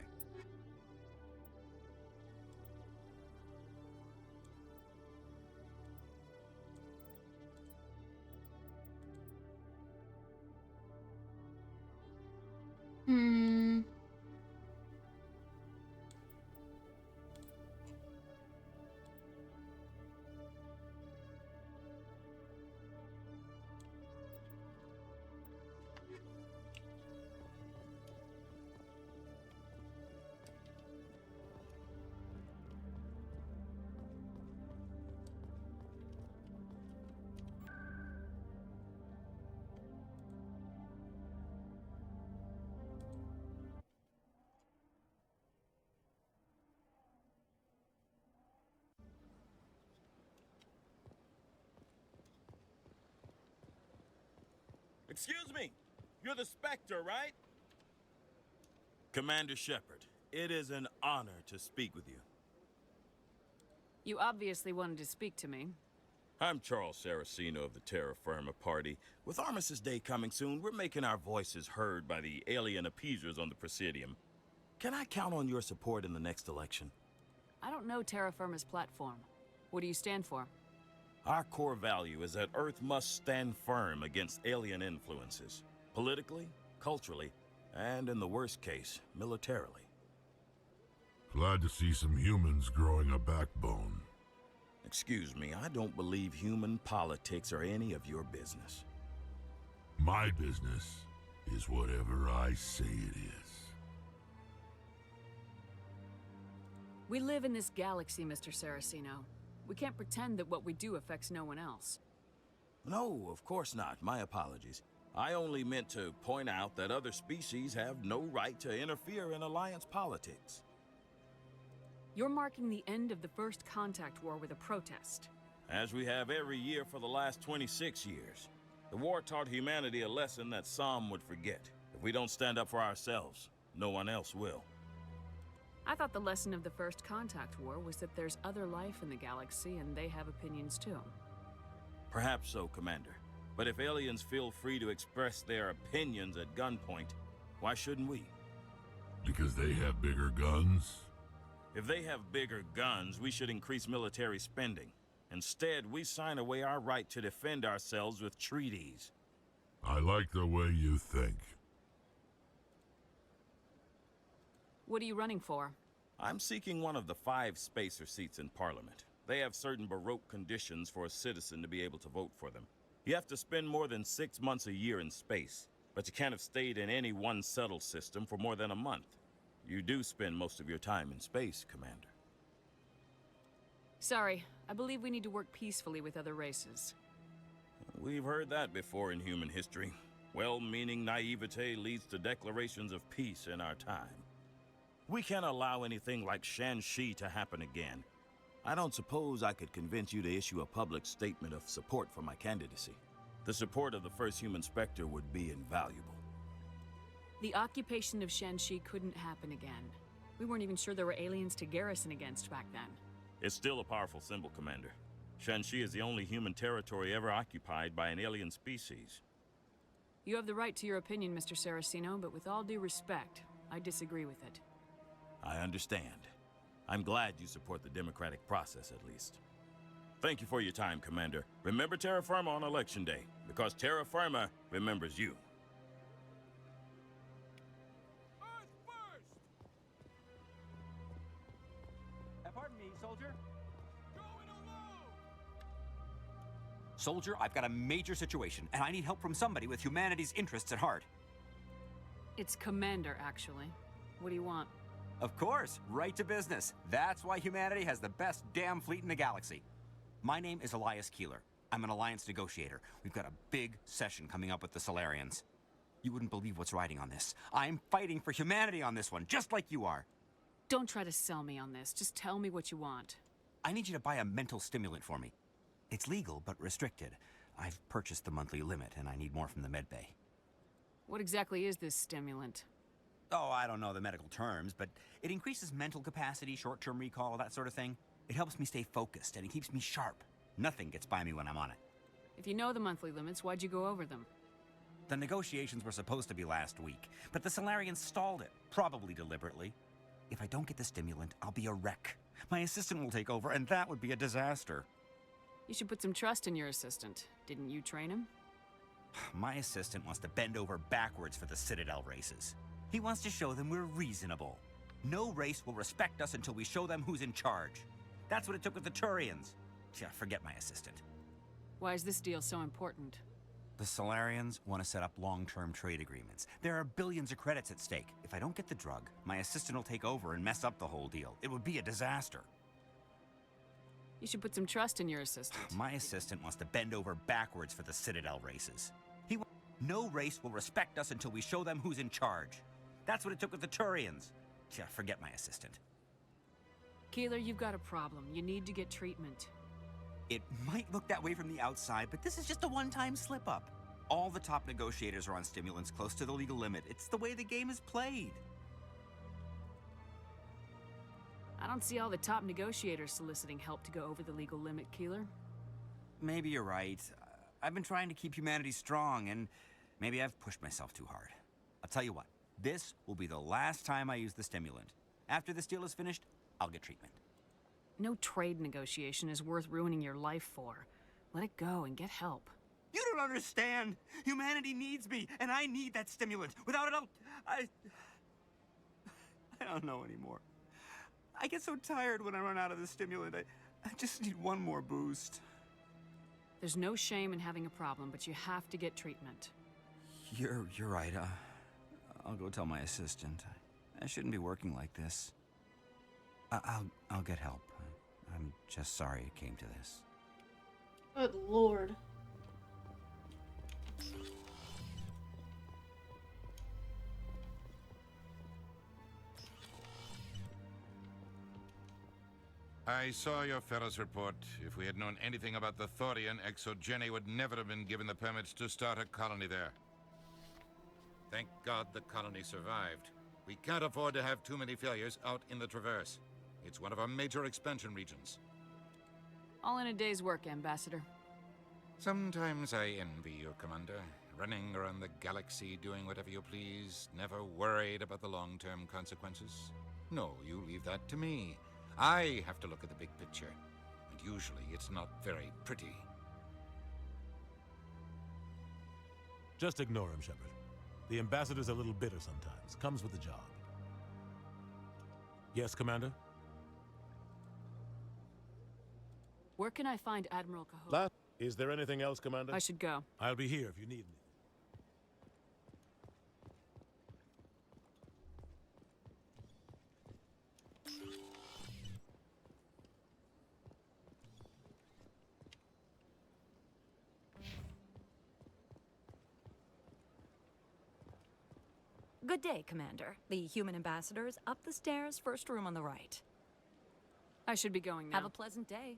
Excuse me, you're the Spectre, right? Commander Shepard, it is an honor to speak with you. You obviously wanted to speak to me. I'm Charles Saraceno of the Terra Firma Party. With Armistice Day coming soon, we're making our voices heard by the alien appeasers on the Presidium. Can I count on your support in the next election? I don't know Terra Firma's platform. What do you stand for? Our core value is that Earth must stand firm against alien influences, politically, culturally, and in the worst case, militarily. Glad to see some humans growing a backbone. Excuse me, I don't believe human politics are any of your business. My business is whatever I say it is. We live in this galaxy, Mr. Saraceno. We can't pretend that what we do affects no one else. No, of course not. My apologies. I only meant to point out that other species have no right to interfere in alliance politics. You're marking the end of the First Contact War with a protest. As we have every year for the last 26 years. The war taught humanity a lesson that some would forget. If we don't stand up for ourselves, no one else will. I thought the lesson of the First Contact War was that there's other life in the galaxy and they have opinions too. Perhaps so, Commander. But if aliens feel free to express their opinions at gunpoint, why shouldn't we? Because they have bigger guns? If they have bigger guns, we should increase military spending. Instead, we sign away our right to defend ourselves with treaties. I like the way you think. What are you running for? I'm seeking one of the 5 spacer seats in Parliament. They have certain Baroque conditions for a citizen to be able to vote for them. You have to spend more than 6 months a year in space, but you can't have stayed in any one settled system for more than a month. You do spend most of your time in space, Commander. Sorry, I believe we need to work peacefully with other races. We've heard that before in human history. Well-meaning naivete leads to declarations of peace in our time. We can't allow anything like Shan-Shi to happen again. I don't suppose I could convince you to issue a public statement of support for my candidacy. The support of the first human Spectre would be invaluable. The occupation of Shan-Shi couldn't happen again. We weren't even sure there were aliens to garrison against back then. It's still a powerful symbol, Commander. Shan-Shi is the only human territory ever occupied by an alien species. You have the right to your opinion, Mr. Saraceno, but with all due respect, I disagree with it. I understand. I'm glad you support the democratic process, at least. Thank you for your time, Commander. Remember Terra Firma on Election Day, because Terra Firma remembers you. Pardon me, soldier? Soldier, I've got a major situation, and I need help from somebody with humanity's interests at heart. It's Commander, actually. What do you want? Of course, right to business. That's why humanity has the best damn fleet in the galaxy. My name is Elias Keeler. I'm an alliance negotiator. We've got a big session coming up with the Solarians. You wouldn't believe what's riding on this. I'm fighting for humanity on this one, just like you are. Don't try to sell me on this. Just tell me what you want. I need you to buy a mental stimulant for me. It's legal, but restricted. I've purchased the monthly limit, and I need more from the medbay. What exactly is this stimulant? Oh, I don't know the medical terms, but it increases mental capacity, short-term recall, that sort of thing. It helps me stay focused, and it keeps me sharp. Nothing gets by me when I'm on it. If you know the monthly limits, why'd you go over them? The negotiations were supposed to be last week, but the Solarians stalled it, probably deliberately. If I don't get the stimulant, I'll be a wreck. My assistant will take over, and that would be a disaster. You should put some trust in your assistant. Didn't you train him? My assistant wants to bend over backwards for the Citadel races. He wants to show them we're reasonable. No race will respect us until we show them who's in charge. That's what it took with the Turians. Yeah, forget my assistant. Why is this deal so important? The Solarians want to set up long-term trade agreements. There are billions of credits at stake. If I don't get the drug, my assistant will take over and mess up the whole deal. It would be a disaster. You should put some trust in your assistant. My assistant wants to bend over backwards for the Citadel races. No race will respect us until we show them who's in charge. That's what it took with the Turians. Yeah, forget my assistant. Keeler, you've got a problem. You need to get treatment. It might look that way from the outside, but this is just a one-time slip-up. All the top negotiators are on stimulants close to the legal limit. It's the way the game is played. I don't see all the top negotiators soliciting help to go over the legal limit, Keeler. Maybe you're right. I've been trying to keep humanity strong, and maybe I've pushed myself too hard. I'll tell you what, this will be the last time I use the stimulant. After this deal is finished, I'll get treatment. No trade negotiation is worth ruining your life for. Let it go and get help. You don't understand! Humanity needs me, and I need that stimulant. Without it, I don't know anymore. I get so tired when I run out of the stimulant. I just need one more boost. There's no shame in having a problem, but you have to get treatment. You're right. I'll go tell my assistant. I shouldn't be working like this. I'll get help. I'm just sorry it came to this. Good lord. I saw your Ferris report. If we had known anything about the Thorian, ExoGeni would never have been given the permits to start a colony there. Thank God the colony survived. We can't afford to have too many failures out in the Traverse. It's one of our major expansion regions. All in a day's work, Ambassador. Sometimes I envy you, Commander. Running around the galaxy, doing whatever you please, never worried about the long-term consequences. No, you leave that to me. I have to look at the big picture, and usually it's not very pretty. Just ignore him, Shepard. The ambassador's a little bitter sometimes. Comes with the job. Yes, Commander? Where can I find Admiral Cahoon? Is there anything else, Commander? I should go. I'll be here if you need me. Good day, Commander. The human ambassador is up the stairs, first room on the right. I should be going now. Have a pleasant day.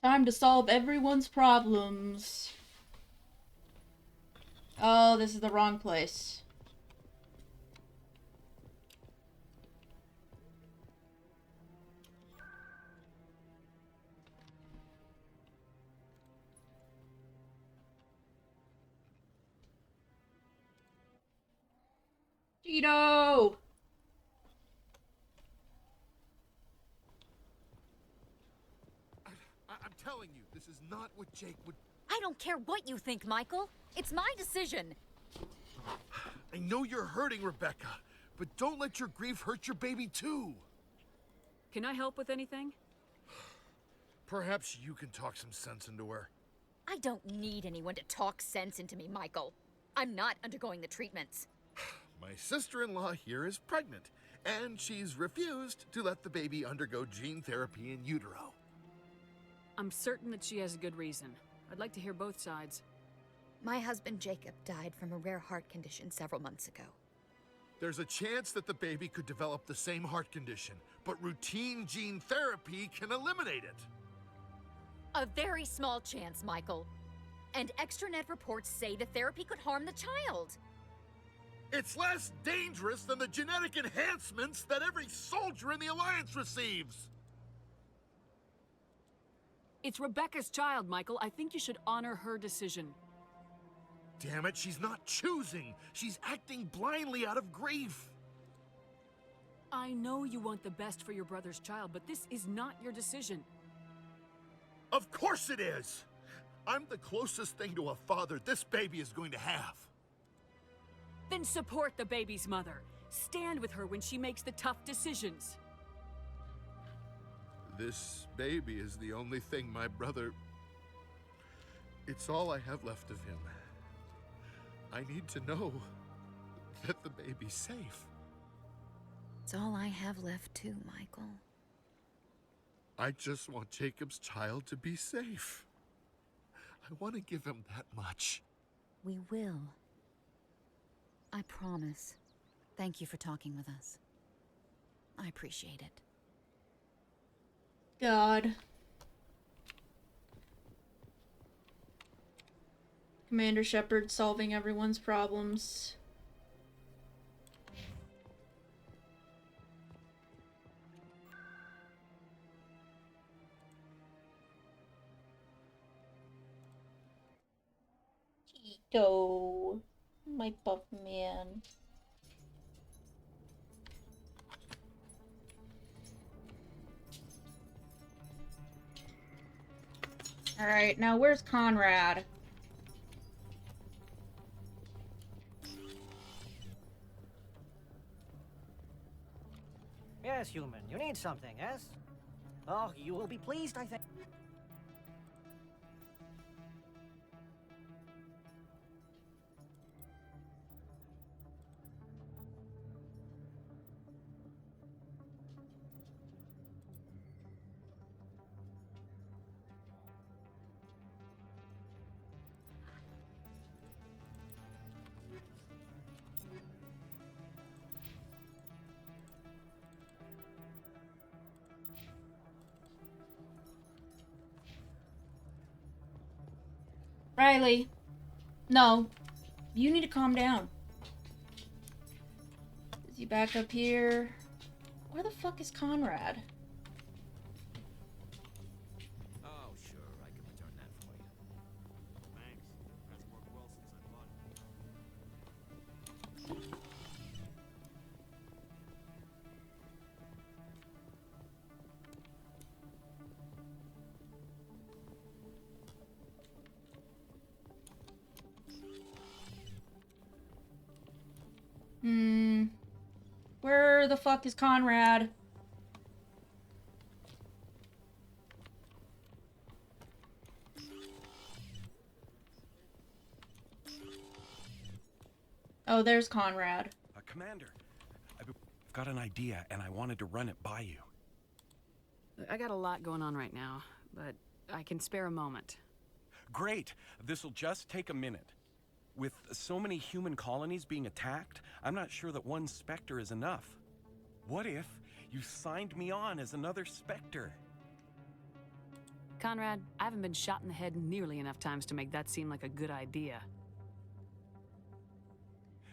Time to solve everyone's problems. Oh, this is the wrong place. Tito! I'm telling you, this is not what Jake would... I don't care what you think, Michael. It's my decision. I know you're hurting, Rebecca, but don't let your grief hurt your baby too. Can I help with anything? Perhaps you can talk some sense into her. I don't need anyone to talk sense into me, Michael. I'm not undergoing the treatments. My sister-in-law here is pregnant, and she's refused to let the baby undergo gene therapy in utero. I'm certain that she has a good reason. I'd like to hear both sides. My husband Jacob died from a rare heart condition several months ago. There's a chance that the baby could develop the same heart condition, but routine gene therapy can eliminate it. A very small chance, Michael. And extranet reports say the therapy could harm the child. It's less dangerous than the genetic enhancements that every soldier in the Alliance receives. It's Rebecca's child, Michael. I think you should honor her decision. Damn it, she's not choosing. She's acting blindly out of grief. I know you want the best for your brother's child, but this is not your decision. Of course it is! I'm the closest thing to a father this baby is going to have. Then support the baby's mother. Stand with her when she makes the tough decisions. This baby is the only thing my brother... It's all I have left of him. I need to know that the baby's safe. It's all I have left too, Michael. I just want Jacob's child to be safe. I want to give him that much. We will. I promise. Thank you for talking with us. I appreciate it. God. Commander Shepard solving everyone's problems. Tito, my buff man. Alright, now where's Conrad? Yes, human. You need something, yes? Oh, you will be pleased, I think. Riley. No. You need to calm down. Is he back up here? Where the fuck is Conrad? Oh, sure. I can return that for you. Thanks. Hasn't worked well since I bought it. Where the fuck is Conrad? Oh, there's Conrad. Commander, I've got an idea, and I wanted to run it by you. I got a lot going on right now, but I can spare a moment. Great. This'll just take a minute. With so many human colonies being attacked, I'm not sure that one Spectre is enough. What if you signed me on as another Spectre? Conrad, I haven't been shot in the head nearly enough times to make that seem like a good idea.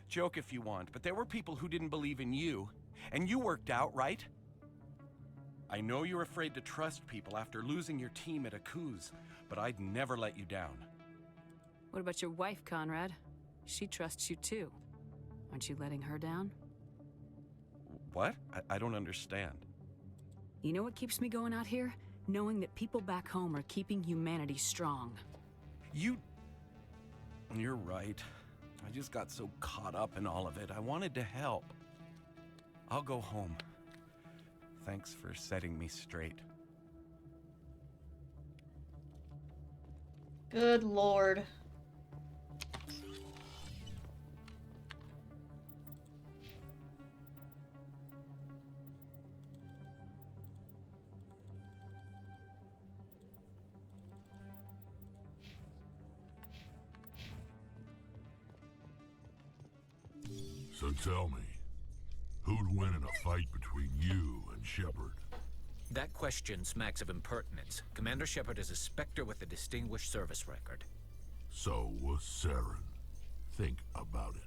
Joke if you want, but there were people who didn't believe in you, and you worked out, right? I know you're afraid to trust people after losing your team at Akuz, but I'd never let you down. What about your wife, Conrad? She trusts you too. Aren't you letting her down? What? I don't understand. You know what keeps me going out here? Knowing that people back home are keeping humanity strong. You're right. I just got so caught up in all of it. I wanted to help. I'll go home. Thanks for setting me straight. Good lord. So tell me, who'd win in a fight between you and Shepard? That question smacks of impertinence. Commander Shepard is a Spectre with a distinguished service record. So was Saren. Think about it.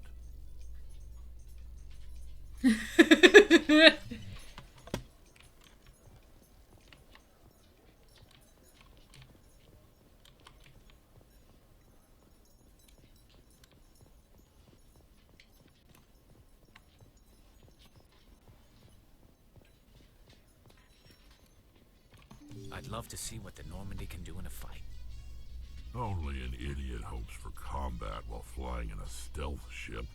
I'd love to see what the Normandy can do in a fight. Only an idiot hopes for combat while flying in a stealth ship.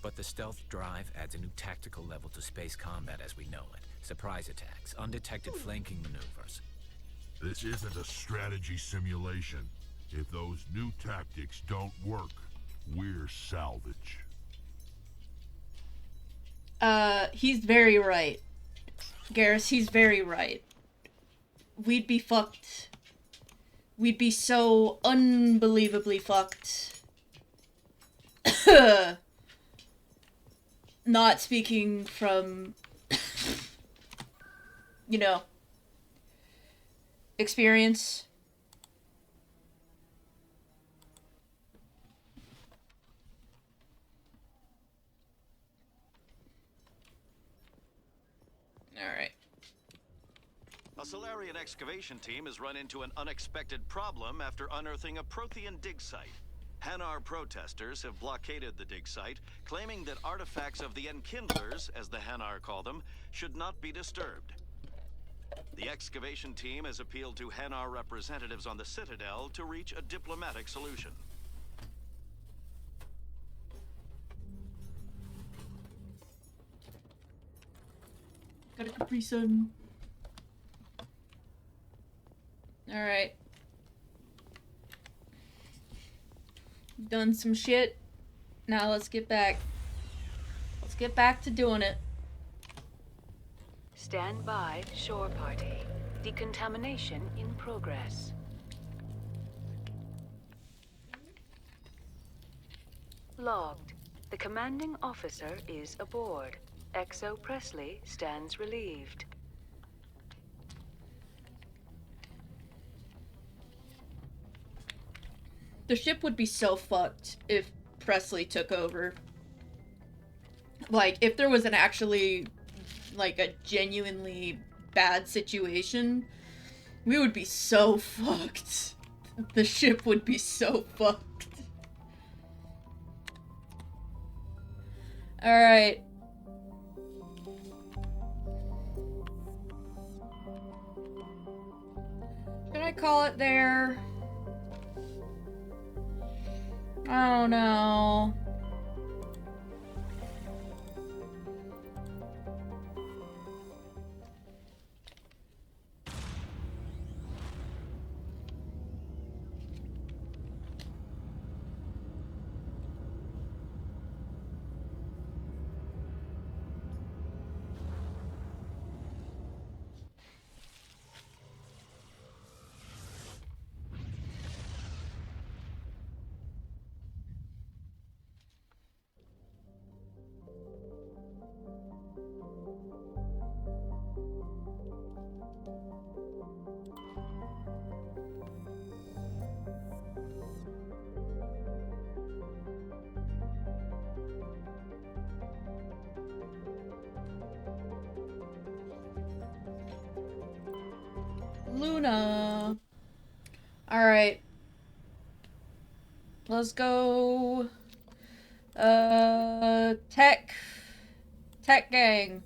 But the stealth drive adds a new tactical level to space combat as we know it. Surprise attacks, undetected flanking maneuvers. This isn't a strategy simulation. If those new tactics don't work, we're salvage. He's very right. Garrus, he's very right. We'd be fucked. We'd be so unbelievably fucked. Not speaking from, you know, experience. Alright. A Solarian excavation team has run into an unexpected problem after unearthing a Prothean dig site. Hanar protesters have blockaded the dig site, claiming that artifacts of the Enkindlers, as the Hanar call them, should not be disturbed. The excavation team has appealed to Hanar representatives on the Citadel to reach a diplomatic solution. Got a Capri Sun. Alright. Done some shit. Now let's get back. Let's get back to doing it. Stand by, shore party. Decontamination in progress. Logged. The commanding officer is aboard. XO Presley stands relieved. The ship would be so fucked if Presley took over. Like, if there was an actually, like, a genuinely bad situation, we would be so fucked. The ship would be so fucked. Alright. Should I call it there? I don't know. Luna. Alright. Let's go. Tech. Tech gang.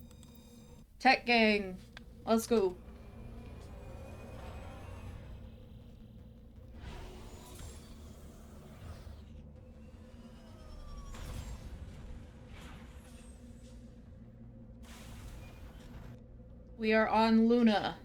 Tech gang. Let's go. We are on Luna.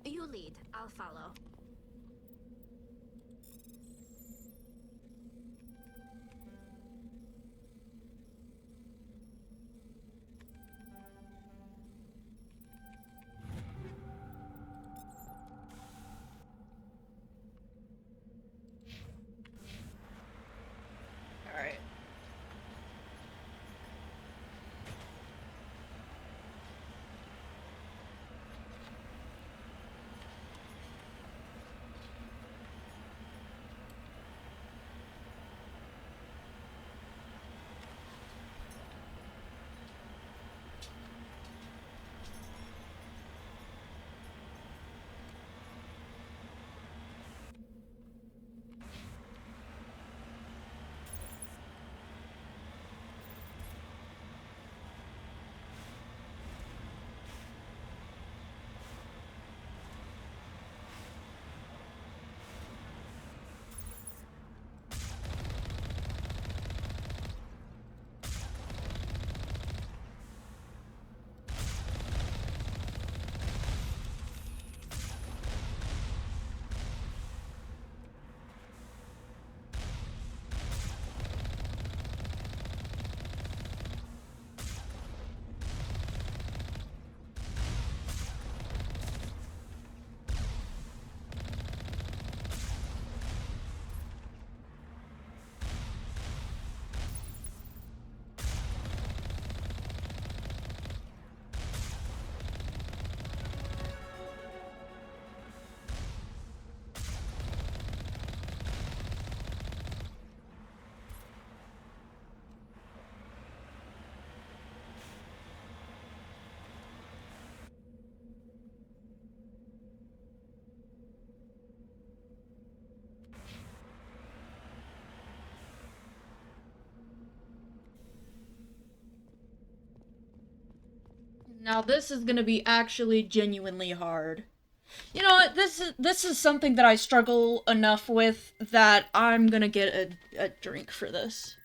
You lead. I'll follow. Alright. Now this is gonna be actually genuinely hard. You know what? This is something that I struggle enough with that I'm gonna get a drink for this.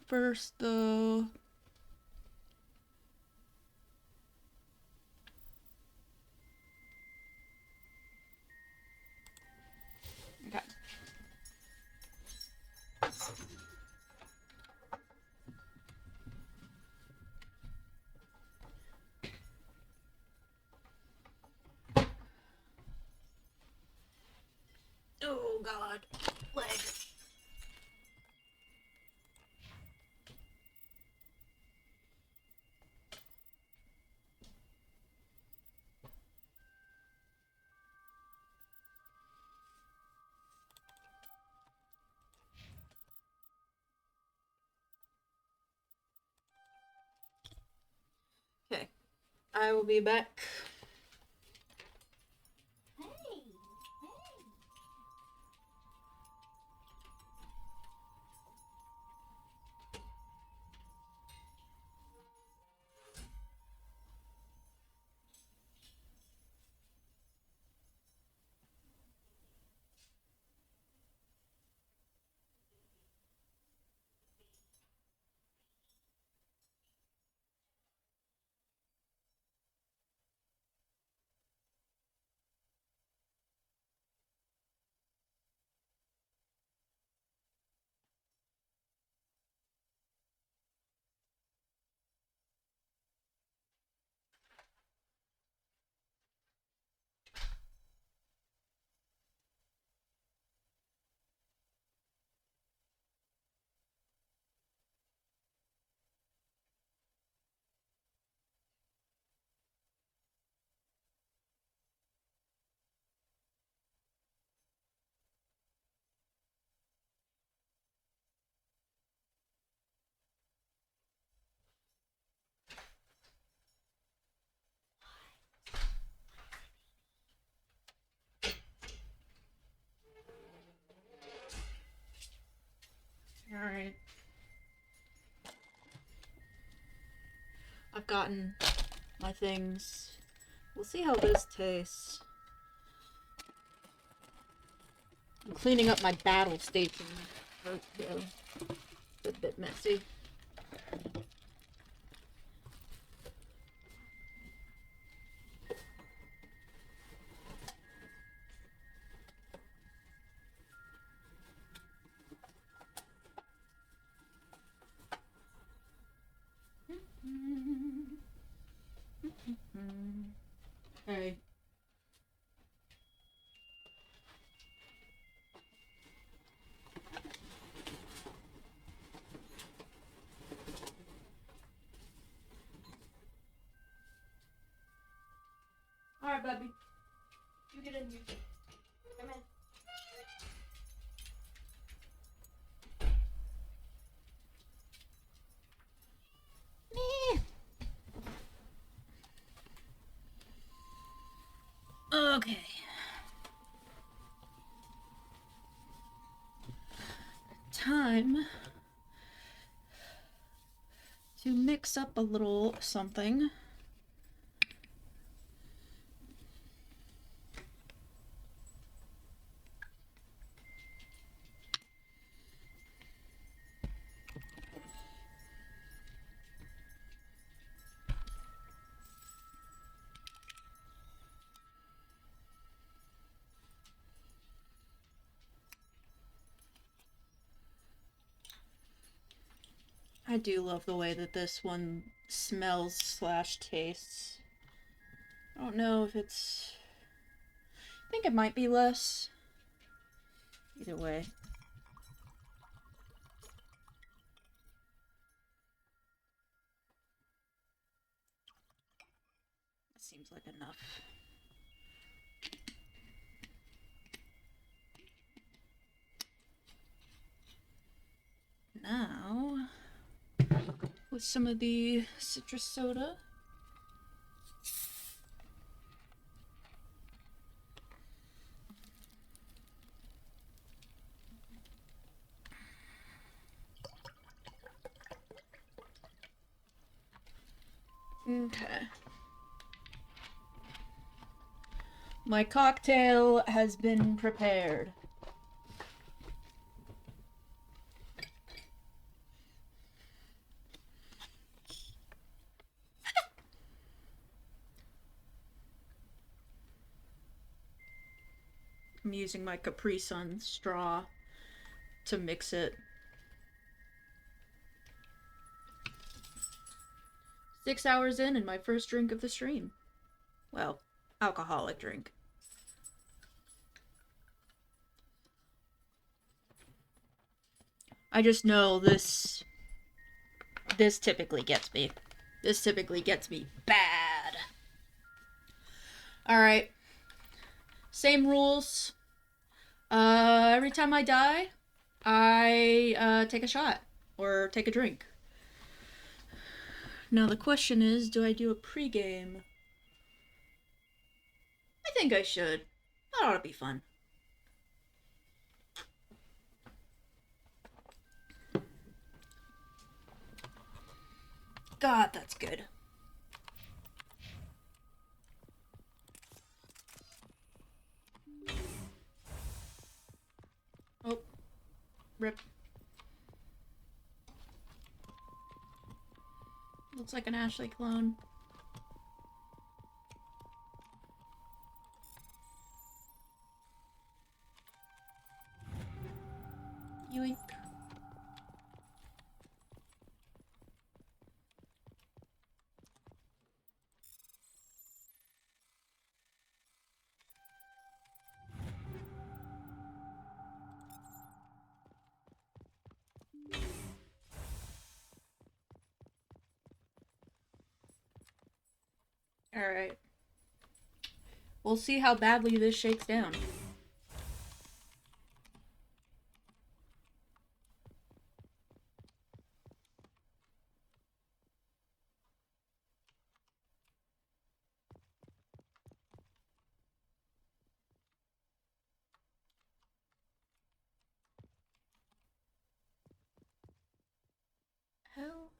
First though. Okay. Oh god. Leg. Okay. I will be back. gotten my things. We'll see how this tastes. I'm cleaning up my battle station first, though. It's a bit messy. Alright. Alright, Bubby. You get in here. Come in. Okay. Time to mix up a little something. I do love the way that this one smells slash tastes. I don't know if it's... I think it might be less. Either way. That seems like enough. Now, with some of the citrus soda. Okay. My cocktail has been prepared. I'm using my Capri Sun straw to mix it. 6 hours in and my first drink of the stream. Well, alcoholic drink. I just know this typically gets me. This typically gets me bad. Alright. Same rules. Every time I die, I take a shot or take a drink. Now the question is, do I do a pregame? I think I should. That ought to be fun. God, that's good. Oh. Rip. Looks like an Ashley clone. Yoink. Alright. We'll see how badly this shakes down. Hell.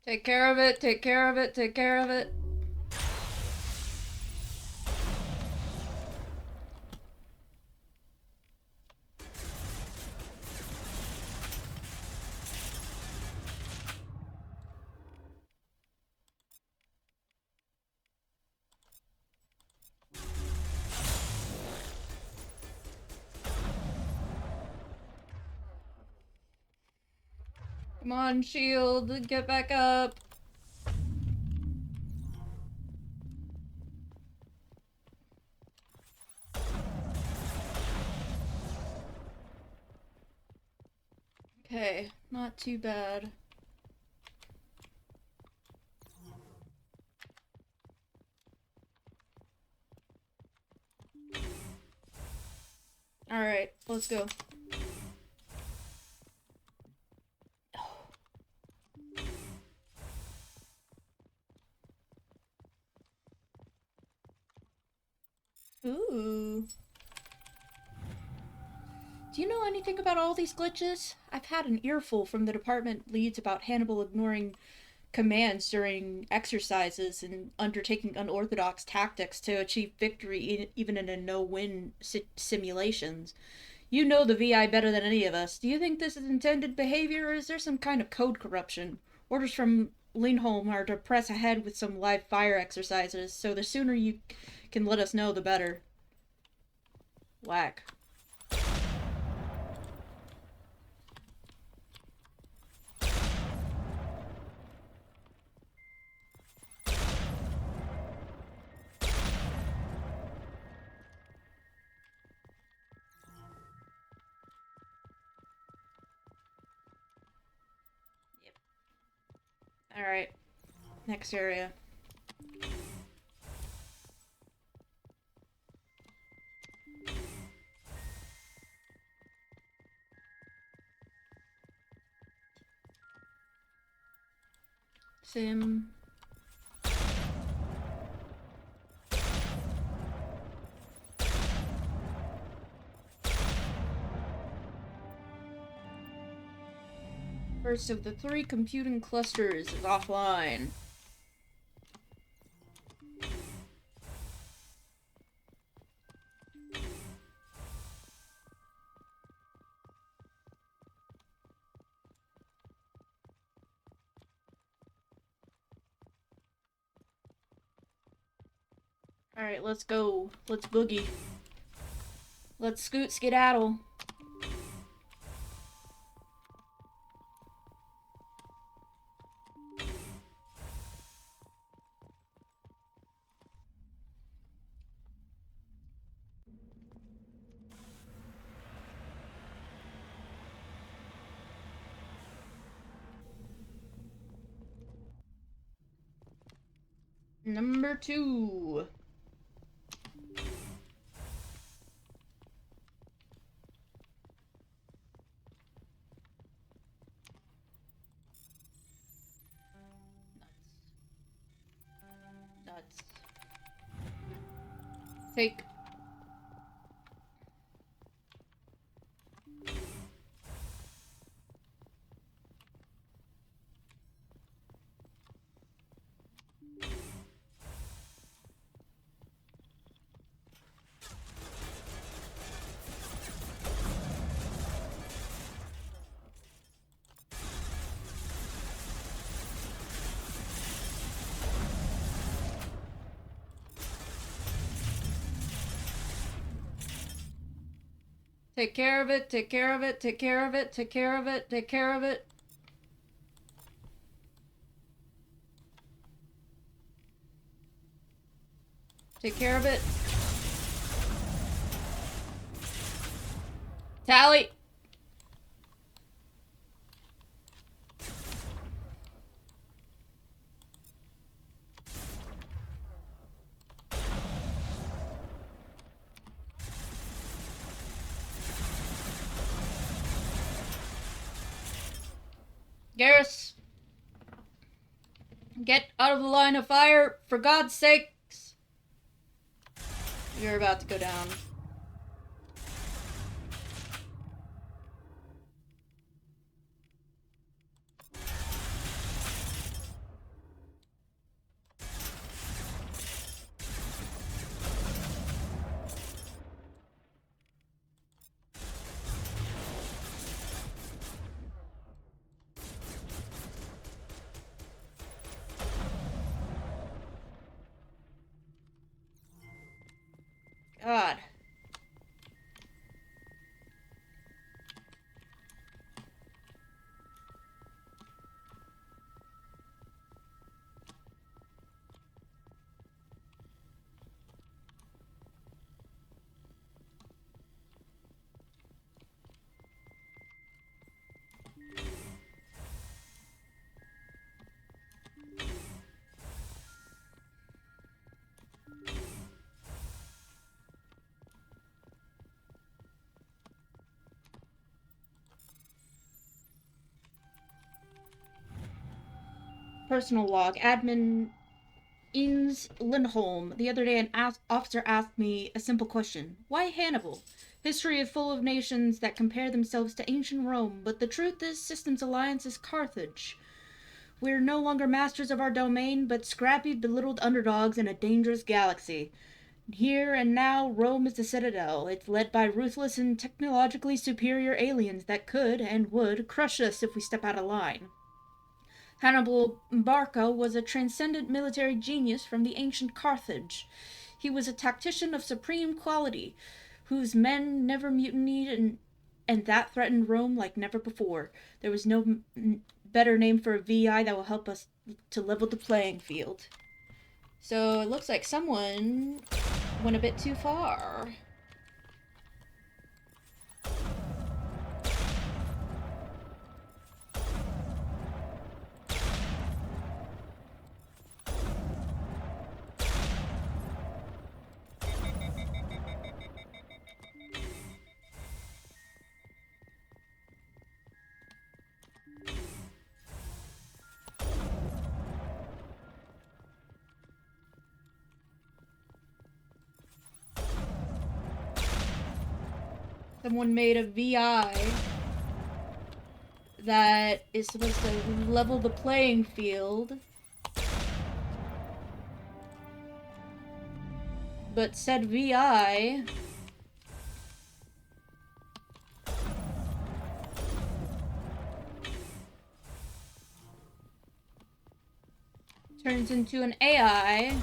Take care of it, take care of it, take care of it. Come on, shield, get back up. Okay, not too bad. Alright, let's go. Ooh. Do you know anything about all these glitches? I've had an earful from the department leads about Hannibal ignoring commands during exercises and undertaking unorthodox tactics to achieve victory even in a no-win simulations. You know the VI better than any of us. Do you think this is intended behavior, or is there some kind of code corruption? Orders from Lindholm are to press ahead with some live fire exercises, so the sooner you can let us know, the better. Whack. Alright. Next area. Sim. First of the 3 computing clusters is offline. Alright, let's go. Let's boogie. Let's skedaddle. Number 2. Nuts. Take. Take care of it, take care of it, take care of it, take care of it, take care of it. Take care of it. Tally! Garrus! Get out of the line of fire, for God's sakes! You're about to go down. personal log. Admin Ines Lindholm. The other day, an officer asked me a simple question. Why Hannibal? History is full of nations that compare themselves to ancient Rome, but the truth is Systems Alliance is Carthage. We're no longer masters of our domain, but scrappy, belittled underdogs in a dangerous galaxy. Here and now, Rome is the Citadel. It's led by ruthless and technologically superior aliens that could and would crush us if we step out of line. Hannibal Barca was a transcendent military genius from the ancient Carthage. He was a tactician of supreme quality, whose men never mutinied and that threatened Rome like never before. There was no better name for a VI that will help us to level the playing field. So it looks like someone went a bit too far. Someone made a VI that is supposed to level the playing field, but said VI turns into an AI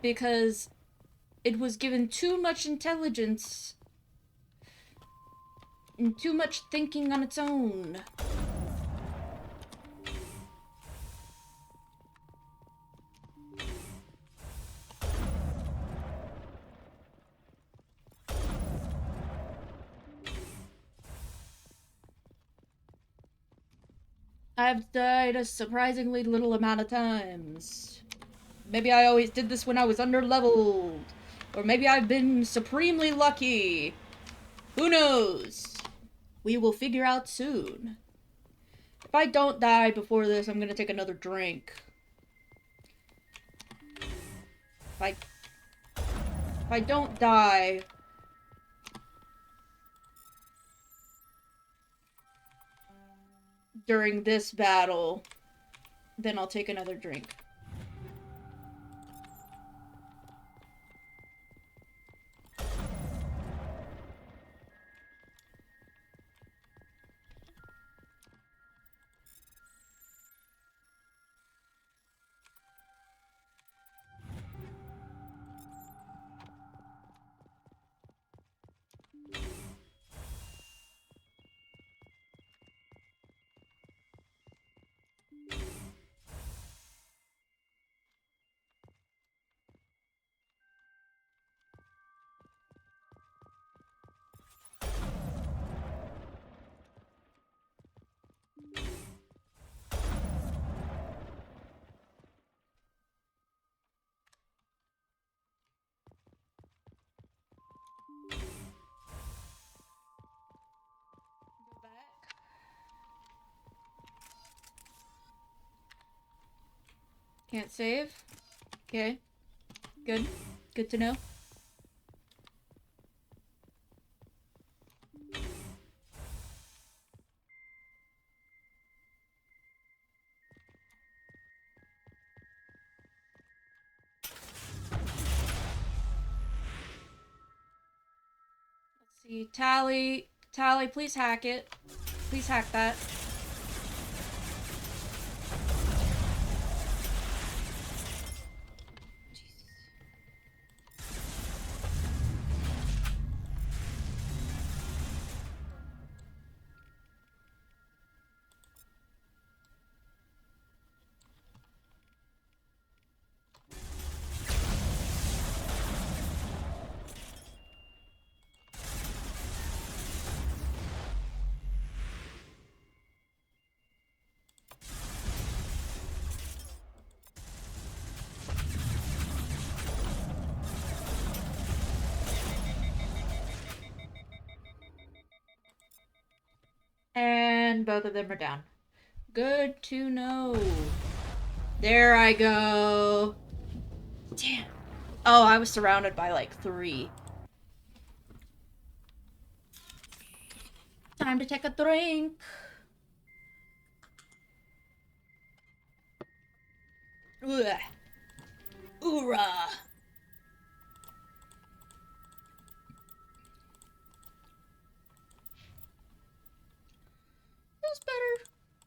because it was given too much intelligence and too much thinking on its own. I've died a surprisingly little amount of times. Maybe I always did this when I was underleveled. Or maybe I've been supremely lucky. Who knows? We will figure out soon. If I don't die before this, I'm gonna take another drink. If I don't die... during this battle, then I'll take another drink. Can't save? Okay. Good. Good to know. Let's see. Tally, please hack it. Please hack that. And both of them are down. Good to know. There I go. Damn. Oh, I was surrounded by like 3. Time to take a drink. Ugh. Oorah. That's better.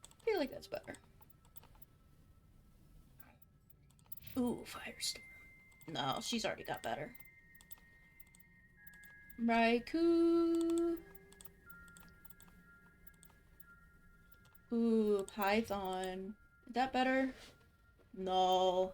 I feel like that's better. Ooh, Firestorm. No, she's already got better. Raikou. Ooh, Python. Is that better? No.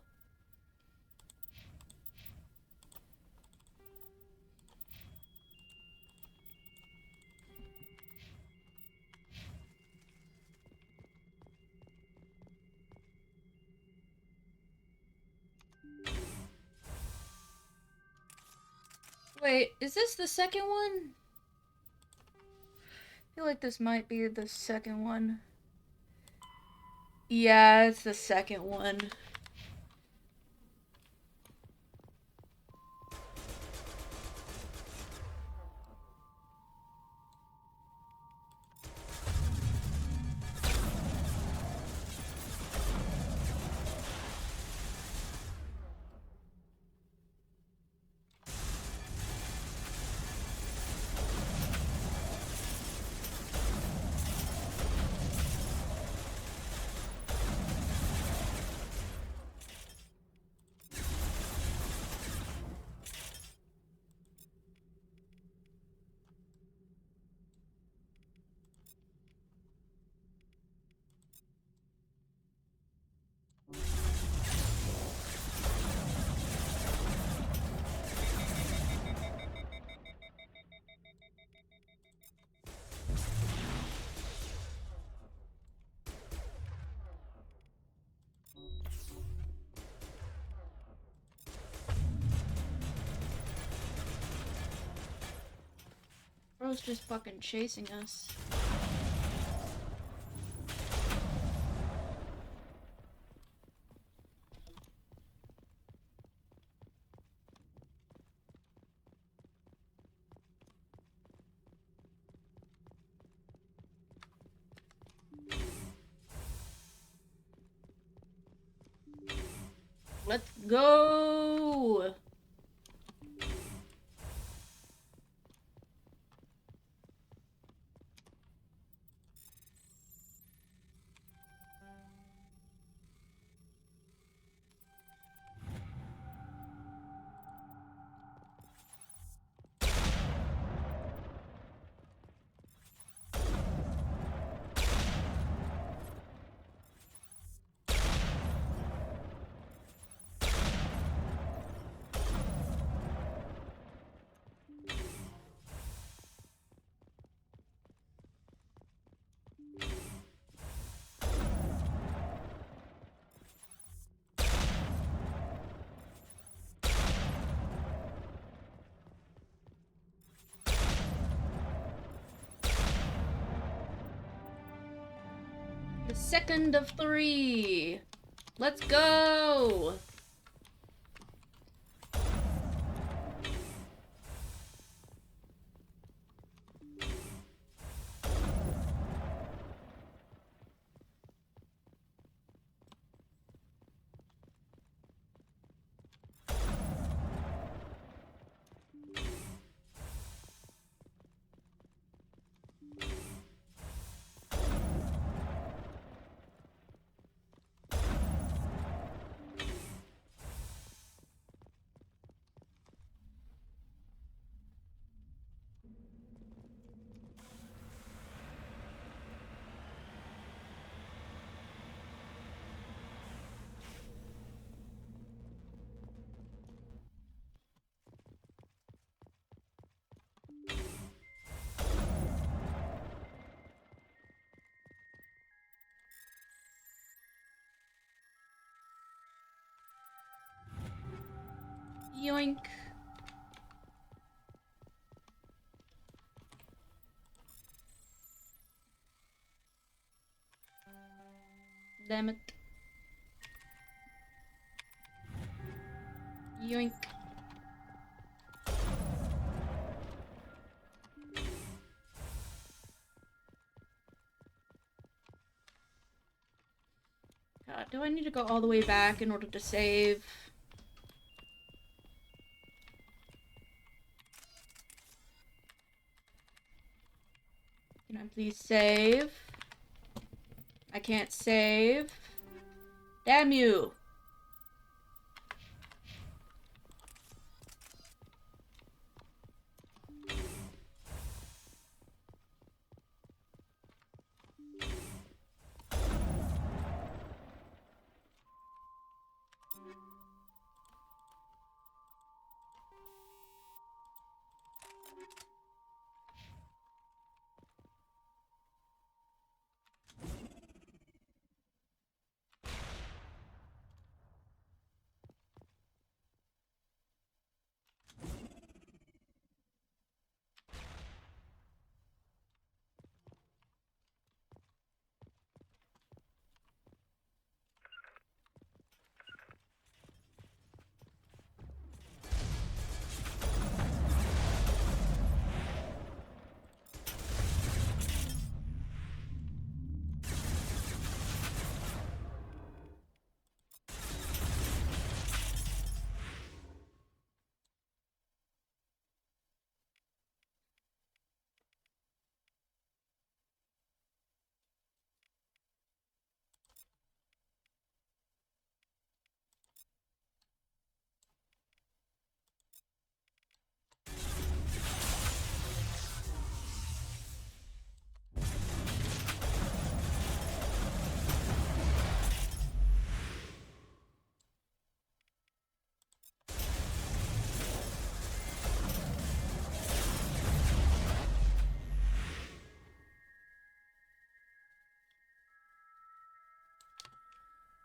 Wait, is this the second one? I feel like this might be the second one. Yeah, it's the second one. Bro's just fucking chasing us. Let's go! The second of 3. Let's go! Yoink. Damn it. Yoink. God, do I need to go all the way back in order to save? Can I please save? I can't save. Damn you!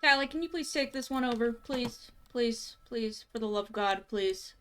Tally, can you please take this one over? Please, please, please, for the love of God, please.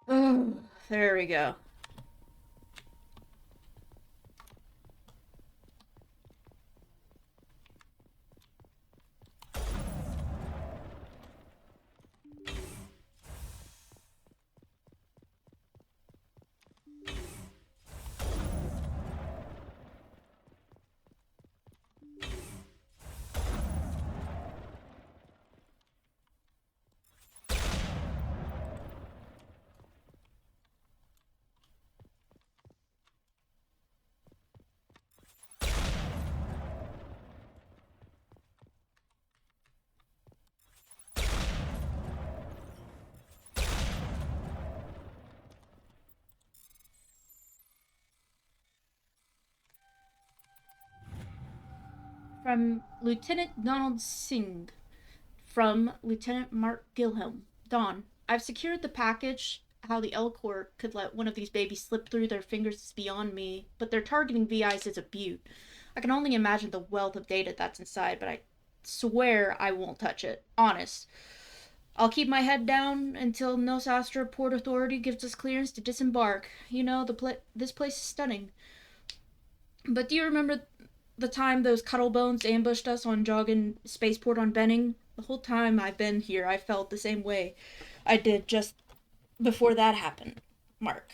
Oh, there we go. From Lieutenant Donald Singh. From Lieutenant Mark Gilhelm. Dawn, I've secured the package. How the L-Corps could let one of these babies slip through their fingers is beyond me, but their targeting VIs is a beaut. I can only imagine the wealth of data that's inside, but I swear I won't touch it. Honest. I'll keep my head down until Nosastra Port Authority gives us clearance to disembark. You know, this place is stunning. But do you remember the time those Cuttlebones ambushed us on Joggin Spaceport on Benning? The whole time I've been here, I felt the same way I did just before that happened, Mark.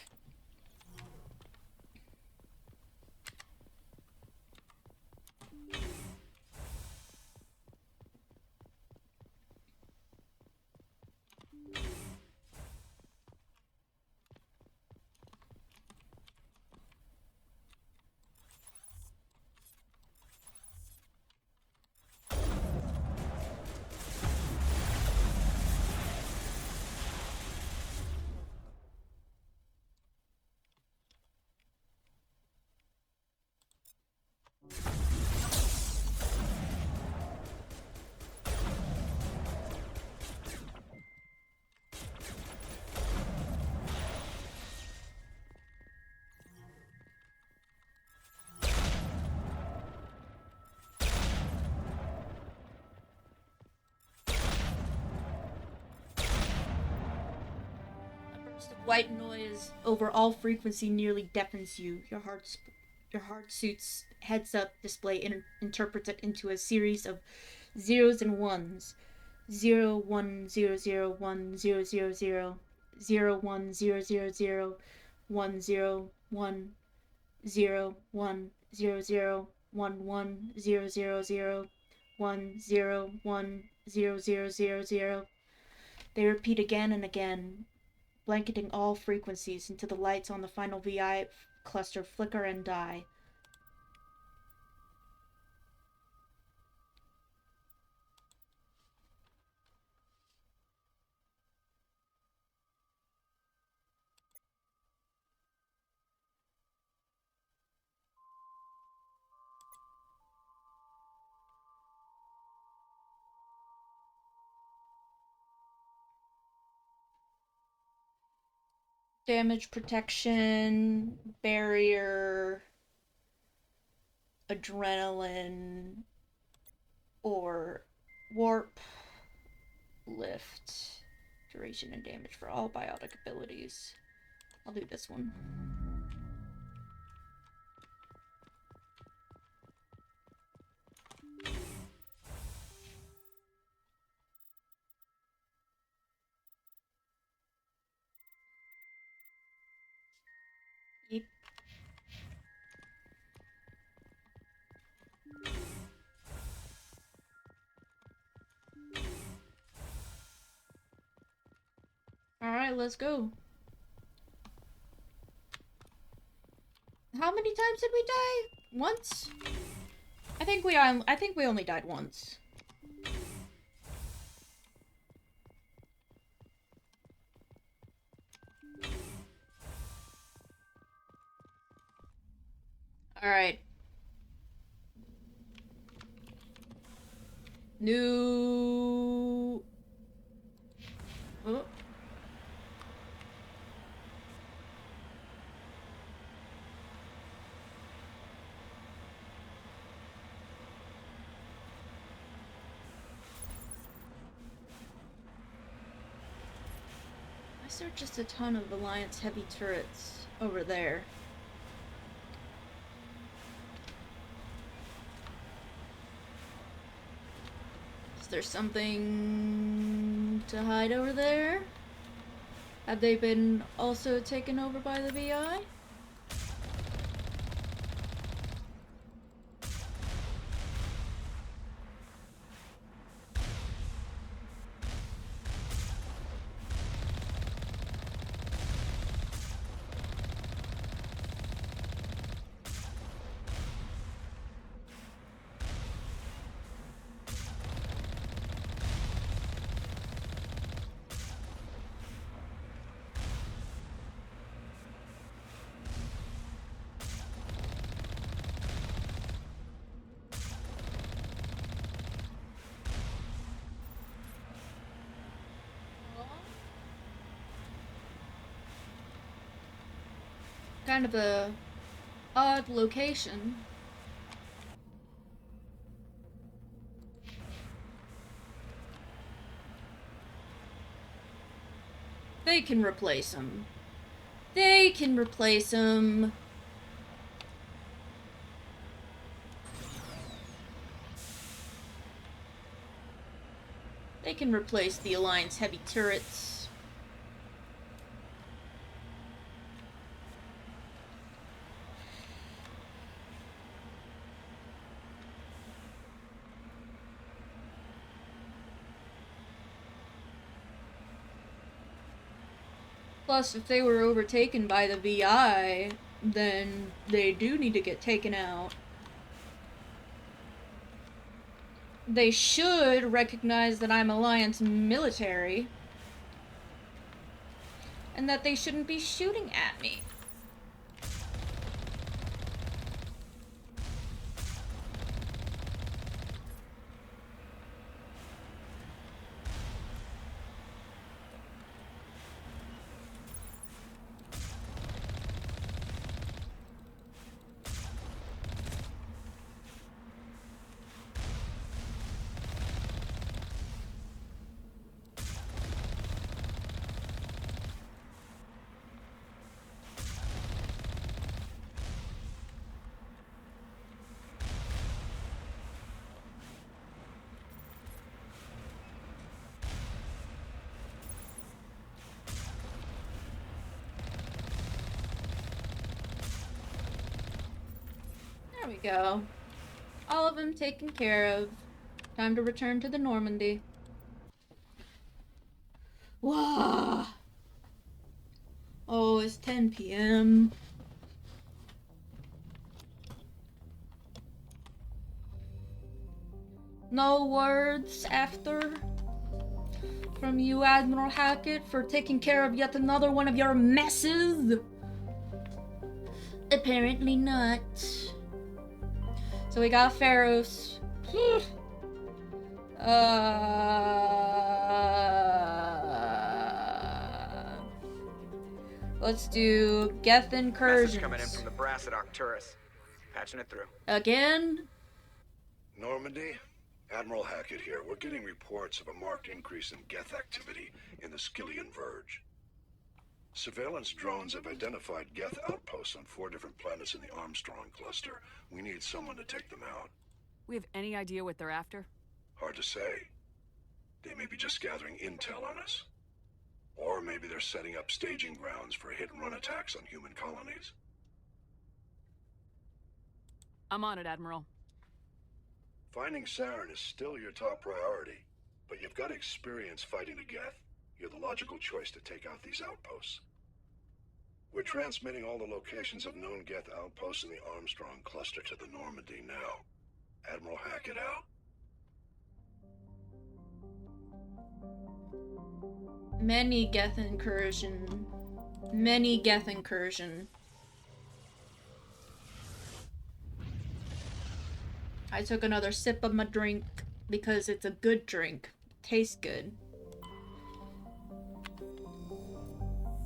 White noise over all frequency nearly deafens you. Your heart suit's heads-up display interprets it into a series of zeros and ones. 010010000 01000 101 01000 11000 1010000. They repeat again and again, blanketing all frequencies until the lights on the final VI cluster flicker and die. Damage protection, barrier, adrenaline, or warp, lift, duration and damage for all biotic abilities. I'll do this one. Yep. Alright, let's go. How many times did we die? Once? I think we only died once. Alright. New... Oh. Is there just a ton of Alliance heavy turrets over there? Is there something to hide over there? Have they been also taken over by the VI? Kind of a odd location. They can replace him. They can replace him. They can replace the Alliance heavy turrets. Plus, if they were overtaken by the VI, then they do need to get taken out. They should recognize that I'm Alliance military, and that they shouldn't be shooting at me. There we go. All of them taken care of. Time to return to the Normandy. Wow. Oh, it's 10 p.m. No words after from you, Admiral Hackett, for taking care of yet another one of your messes? Apparently not. So we got Pharos. Let's do Geth incursions. Message coming in from the brass at Arcturus. Patching it through. Again? Normandy? Admiral Hackett here. We're getting reports of a marked increase in Geth activity in the Skillian Verge. Surveillance drones have identified Geth outposts on 4 different planets in the Armstrong cluster. We need someone to take them out. We have any idea what they're after? Hard to say. They may be just gathering intel on us. Or maybe they're setting up staging grounds for hit-and-run attacks on human colonies. I'm on it, Admiral. Finding Saren is still your top priority, but you've got experience fighting the Geth. You're the logical choice to take out these outposts. We're transmitting all the locations of known Geth outposts in the Armstrong cluster to the Normandy now. Admiral Hackett out. Many Geth incursion. Many Geth incursion. I took another sip of my drink because it's a good drink. Tastes good.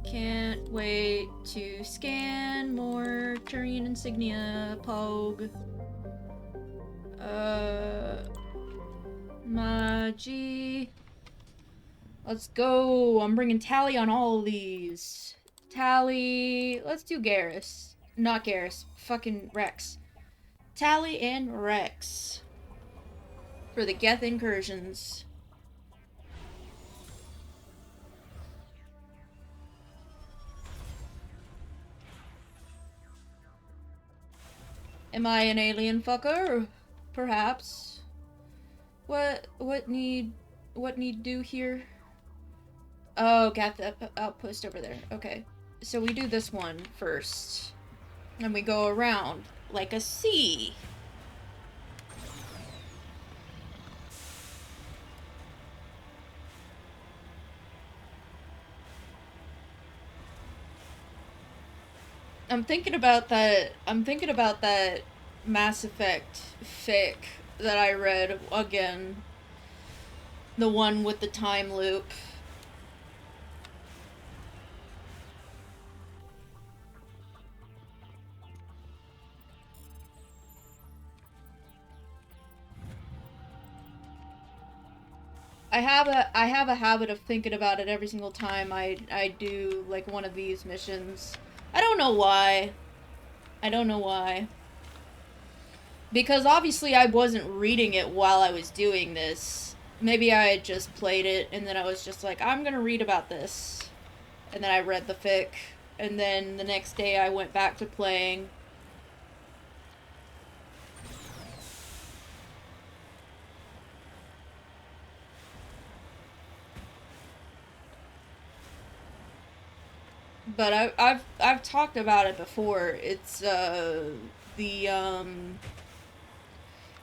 Can't wait to scan more Turian insignia. Pogue. Magi. Let's go. I'm bringing Tally on all of these. Tally. Let's do Garrus. Not Garrus. Fucking Rex. Tally and Rex. For the Geth incursions. Am I an alien fucker? Perhaps. What need do here? Oh, got the outpost over there. Okay. So we do this one first. And we go around like a C. I'm thinking about that Mass Effect fic that I read again. The one with the time loop. I have a habit of thinking about it every single time I do like one of these missions. I don't know why. I don't know why. Because obviously I wasn't reading it while I was doing this. Maybe I had just played it and then I was just like, I'm gonna read about this. And then I read the fic. And then the next day I went back to playing. But I've talked about it before. It's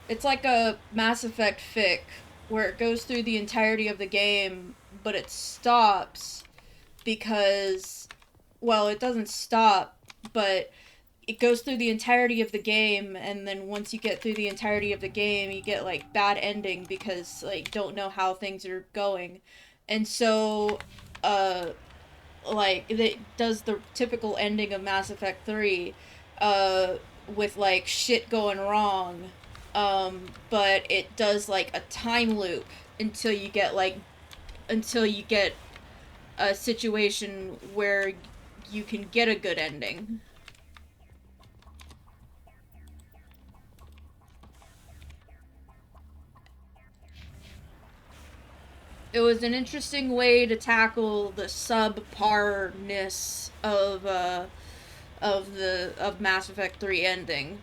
it's like a Mass Effect fic where it goes through the entirety of the game, but it stops because, well, it doesn't stop, but it goes through the entirety of the game, and then once you get through the entirety of the game, you get like bad ending because like don't know how things are going, and so like it does the typical ending of Mass Effect 3 with like shit going wrong, but it does like a time loop until you get a situation where you can get a good ending. It was an interesting way to tackle the subparness of Mass Effect 3 ending.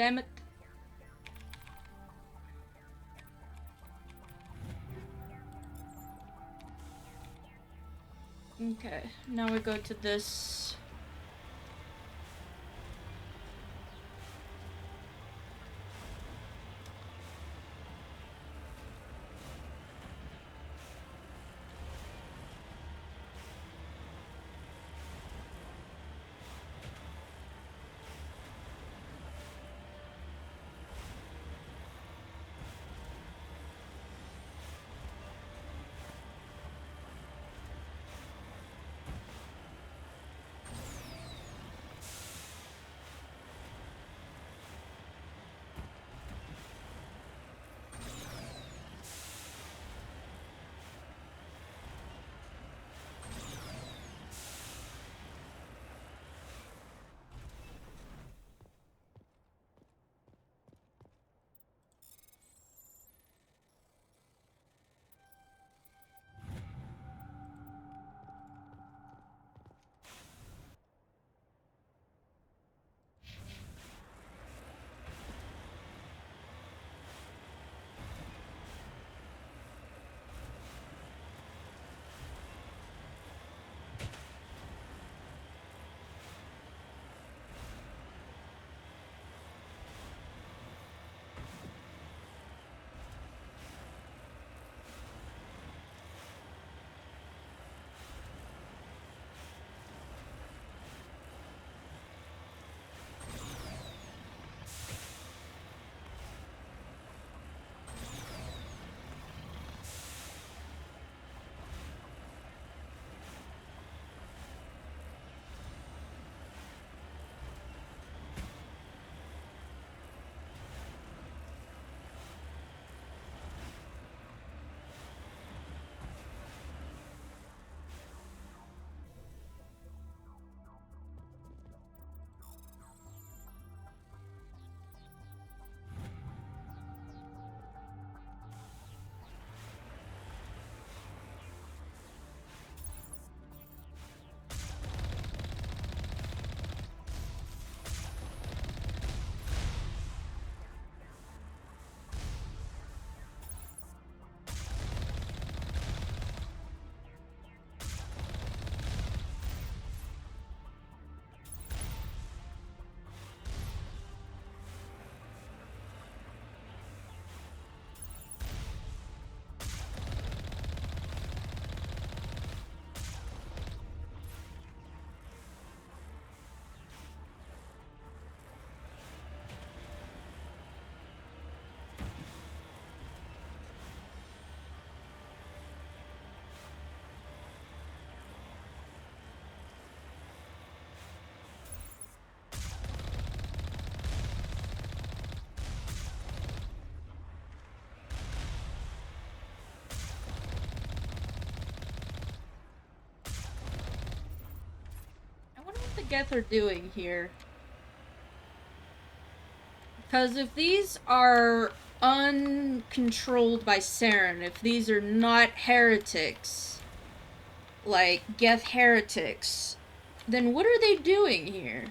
Damn it. Okay, now we go to this. The Geth are doing here. Because if these are uncontrolled by Saren, if these are not heretics, like Geth heretics, then what are they doing here?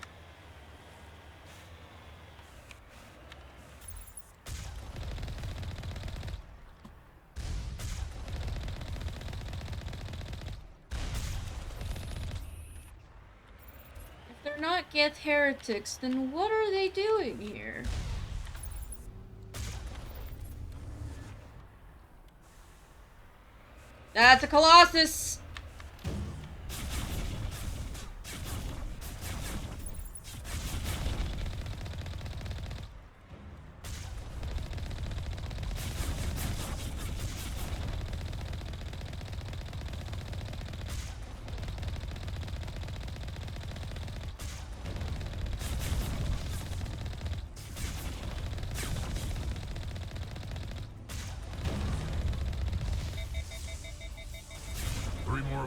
Not Geth heretics, then what are they doing here? That's a Colossus!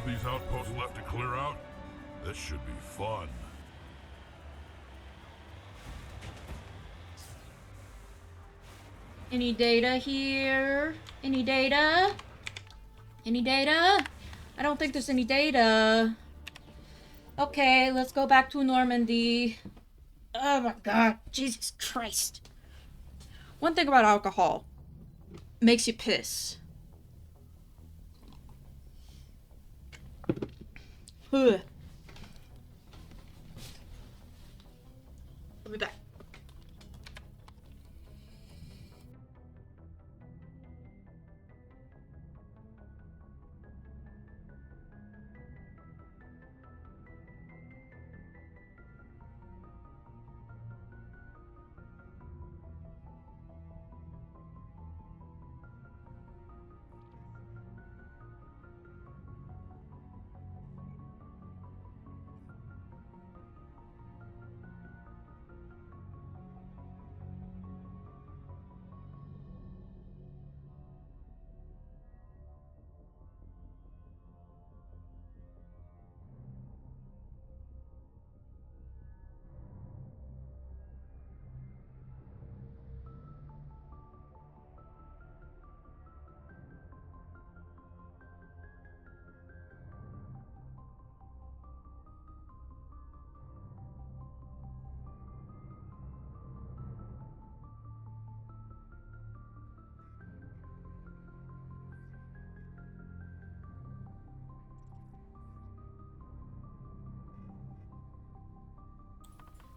These outposts left to clear out? This should be fun. Any data here? Any data? Any data? I don't think there's any data. Okay, let's go back to Normandy. Oh my god, Jesus Christ. One thing about alcohol, makes you piss. Ugh. I'll be back.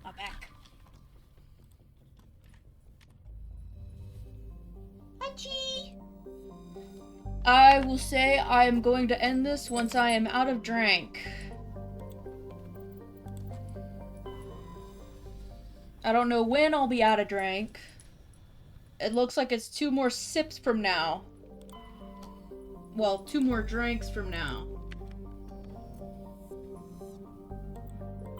I'm back. Hachi! I will say I am going to end this once I am out of drink. I don't know when I'll be out of drink. It looks like it's 2 more sips from now. Well, 2 more drinks from now.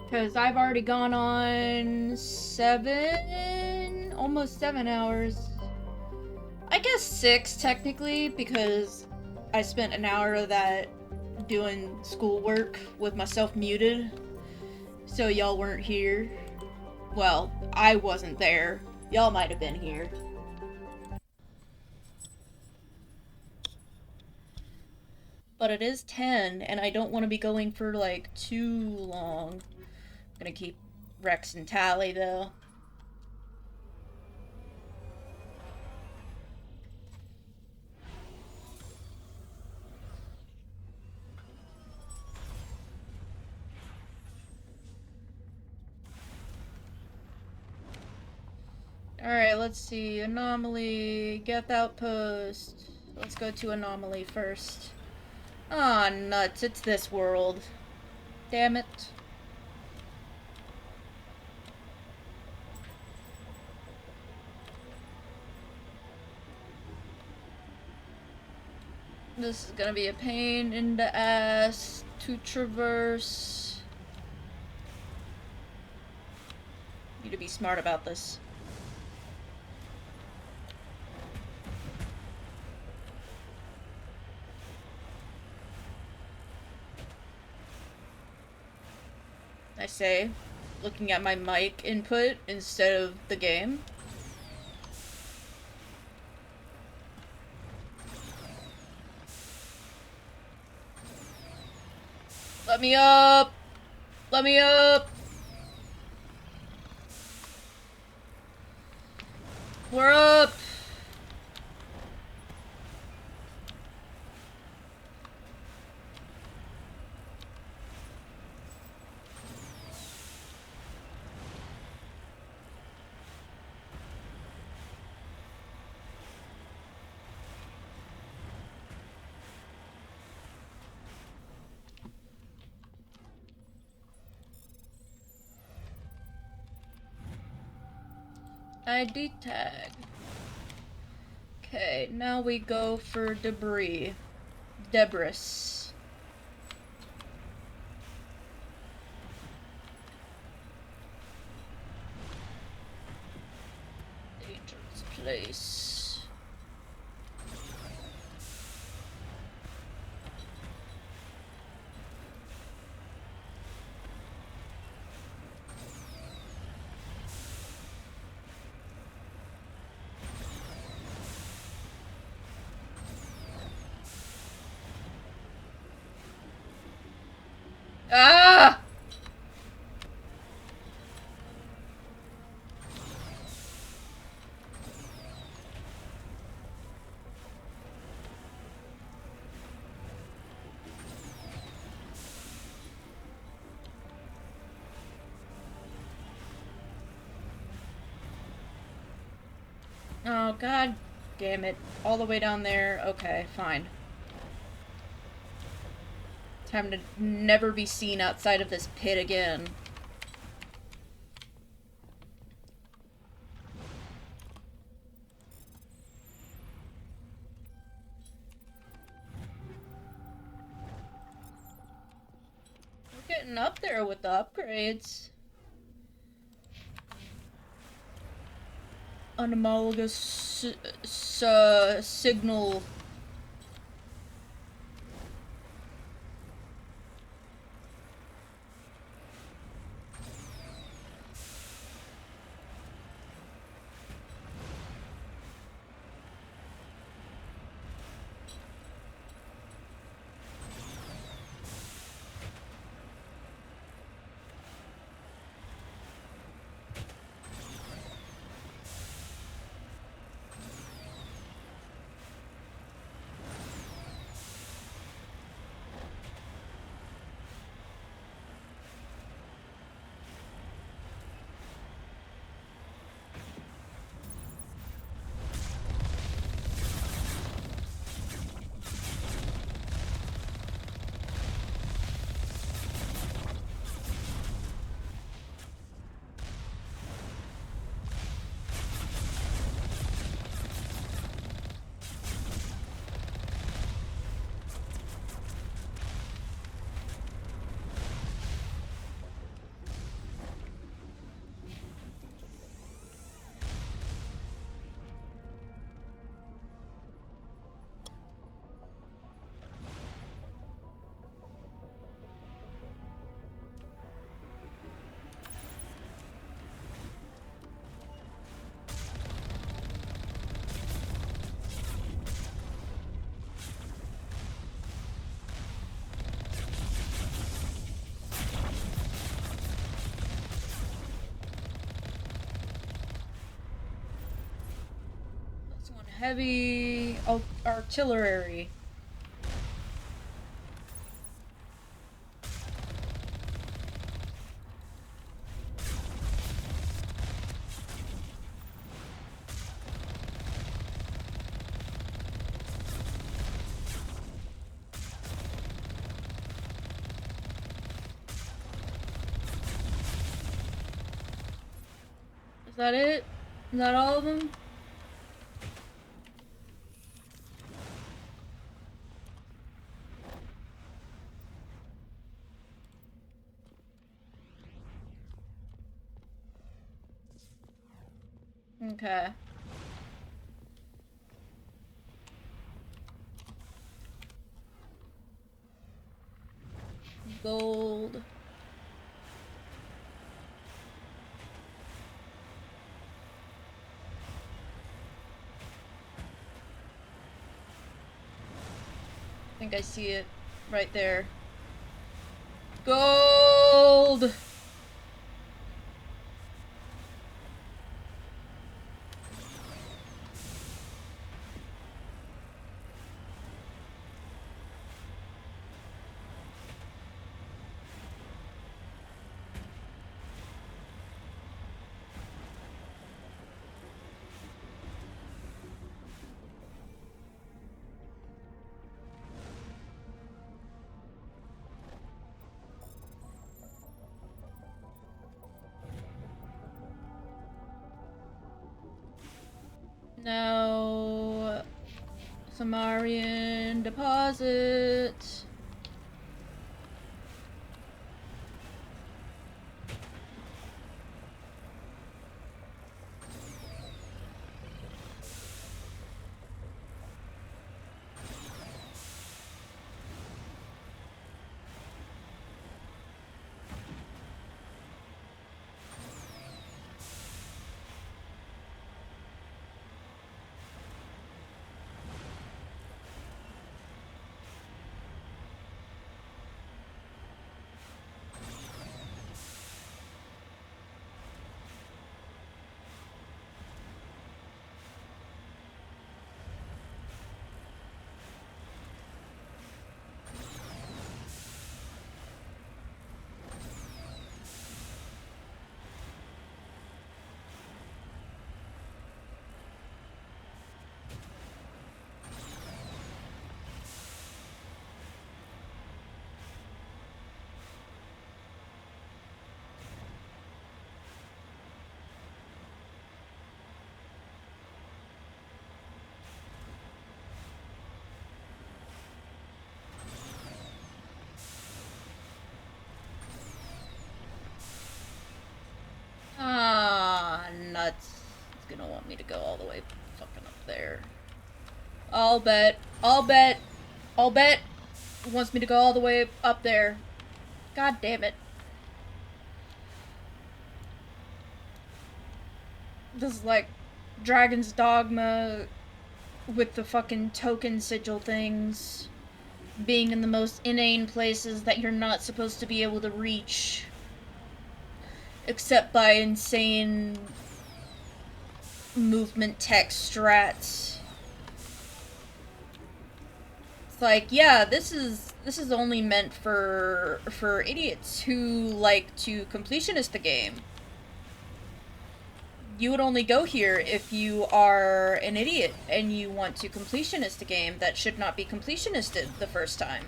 Because I've already gone on 7... almost 7 hours. I guess 6, technically, because I spent an hour of that doing schoolwork with myself muted. So y'all weren't here. Well, I wasn't there. Y'all might have been here. But it is 10, and I don't want to be going for, like, too long. I'm gonna keep Rex and Tally, though. Alright, let's see. Anomaly, Geth Outpost. Let's go to Anomaly first. Ah, nuts. It's this world. Damn it. This is gonna be a pain in the ass to traverse. Need to be smart about this. I say, looking at my mic input instead of the game. Let me up! Let me up! We're up! ID tag. Okay, now we go for debris. Debris. Dangerous place. Ah! Oh, god damn it. All the way down there. Okay, fine. Time to never be seen outside of this pit again. We're getting up there with the upgrades. Anomalogous signal. Heavy artillery. Is that it? Is that all of them? Okay. Gold. I think I see it right there. Gold! Now, Samarian deposit. want me to go all the way fucking up there. I'll bet it wants me to go all the way up there. God damn it. This is like Dragon's Dogma with the fucking token sigil things being in the most inane places that you're not supposed to be able to reach except by insane movement tech strats. It's like, yeah, this is only meant for idiots who like to completionist the game. You would only go here if you are an idiot and you want to completionist a game that should not be completionisted the first time.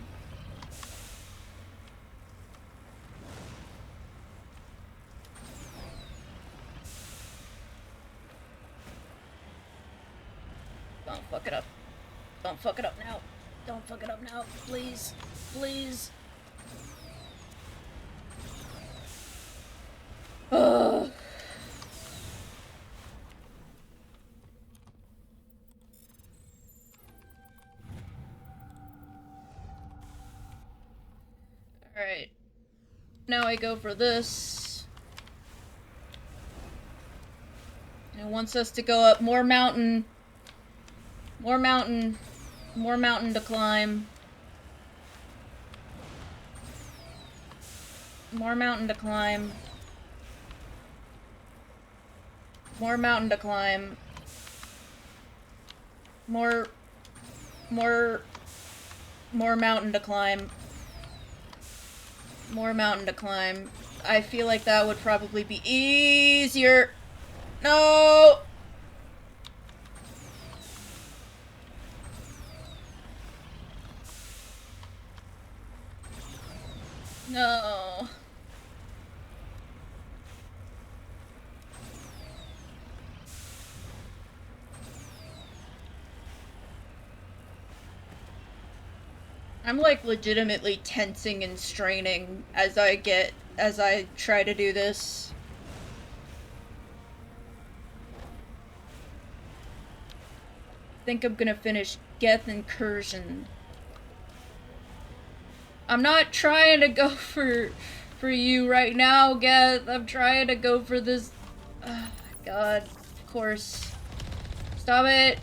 Don't fuck it up. Don't fuck it up now. Don't fuck it up now. Please. Please. Ugh. Alright. Now I go for this. It wants us to go up more mountain. More mountain. More mountain to climb. More mountain to climb. More mountain to climb. More mountain to climb. More mountain to climb. I feel like that would probably be easier. No! No. I'm like legitimately tensing and straining as I try to do this. I think I'm gonna finish Geth Incursion. I'm not trying to go for you right now, Geth. I'm trying to go for this. Oh my god. Of course. Stop it.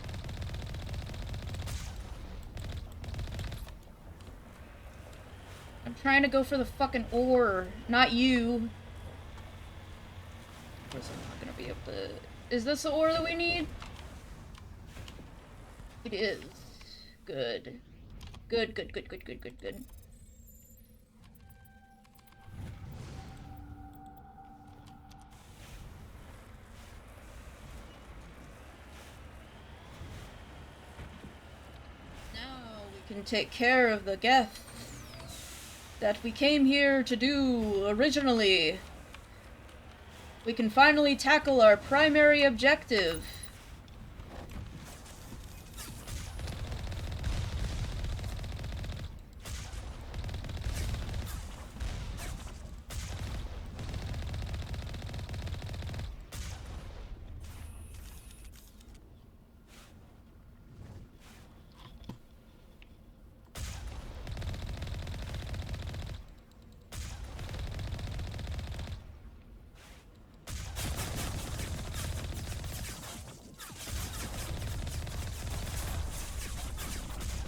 I'm trying to go for the fucking ore, not you. Of course I'm not gonna be able to... Is this the ore that we need? It is. Good. Good. Now we can take care of the Geth that we came here to do originally. We can finally tackle our primary objective.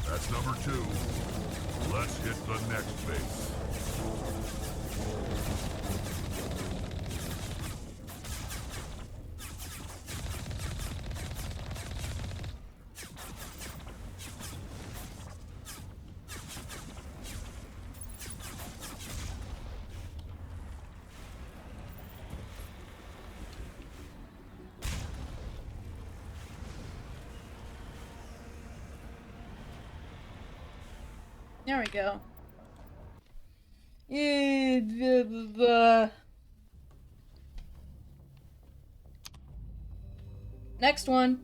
That's number 2. Let's hit the next base. There we go. Next one.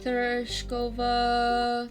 Tereshkova.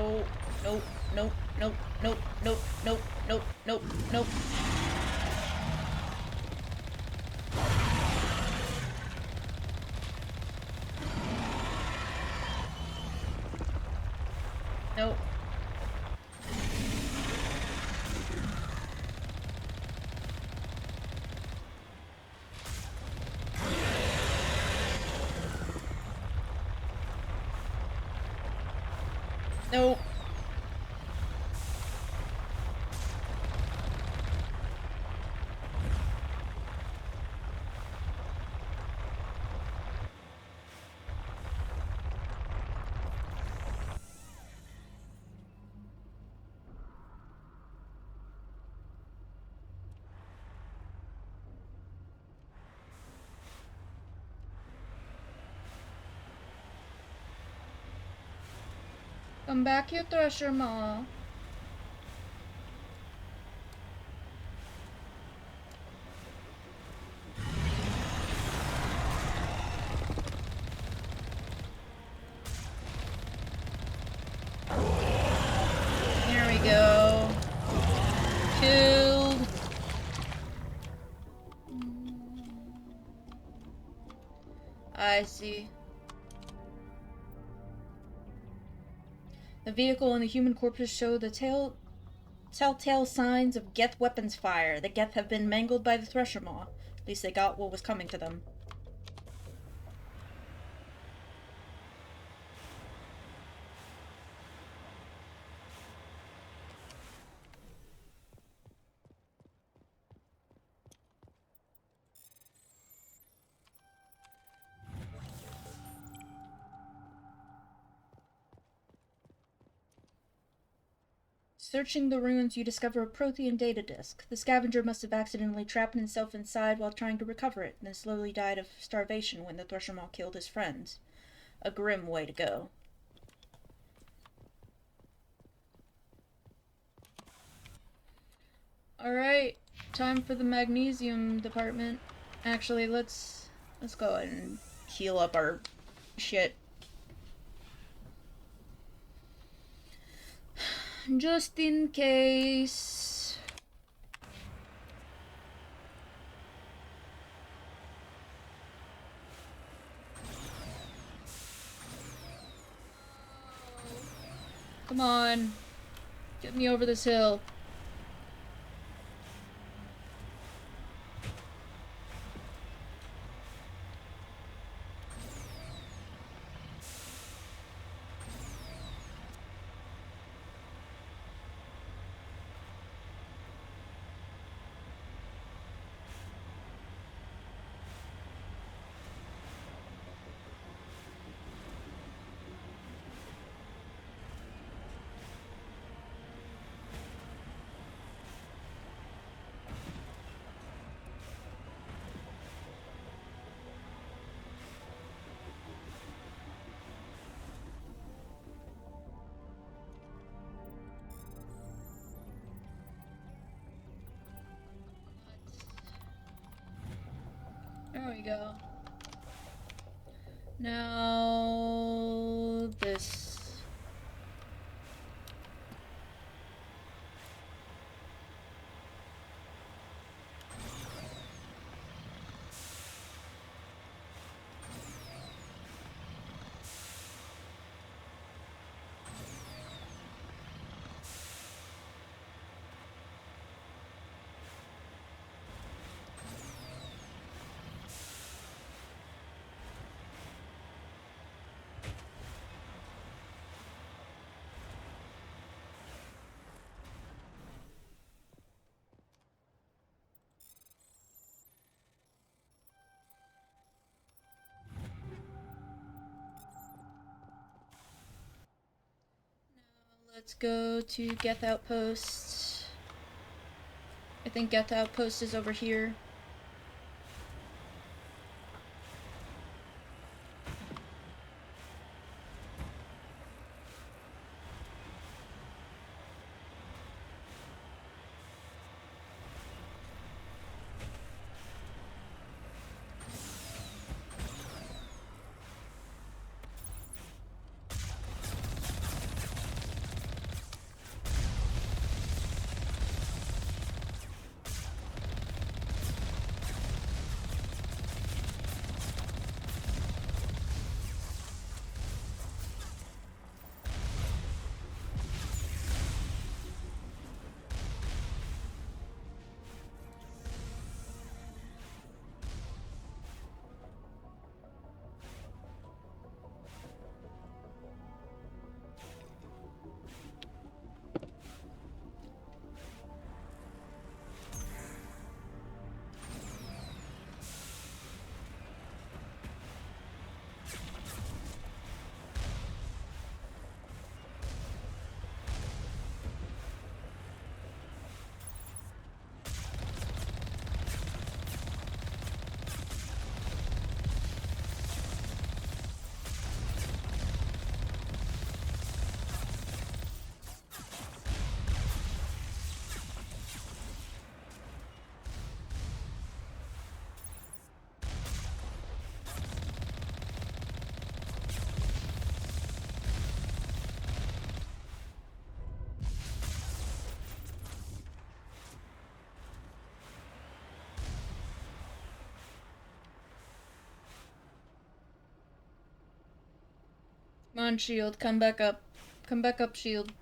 No. Nope. Nope. Nope. Nope. Nope. Nope. Nope. Nope. Nope. Nope. Nope. Come back, you Thresher Maw. Here we go. Killed. I see. The vehicle and the human corpses show the telltale signs of Geth weapons fire. The Geth have been mangled by the Thresher Maw. At least they got what was coming to them. Searching the ruins, you discover a Prothean data disk. The scavenger must have accidentally trapped himself inside while trying to recover it, and then slowly died of starvation when the Thresher Maw killed his friends. A grim way to go. Alright, time for the magnesium department. Actually, let's go ahead and heal up our shit. Just in case. Come on. Get me over this hill. There we go. Now this. Let's go to Geth Outpost. I think Geth Outpost is over here. Come on, Shield, come back up. Come back up, Shield.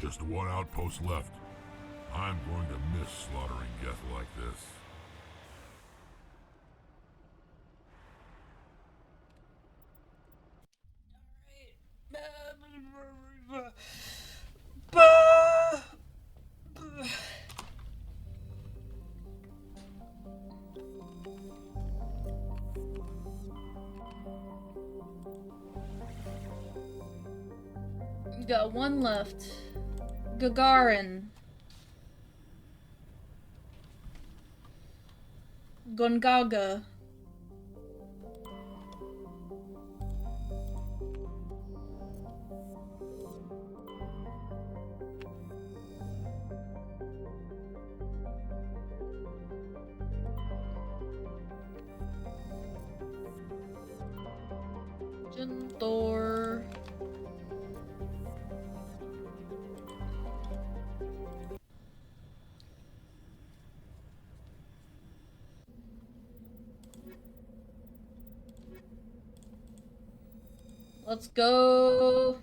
Just one outpost left. I'm going to miss slaughtering Geth like this. You got one left. Gagarin. Gongaga. Thor. Let's go.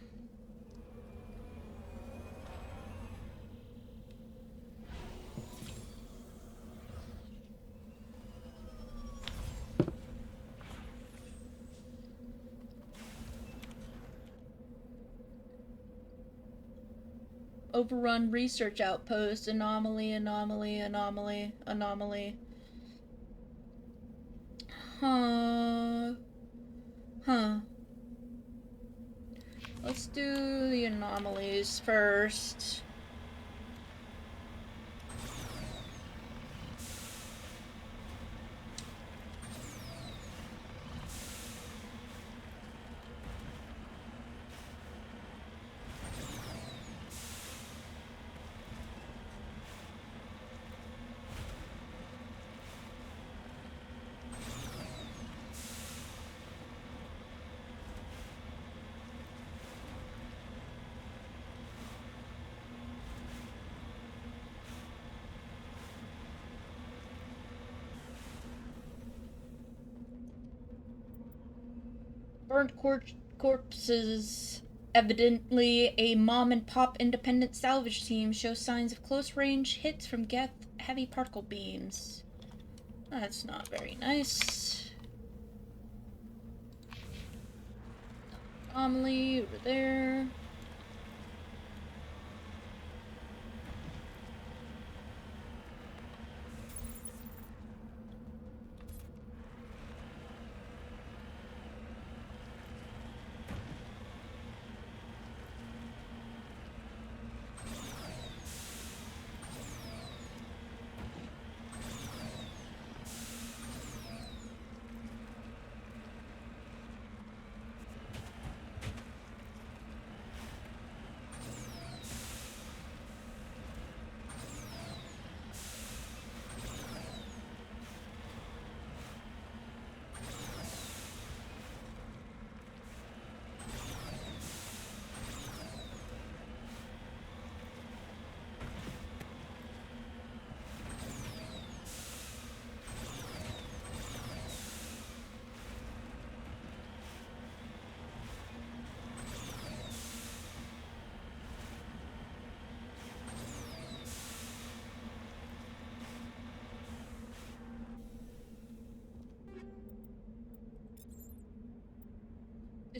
Overrun research outpost. Anomaly, anomaly, anomaly, anomaly. Huh. Huh. Let's do the anomalies first. Burnt corpses. Evidently, a mom-and-pop independent salvage team shows signs of close-range hits from Geth heavy particle beams. That's not very nice. Anomaly over there.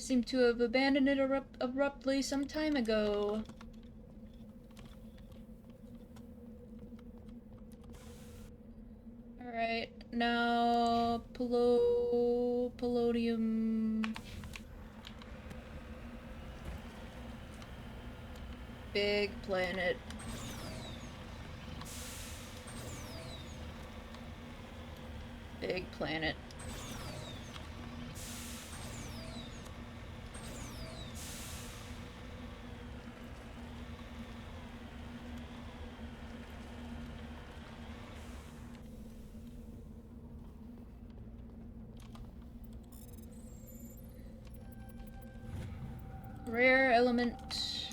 seem to have abandoned it abruptly some time ago. Alright, now palladium. Big planet. Big planet. Rare element.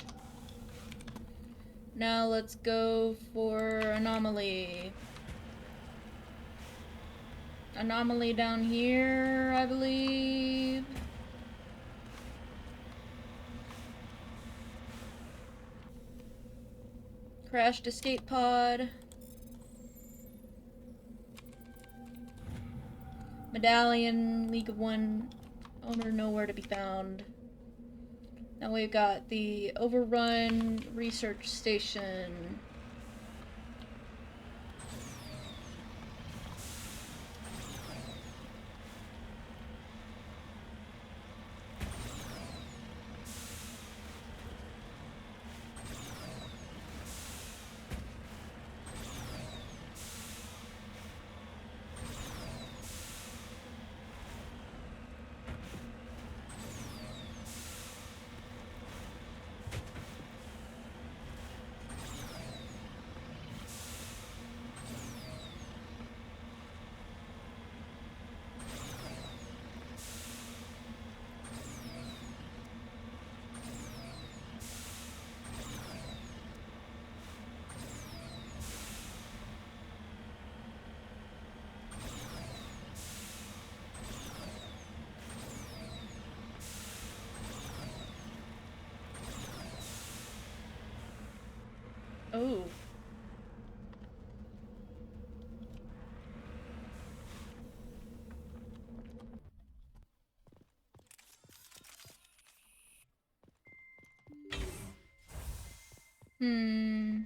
Now let's go for anomaly. Anomaly down here, I believe. Crashed escape pod. Medallion, League of One. Owner nowhere to be found. Now we've got the Overrun Research Station. Oh. Hmm.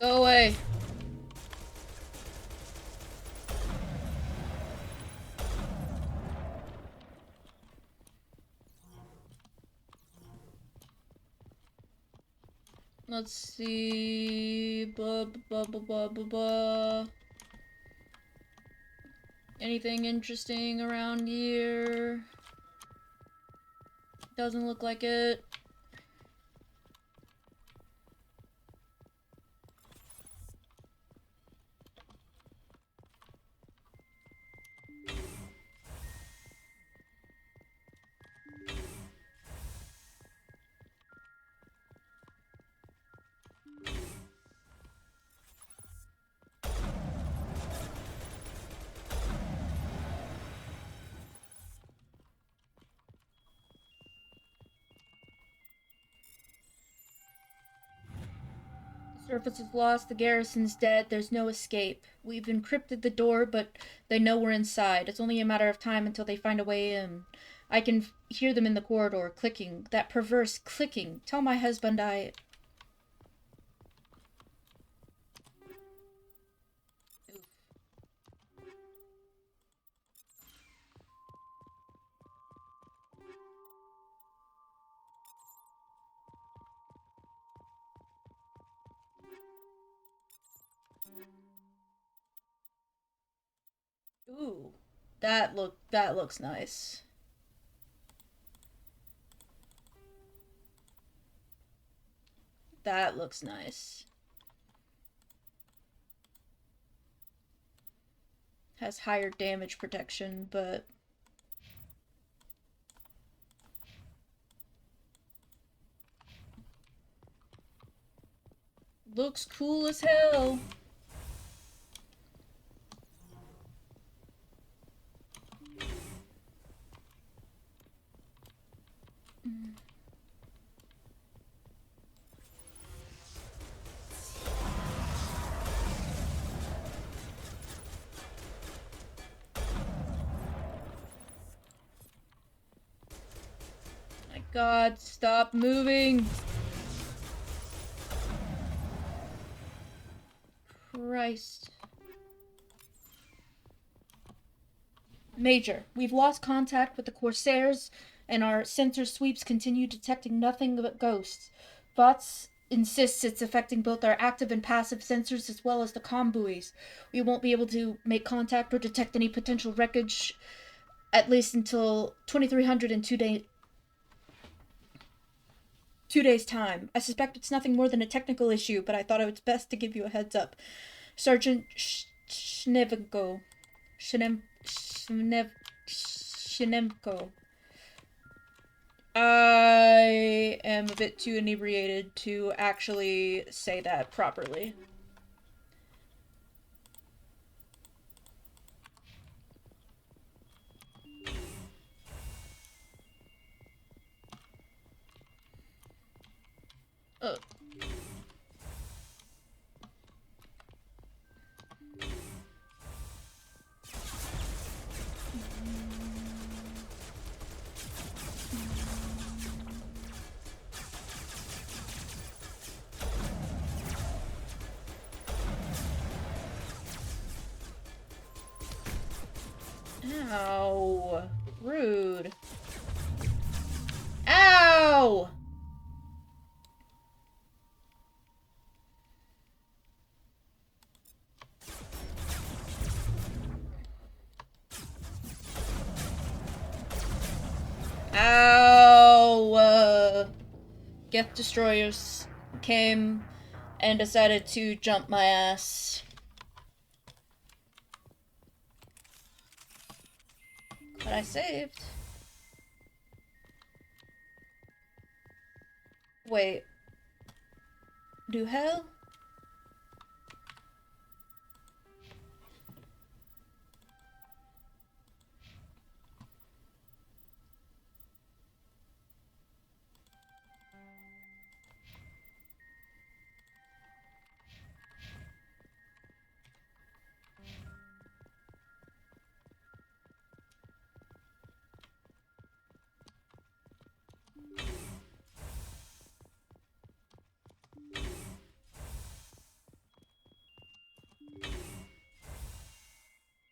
Go away. Let's see. Blah, blah, blah, blah, blah, blah. Anything interesting around here? Doesn't look like it. Surface is lost, the garrison's dead, there's no escape. We've encrypted the door, but they know we're inside. It's only a matter of time until they find a way in. I can hear them in the corridor, clicking. That perverse clicking. Tell my husband That looks nice. That looks nice. Has higher damage protection, but looks cool as hell. My God, stop moving. Christ. Major, we've lost contact with the Corsairs, and our sensor sweeps continue detecting nothing but ghosts. VODS insists it's affecting both our active and passive sensors as well as the comm buoys. We won't be able to make contact or detect any potential wreckage at least until 2300 in 2 days' time. I suspect it's nothing more than a technical issue, but I thought it was best to give you a heads up. Sergeant Shnevenko. Shinemko. I am a bit too inebriated to actually say that properly. Ow. Rude. Ow! Ow! Geth destroyers came and decided to jump my ass. But I saved. Wait. Do hell?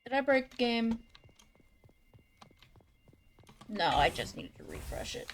Did I break the game? No, I just needed to refresh it.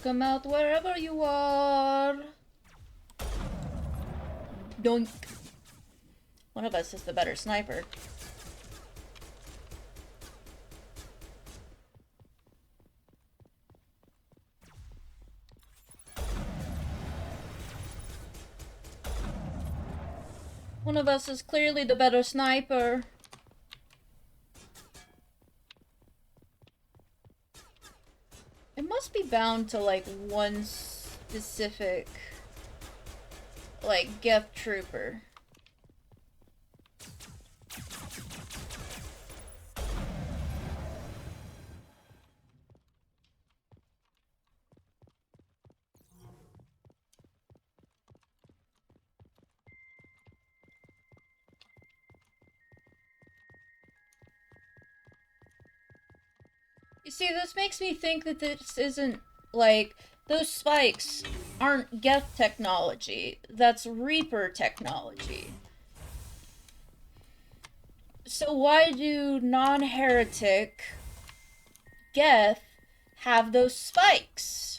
Come out wherever you are. Doink. One of us is the better sniper. One of us is clearly the better sniper. It must be bound to, like, one specific, like, Geth trooper. You see, this makes me think that this isn't, like, those spikes aren't Geth technology. That's Reaper technology. So why do non-heretic Geth have those spikes?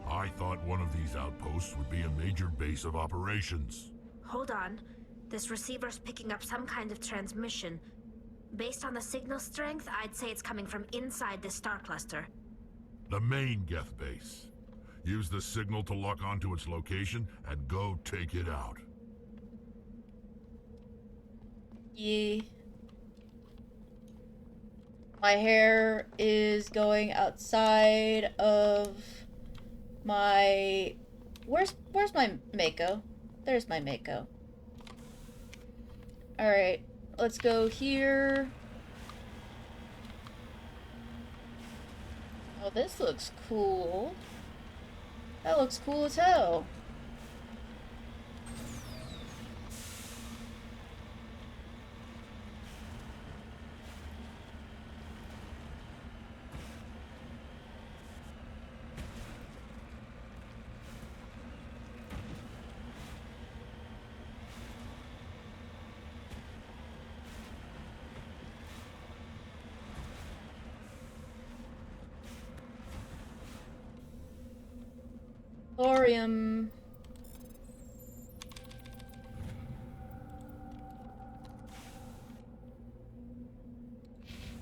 I thought one of these outposts would be a major base of operations. Hold on. This receiver's picking up some kind of transmission. Based on the signal strength, I'd say it's coming from inside the star cluster. The main Geth base. Use the signal to lock onto its location and go take it out. Yeah. My hair is going outside of my... Where's my Mako? There's my Mako. Alright, let's go here. Oh, this looks cool. That looks cool as hell. Thorium.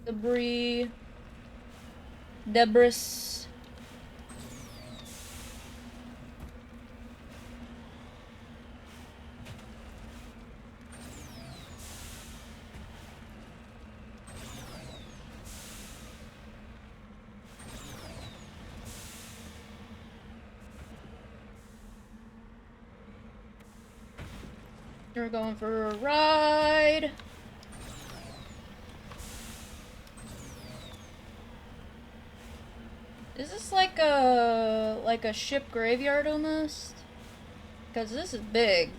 Debris. Debris. We're going for a ride. Is this like a ship graveyard almost? Because this is big.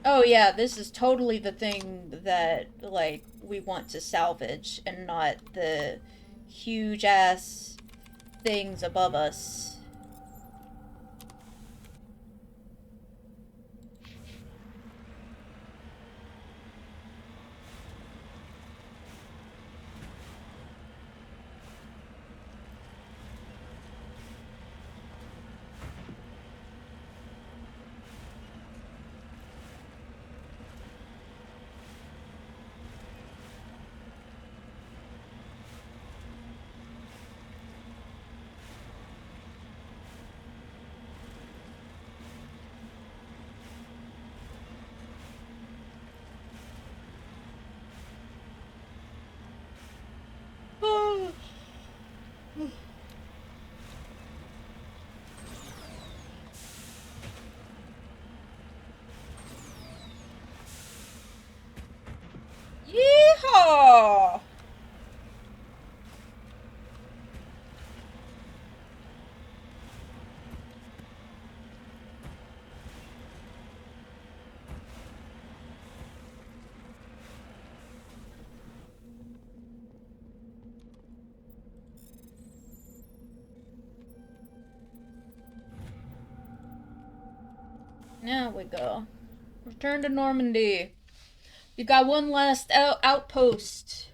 Oh yeah, this is totally the thing that, like, we want to salvage and not the huge ass things above us. Yeehaw! Now we go. Return to Normandy. You got one last outpost.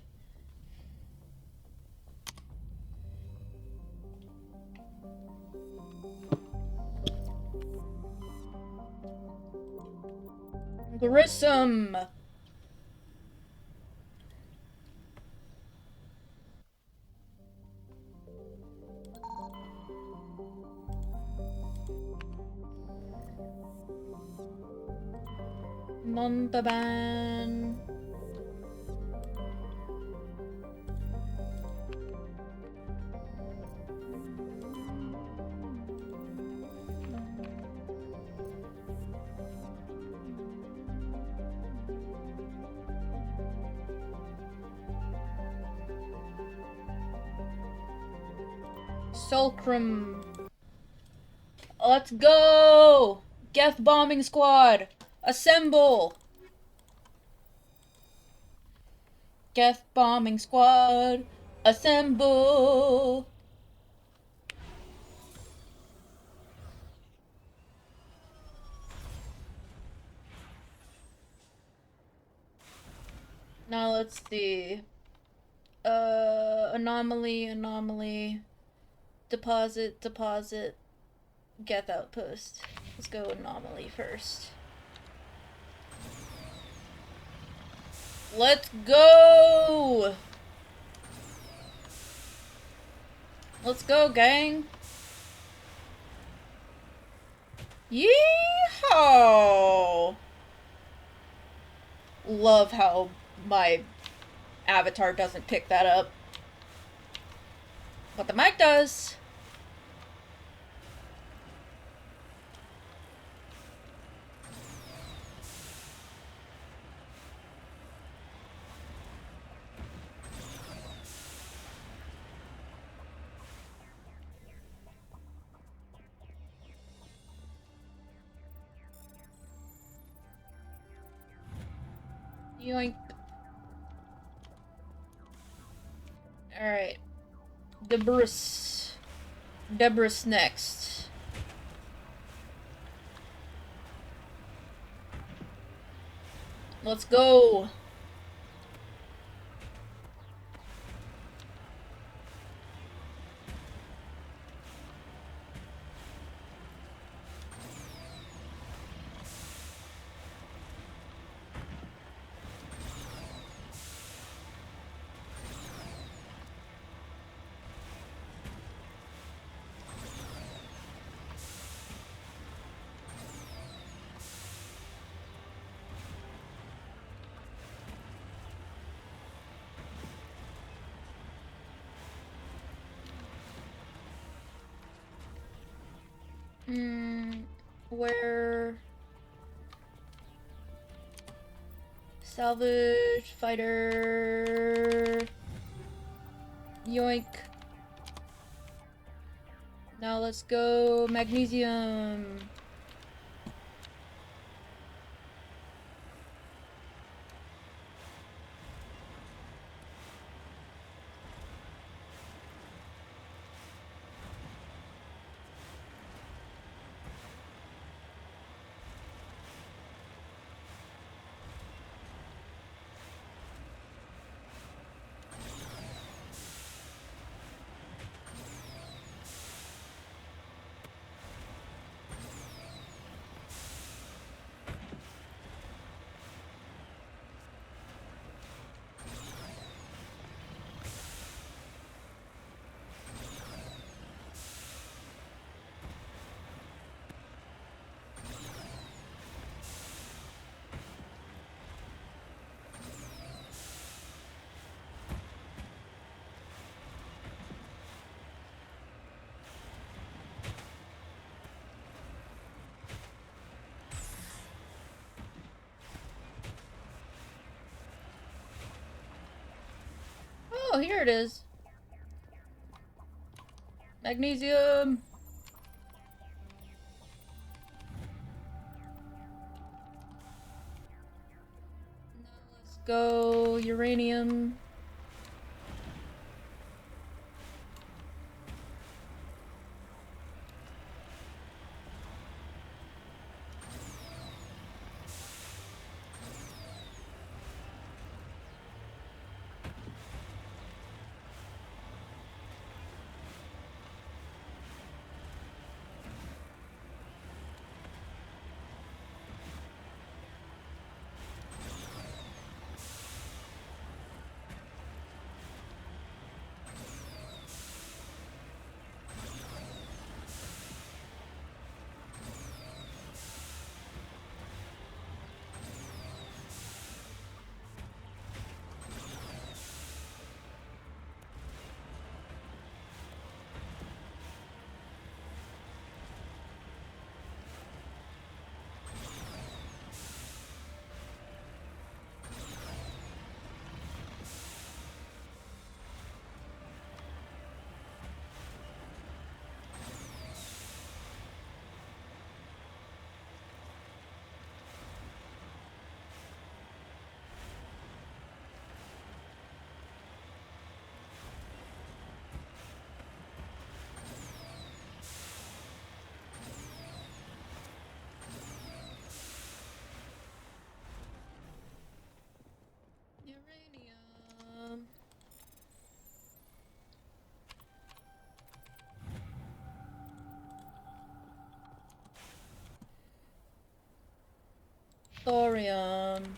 Grissom. Montaban. Sulcrum. Let's go! Geth bombing squad, assemble! Geth bombing squad, assemble! Now let's see. Anomaly. Deposit. Geth outpost. Let's go anomaly first. Let's go! Let's go, gang! Yeehaw! Love how my avatar doesn't pick that up. But the mic does. Yoink. Alright. Debris next. Let's go. Where? Salvage, fighter. Yoink. Now let's go magnesium. Oh, here it is. Magnesium. Now let's go uranium. Thorium.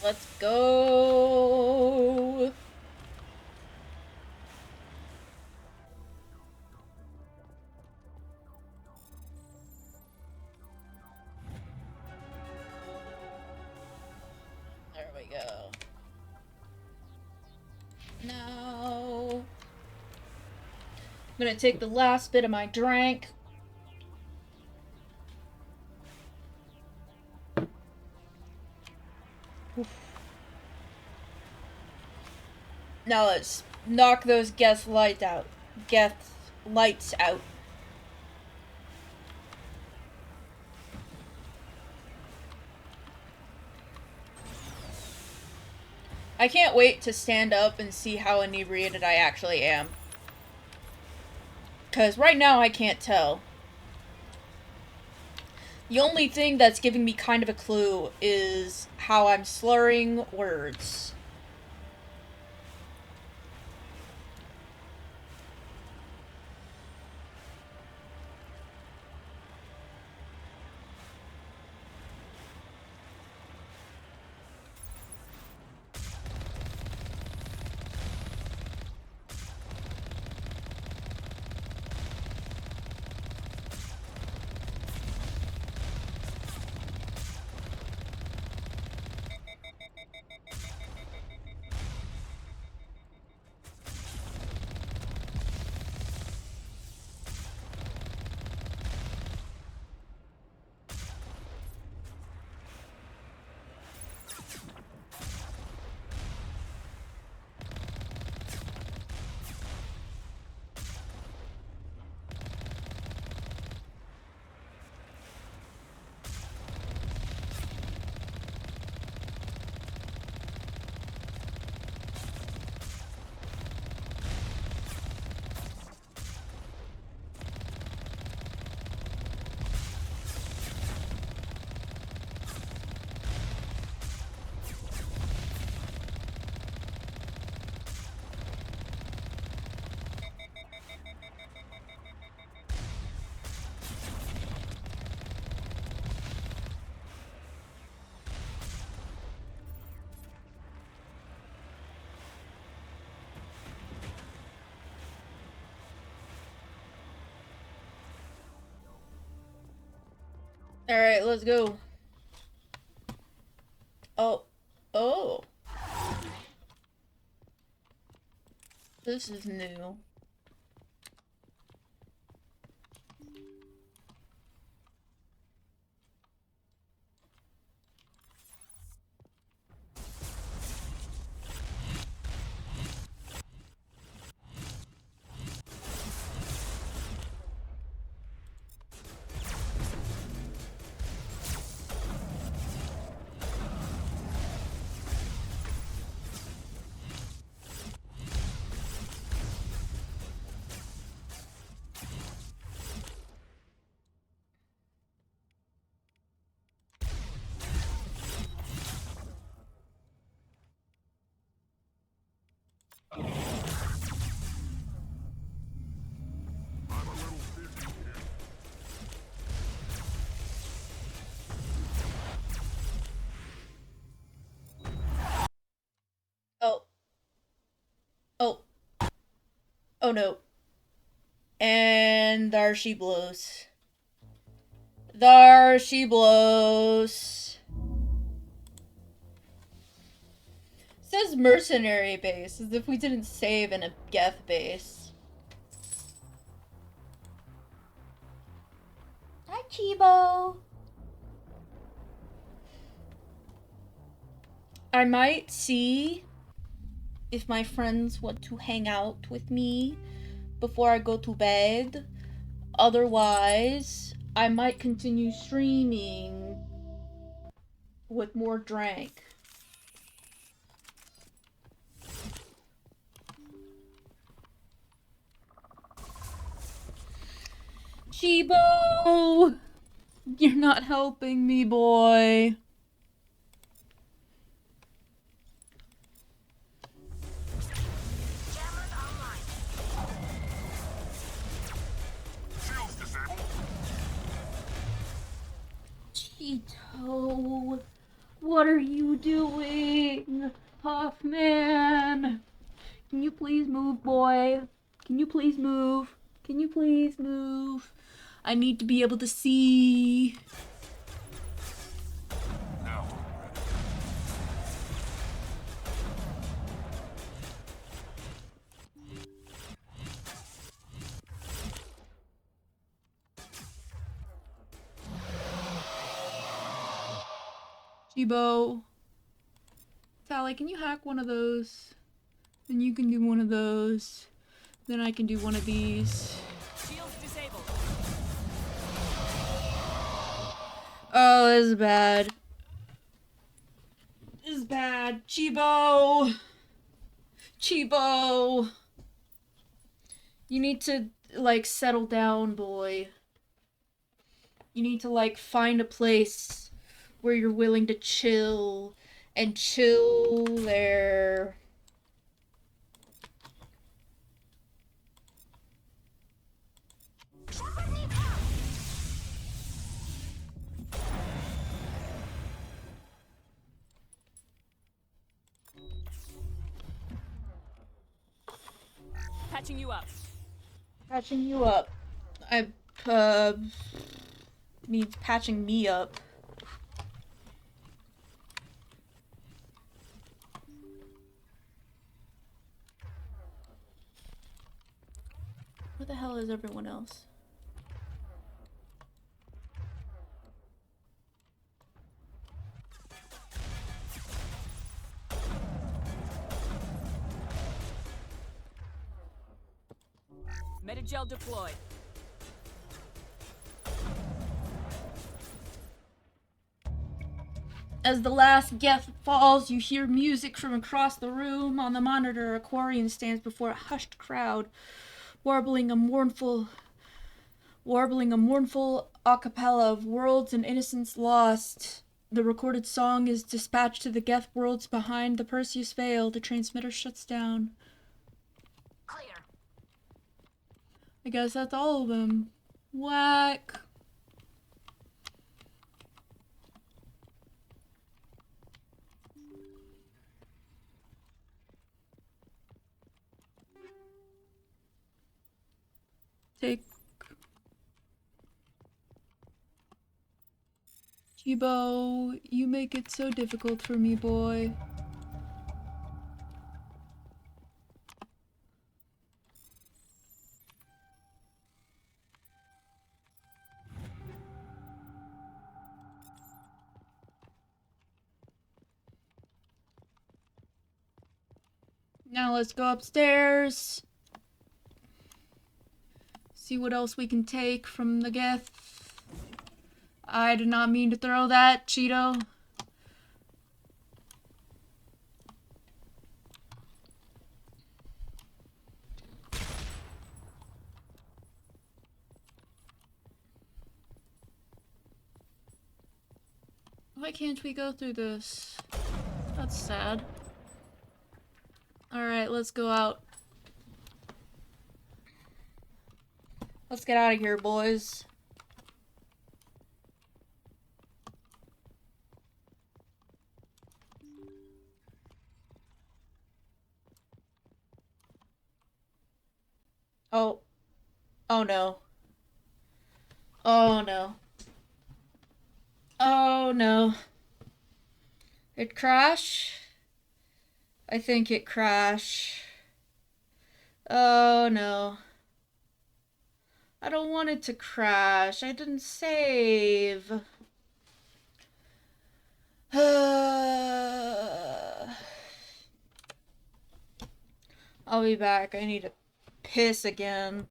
Let's go. There we go. Now, I'm gonna take the last bit of my drink. Oof. Now let's knock those Geth lights out. Geth lights out. I can't wait to stand up and see how inebriated I actually am. 'Cause right now I can't tell. The only thing that's giving me kind of a clue is how I'm slurring words. Alright, let's go. Oh. Oh. This is new. Oh. Oh. Oh no. And there she blows. There she blows. It says mercenary base, as if we didn't save in a Geth base. Hi, Chibo. I might see if my friends want to hang out with me before I go to bed. Otherwise, I might continue streaming with more drank. Chibo! You're not helping me, boy. Cheeto, what are you doing? Hoffman! Can you please move, boy? Can you please move? Can you please move? I need to be able to see. Chibo. Sally, can you hack one of those? Then you can do one of those. Then I can do one of these. Shields disabled. Oh, this is bad. This is bad. Chibo! Chibo! You need to, like, settle down, boy. You need to, like, find a place where you're willing to chill and chill there. Patching you up. Patching you up. I, means patching me up. Where the hell is everyone else? Metagel deployed. As the last geth falls, you hear music from across the room. On the monitor, a Quarian stands before a hushed crowd, warbling a mournful a cappella of worlds and innocence lost. The recorded song is dispatched to the geth worlds behind the Perseus Veil. The transmitter shuts down. Clear. I guess that's all of them. Whack. Take Chibo, you make it so difficult for me, boy. Now let's go upstairs. See what else we can take from the geth. I did not mean to throw that, Cheeto. Why can't we go through this? That's sad. Alright, let's go out. Let's get out of here, boys. Oh. Oh no. Oh no. Oh no. It crash? I think it crash. Oh no. I don't want it to crash. I didn't save. I'll be back. I need to piss again.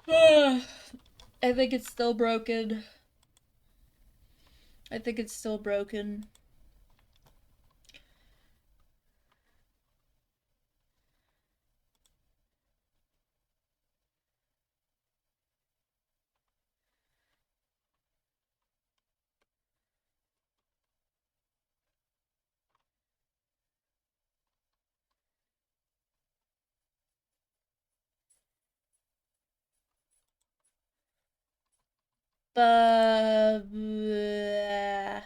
I think it's still broken. I think it's still broken. Bleh.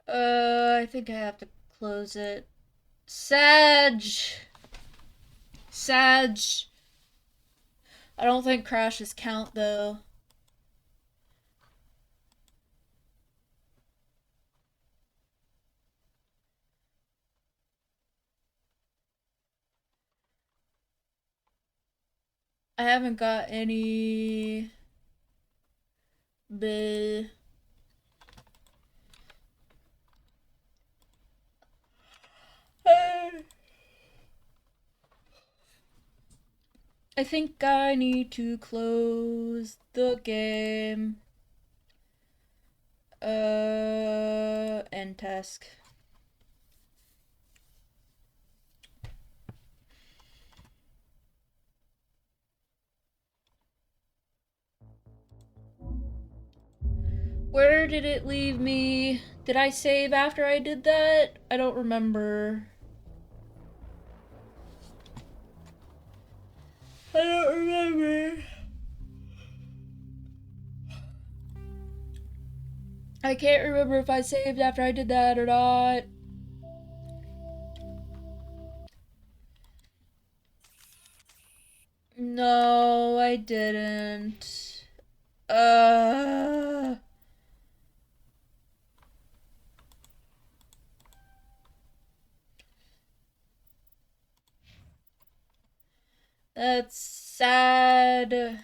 I think I have to close it. Sag! Sag! I don't think crashes count though. I haven't got any. Bleh. I think I need to close the game. End task. Where did it leave me? Did I save after I did that? I don't remember. I don't remember. I can't remember if I saved after I did that or not. No, I didn't. That's sad.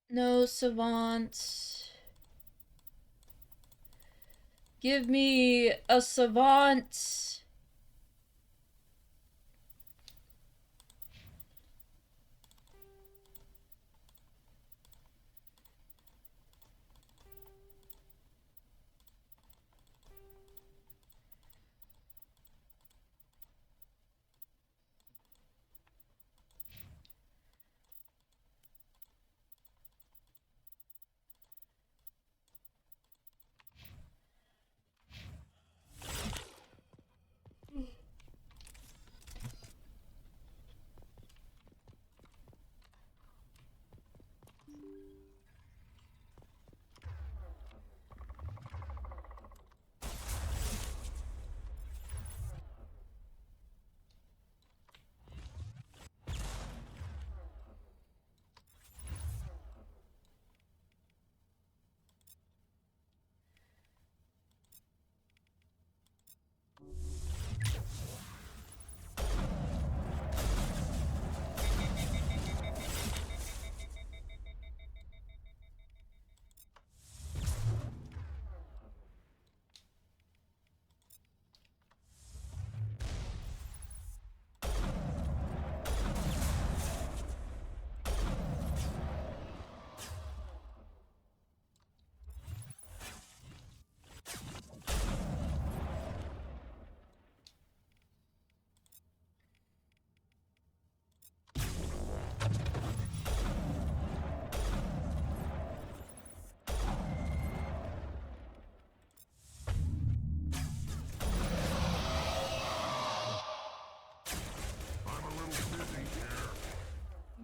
No savant. Give me a savant.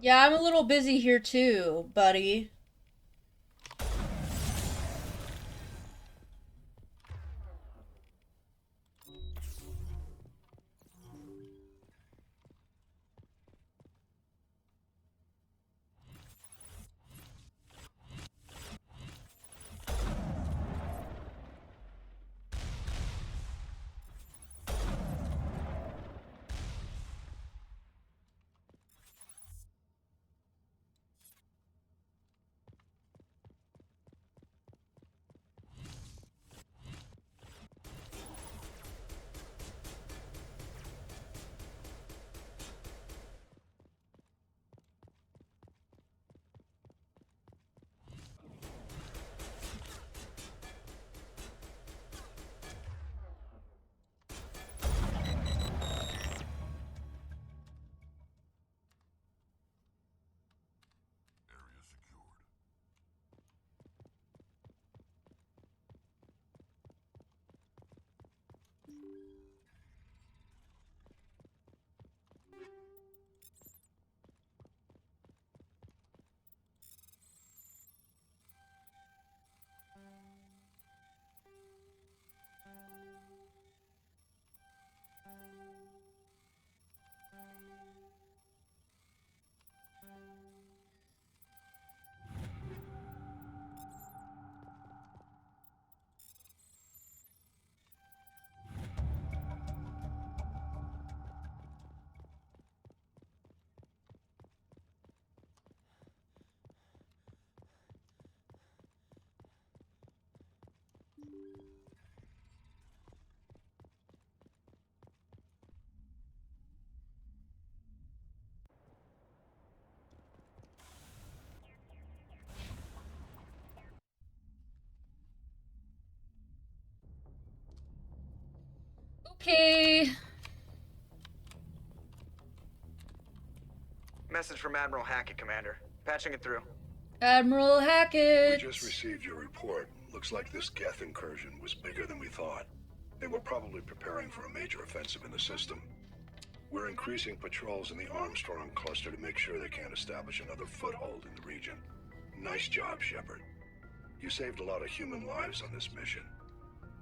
Yeah, I'm a little busy here too, buddy. Okay. Message from Admiral Hackett, Commander. Patching it through. Admiral Hackett. We just received your report. Looks like this Geth incursion was bigger than we thought. They were probably preparing for a major offensive in the system. We're increasing patrols in the Armstrong cluster to make sure they can't establish another foothold in the region. Nice job, Shepard. You saved a lot of human lives on this mission.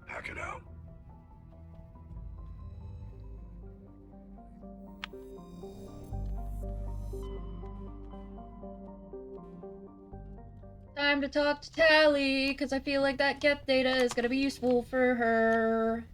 Hackett out. Time to talk to Tally, because I feel like that Geth data is gonna be useful for her.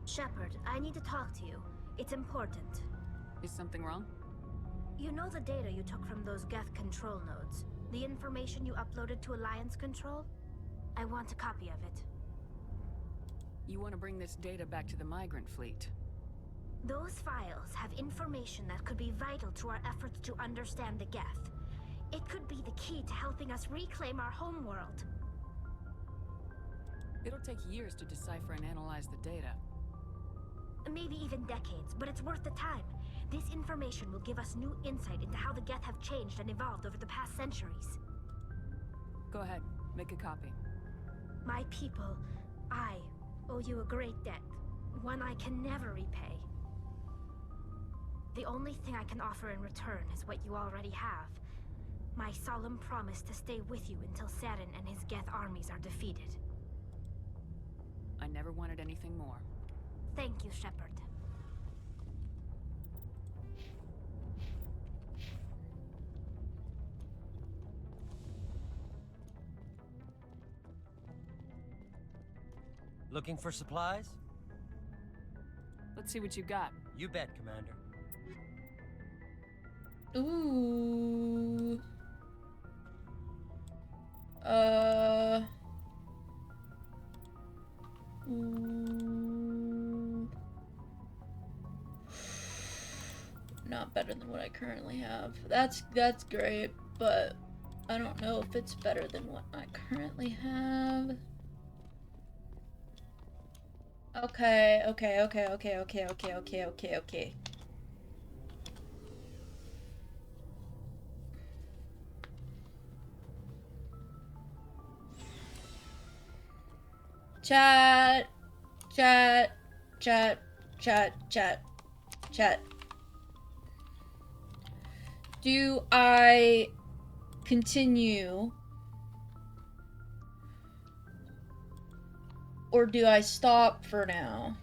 Shepard, I need to talk to you. It's important. Is something wrong? You know the data you took from those Geth control nodes? The information you uploaded to Alliance Control? I want a copy of it. You want to bring this data back to the migrant fleet? Those files have information that could be vital to our efforts to understand the Geth. It could be the key to helping us reclaim our homeworld. It'll take years to decipher and analyze the data. Maybe even decades, but it's worth the time. This information will give us new insight into how the Geth have changed and evolved over the past centuries. Go ahead, make a copy. My people, I owe you a great debt, one I can never repay. The only thing I can offer in return is what you already have. My solemn promise to stay with you until Saren and his Geth armies are defeated. I never wanted anything more. Thank you, Shepard. Looking for supplies? Let's see what you got. You bet, Commander. Ooh. Ooh. not better than what I currently have. That's great, but I don't know if it's better than what I currently have. Okay. Chat. Do I continue? Or do I stop for now?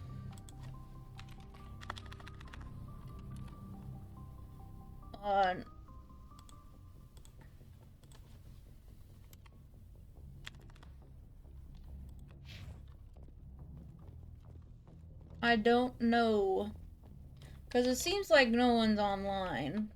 I don't know. Because it seems like no one's online.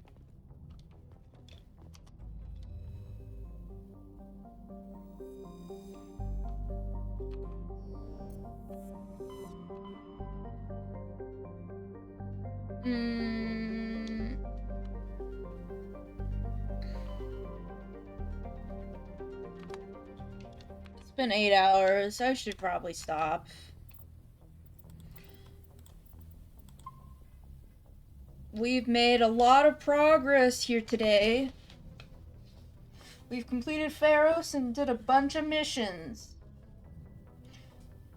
It's been 8 hours. I should probably stop. We've made a lot of progress here today. We've completed Pharos and did a bunch of missions.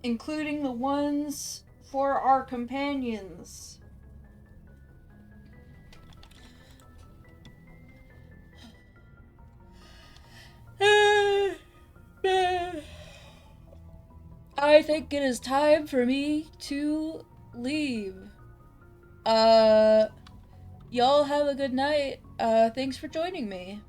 Including the ones for our companions. I think it is time for me to leave. Y'all have a good night. Thanks for joining me.